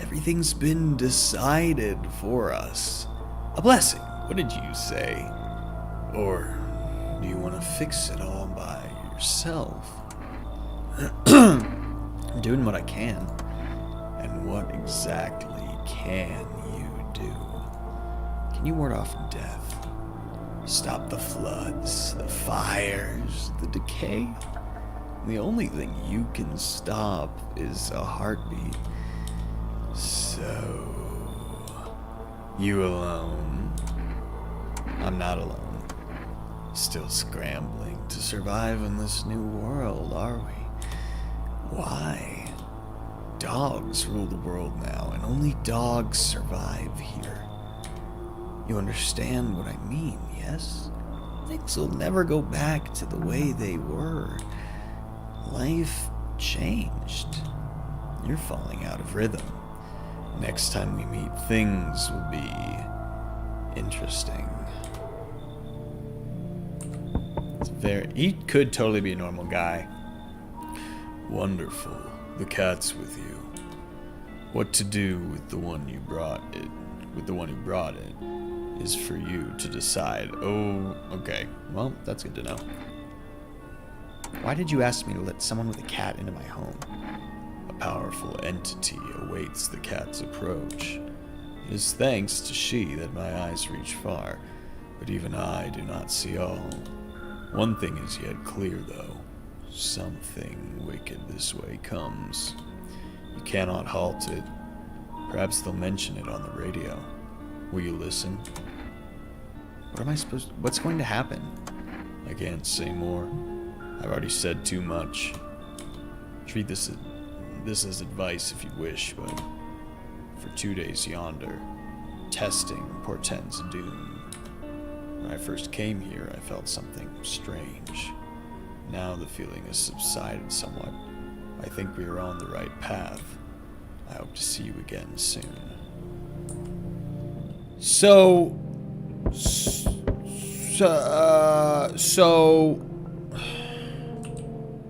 Everything's been decided for us. A blessing, what did you say? Or do you want to fix it all by yourself? I'm doing what I can. And what exactly can you do? Can you ward off death? Stop the floods, the fires, the decay? The only thing you can stop is a heartbeat. So, you alone? I'm not alone. Still scrambling to survive in this new world, are we? Why? Dogs rule the world now, and only dogs survive here. You understand what I mean, yes? Things will never go back to the way they were. Life changed. You're falling out of rhythm. Next time we meet, things will be interesting. He could totally be a normal guy. Wonderful. The cat's with you. What to do with the one you brought it, is for you to decide. Oh, okay. Well, that's good to know. Why did you ask me to let someone with a cat into my home? A powerful entity awaits the cat's approach. It is thanks to she that my eyes reach far, but even I do not see all. One thing is yet clear, though. Something wicked this way comes. You cannot halt it. Perhaps they'll mention it on the radio. Will you listen? What's going to happen? I can't say more. I've already said too much. Treat this as advice if you wish, but for 2 days yonder, testing portends doom. When I first came here, I felt something strange. Now the feeling has subsided somewhat. I think we are on the right path. I hope to see you again soon. So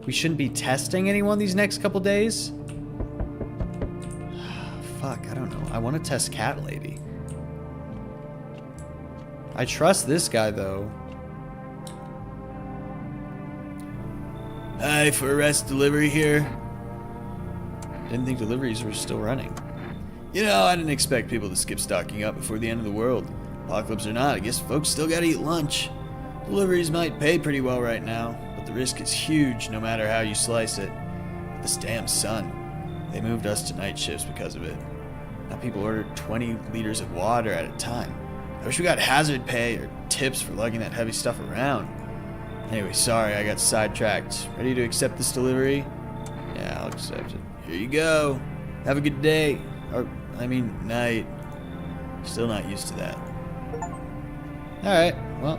we shouldn't be testing anyone these next couple days? Fuck, I don't know. I want to test Cat Lady. I trust this guy, though. Hi, for a rest delivery here. Didn't think deliveries were still running. You know, I didn't expect people to skip stocking up before the end of the world. Apocalypse or not, I guess folks still gotta eat lunch. Deliveries might pay pretty well right now, but the risk is huge no matter how you slice it. But this damn sun, they moved us to night shifts because of it. Now people order 20 liters of water at a time. I wish we got hazard pay or tips for lugging that heavy stuff around. Anyway, sorry, I got sidetracked. Ready to accept this delivery? Yeah, I'll accept it. Here you go. Have a good day. Or, I mean, night. Still not used to that. Alright, well.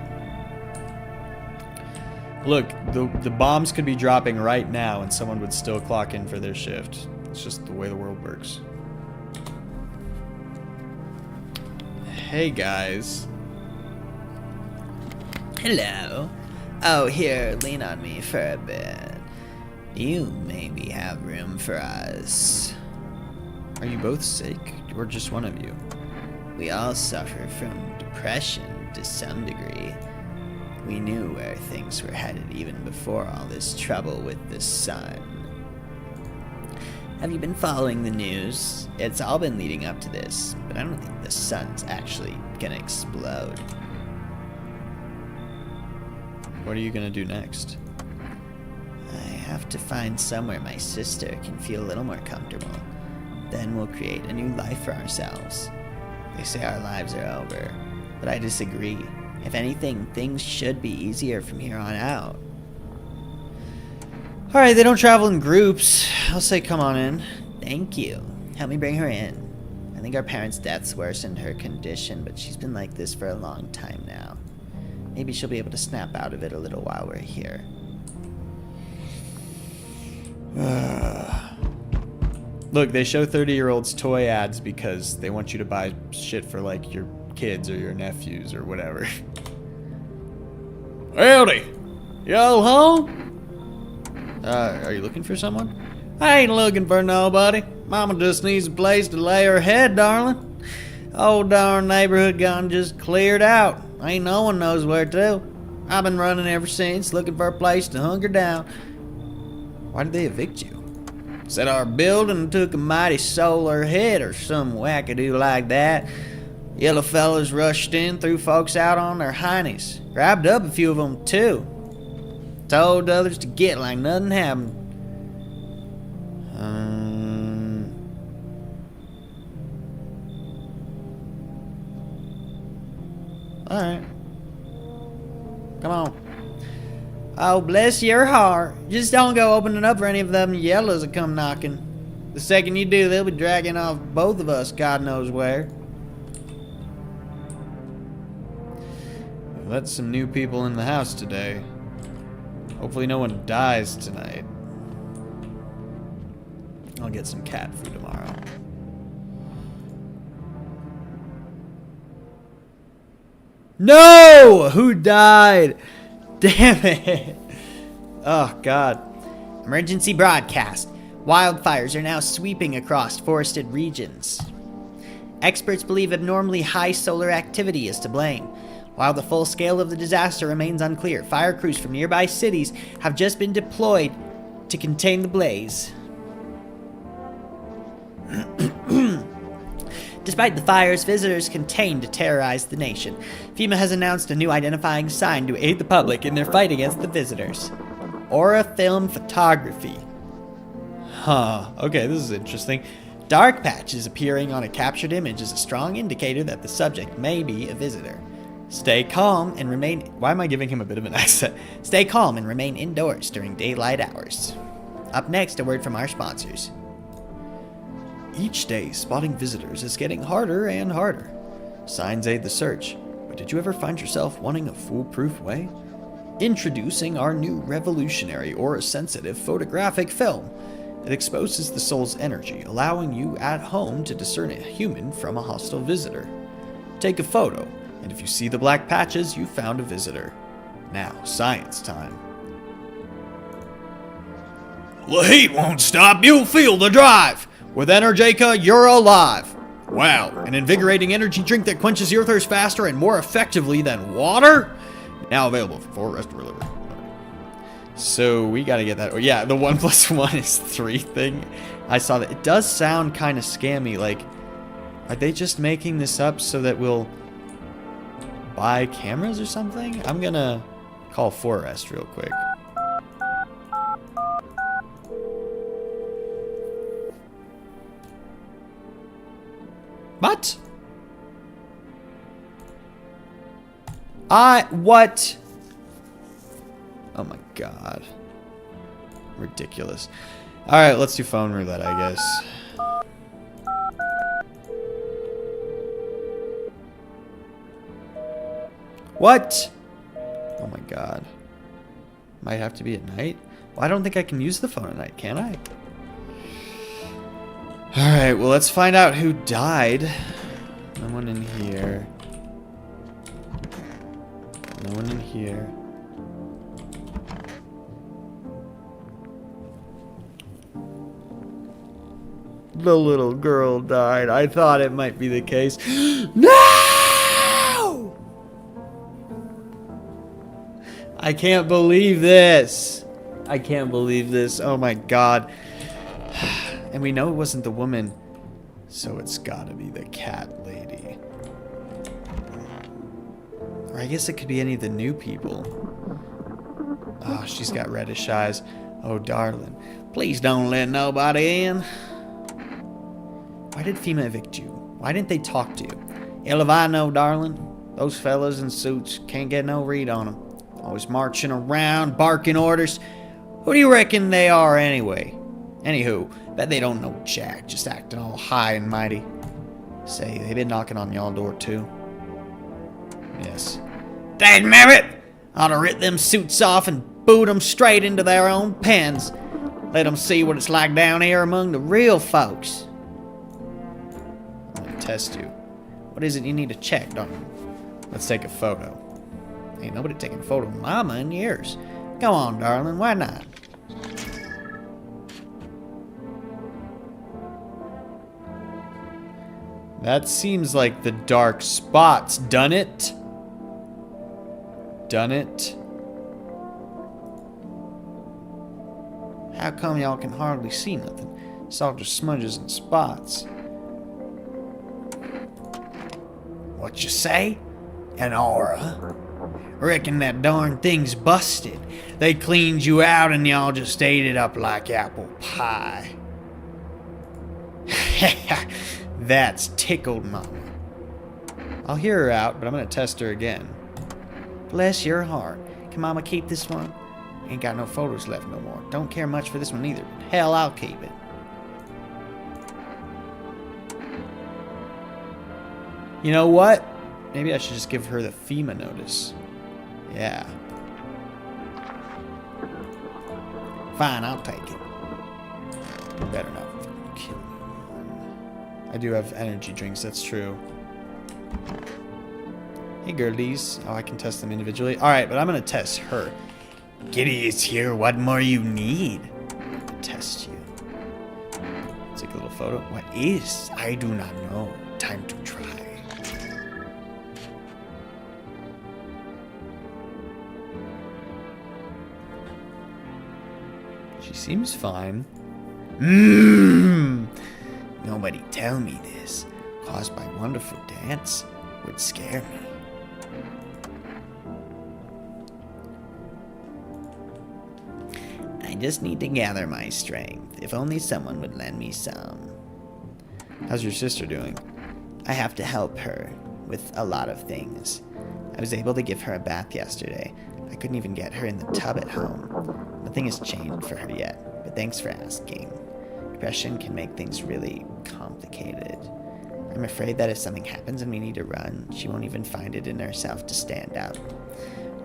Look, the bombs could be dropping right now and someone would still clock in for their shift. It's just the way the world works. Hey, guys. Hello. Oh, here, lean on me for a bit. You maybe have room for us. Are you both sick, or just one of you? We all suffer from depression to some degree. We knew where things were headed even before all this trouble with the sun. Have you been following the news? It's all been leading up to this, but I don't think the sun's actually gonna explode. What are you gonna do next? I have to find somewhere my sister can feel a little more comfortable. Then we'll create a new life for ourselves. They say our lives are over, but I disagree. If anything, things should be easier from here on out. Alright, they don't travel in groups. I'll say come on in. Thank you. Help me bring her in. I think our parents' deaths worsened her condition, but she's been like this for a long time now. Maybe she'll be able to snap out of it a little while we're here. Look, they show 30-year-olds toy ads because they want you to buy shit for, like, your kids or your nephews or whatever. Howdy! Y'all home? Are you looking for someone? I ain't looking for nobody. Mama just needs a place to lay her head, darling. Old darn neighborhood gone just cleared out. Ain't no one knows where to. I've been running ever since, looking for a place to hunker down. Why did they evict you? Said our building took a mighty solar hit or some wackadoo like that. Yellow fellas rushed in, threw folks out on their heinies. Grabbed up a few of them, too. Told others to get like nothing happened. Alright. Come on. Oh, bless your heart. Just don't go opening up for any of them yellows that come knocking. The second you do, they'll be dragging off both of us, God knows where. Let some new people in the house today. Hopefully no one dies tonight. I'll get some cat food tomorrow. No! Who died? Damn it. Oh, God. Emergency broadcast. Wildfires are now sweeping across forested regions. Experts believe abnormally high solar activity is to blame. While the full scale of the disaster remains unclear, fire crews from nearby cities have just been deployed to contain the blaze. Despite the fires, visitors continue to terrorize the nation. FEMA has announced a new identifying sign to aid the public in their fight against the visitors. Aura film photography. Huh, okay, this is interesting. Dark patches appearing on a captured image is a strong indicator that the subject may be a visitor. Stay calm and remain... Why am I giving him a bit of an accent? Stay calm and remain indoors during daylight hours. Up next, a word from our sponsors. Each day, spotting visitors is getting harder and harder. Signs aid the search, but did you ever find yourself wanting a foolproof way? Introducing our new revolutionary aura-sensitive photographic film. It exposes the soul's energy, allowing you at home to discern a human from a hostile visitor. Take a photo, and if you see the black patches, you found a visitor. Now, science time. The heat won't stop, you'll feel the drive! With Energica, you're alive! Wow, an invigorating energy drink that quenches your thirst faster and more effectively than water? Now available for rest delivery. So we gotta get that. Oh yeah, the 1+1 is 3 thing. I saw that. It does sound kind of scammy. Like, are they just making this up so that we'll buy cameras or something? I'm gonna call Forest real quick. What? What? Oh my god. Ridiculous. Alright, let's do phone roulette, I guess. What? Oh my god. Might have to be at night? Well, I don't think I can use the phone at night, can I? Alright, well, let's find out who died. No one in here. No one in here. The little girl died. I thought it might be the case. No! I can't believe this. I can't believe this. Oh my god. And we know it wasn't the woman, so it's gotta be the cat lady. Or I guess it could be any of the new people. Oh, she's got reddish eyes. Oh, darling. Please don't let nobody in. Why did FEMA evict you? Why didn't they talk to you? Hell if I know, darling. Those fellas in suits can't get no read on them. Always marching around, barking orders. Who do you reckon they are anyway? Anywho, bet they don't know jack, just acting all high and mighty. Say, they been knocking on y'all door too? Yes. Dagnabbit! Ought to rip them suits off and boot them straight into their own pens. Let them see what it's like down here among the real folks. I'm gonna test you. What is it you need to check, darling? Let's take a photo. Ain't nobody taking a photo of Mama in years. Go on, darling, why not? That seems like the dark spots. Done it? Done it? How come y'all can hardly see nothing? It's all just smudges and spots. What you say? An aura? Reckon that darn thing's busted. They cleaned you out and y'all just ate it up like apple pie. That's tickled, Mama. I'll hear her out, but I'm gonna test her again. Bless your heart. Can Mama keep this one? Ain't got no photos left no more. Don't care much for this one either. Hell, I'll keep it. You know what? Maybe I should just give her the FEMA notice. Yeah. Fine, I'll take it. You better not kill me. I do have energy drinks, that's true. Hey, girlies. Oh, I can test them individually. Alright, but I'm gonna test her. Kitty is here. What more you need? Test you. Take a little photo. What is? I do not know. Time to try. She seems fine. Nobody tell me this. Caused by wonderful dance would scare me. I just need to gather my strength. If only someone would lend me some. How's your sister doing? I have to help her with a lot of things. I was able to give her a bath yesterday. I couldn't even get her in the tub at home. Nothing has changed for her yet, but thanks for asking. Depression can make things really complicated. I'm afraid that if something happens and we need to run, she won't even find it in herself to stand up.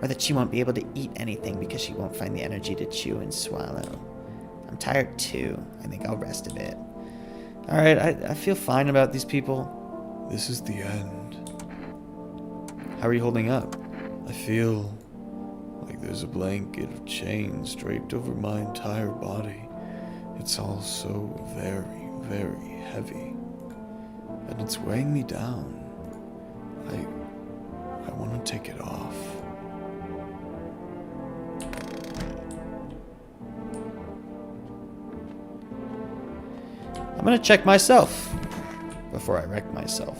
Or that she won't be able to eat anything because she won't find the energy to chew and swallow. I'm tired too. I think I'll rest a bit. Alright, I feel fine about these people. This is the end. How are you holding up? I feel like there's a blanket of chains draped over my entire body. It's all so very, very heavy. And it's weighing me down. I want to take it off. I'm gonna check myself before I wreck myself.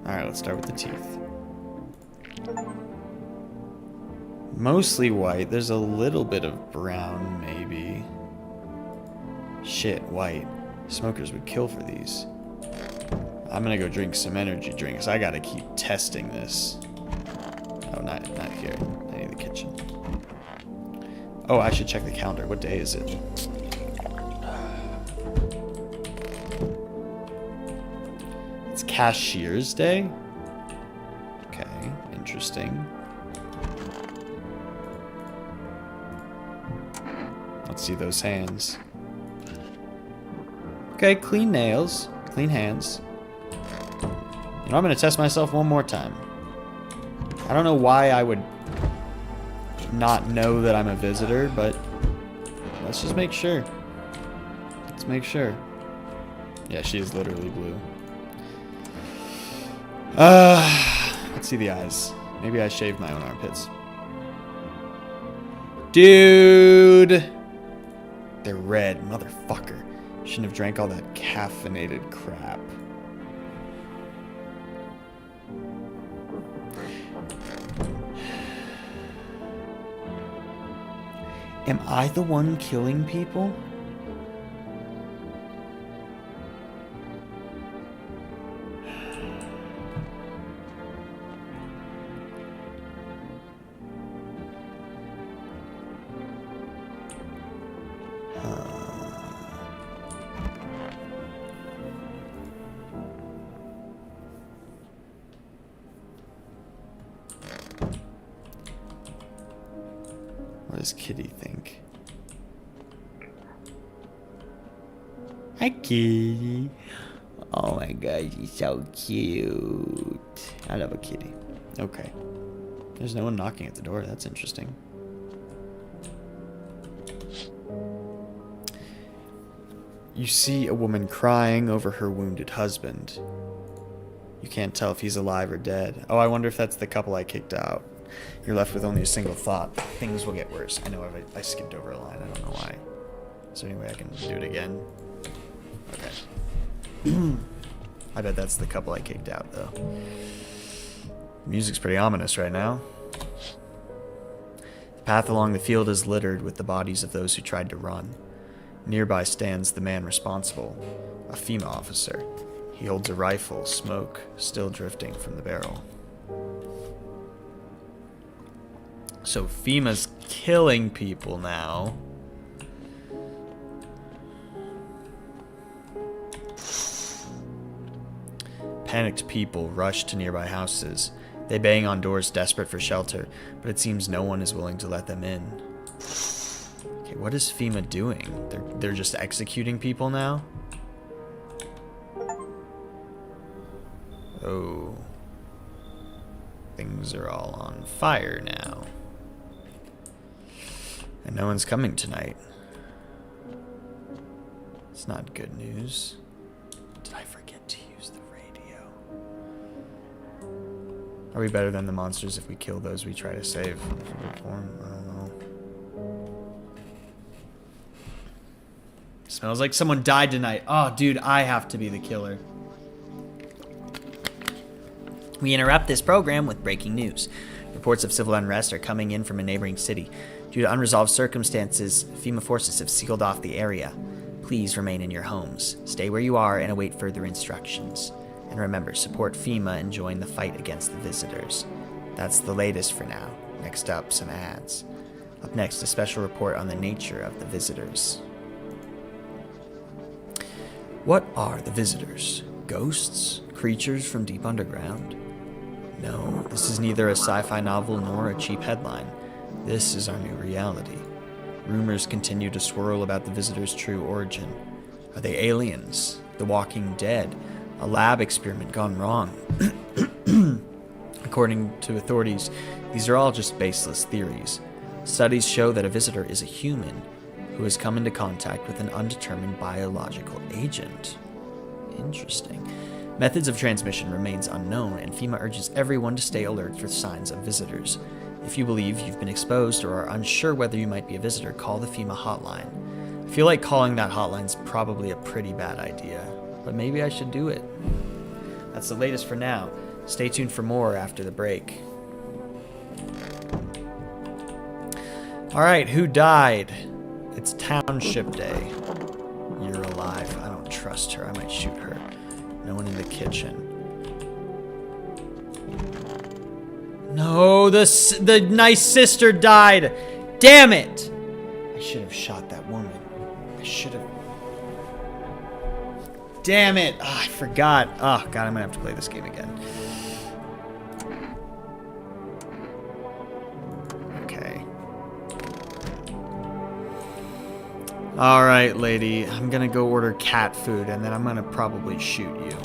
Alright, let's start with the teeth. Mostly white. There's a little bit of brown, maybe. Shit, white. Smokers would kill for these. I'm gonna go drink some energy drinks. I gotta keep testing this. Oh, not here. I need the kitchen. Oh, I should check the calendar. What day is it? It's Cashier's Day? Okay, interesting. Let's see those hands. Okay, clean nails, clean hands. You know, I'm gonna test myself one more time. I don't know why I would not know that I'm a visitor, but let's just make sure. Let's make sure. Yeah, she is literally blue. Let's see the eyes. Maybe I shaved my own armpits. Dude! They're red, motherfucker. Shouldn't have drank all that caffeinated crap. Am I the one killing people? does Kitty think? Hi, Kitty. Oh my god, she's so cute. I love a kitty. Okay. There's no one knocking at the door. That's interesting. You see a woman crying over her wounded husband. You can't tell if he's alive or dead. Oh, I wonder if that's the couple I kicked out. You're left with only a single thought. Things will get worse. I know I skipped over a line. I don't know why. Is there any way I can do it again? Okay. I bet that's the couple I kicked out, though. Music's pretty ominous right now. The path along the field is littered with the bodies of those who tried to run. Nearby stands the man responsible, a FEMA officer. He holds a rifle, smoke still drifting from the barrel. So FEMA's killing people now. Panicked people rush to nearby houses. They bang on doors desperate for shelter, but it seems no one is willing to let them in. Okay, what is FEMA doing? They're just executing people now? Oh. Things are all on fire now. And no one's coming tonight. It's not good news. Did I forget to use the radio? Are we better than the monsters if we kill those we try to save? I don't know. Smells like someone died tonight. Oh, dude, I have to be the killer. We interrupt this program with breaking news. Reports of civil unrest are coming in from a neighboring city. Due to unresolved circumstances, FEMA forces have sealed off the area. Please remain in your homes. Stay where you are and await further instructions. And remember, support FEMA and join the fight against the visitors. That's the latest for now. Next up, some ads. Up next, a special report on the nature of the visitors. What are the visitors? Ghosts? Creatures from deep underground? No, this is neither a sci-fi novel nor a cheap headline. This is our new reality. Rumors continue to swirl about the visitors' true origin. Are they aliens? The Walking Dead? A lab experiment gone wrong? According to authorities, these are all just baseless theories. Studies show that a visitor is a human who has come into contact with an undetermined biological agent. Interesting. Methods of transmission remains unknown, and FEMA urges everyone to stay alert for signs of visitors. If you believe you've been exposed or are unsure whether you might be a visitor, call the FEMA hotline. I feel like calling that hotline's probably a pretty bad idea, but maybe I should do it. That's the latest for now. Stay tuned for more after the break. Alright, who died? It's Township Day. You're alive. I don't trust her. I might shoot her. No one in the kitchen. No, the nice sister died. Damn it! I should have shot that woman. I should have. Damn it! Oh, I forgot. Oh god, I'm gonna have to play this game again. Okay. All right, lady. I'm gonna go order cat food, and then I'm gonna probably shoot you.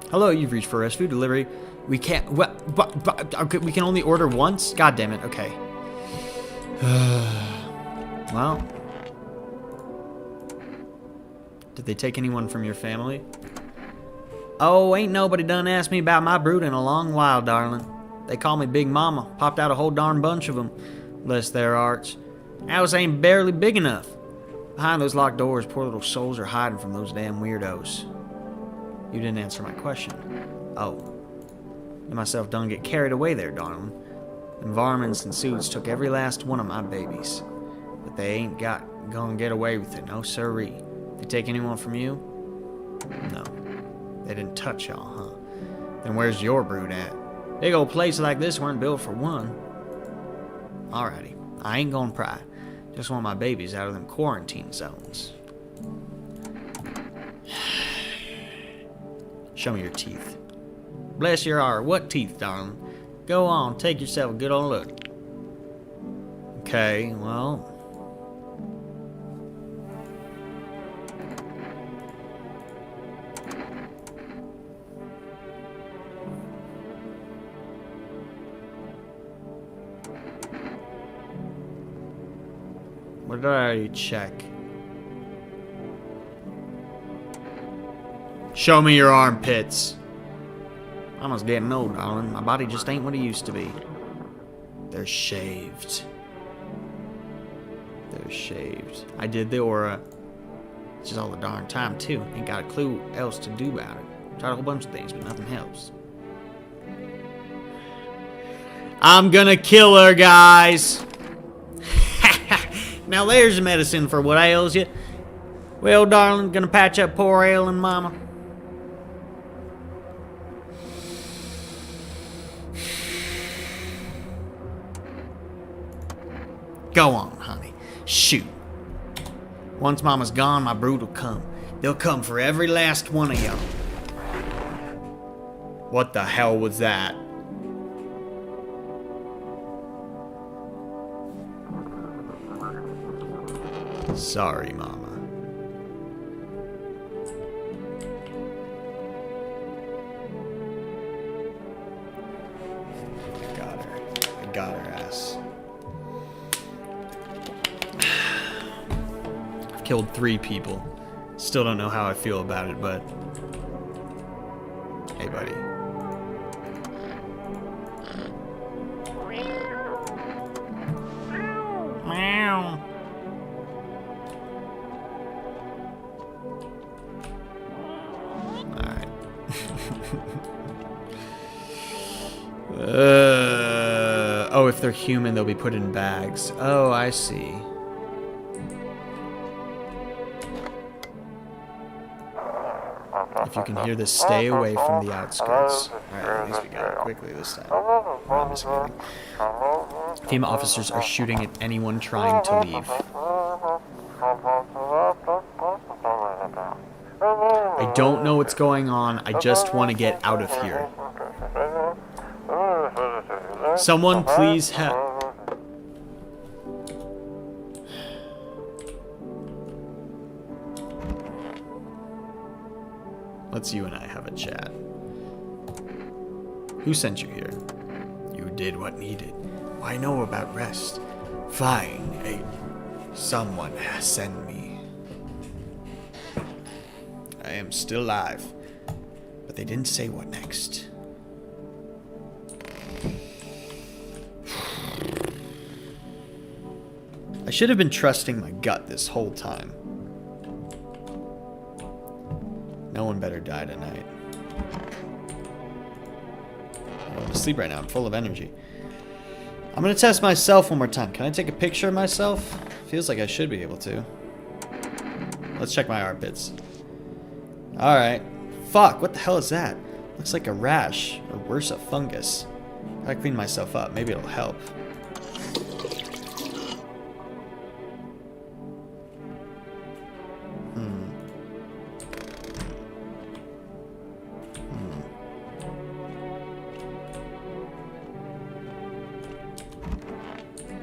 Hello, you've reached for fast food delivery. We can't. What? Okay, we can only order once. God damn it. Okay. Well, did they take anyone from your family? Oh, ain't nobody done asked me about my brood in a long while, darling. They call me Big Mama. Popped out a whole darn bunch of them. Bless their hearts. House ain't barely big enough. Behind those locked doors, poor little souls are hiding from those damn weirdos. You didn't answer my question. Oh. Let myself done get carried away there, darling. Them varmints and suits took every last one of my babies. But they ain't gonna get away with it, no sirree. They take anyone from you? No. They didn't touch y'all, huh? Then where's your brood at? Big old place like this weren't built for one. Alrighty. I ain't gonna pry. Just want my babies out of them quarantine zones. Show me your teeth. Bless your heart. What teeth, darling? Go on, take yourself a good old look. Okay, well. What did I already check? Show me your armpits. I'm almost getting old, darling. My body just ain't what it used to be. They're shaved. They're shaved. I did the aura. It's just all the darn time, too. Ain't got a clue else to do about it. Tried a whole bunch of things, but nothing helps. I'm gonna kill her, guys. Now there's medicine for what ails you. Well, darling, gonna patch up poor ailing mama. Go on, honey. Shoot. Once mama's gone, my brood will come. They'll come for every last one of y'all. What the hell was that? Sorry, mama. Got her. I got her ass. I've killed 3 people. Still don't know how I feel about it, but... Hey, buddy. Meow. Alright. Oh, if they're human, they'll be put in bags. Oh, I see. If you can hear this, stay away from the outskirts. Alright, at least we got it quickly this time. I'm just kidding. FEMA officers are shooting at anyone trying to leave. I don't know what's going on. I just want to get out of here. Someone please help. Let's you and I have a chat. Who sent you here? You did what needed. I know about rest. Fine. Someone has sent me. I am still alive. But they didn't say what next. I should have been trusting my gut this whole time. No one better die tonight. I'm going to sleep right now. I'm full of energy. I'm going to test myself one more time. Can I take a picture of myself? Feels like I should be able to. Let's check my armpits. Alright. Fuck, what the hell is that? Looks like a rash, or worse, a fungus. Gotta clean myself up. Maybe it'll help.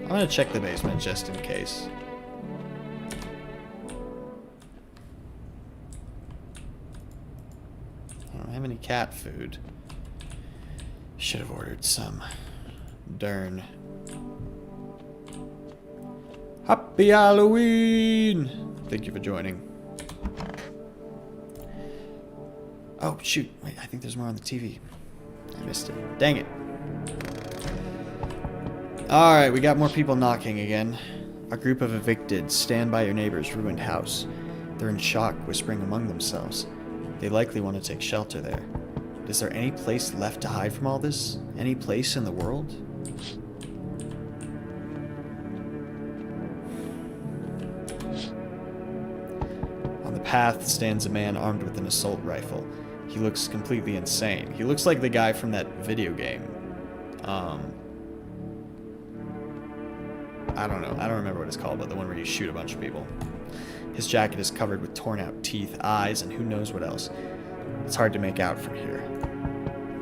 I'm gonna check the basement just in case. I don't have any cat food. Should have ordered some. Darn. Happy Halloween! Thank you for joining. Oh, shoot. Wait, I think there's more on the TV. I missed it. Dang it. Alright, we got more people knocking again. A group of evicted stand by your neighbor's ruined house. They're in shock, whispering among themselves. They likely want to take shelter there. But is there any place left to hide from all this? Any place in the world? On the path stands a man armed with an assault rifle. He looks completely insane. He looks like the guy from that video game. I don't know. I don't remember what it's called, but the one where you shoot a bunch of people. His jacket is covered with torn out teeth, eyes, and who knows what else. It's hard to make out from here.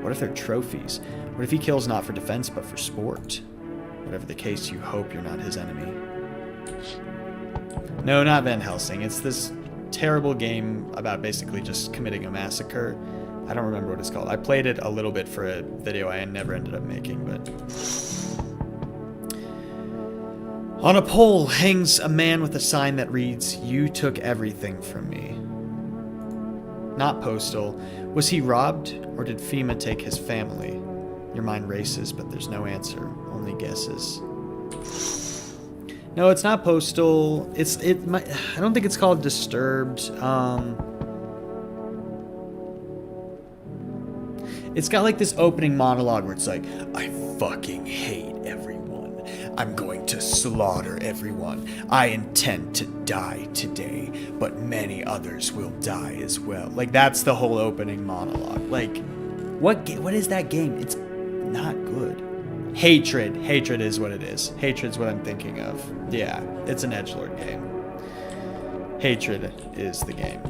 What if they're trophies? What if he kills not for defense, but for sport? Whatever the case, you hope you're not his enemy. No, not Van Helsing. It's this terrible game about basically just committing a massacre. I don't remember what it's called. I played it a little bit for a video I never ended up making, but... On a pole hangs a man with a sign that reads, "You took everything from me." Not Postal. Was he robbed, or did FEMA take his family? Your mind races, but there's no answer. Only guesses. No, it's not Postal. I don't think it's called Disturbed. It's got like this opening monologue where it's like, I fucking hate everyone. I'm going to slaughter everyone. I intend to die today, but many others will die as well. Like, that's the whole opening monologue. Like, what is that game? It's not good. Hatred. Hatred is what it is. Hatred's what I'm thinking of. Yeah, it's an edgelord game. Hatred is the game.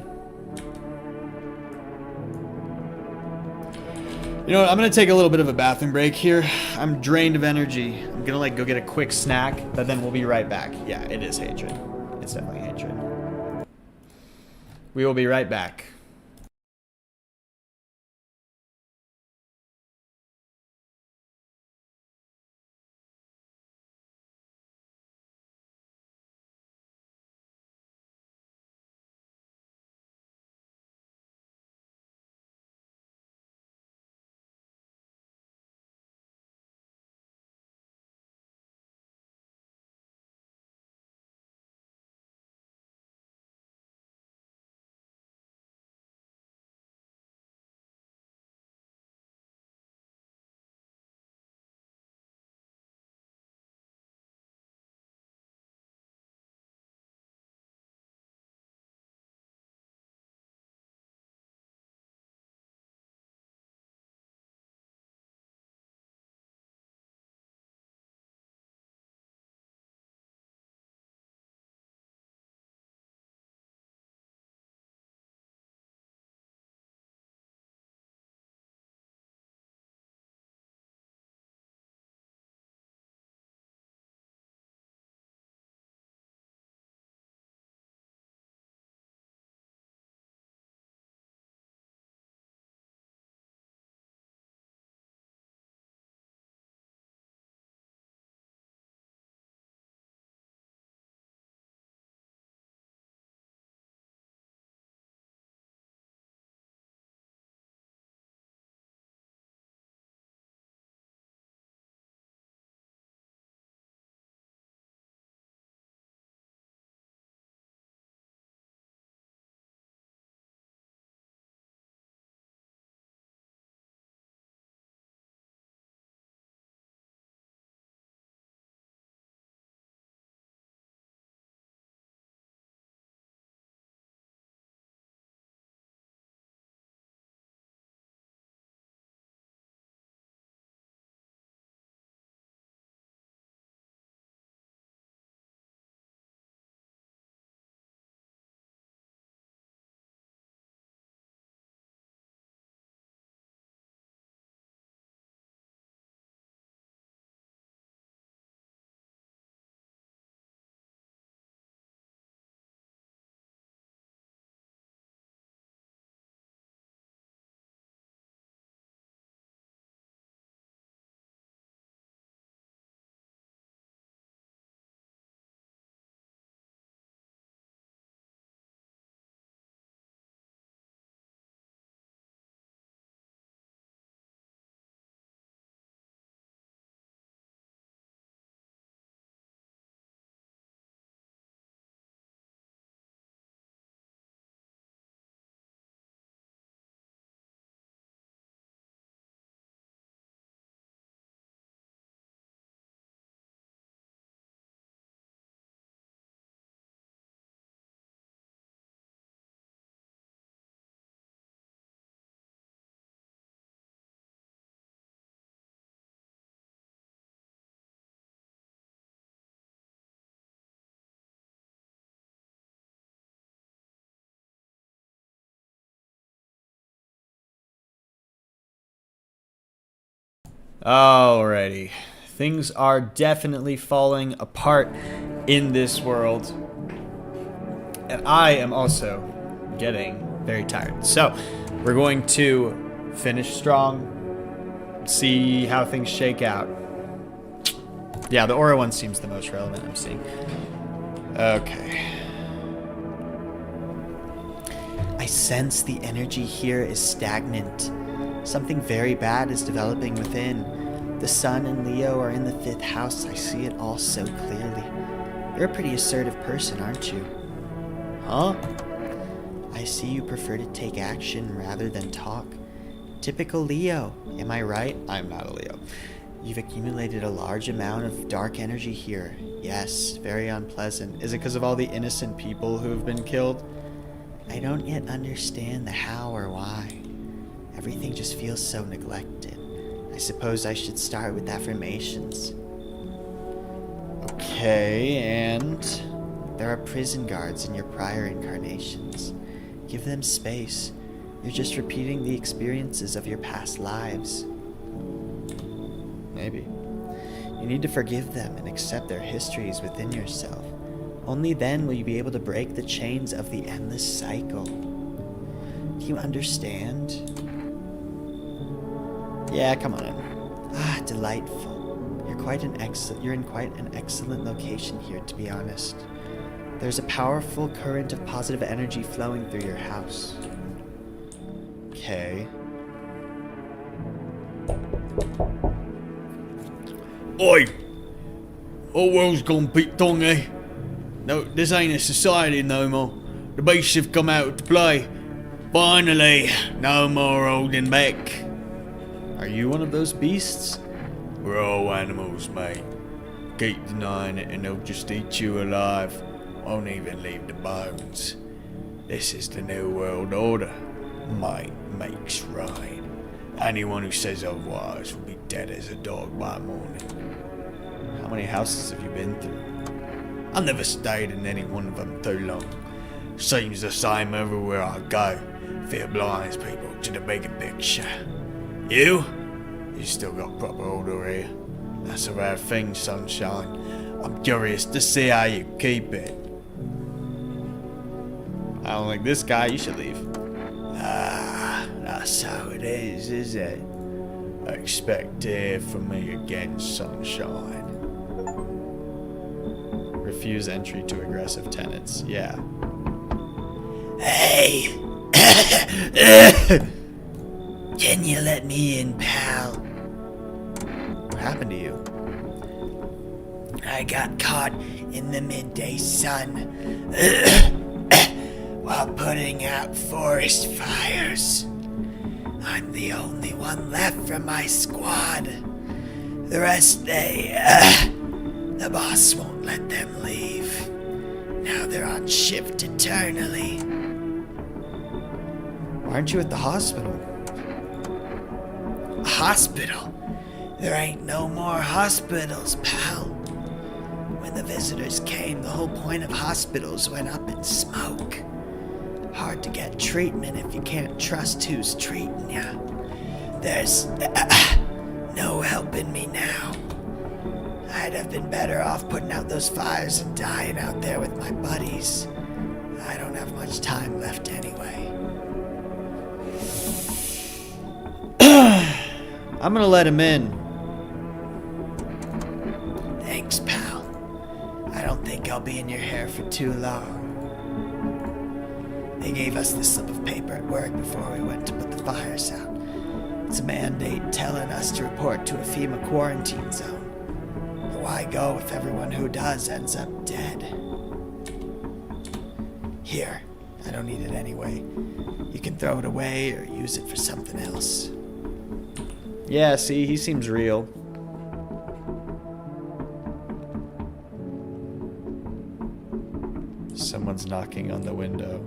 You know what, I'm gonna take a little bit of a bathroom break here. I'm drained of energy. I'm gonna like go get a quick snack, but then we'll be right back. Yeah, it is hatred. It's definitely hatred. We will be right back. Alrighty. Things are definitely falling apart in this world. And I am also getting very tired. So, we're going to finish strong, see how things shake out. Yeah, the aura one seems the most relevant I'm seeing. Okay. I sense the energy here is stagnant. Something very bad is developing within. The sun and Leo are in the 5th house. I see it all so clearly. You're a pretty assertive person, aren't you? Huh? I see you prefer to take action rather than talk. Typical Leo, am I right? I'm not a Leo. You've accumulated a large amount of dark energy here. Yes, very unpleasant. Is it because of all the innocent people who have been killed? I don't yet understand the how or why. Everything just feels so neglected. I suppose I should start with affirmations. Okay, and... There are prison guards in your prior incarnations. Give them space. You're just repeating the experiences of your past lives. Maybe. You need to forgive them and accept their histories within yourself. Only then will you be able to break the chains of the endless cycle. Do you understand? Yeah, come on in. Ah, delightful. You're in quite an excellent location here, to be honest. There's a powerful current of positive energy flowing through your house. Okay. Oi! All world's gone bit dongy. No, this ain't a society no more. The beasts have come out to play. Finally, no more holding back. Are you one of those beasts? We're all animals, mate. Keep denying it and they'll just eat you alive. Won't even leave the bones. This is the new world order. Might makes right. Anyone who says otherwise will be dead as a dog by morning. How many houses have you been through? I've never stayed in any one of them too long. Seems the same everywhere I go. Fear blinds people to the bigger picture. You still got proper order here. That's a rare thing, sunshine. I'm curious to see how you keep it. I don't like this guy. You should leave. Ah, that's how it is it? Expect to hear from me again, sunshine. Refuse entry to aggressive tenants. Yeah. Hey! Can you let me in, pal? What happened to you? I got caught in the midday sun while putting out forest fires. I'm the only one left from my squad. The rest, the boss won't let them leave. Now they're on shift eternally. Why aren't you at the hospital? A hospital? There ain't no more hospitals, pal. When the visitors came, the whole point of hospitals went up in smoke. Hard to get treatment if you can't trust who's treating you. There's no helping me now. I'd have been better off putting out those fires and dying out there with my buddies. I don't have much time left anyway. I'm gonna let him in. Thanks, pal. I don't think I'll be in your hair for too long. They gave us this slip of paper at work before we went to put the fires out. It's a mandate telling us to report to a FEMA quarantine zone. But why go if everyone who does ends up dead? Here, I don't need it anyway. You can throw it away or use it for something else. Yeah, see, he seems real. Someone's knocking on the window.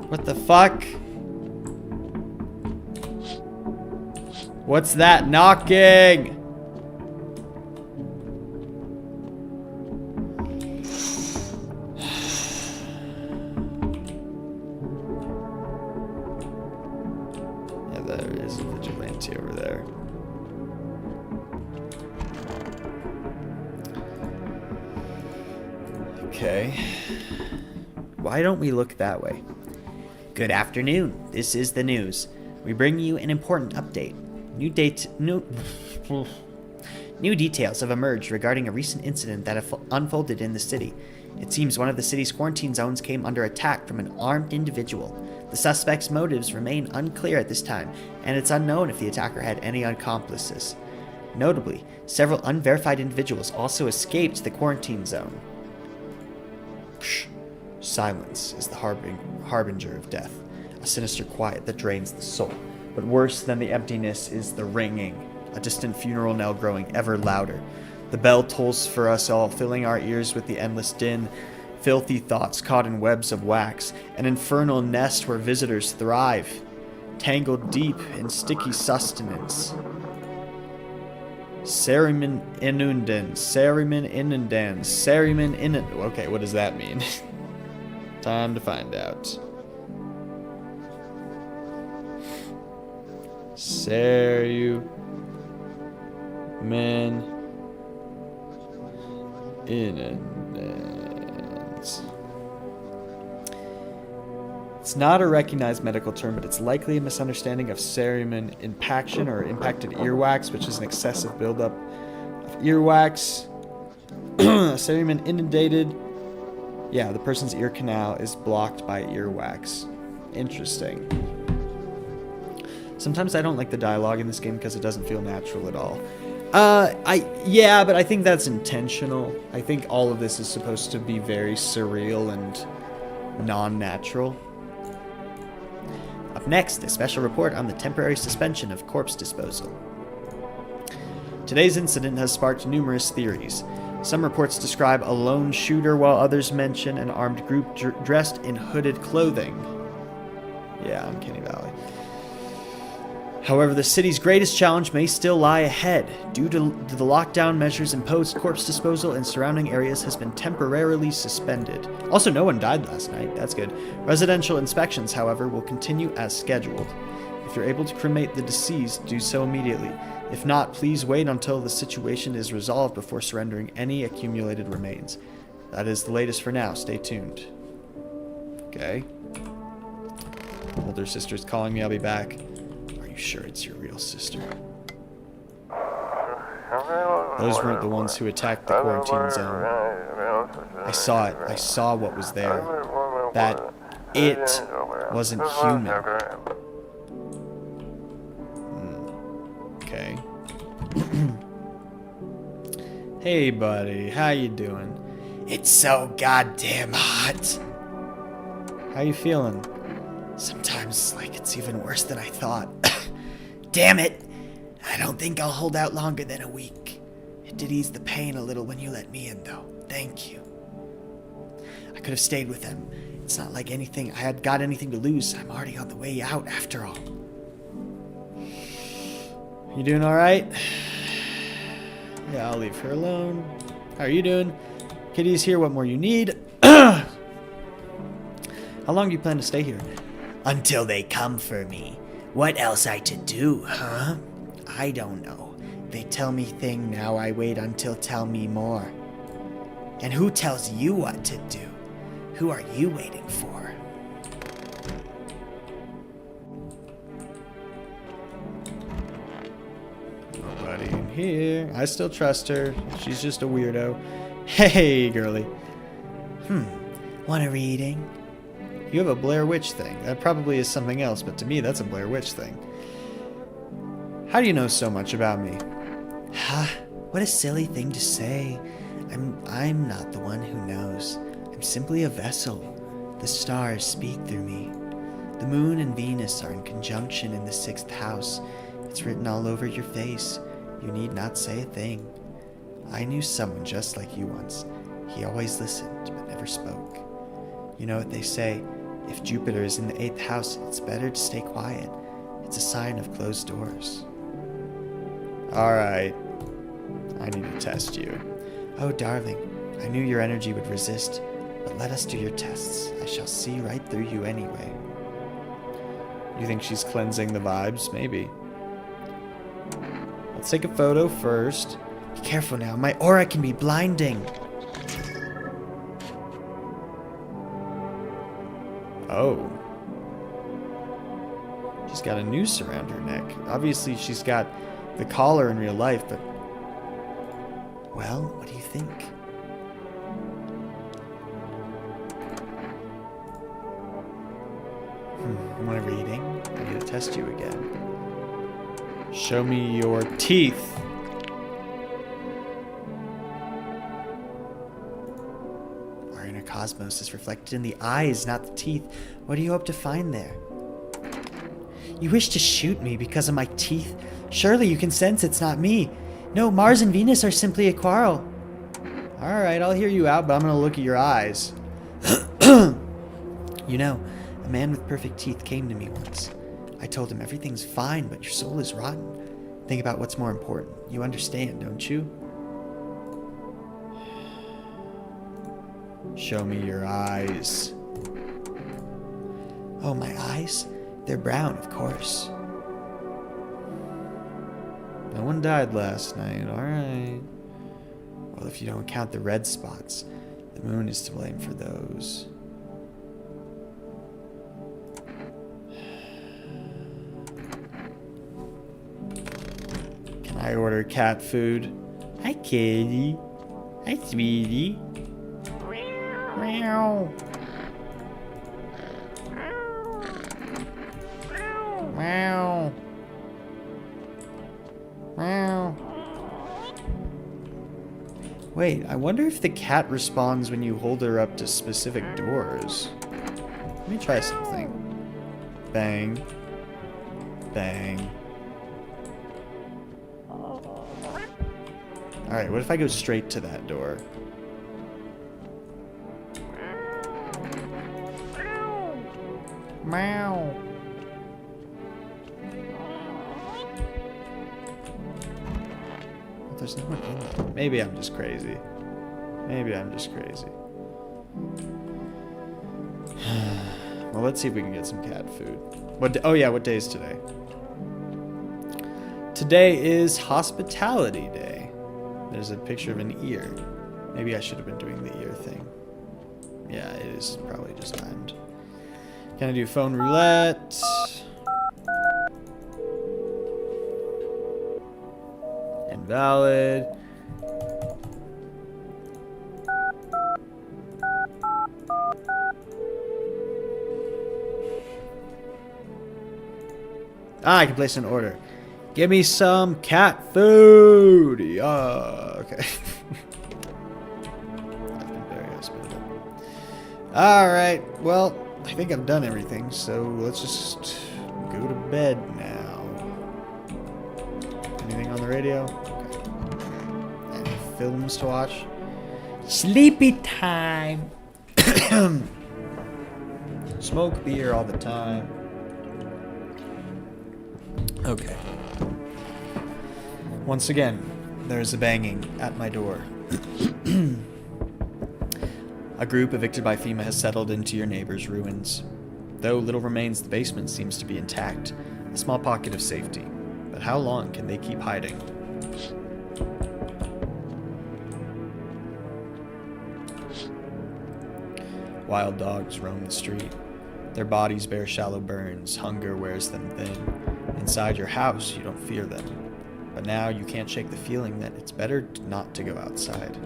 What the fuck? What's that knocking? There's a vigilante over there. Okay. Why don't we look that way? Good afternoon. This is the news. We bring you an important update. New details have emerged regarding a recent incident that unfolded in the city. It seems one of the city's quarantine zones came under attack from an armed individual. The suspect's motives remain unclear at this time, and it's unknown if the attacker had any accomplices. Notably, several unverified individuals also escaped the quarantine zone. Psh. Silence is the harbinger of death, a sinister quiet that drains the soul. But worse than the emptiness is the ringing, a distant funeral knell growing ever louder. The bell tolls for us all, filling our ears with the endless din, filthy thoughts caught in webs of wax, an infernal nest where visitors thrive, tangled deep in sticky sustenance. Seriman inundans. Okay, what does that mean? Time to find out. Seriman inundans. It's not a recognized medical term, but it's likely a misunderstanding of cerumen impaction or impacted earwax, which is an excessive buildup of earwax. Cerumen inundated. Yeah, the person's ear canal is blocked by earwax. Interesting. Sometimes I don't like the dialogue in this game because it doesn't feel natural at all. But I think that's intentional. I think all of this is supposed to be very surreal and non-natural. Up next, a special report on the temporary suspension of corpse disposal. Today's incident has sparked numerous theories. Some reports describe a lone shooter, while others mention an armed group dressed in hooded clothing. Yeah, Uncanny Valley. However, the city's greatest challenge may still lie ahead. Due to the lockdown measures imposed, corpse disposal in surrounding areas has been temporarily suspended. Also, no one died last night. That's good. Residential inspections, however, will continue as scheduled. If you're able to cremate the deceased, do so immediately. If not, please wait until the situation is resolved before surrendering any accumulated remains. That is the latest for now. Stay tuned. Okay. Older sister's calling me. I'll be back. Are you sure it's your real sister? Those weren't the ones who attacked the quarantine zone. I saw it. I saw what was there. That it wasn't human. Okay. Hey, buddy. How you doing? It's so goddamn hot. How you feeling? Sometimes, like, it's even worse than I thought. Damn it! I don't think I'll hold out longer than a week. It did ease the pain a little when you let me in, though. Thank you. I could have stayed with them. It's not like I had got anything to lose. I'm already on the way out, after all. You doing alright? Yeah, I'll leave her alone. How are you doing? Kitty's here. What more you need? How long do you plan to stay here? Until they come for me. What else I to do, huh? I don't know. They tell me thing, now I wait until tell me more. And who tells you what to do? Who are you waiting for? Nobody in here. I still trust her. She's just a weirdo. Hey, girly. Want a reading? You have a Blair Witch thing. That probably is something else, but to me, that's a Blair Witch thing. How do you know so much about me? What a silly thing to say. I'm not the one who knows. I'm simply a vessel. The stars speak through me. The moon and Venus are in conjunction in the 6th house. It's written all over your face. You need not say a thing. I knew someone just like you once. He always listened, but never spoke. You know what they say? If Jupiter is in the 8th house, it's better to stay quiet. It's a sign of closed doors. Alright. I need to test you. Oh, darling, I knew your energy would resist, but let us do your tests. I shall see right through you anyway. You think she's cleansing the vibes? Maybe. Let's take a photo first. Be careful now. My aura can be blinding. Oh. She's got a noose around her neck. Obviously, she's got the collar in real life, but... Well, what do you think? Am I reading? I need to test you again. Show me your teeth. Our inner cosmos is reflected in the eyes, not the teeth. What do you hope to find there? You wish to shoot me because of my teeth? Surely you can sense it's not me. No, Mars and Venus are simply a quarrel. Alright, I'll hear you out, but I'm going to look at your eyes. You know, a man with perfect teeth came to me once. I told him everything's fine, but your soul is rotten. Think about what's more important. You understand, don't you? Show me your eyes. Oh, my eyes? They're brown, of course. No one died last night, alright. Well, if you don't count the red spots, the moon is to blame for those. Can I order cat food? Hi, kitty. Hi, sweetie. Meow. Meow. Meow. Wait, I wonder if the cat responds when you hold her up to specific doors. Let me try something. Bang. Bang. Alright, what if I go straight to that door? Meow. There's no one in there. Maybe I'm just crazy. Maybe I'm just crazy. Well, let's see if we can get some cat food. Oh yeah, what day is today? Today is Hospitality Day. There's a picture of an ear. Maybe I should have been doing the ear thing. Yeah, it is probably just timed. Can I do phone roulette? Invalid. I can place an order. Give me some cat food. Okay. I've been very hospitable. Alright, well, I think I've done everything, so let's just go to bed now. Anything on the radio? Okay. Any films to watch? Sleepy time! Smoke beer all the time. Okay. Once again, there's a banging at my door. A group evicted by FEMA has settled into your neighbor's ruins. Though little remains, the basement seems to be intact. A small pocket of safety. But how long can they keep hiding? Wild dogs roam the street. Their bodies bear shallow burns. Hunger wears them thin. Inside your house, you don't fear them. But now you can't shake the feeling that it's better not to go outside.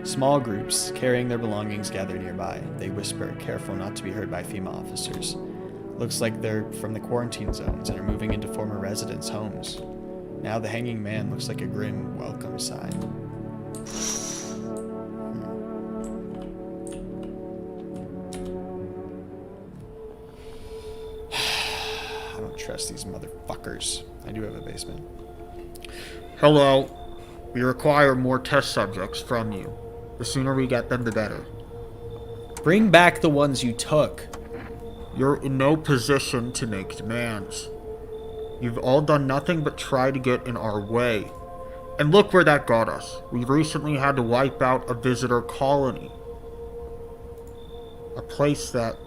Small groups, carrying their belongings, gather nearby. They whisper, careful not to be heard by FEMA officers. Looks like they're from the quarantine zones and are moving into former residents' homes. Now the hanging man looks like a grim welcome sign. I don't trust these motherfuckers. I do have a basement. Hello. We require more test subjects from you. The sooner we get them, the better. Bring back the ones you took. You're in no position to make demands. You've all done nothing but try to get in our way. And look where that got us. We recently had to wipe out a visitor colony. A place that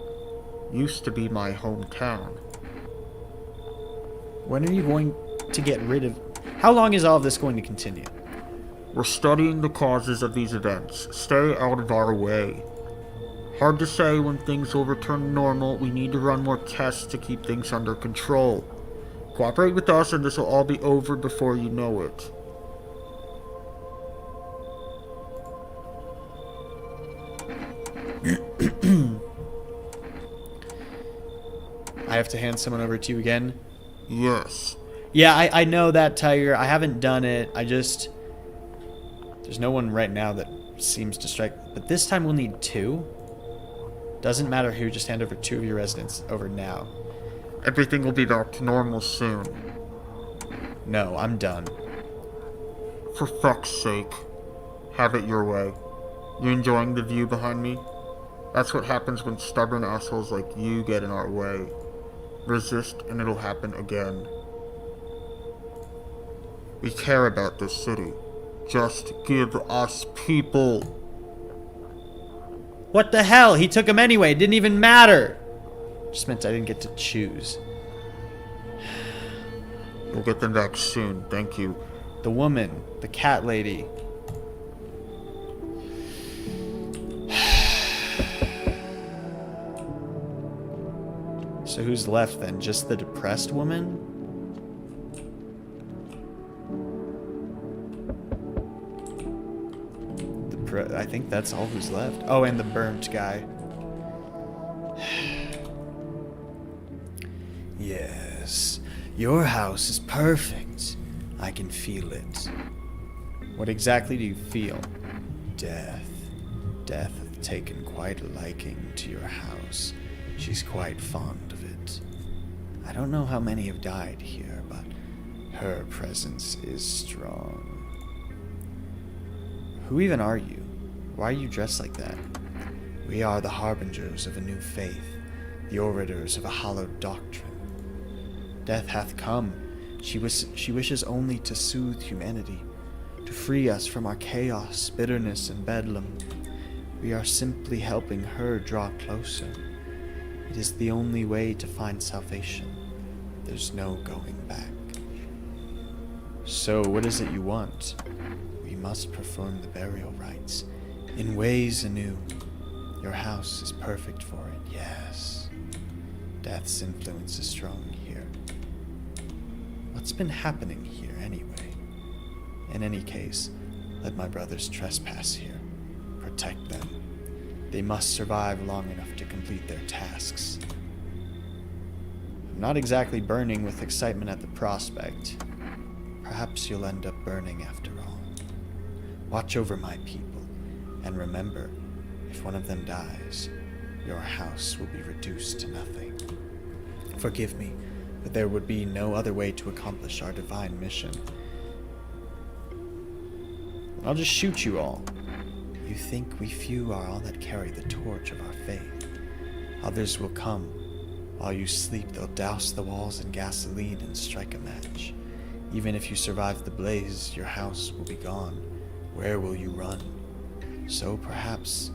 used to be my hometown. When are you going to get rid of... How long is all of this going to continue? We're studying the causes of these events. Stay out of our way. Hard to say when things will return to normal. We need to run more tests to keep things under control. Cooperate with us and this will all be over before you know it. I have to hand someone over to you again? Yes. Yeah, I know that, Tiger. I haven't done it. I just... There's no one right now that seems to strike... But this time we'll need 2? Doesn't matter who, just hand over 2 of your residents over now. Everything will be back to normal soon. No, I'm done. For fuck's sake. Have it your way. You enjoying the view behind me? That's what happens when stubborn assholes like you get in our way. Resist and it'll happen again. We care about this city. Just give us people. What the hell? He took him anyway. It didn't even matter. Just meant I didn't get to choose. We'll get them back soon. Thank you. The woman. The cat lady. So who's left then? Just the depressed woman? I think that's all who's left. Oh, and the burnt guy. Yes, your house is perfect. I can feel it. What exactly do you feel? Death. Death hath taken quite a liking to your house. She's quite fond of it. I don't know how many have died here, but her presence is strong. Who even are you? Why are you dressed like that? We are the harbingers of a new faith, the orators of a hallowed doctrine. Death hath come. She wishes only to soothe humanity, to free us from our chaos, bitterness, and bedlam. We are simply helping her draw closer. It is the only way to find salvation. There's no going back. So, what is it you want? We must perform the burial rites in ways anew. Your house is perfect for it, yes. Death's influence is strong here. What's been happening here, anyway? In any case, let my brothers trespass here. Protect them. They must survive long enough to complete their tasks. I'm not exactly burning with excitement at the prospect. Perhaps you'll end up burning after all. Watch over my people, and remember, if one of them dies, your house will be reduced to nothing. Forgive me, but there would be no other way to accomplish our divine mission. I'll just shoot you all. You think we few are all that carry the torch of our faith. Others will come. While you sleep, they'll douse the walls in gasoline and strike a match. Even if you survive the blaze, your house will be gone. Where will you run? So perhaps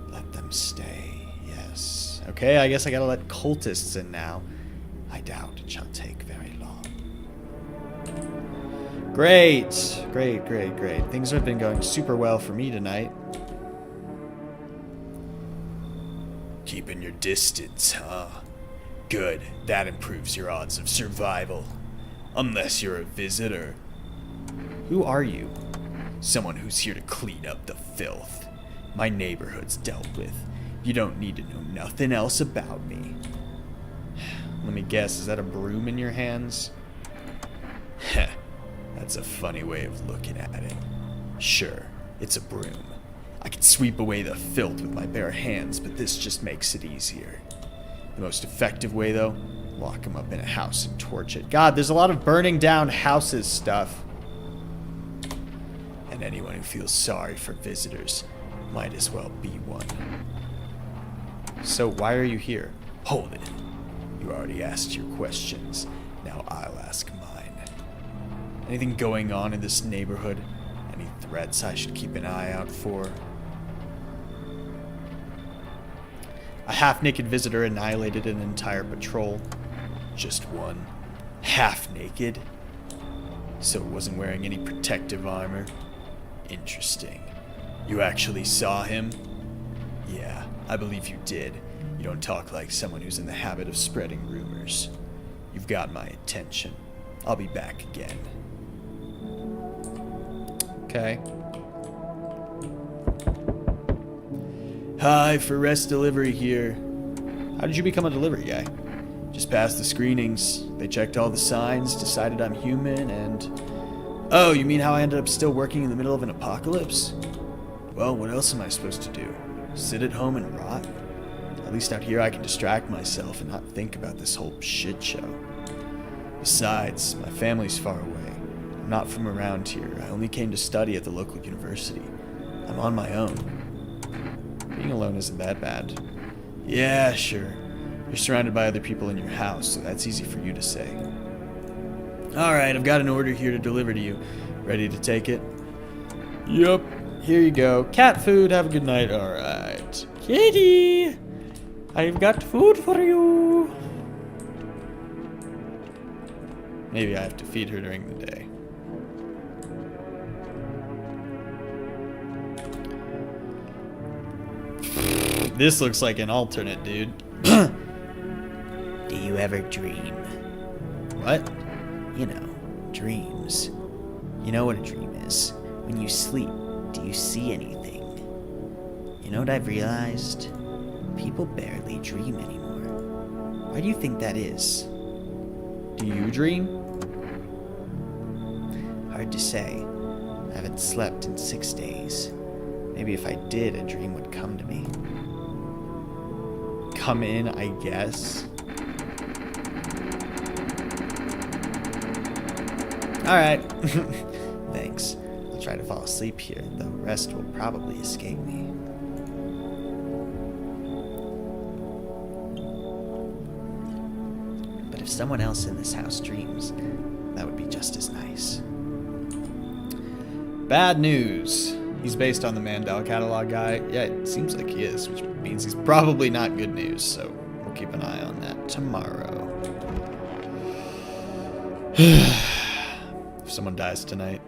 let them stay, yes. Okay, I guess I gotta let cultists in now. I doubt it shall take very long. Great. Things have been going super well for me tonight. Keeping your distance, huh? Good, that improves your odds of survival. Unless you're a visitor. Who are you? Someone who's here to clean up the filth. My neighborhood's dealt with. You don't need to know nothing else about me. Let me guess, is that a broom in your hands? Heh, that's a funny way of looking at it. Sure, it's a broom. I could sweep away the filth with my bare hands, but this just makes it easier. The most effective way, though, lock them up in a house and torch it. God, there's a lot of burning down houses stuff. And anyone who feels sorry for visitors might as well be one. So why are you here? Hold it. You already asked your questions. Now I'll ask mine. Anything going on in this neighborhood? Any threats I should keep an eye out for? A half-naked visitor annihilated an entire patrol. Just one. Half-naked? So it wasn't wearing any protective armor? Interesting. You actually saw him? Yeah, I believe you did. You don't talk like someone who's in the habit of spreading rumors. You've got my attention. I'll be back again. Okay. Hi, for rest delivery here. How did you become a delivery guy? Just passed the screenings. They checked all the signs, decided I'm human, and... Oh, you mean how I ended up still working in the middle of an apocalypse? Well, what else am I supposed to do? Sit at home and rot? At least out here I can distract myself and not think about this whole shit show. Besides, my family's far away. I'm not from around here. I only came to study at the local university. I'm on my own. Being alone isn't that bad. Yeah, sure. You're surrounded by other people in your house, so that's easy for you to say. Alright, I've got an order here to deliver to you. Ready to take it? Yup. Here you go. Cat food, have a good night. Alright. Kitty! I've got food for you. Maybe I have to feed her during the day. This looks like an alternate, dude. Do you ever dream? What? You know, dreams. You know what a dream is. When you sleep, do you see anything? You know what I've realized? People barely dream anymore. Why do you think that is? Do you dream? Hard to say. I haven't slept in 6 days. Maybe if I did, a dream would come to me. Come in, I guess. Alright. Thanks. I'll try to fall asleep here. The rest will probably escape me. But if someone else in this house dreams, that would be just as nice. Bad news. He's based on the Mandel catalog guy. Yeah, it seems like he is, which means he's probably not good news, so we'll keep an eye on that tomorrow. If someone dies tonight.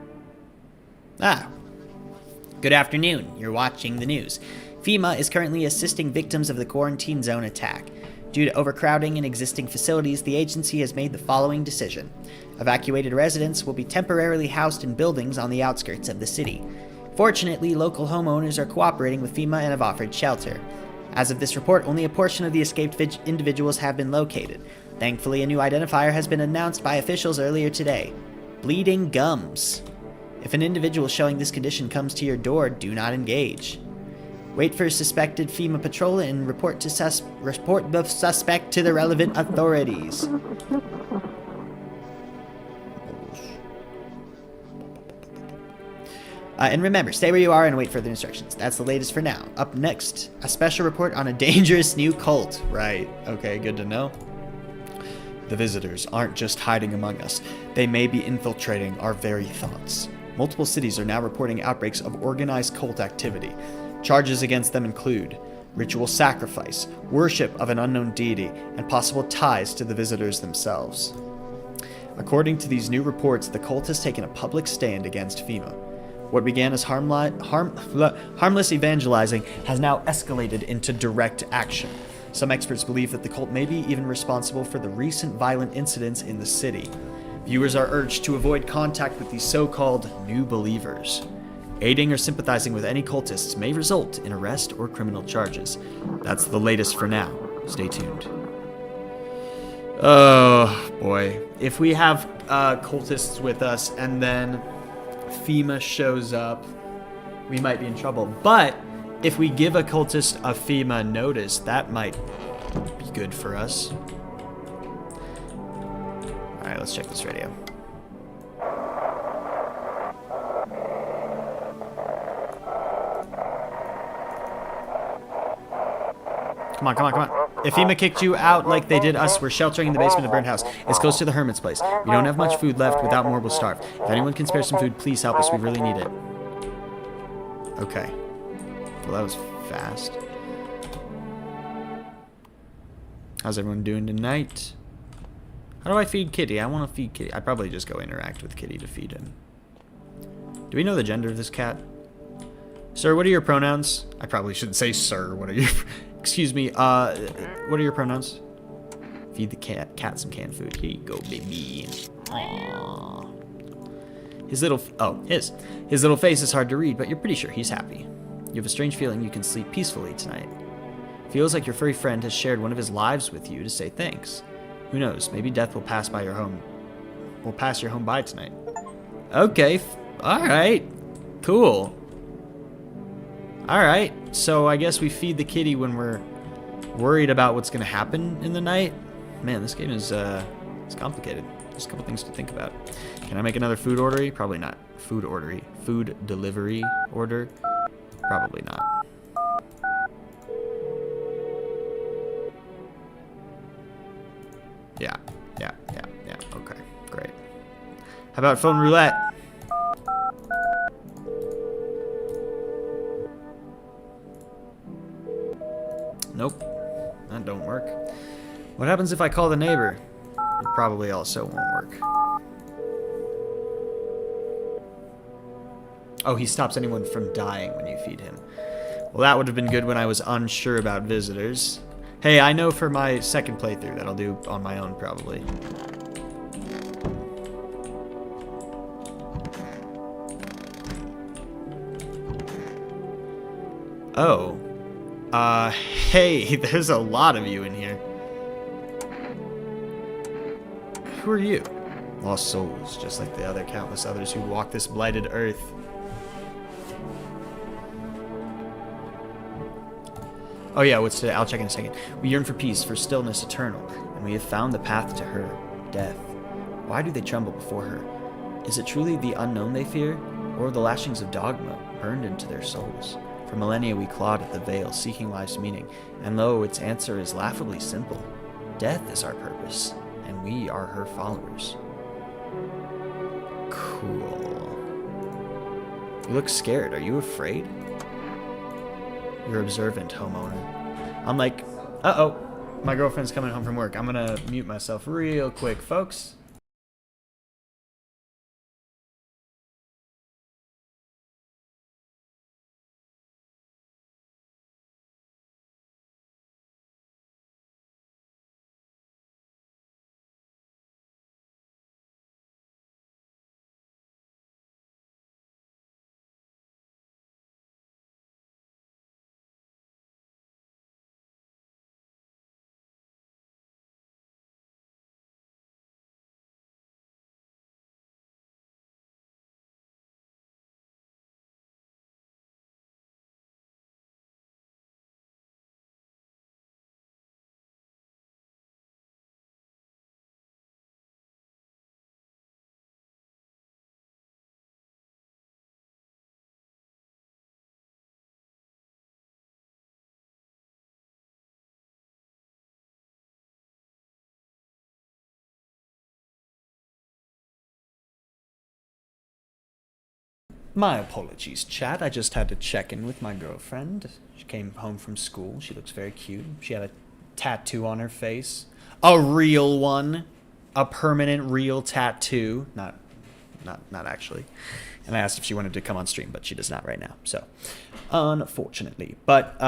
Good afternoon. You're watching the news. FEMA is currently assisting victims of the quarantine zone attack. Due to overcrowding in existing facilities, the agency has made the following decision. Evacuated residents will be temporarily housed in buildings on the outskirts of the city. Fortunately, local homeowners are cooperating with FEMA and have offered shelter. As of this report, only a portion of the escaped individuals have been located. Thankfully, a new identifier has been announced by officials earlier today. Bleeding gums. If an individual showing this condition comes to your door, do not engage. Wait for a suspected FEMA patrol and report the suspect to the relevant authorities. And remember, stay where you are and wait for the instructions. That's the latest for now. Up next, a special report on a dangerous new cult. Right. Okay, good to know. The visitors aren't just hiding among us. They may be infiltrating our very thoughts. Multiple cities are now reporting outbreaks of organized cult activity. Charges against them include ritual sacrifice, worship of an unknown deity, and possible ties to the visitors themselves. According to these new reports, the cult has taken a public stand against FEMA. What began as harmless evangelizing has now escalated into direct action. Some experts believe that the cult may be even responsible for the recent violent incidents in the city. Viewers are urged to avoid contact with these so-called new believers. Aiding or sympathizing with any cultists may result in arrest or criminal charges. That's the latest for now. Stay tuned. Oh, boy. If we have cultists with us and then FEMA shows up, we might be in trouble. But if we give a cultist a FEMA notice, that might be good for us. Alright, let's check this radio. Come on, come on, come on. If FEMA kicked you out like they did us, we're sheltering in the basement of the burned house. It's close to the hermit's place. We don't have much food left. Without more, we'll starve. If anyone can spare some food, please help us. We really need it. Okay. Well, that was fast. How's everyone doing tonight? How do I feed Kitty? I want to feed Kitty. I probably just go interact with Kitty to feed him. Do we know the gender of this cat? Sir, what are your pronouns? I probably shouldn't say sir. What are your... Excuse me. What are your pronouns? Feed the cat some canned food. Here you go, baby. Aww. His little... Oh, his little face is hard to read, but you're pretty sure he's happy. You have a strange feeling you can sleep peacefully tonight. Feels like your furry friend has shared one of his lives with you to say thanks. Who knows? Maybe death will pass by your home. Will pass your home by tonight. Okay. Alright. Cool. Alright. So I guess we feed the kitty when we're worried about what's going to happen in the night. Man, this game is it's complicated. There's a couple things to think about. Can I make another food order? Probably not. Food delivery order? Probably not. Yeah. Okay, great. How about phone roulette? Nope. That don't work. What happens if I call the neighbor? It probably also won't work. Oh, he stops anyone from dying when you feed him. Well, that would have been good when I was unsure about visitors. Hey, I know for my second playthrough that I'll do on my own, probably. Oh. Hey, there's a lot of you in here. Who are you? Lost souls, just like the other countless others who walk this blighted earth. Oh yeah, what's today? I'll check in a second. We yearn for peace, for stillness eternal, and we have found the path to her, death. Why do they tremble before her? Is it truly the unknown they fear, or the lashings of dogma burned into their souls? For millennia we clawed at the veil, seeking life's meaning, and lo, its answer is laughably simple. Death is our purpose, and we are her followers. Cool. You look scared. Are you afraid? You're observant, homeowner. I'm like, uh-oh, my girlfriend's coming home from work. I'm gonna mute myself real quick, folks. My apologies, chat. I just had to check in with my girlfriend. She came home from school. She looks very cute. She had a tattoo on her face. A real one. A permanent real tattoo. Not actually. And I asked if she wanted to come on stream, but she does not right now. So, unfortunately. But,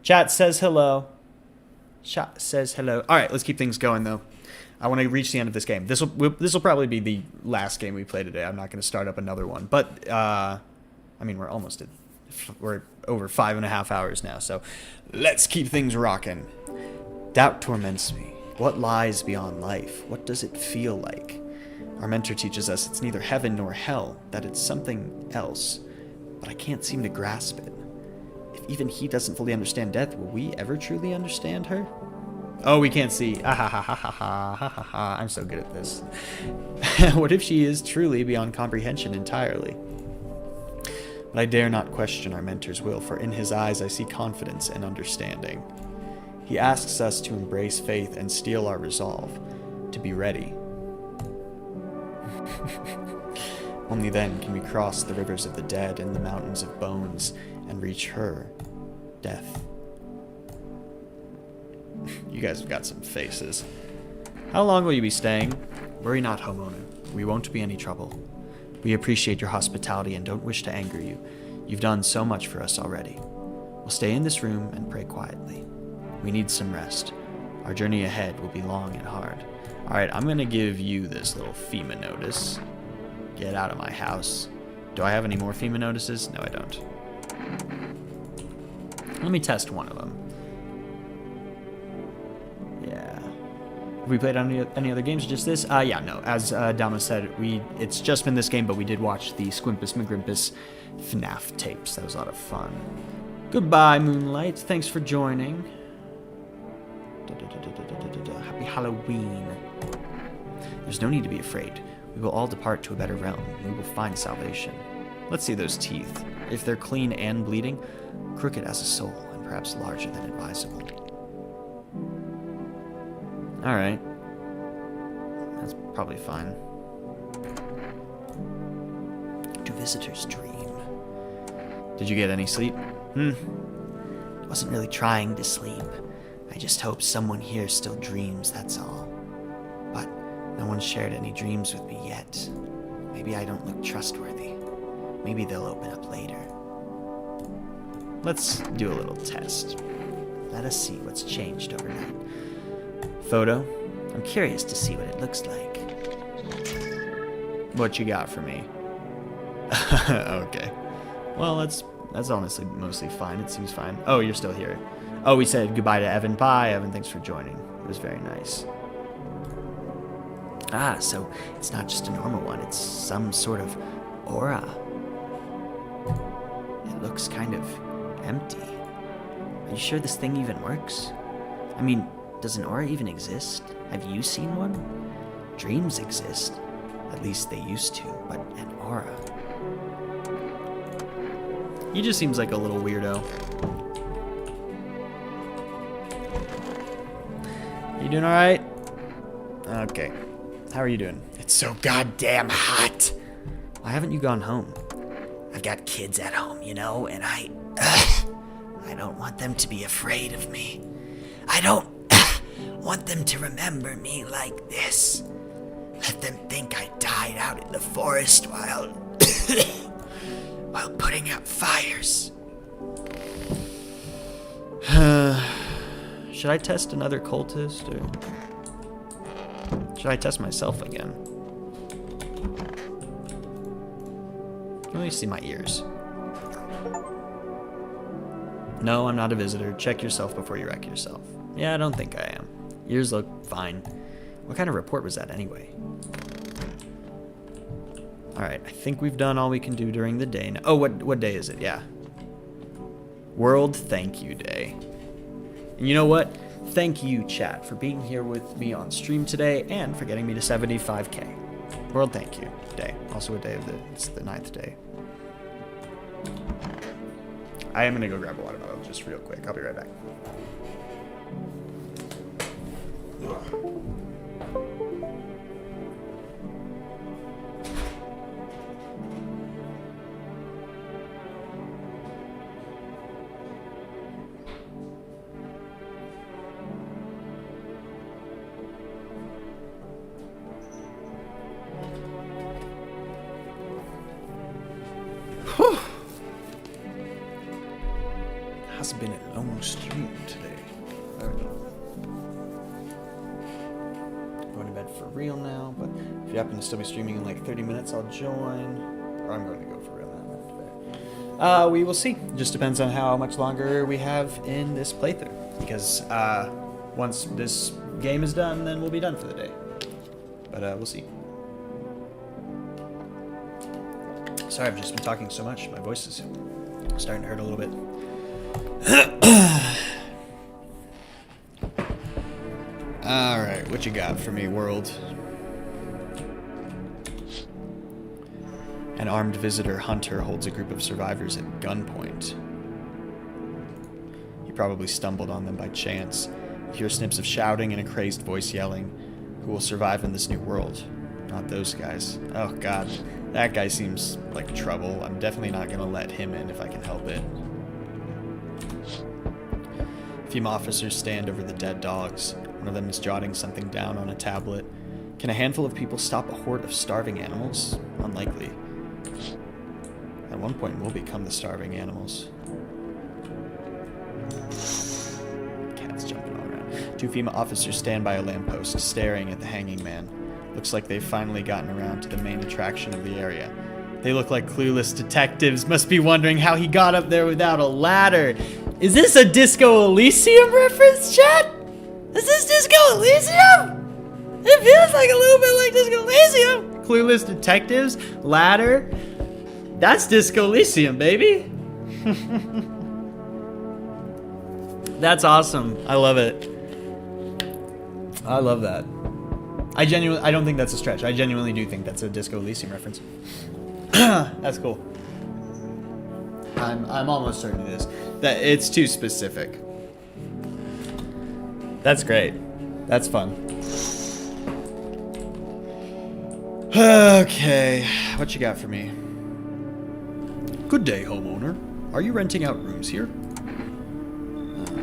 chat says hello. Chat says hello. Alright, let's keep things going, though. I want to reach the end of this game. This will probably be the last game we play today. I'm not going to start up another one. But, I mean, we're almost at... We're over 5.5 hours now, so let's keep things rocking. Doubt torments me. What lies beyond life? What does it feel like? Our mentor teaches us it's neither heaven nor hell, that it's something else. But I can't seem to grasp it. If even he doesn't fully understand death, will we ever truly understand her? Oh, we can't see. Ah, ha, ha, ha, ha, ha, ha, ha, ha. I'm so good at this. What if she is truly beyond comprehension entirely? But I dare not question our mentor's will, for in his eyes I see confidence and understanding. He asks us to embrace faith and steel our resolve, to be ready. Only then can we cross the rivers of the dead and the mountains of bones and reach her, death. You guys have got some faces. How long will you be staying? Worry not, homeowner. We won't be any trouble. We appreciate your hospitality and don't wish to anger you. You've done so much for us already. We'll stay in this room and pray quietly. We need some rest. Our journey ahead will be long and hard. Alright, I'm going to give you this little FEMA notice. Get out of my house. Do I have any more FEMA notices? No, I don't. Let me test one of them. Yeah. Have we played any other games or just this? Yeah, no. As Dama said, it's just been this game, but we did watch the Squimpus McGrimpus FNAF tapes. That was a lot of fun. Goodbye, Moonlight. Thanks for joining. Happy Halloween. There's no need to be afraid. We will all depart to a better realm. We will find salvation. Let's see those teeth. If they're clean and bleeding, crooked as a soul, and perhaps larger than advisable. Alright. That's probably fine. Do visitors dream? Did you get any sleep? I wasn't really trying to sleep. I just hope someone here still dreams, that's all. But no one shared any dreams with me yet. Maybe I don't look trustworthy. Maybe they'll open up later. Let's do a little test. Let us see what's changed overnight. Photo. I'm curious to see what it looks like. What you got for me? Okay. Well, that's honestly mostly fine. It seems fine. Oh, you're still here. Oh, we said goodbye to Evan. Bye, Evan. Thanks for joining. It was very nice. Ah, so it's not just a normal one. It's some sort of aura. It looks kind of empty. Are you sure this thing even works? I mean, does an aura even exist? Have you seen one? Dreams exist. At least they used to, but an aura. He just seems like a little weirdo. You doing alright? Okay. How are you doing? It's so goddamn hot. Why haven't you gone home? I've got kids at home, you know, and I don't want them to be afraid of me. I don't want them to remember me like this. Let them think I died out in the forest while putting out fires. Should I test another cultist, or should I test myself again? Let me see my ears. No, I'm not a visitor. Check yourself before you wreck yourself. Yeah, I don't think I am. Ears look fine. What kind of report was that anyway? Alright, I think we've done all we can do during the day. Oh, what day is it? Yeah. World Thank You Day. And you know what? Thank you, chat, for being here with me on stream today and for getting me to 75k. World Thank You Day. Also a day of it's the 9th day. I am gonna go grab a watermelon just real quick. I'll be right back. Whew. Has been a long stream today. Going to bed for real now, but if you happen to still be streaming in like 30 minutes, I'll join. Or I'm going to go for real now. We will see. Just depends on how much longer we have in this playthrough. Because once this game is done, then we'll be done for the day. But we'll see. Sorry, I've just been talking so much. My voice is starting to hurt a little bit. Alright, what you got for me, world? An armed visitor hunter holds a group of survivors at gunpoint. He probably stumbled on them by chance. You hear snips of shouting and a crazed voice yelling. Who will survive in this new world? Not those guys. Oh god, that guy seems like trouble. I'm definitely not gonna let him in if I can help it. FEMA officers stand over the dead dogs. One of them is jotting something down on a tablet. Can a handful of people stop a horde of starving animals? Unlikely. At one point, we'll become the starving animals. Cats jumping all around. 2 FEMA officers stand by a lamppost, staring at the hanging man. Looks like they've finally gotten around to the main attraction of the area. They look like clueless detectives, must be wondering how he got up there without a ladder. Is this a Disco Elysium reference, chat? Is this Disco Elysium? It feels like a little bit like Disco Elysium. Clueless detectives, ladder. That's Disco Elysium, baby. That's awesome. I love it. I love that. I don't think that's a stretch. I genuinely do think that's a Disco Elysium reference. That's cool. I'm almost certain it is. That it's too specific. That's great. That's fun. Okay, what you got for me? Good day, homeowner. Are you renting out rooms here?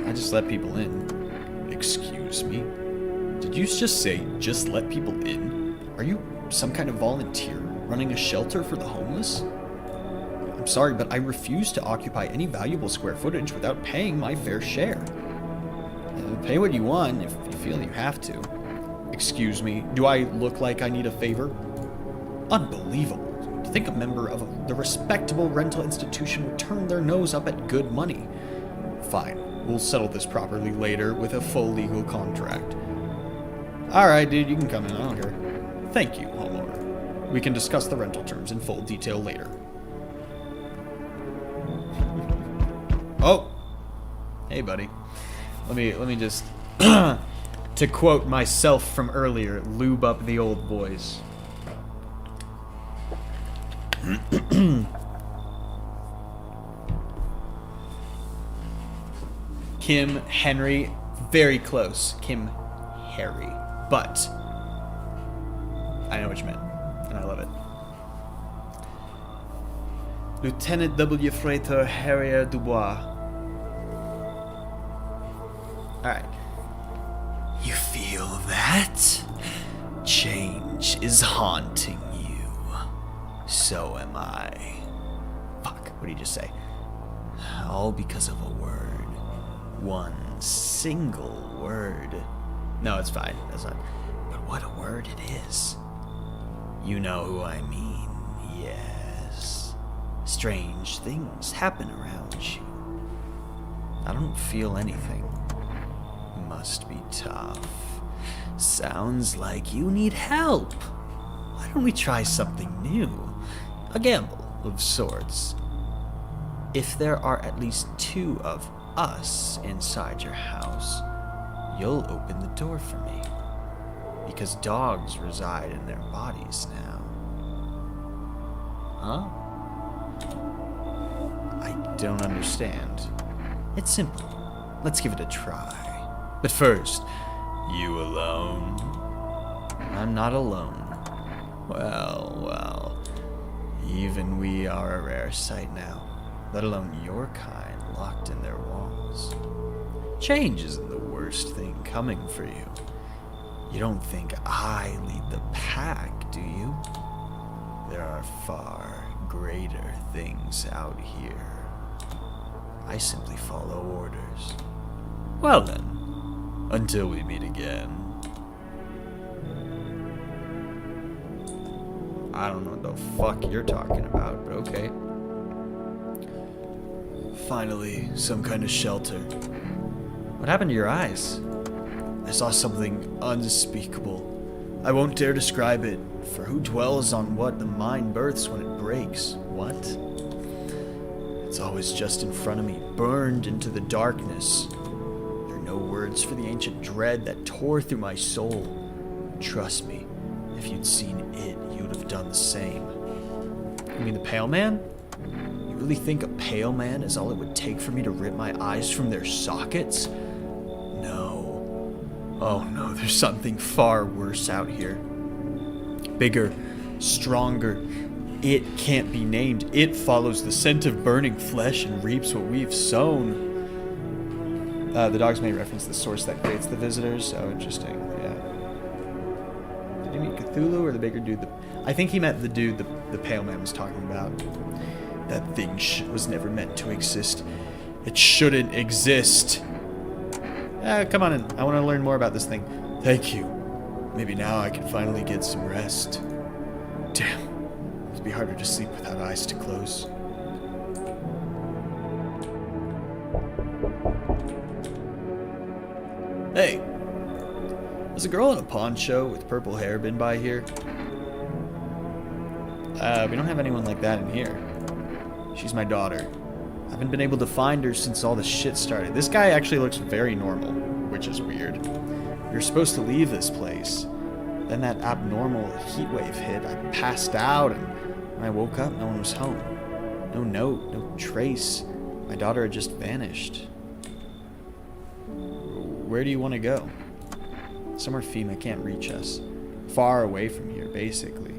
I just let people in. Excuse me? Did you just say just let people in? Are you some kind of volunteer running a shelter for the homeless? I'm sorry, but I refuse to occupy any valuable square footage without paying my fair share. Pay what you want if you feel you have to. Excuse me, do I look like I need a favor? Unbelievable. To think a member of the respectable rental institution would turn their nose up at good money. Fine, we'll settle this properly later with a full legal contract. Alright, dude, you can come in. I don't care. Thank you, homeowner. We can discuss the rental terms in full detail later. Oh! Hey, buddy. Let me just, to quote myself from earlier, lube up the old boys. Kim, Henry, very close. Kim, Harry. But I know what you meant, and I love it. Lieutenant W. Freighter Harrier Dubois. Alright. You feel that? Change is haunting you. So am I. Fuck, what did he just say? All because of a word. One single word. No, it's fine. That's fine. But what a word it is. You know who I mean, yes. Strange things happen around you. I don't feel anything. Must be tough. Sounds like you need help. Why don't we try something new? A gamble of sorts. If there are at least 2 of us inside your house, you'll open the door for me. Because dogs reside in their bodies now. Huh? I don't understand. It's simple. Let's give it a try. But first, you alone? I'm not alone. Well. Even we are a rare sight now, let alone your kind locked in their walls. Change isn't the worst thing coming for you. You don't think I lead the pack, do you? There are far greater things out here. I simply follow orders. Well then, until we meet again. I don't know what the fuck you're talking about, but okay. Finally, some kind of shelter. What happened to your eyes? I saw something unspeakable. I won't dare describe it, for who dwells on what the mind births when it breaks? What? It's always just in front of me, burned into the darkness. There are no words for the ancient dread that tore through my soul. Trust me, if you'd seen it, you'd have done the same. You mean the Pale Man? You really think a pale man is all it would take for me to rip my eyes from their sockets? No. Oh no, there's something far worse out here. Bigger, stronger. It can't be named. It follows the scent of burning flesh and reaps what we've sown. The dogs may reference the source that creates the visitors. Oh, interesting. Yeah. Did he meet Cthulhu or the bigger dude? I think he meant the dude the pale man was talking about. That thing was never meant to exist. It shouldn't exist. Come on in. I want to learn more about this thing. Thank you. Maybe now I can finally get some rest. Damn. It'd be harder to sleep without eyes to close. Hey. Has a girl in a pawn show with purple hair been by here? We don't have anyone like that in here. She's my daughter. I haven't been able to find her since all the shit started. This guy actually looks very normal, which is weird. You're supposed to leave this place. Then that abnormal heat wave hit. I passed out, and when I woke up, no one was home. No note, no trace. My daughter had just vanished. Where do you want to go? Somewhere FEMA can't reach us. Far away from here, basically.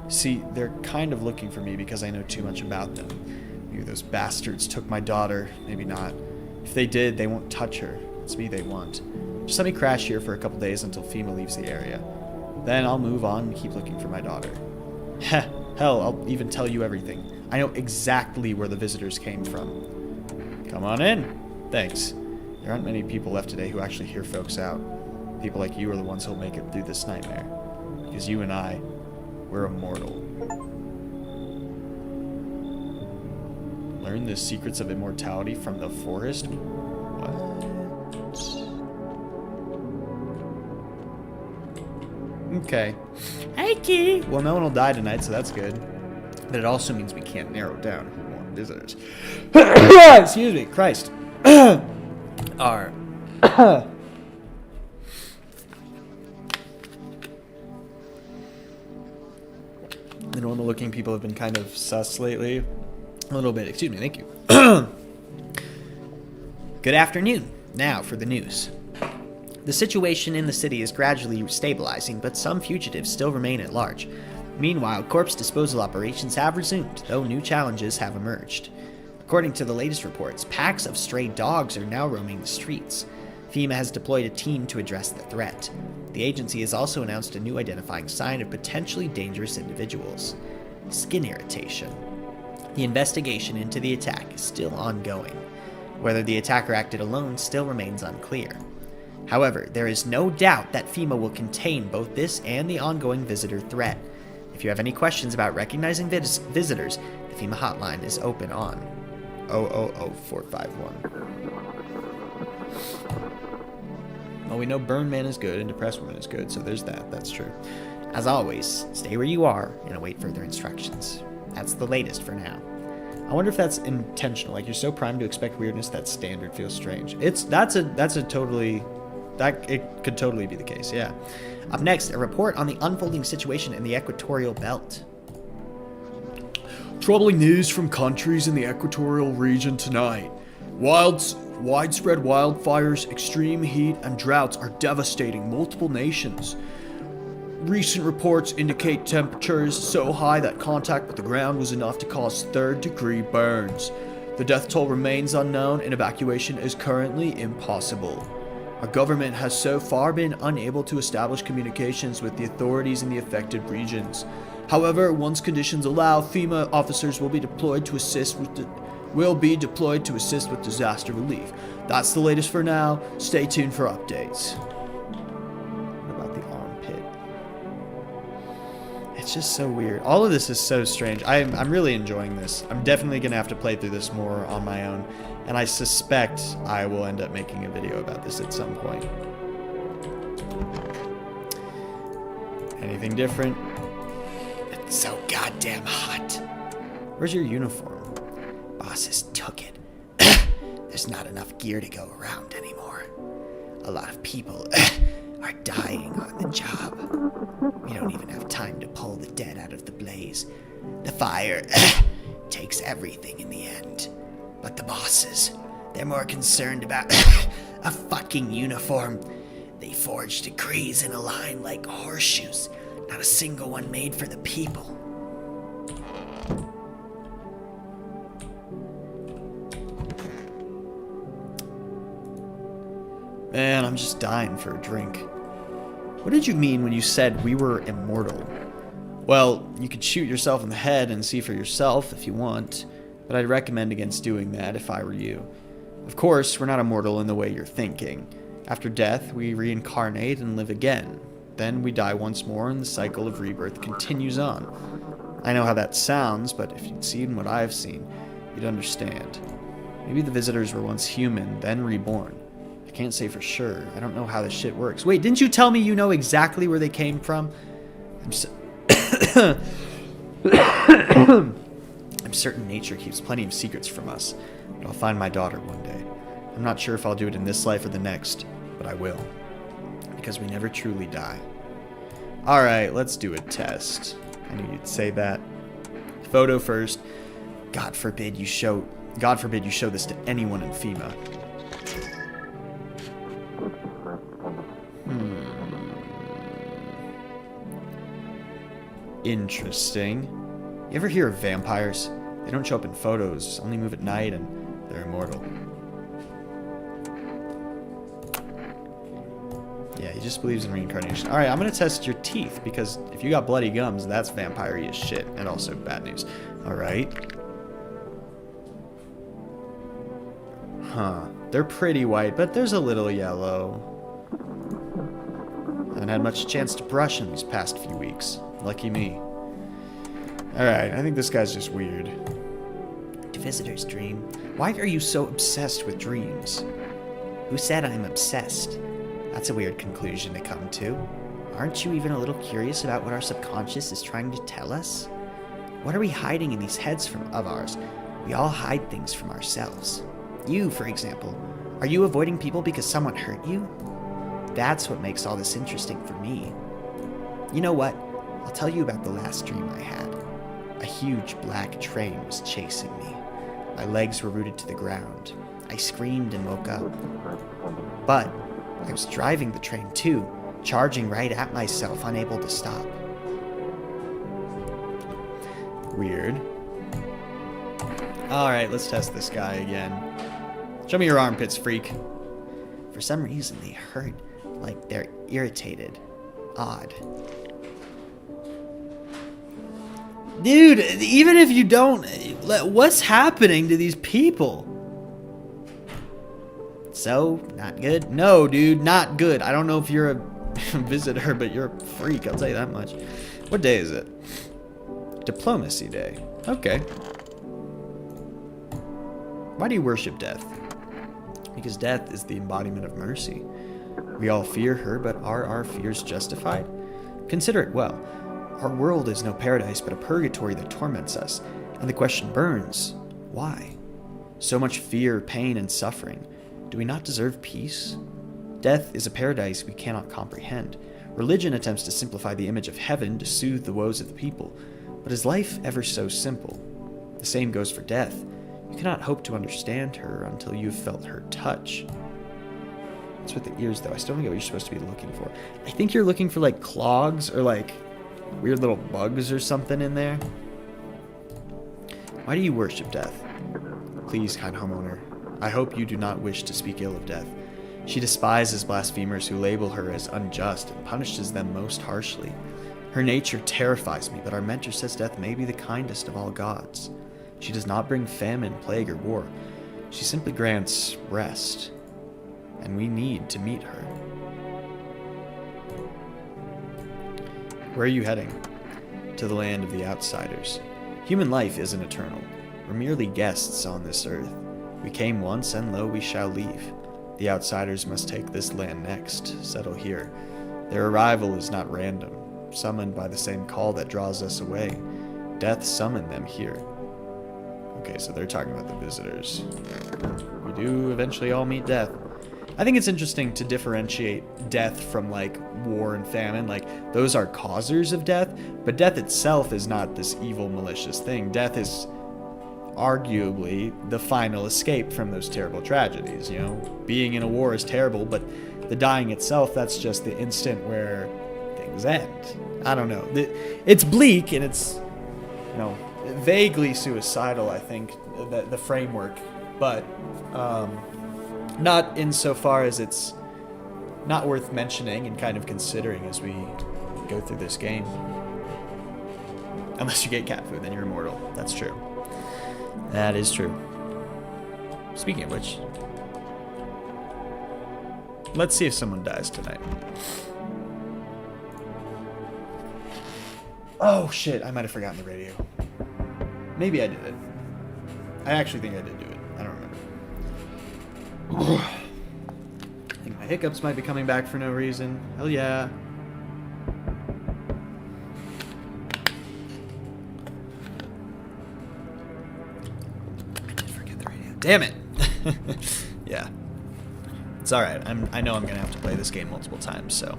See, they're kind of looking for me because I know too much about them. Maybe those bastards took my daughter. Maybe not. If they did, they won't touch her. It's me they want. Just let me crash here for a couple days until FEMA leaves the area. Then I'll move on and keep looking for my daughter. Heh, hell, I'll even tell you everything. I know exactly where the visitors came from. Come on in. Thanks. There aren't many people left today who actually hear folks out. People like you are the ones who'll make it through this nightmare. Because you and I, we're immortal. Learn the secrets of immortality from the forest? What? Okay. Hey, kitty! Well, no one will die tonight, so that's good. But it also means we can't narrow down more visitors. Excuse me, Christ. Are... The normal-looking people have been kind of sus lately. A little bit. Excuse me. Thank you. Good afternoon. Now for the news. The situation in the city is gradually stabilizing, but some fugitives still remain at large. Meanwhile, corpse disposal operations have resumed, though new challenges have emerged. According to the latest reports, packs of stray dogs are now roaming the streets. FEMA has deployed a team to address the threat. The agency has also announced a new identifying sign of potentially dangerous individuals: skin irritation. The investigation into the attack is still ongoing. Whether the attacker acted alone still remains unclear. However, there is no doubt that FEMA will contain both this and the ongoing visitor threat. If you have any questions about recognizing visitors, the FEMA hotline is open on 000-451. Well, we know Burn Man is good and Depressed Woman is good, so there's that. That's true. As always, stay where you are and await further instructions. That's the latest for now. I wonder if that's intentional. Like, you're so primed to expect weirdness that standard feels strange. It could totally be the case, yeah. Up next, a report on the unfolding situation in the equatorial belt. Troubling news from countries in the equatorial region tonight. Widespread wildfires, extreme heat, and droughts are devastating multiple nations. Recent reports indicate temperatures so high that contact with the ground was enough to cause third-degree burns. The death toll remains unknown and evacuation is currently impossible. Our government has so far been unable to establish communications with the authorities in the affected regions. However, once conditions allow, FEMA officers will be deployed to assist with disaster relief. That's the latest for now. Stay tuned for updates. What about the armpit? It's just so weird. All of this is so strange. I'm really enjoying this. I'm definitely gonna have to play through this more on my own, and I suspect I will end up making a video about this at some point. Anything different? It's so goddamn hot. Where's your uniform? Bosses took it. There's not enough gear to go around anymore. A lot of people are dying on the job. We don't even have time to pull the dead out of the blaze. The fire takes everything in the end. But the bosses, they're more concerned about a fucking uniform. They forge decrees in a line like horseshoes. Not a single one made for the people. Man, I'm just dying for a drink. What did you mean when you said we were immortal? Well, you could shoot yourself in the head and see for yourself if you want, but I'd recommend against doing that if I were you. Of course, we're not immortal in the way you're thinking. After death, we reincarnate and live again. Then we die once more and the cycle of rebirth continues on. I know how that sounds, but if you'd seen what I've seen, you'd understand. Maybe the visitors were once human, then reborn. I can't say for sure. I don't know how this shit works. Wait, didn't you tell me you know exactly where they came from? I'm certain nature keeps plenty of secrets from us, but I'll find my daughter one day. I'm not sure if I'll do it in this life or the next, but I will. Because we never truly die. Alright, let's do a test. I knew you'd say that. Photo first. God forbid you show this to anyone in FEMA. Interesting. You ever hear of vampires? They don't show up in photos, only move at night, and they're immortal. Yeah, he just believes in reincarnation. Alright, I'm gonna test your teeth, because if you got bloody gums, that's vampire-y as shit, and also bad news. Alright. Huh. They're pretty white, but there's a little yellow. Haven't had much chance to brush in these past few weeks. Lucky me. Alright, I think this guy's just weird. Do visitors dream? Why are you so obsessed with dreams? Who said I'm obsessed? That's a weird conclusion to come to. Aren't you even a little curious about what our subconscious is trying to tell us? What are we hiding in these heads of ours? We all hide things from ourselves. You, for example, are you avoiding people because someone hurt you? That's what makes all this interesting for me. You know what? I'll tell you about the last dream I had. A huge black train was chasing me. My legs were rooted to the ground. I screamed and woke up. But I was driving the train too, charging right at myself, unable to stop. Weird. Alright, let's test this guy again. Show me your armpits, freak. For some reason, they hurt, like they're irritated. Odd. Dude, even if you don't... What's happening to these people? So, not good? No, dude, not good. I don't know if you're a visitor, but you're a freak, I'll tell you that much. What day is it? Diplomacy Day. Okay. Why do you worship death? Because death is the embodiment of mercy. We all fear her, but are our fears justified? Consider it well. Our world is no paradise, but a purgatory that torments us. And the question burns, why? So much fear, pain, and suffering. Do we not deserve peace? Death is a paradise we cannot comprehend. Religion attempts to simplify the image of heaven to soothe the woes of the people. But is life ever so simple? The same goes for death. You cannot hope to understand her until you've felt her touch. What's with the ears, though? I still don't get what you're supposed to be looking for. I think you're looking for, like, clogs or, like, weird little bugs or something in there. Why do you worship death? Please, kind homeowner, I hope you do not wish to speak ill of death. She despises blasphemers who label her as unjust and punishes them most harshly. Her nature terrifies me, but our mentor says death may be the kindest of all gods. She does not bring famine, plague, or war. She simply grants rest. And we need to meet her. Where are you heading? To the land of the outsiders. Human life isn't eternal. We're merely guests on this earth. We came once, and lo, we shall leave. The outsiders must take this land next, settle here. Their arrival is not random, summoned by the same call that draws us away. Death summoned them here. Okay, so they're talking about the visitors. We do eventually all meet death. I think it's interesting to differentiate death from, like, war and famine. Like, those are causers of death, but death itself is not this evil, malicious thing. Death is arguably the final escape from those terrible tragedies, you know? Being in a war is terrible, but the dying itself, that's just the instant where things end. I don't know. It's bleak, and it's, you know, vaguely suicidal, I think, the framework, but not insofar as it's not worth mentioning and kind of considering as we go through this game. Unless you get cat food, then you're immortal. That's true. That is true. Speaking of which, let's see if someone dies tonight. Oh shit, I might have forgotten the radio. Maybe I did it. I actually think I did do it. I don't remember. I think my hiccups might be coming back for no reason. Hell yeah. I did forget the radio. Damn it! Yeah. It's alright. I know I'm going to have to play this game multiple times, so...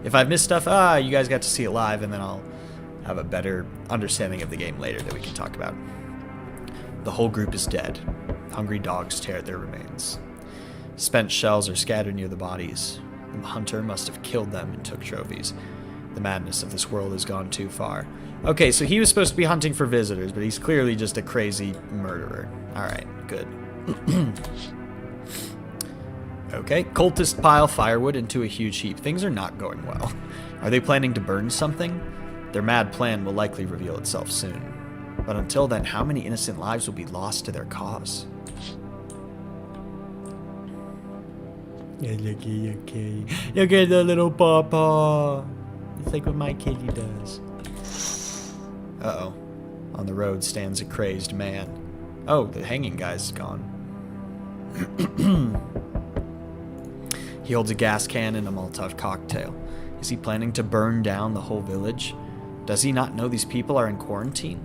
If I've missed stuff, you guys got to see it live, and then I'll have a better understanding of the game later that we can talk about. The whole group is dead. Hungry dogs tear at their remains. Spent shells are scattered near the bodies. The hunter must have killed them and took trophies. The madness of this world has gone too far. Okay, so he was supposed to be hunting for visitors, but he's clearly just a crazy murderer. Alright, good. Okay, cultists pile firewood into a huge heap. Things are not going well. Are they planning to burn something? Their mad plan will likely reveal itself soon. But until then, how many innocent lives will be lost to their cause? Okay. Look at the little pawpaw. It's like what my kitty does. Uh-oh. On the road stands a crazed man. Oh, the hanging guy's gone. He holds a gas can and a Molotov cocktail. Is he planning to burn down the whole village? Does he not know these people are in quarantine?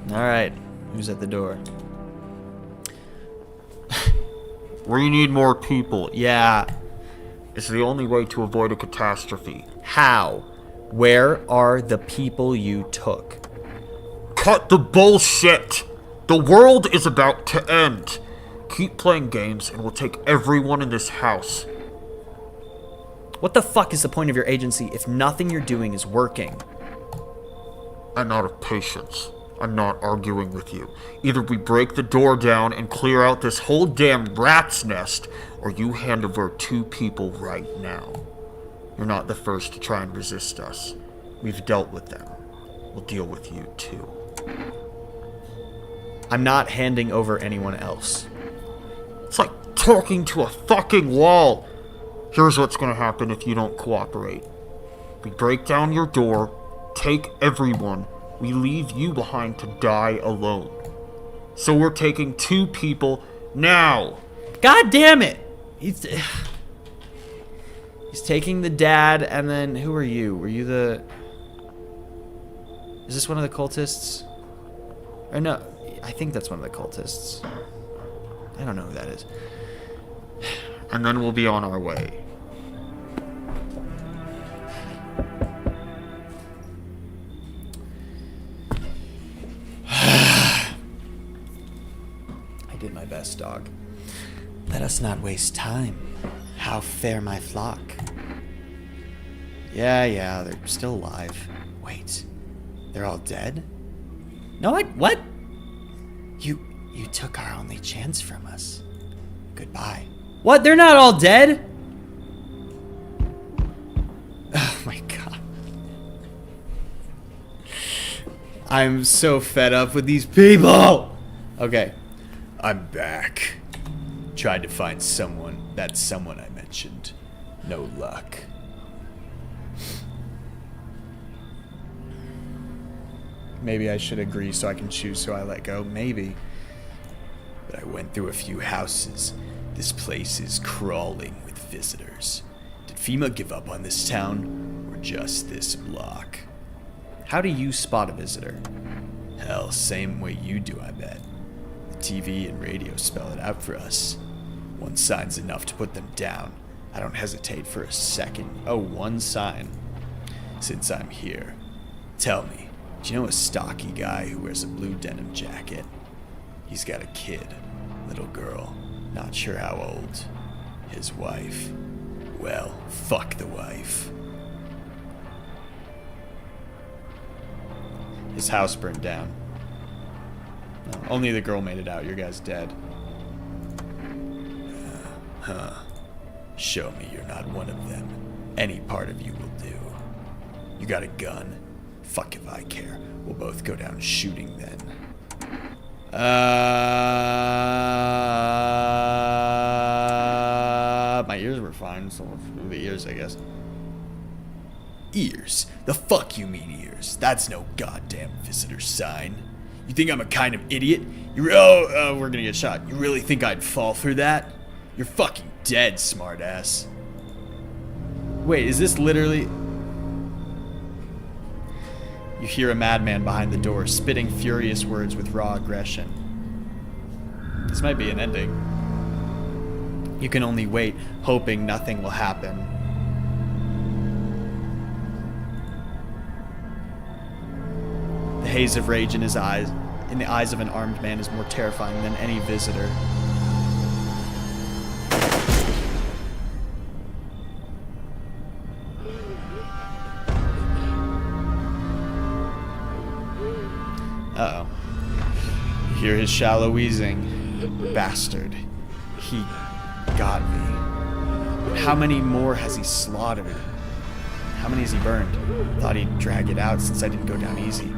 Alright, who's at the door? We need more people. Yeah. It's the only way to avoid a catastrophe. How? Where are the people you took? Cut the bullshit! The world is about to end. Keep playing games and we'll take everyone in this house. What the fuck is the point of your agency if nothing you're doing is working? I'm out of patience. I'm not arguing with you. Either we break the door down and clear out this whole damn rat's nest, or you hand over 2 people right now. You're not the first to try and resist us. We've dealt with them. We'll deal with you too. I'm not handing over anyone else. It's like talking to a fucking wall. Here's what's gonna happen if you don't cooperate. We break down your door, take everyone, we leave you behind to die alone. So we're taking 2 people now. God damn it! He's taking the dad, and then who are you? Were you the... Is this one of the cultists? Or no, I think that's one of the cultists. I don't know who that is. And then we'll be on our way. I did my best, dog. Let us not waste time. How fare my flock? Yeah, they're still alive. Wait, they're all dead? No, what? You took our only chance from us. Goodbye. What? They're not all dead? Oh my god. I'm so fed up with these people. Okay. I'm back. Tried to find someone. That someone I mentioned. No luck. Maybe I should agree so I can choose who I let go. Maybe. But I went through a few houses. This place is crawling with visitors. Did FEMA give up on this town? Or just this block? How do you spot a visitor? Hell, same way you do, I bet. The TV and radio spell it out for us. One sign's enough to put them down. I don't hesitate for a second. Oh, one sign. Since I'm here, tell me, do you know a stocky guy who wears a blue denim jacket? He's got a kid, little girl, not sure how old. His wife. Well, fuck the wife. His house burned down. No, only the girl made it out. Your guy's dead. Huh. Show me you're not one of them. Any part of you will do. You got a gun? Fuck if I care. We'll both go down shooting then. My ears were fine, so the ears, I guess. Ears? The fuck you mean ears? That's no goddamn visitor sign. You think I'm a kind of idiot? We're gonna get shot. You really think I'd fall for that? You're fucking dead, smartass. Wait, is this literally... You hear a madman behind the door, spitting furious words with raw aggression. This might be an ending. You can only wait, hoping nothing will happen. The haze of rage in his eyes, in the eyes of an armed man, is more terrifying than any visitor. Uh-oh. You hear his shallow wheezing. Bastard. He got me. But how many more has he slaughtered? How many has he burned? Thought he'd drag it out since I didn't go down easy.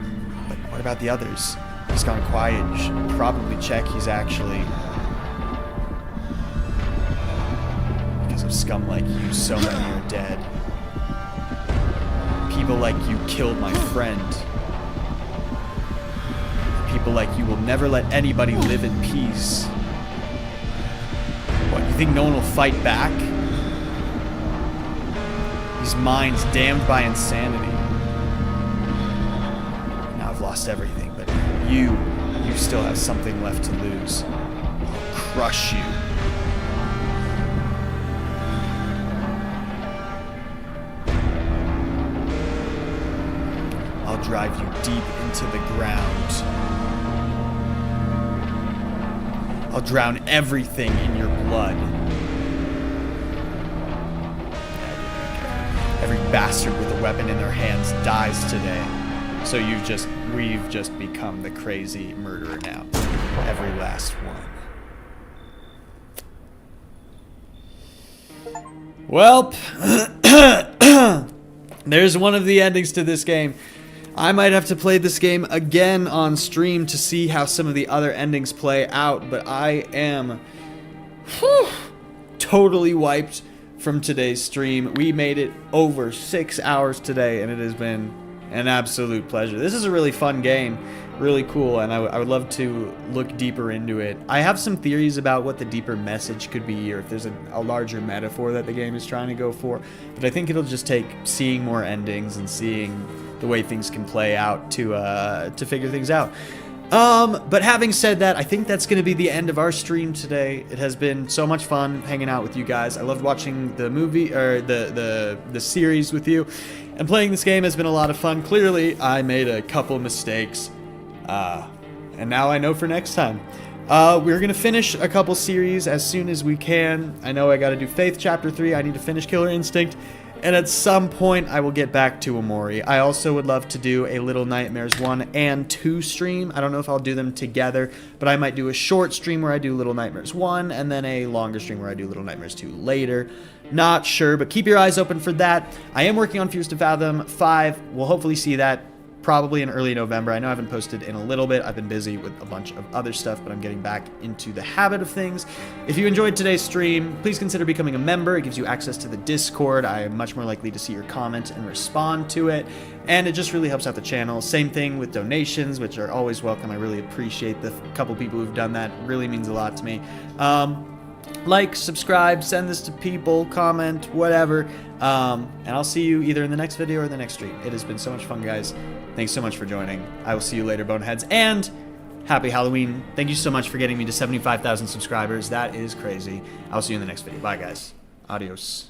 But what about the others? He's gone quiet. You should probably check he's actually... Because of scum like you, so many are dead. People like you killed my friend. People like you will never let anybody live in peace. What, you think no one will fight back? These minds damned by insanity. Now I've lost everything, but you still have something left to lose. I'll crush you. I'll drive you deep into the ground. I'll drown everything in your blood. Every bastard with a weapon in their hands dies today. So we've just become the crazy murderer now. Every last one. Well, there's one of the endings to this game. I might have to play this game again on stream to see how some of the other endings play out, but I am totally wiped from today's stream. We made it over 6 hours today, and it has been an absolute pleasure. This is a really fun game, really cool, and I would love to look deeper into it. I have some theories about what the deeper message could be, or if there's a larger metaphor that the game is trying to go for, but I think it'll just take seeing more endings and seeing the way things can play out to figure things out. But having said that, I think that's going to be the end of our stream today. It has been so much fun hanging out with you guys. I loved watching the movie, or the series with you, and playing this game has been a lot of fun. Clearly, I made a couple mistakes, and now I know for next time. We're going to finish a couple series as soon as we can. I know I got to do Faith Chapter 3. I need to finish Killer Instinct. And at some point, I will get back to Omori. I also would love to do a Little Nightmares 1 and 2 stream. I don't know if I'll do them together, but I might do a short stream where I do Little Nightmares 1, and then a longer stream where I do Little Nightmares 2 later. Not sure, but keep your eyes open for that. I am working on Fuse to Fathom 5. We'll hopefully see that probably in early November. I know I haven't posted in a little bit. I've been busy with a bunch of other stuff, but I'm getting back into the habit of things. If you enjoyed today's stream, please consider becoming a member. It gives you access to the Discord. I am much more likely to see your comment and respond to it, and it just really helps out the channel. Same thing with donations, which are always welcome. I really appreciate the couple people who've done that. It really means a lot to me. Like, subscribe, send this to people, comment, whatever. And I'll see you either in the next video or the next stream. It has been so much fun, guys. Thanks so much for joining. I will see you later, Boneheads. And happy Halloween. Thank you so much for getting me to 75,000 subscribers. That is crazy. I'll see you in the next video. Bye, guys. Adios.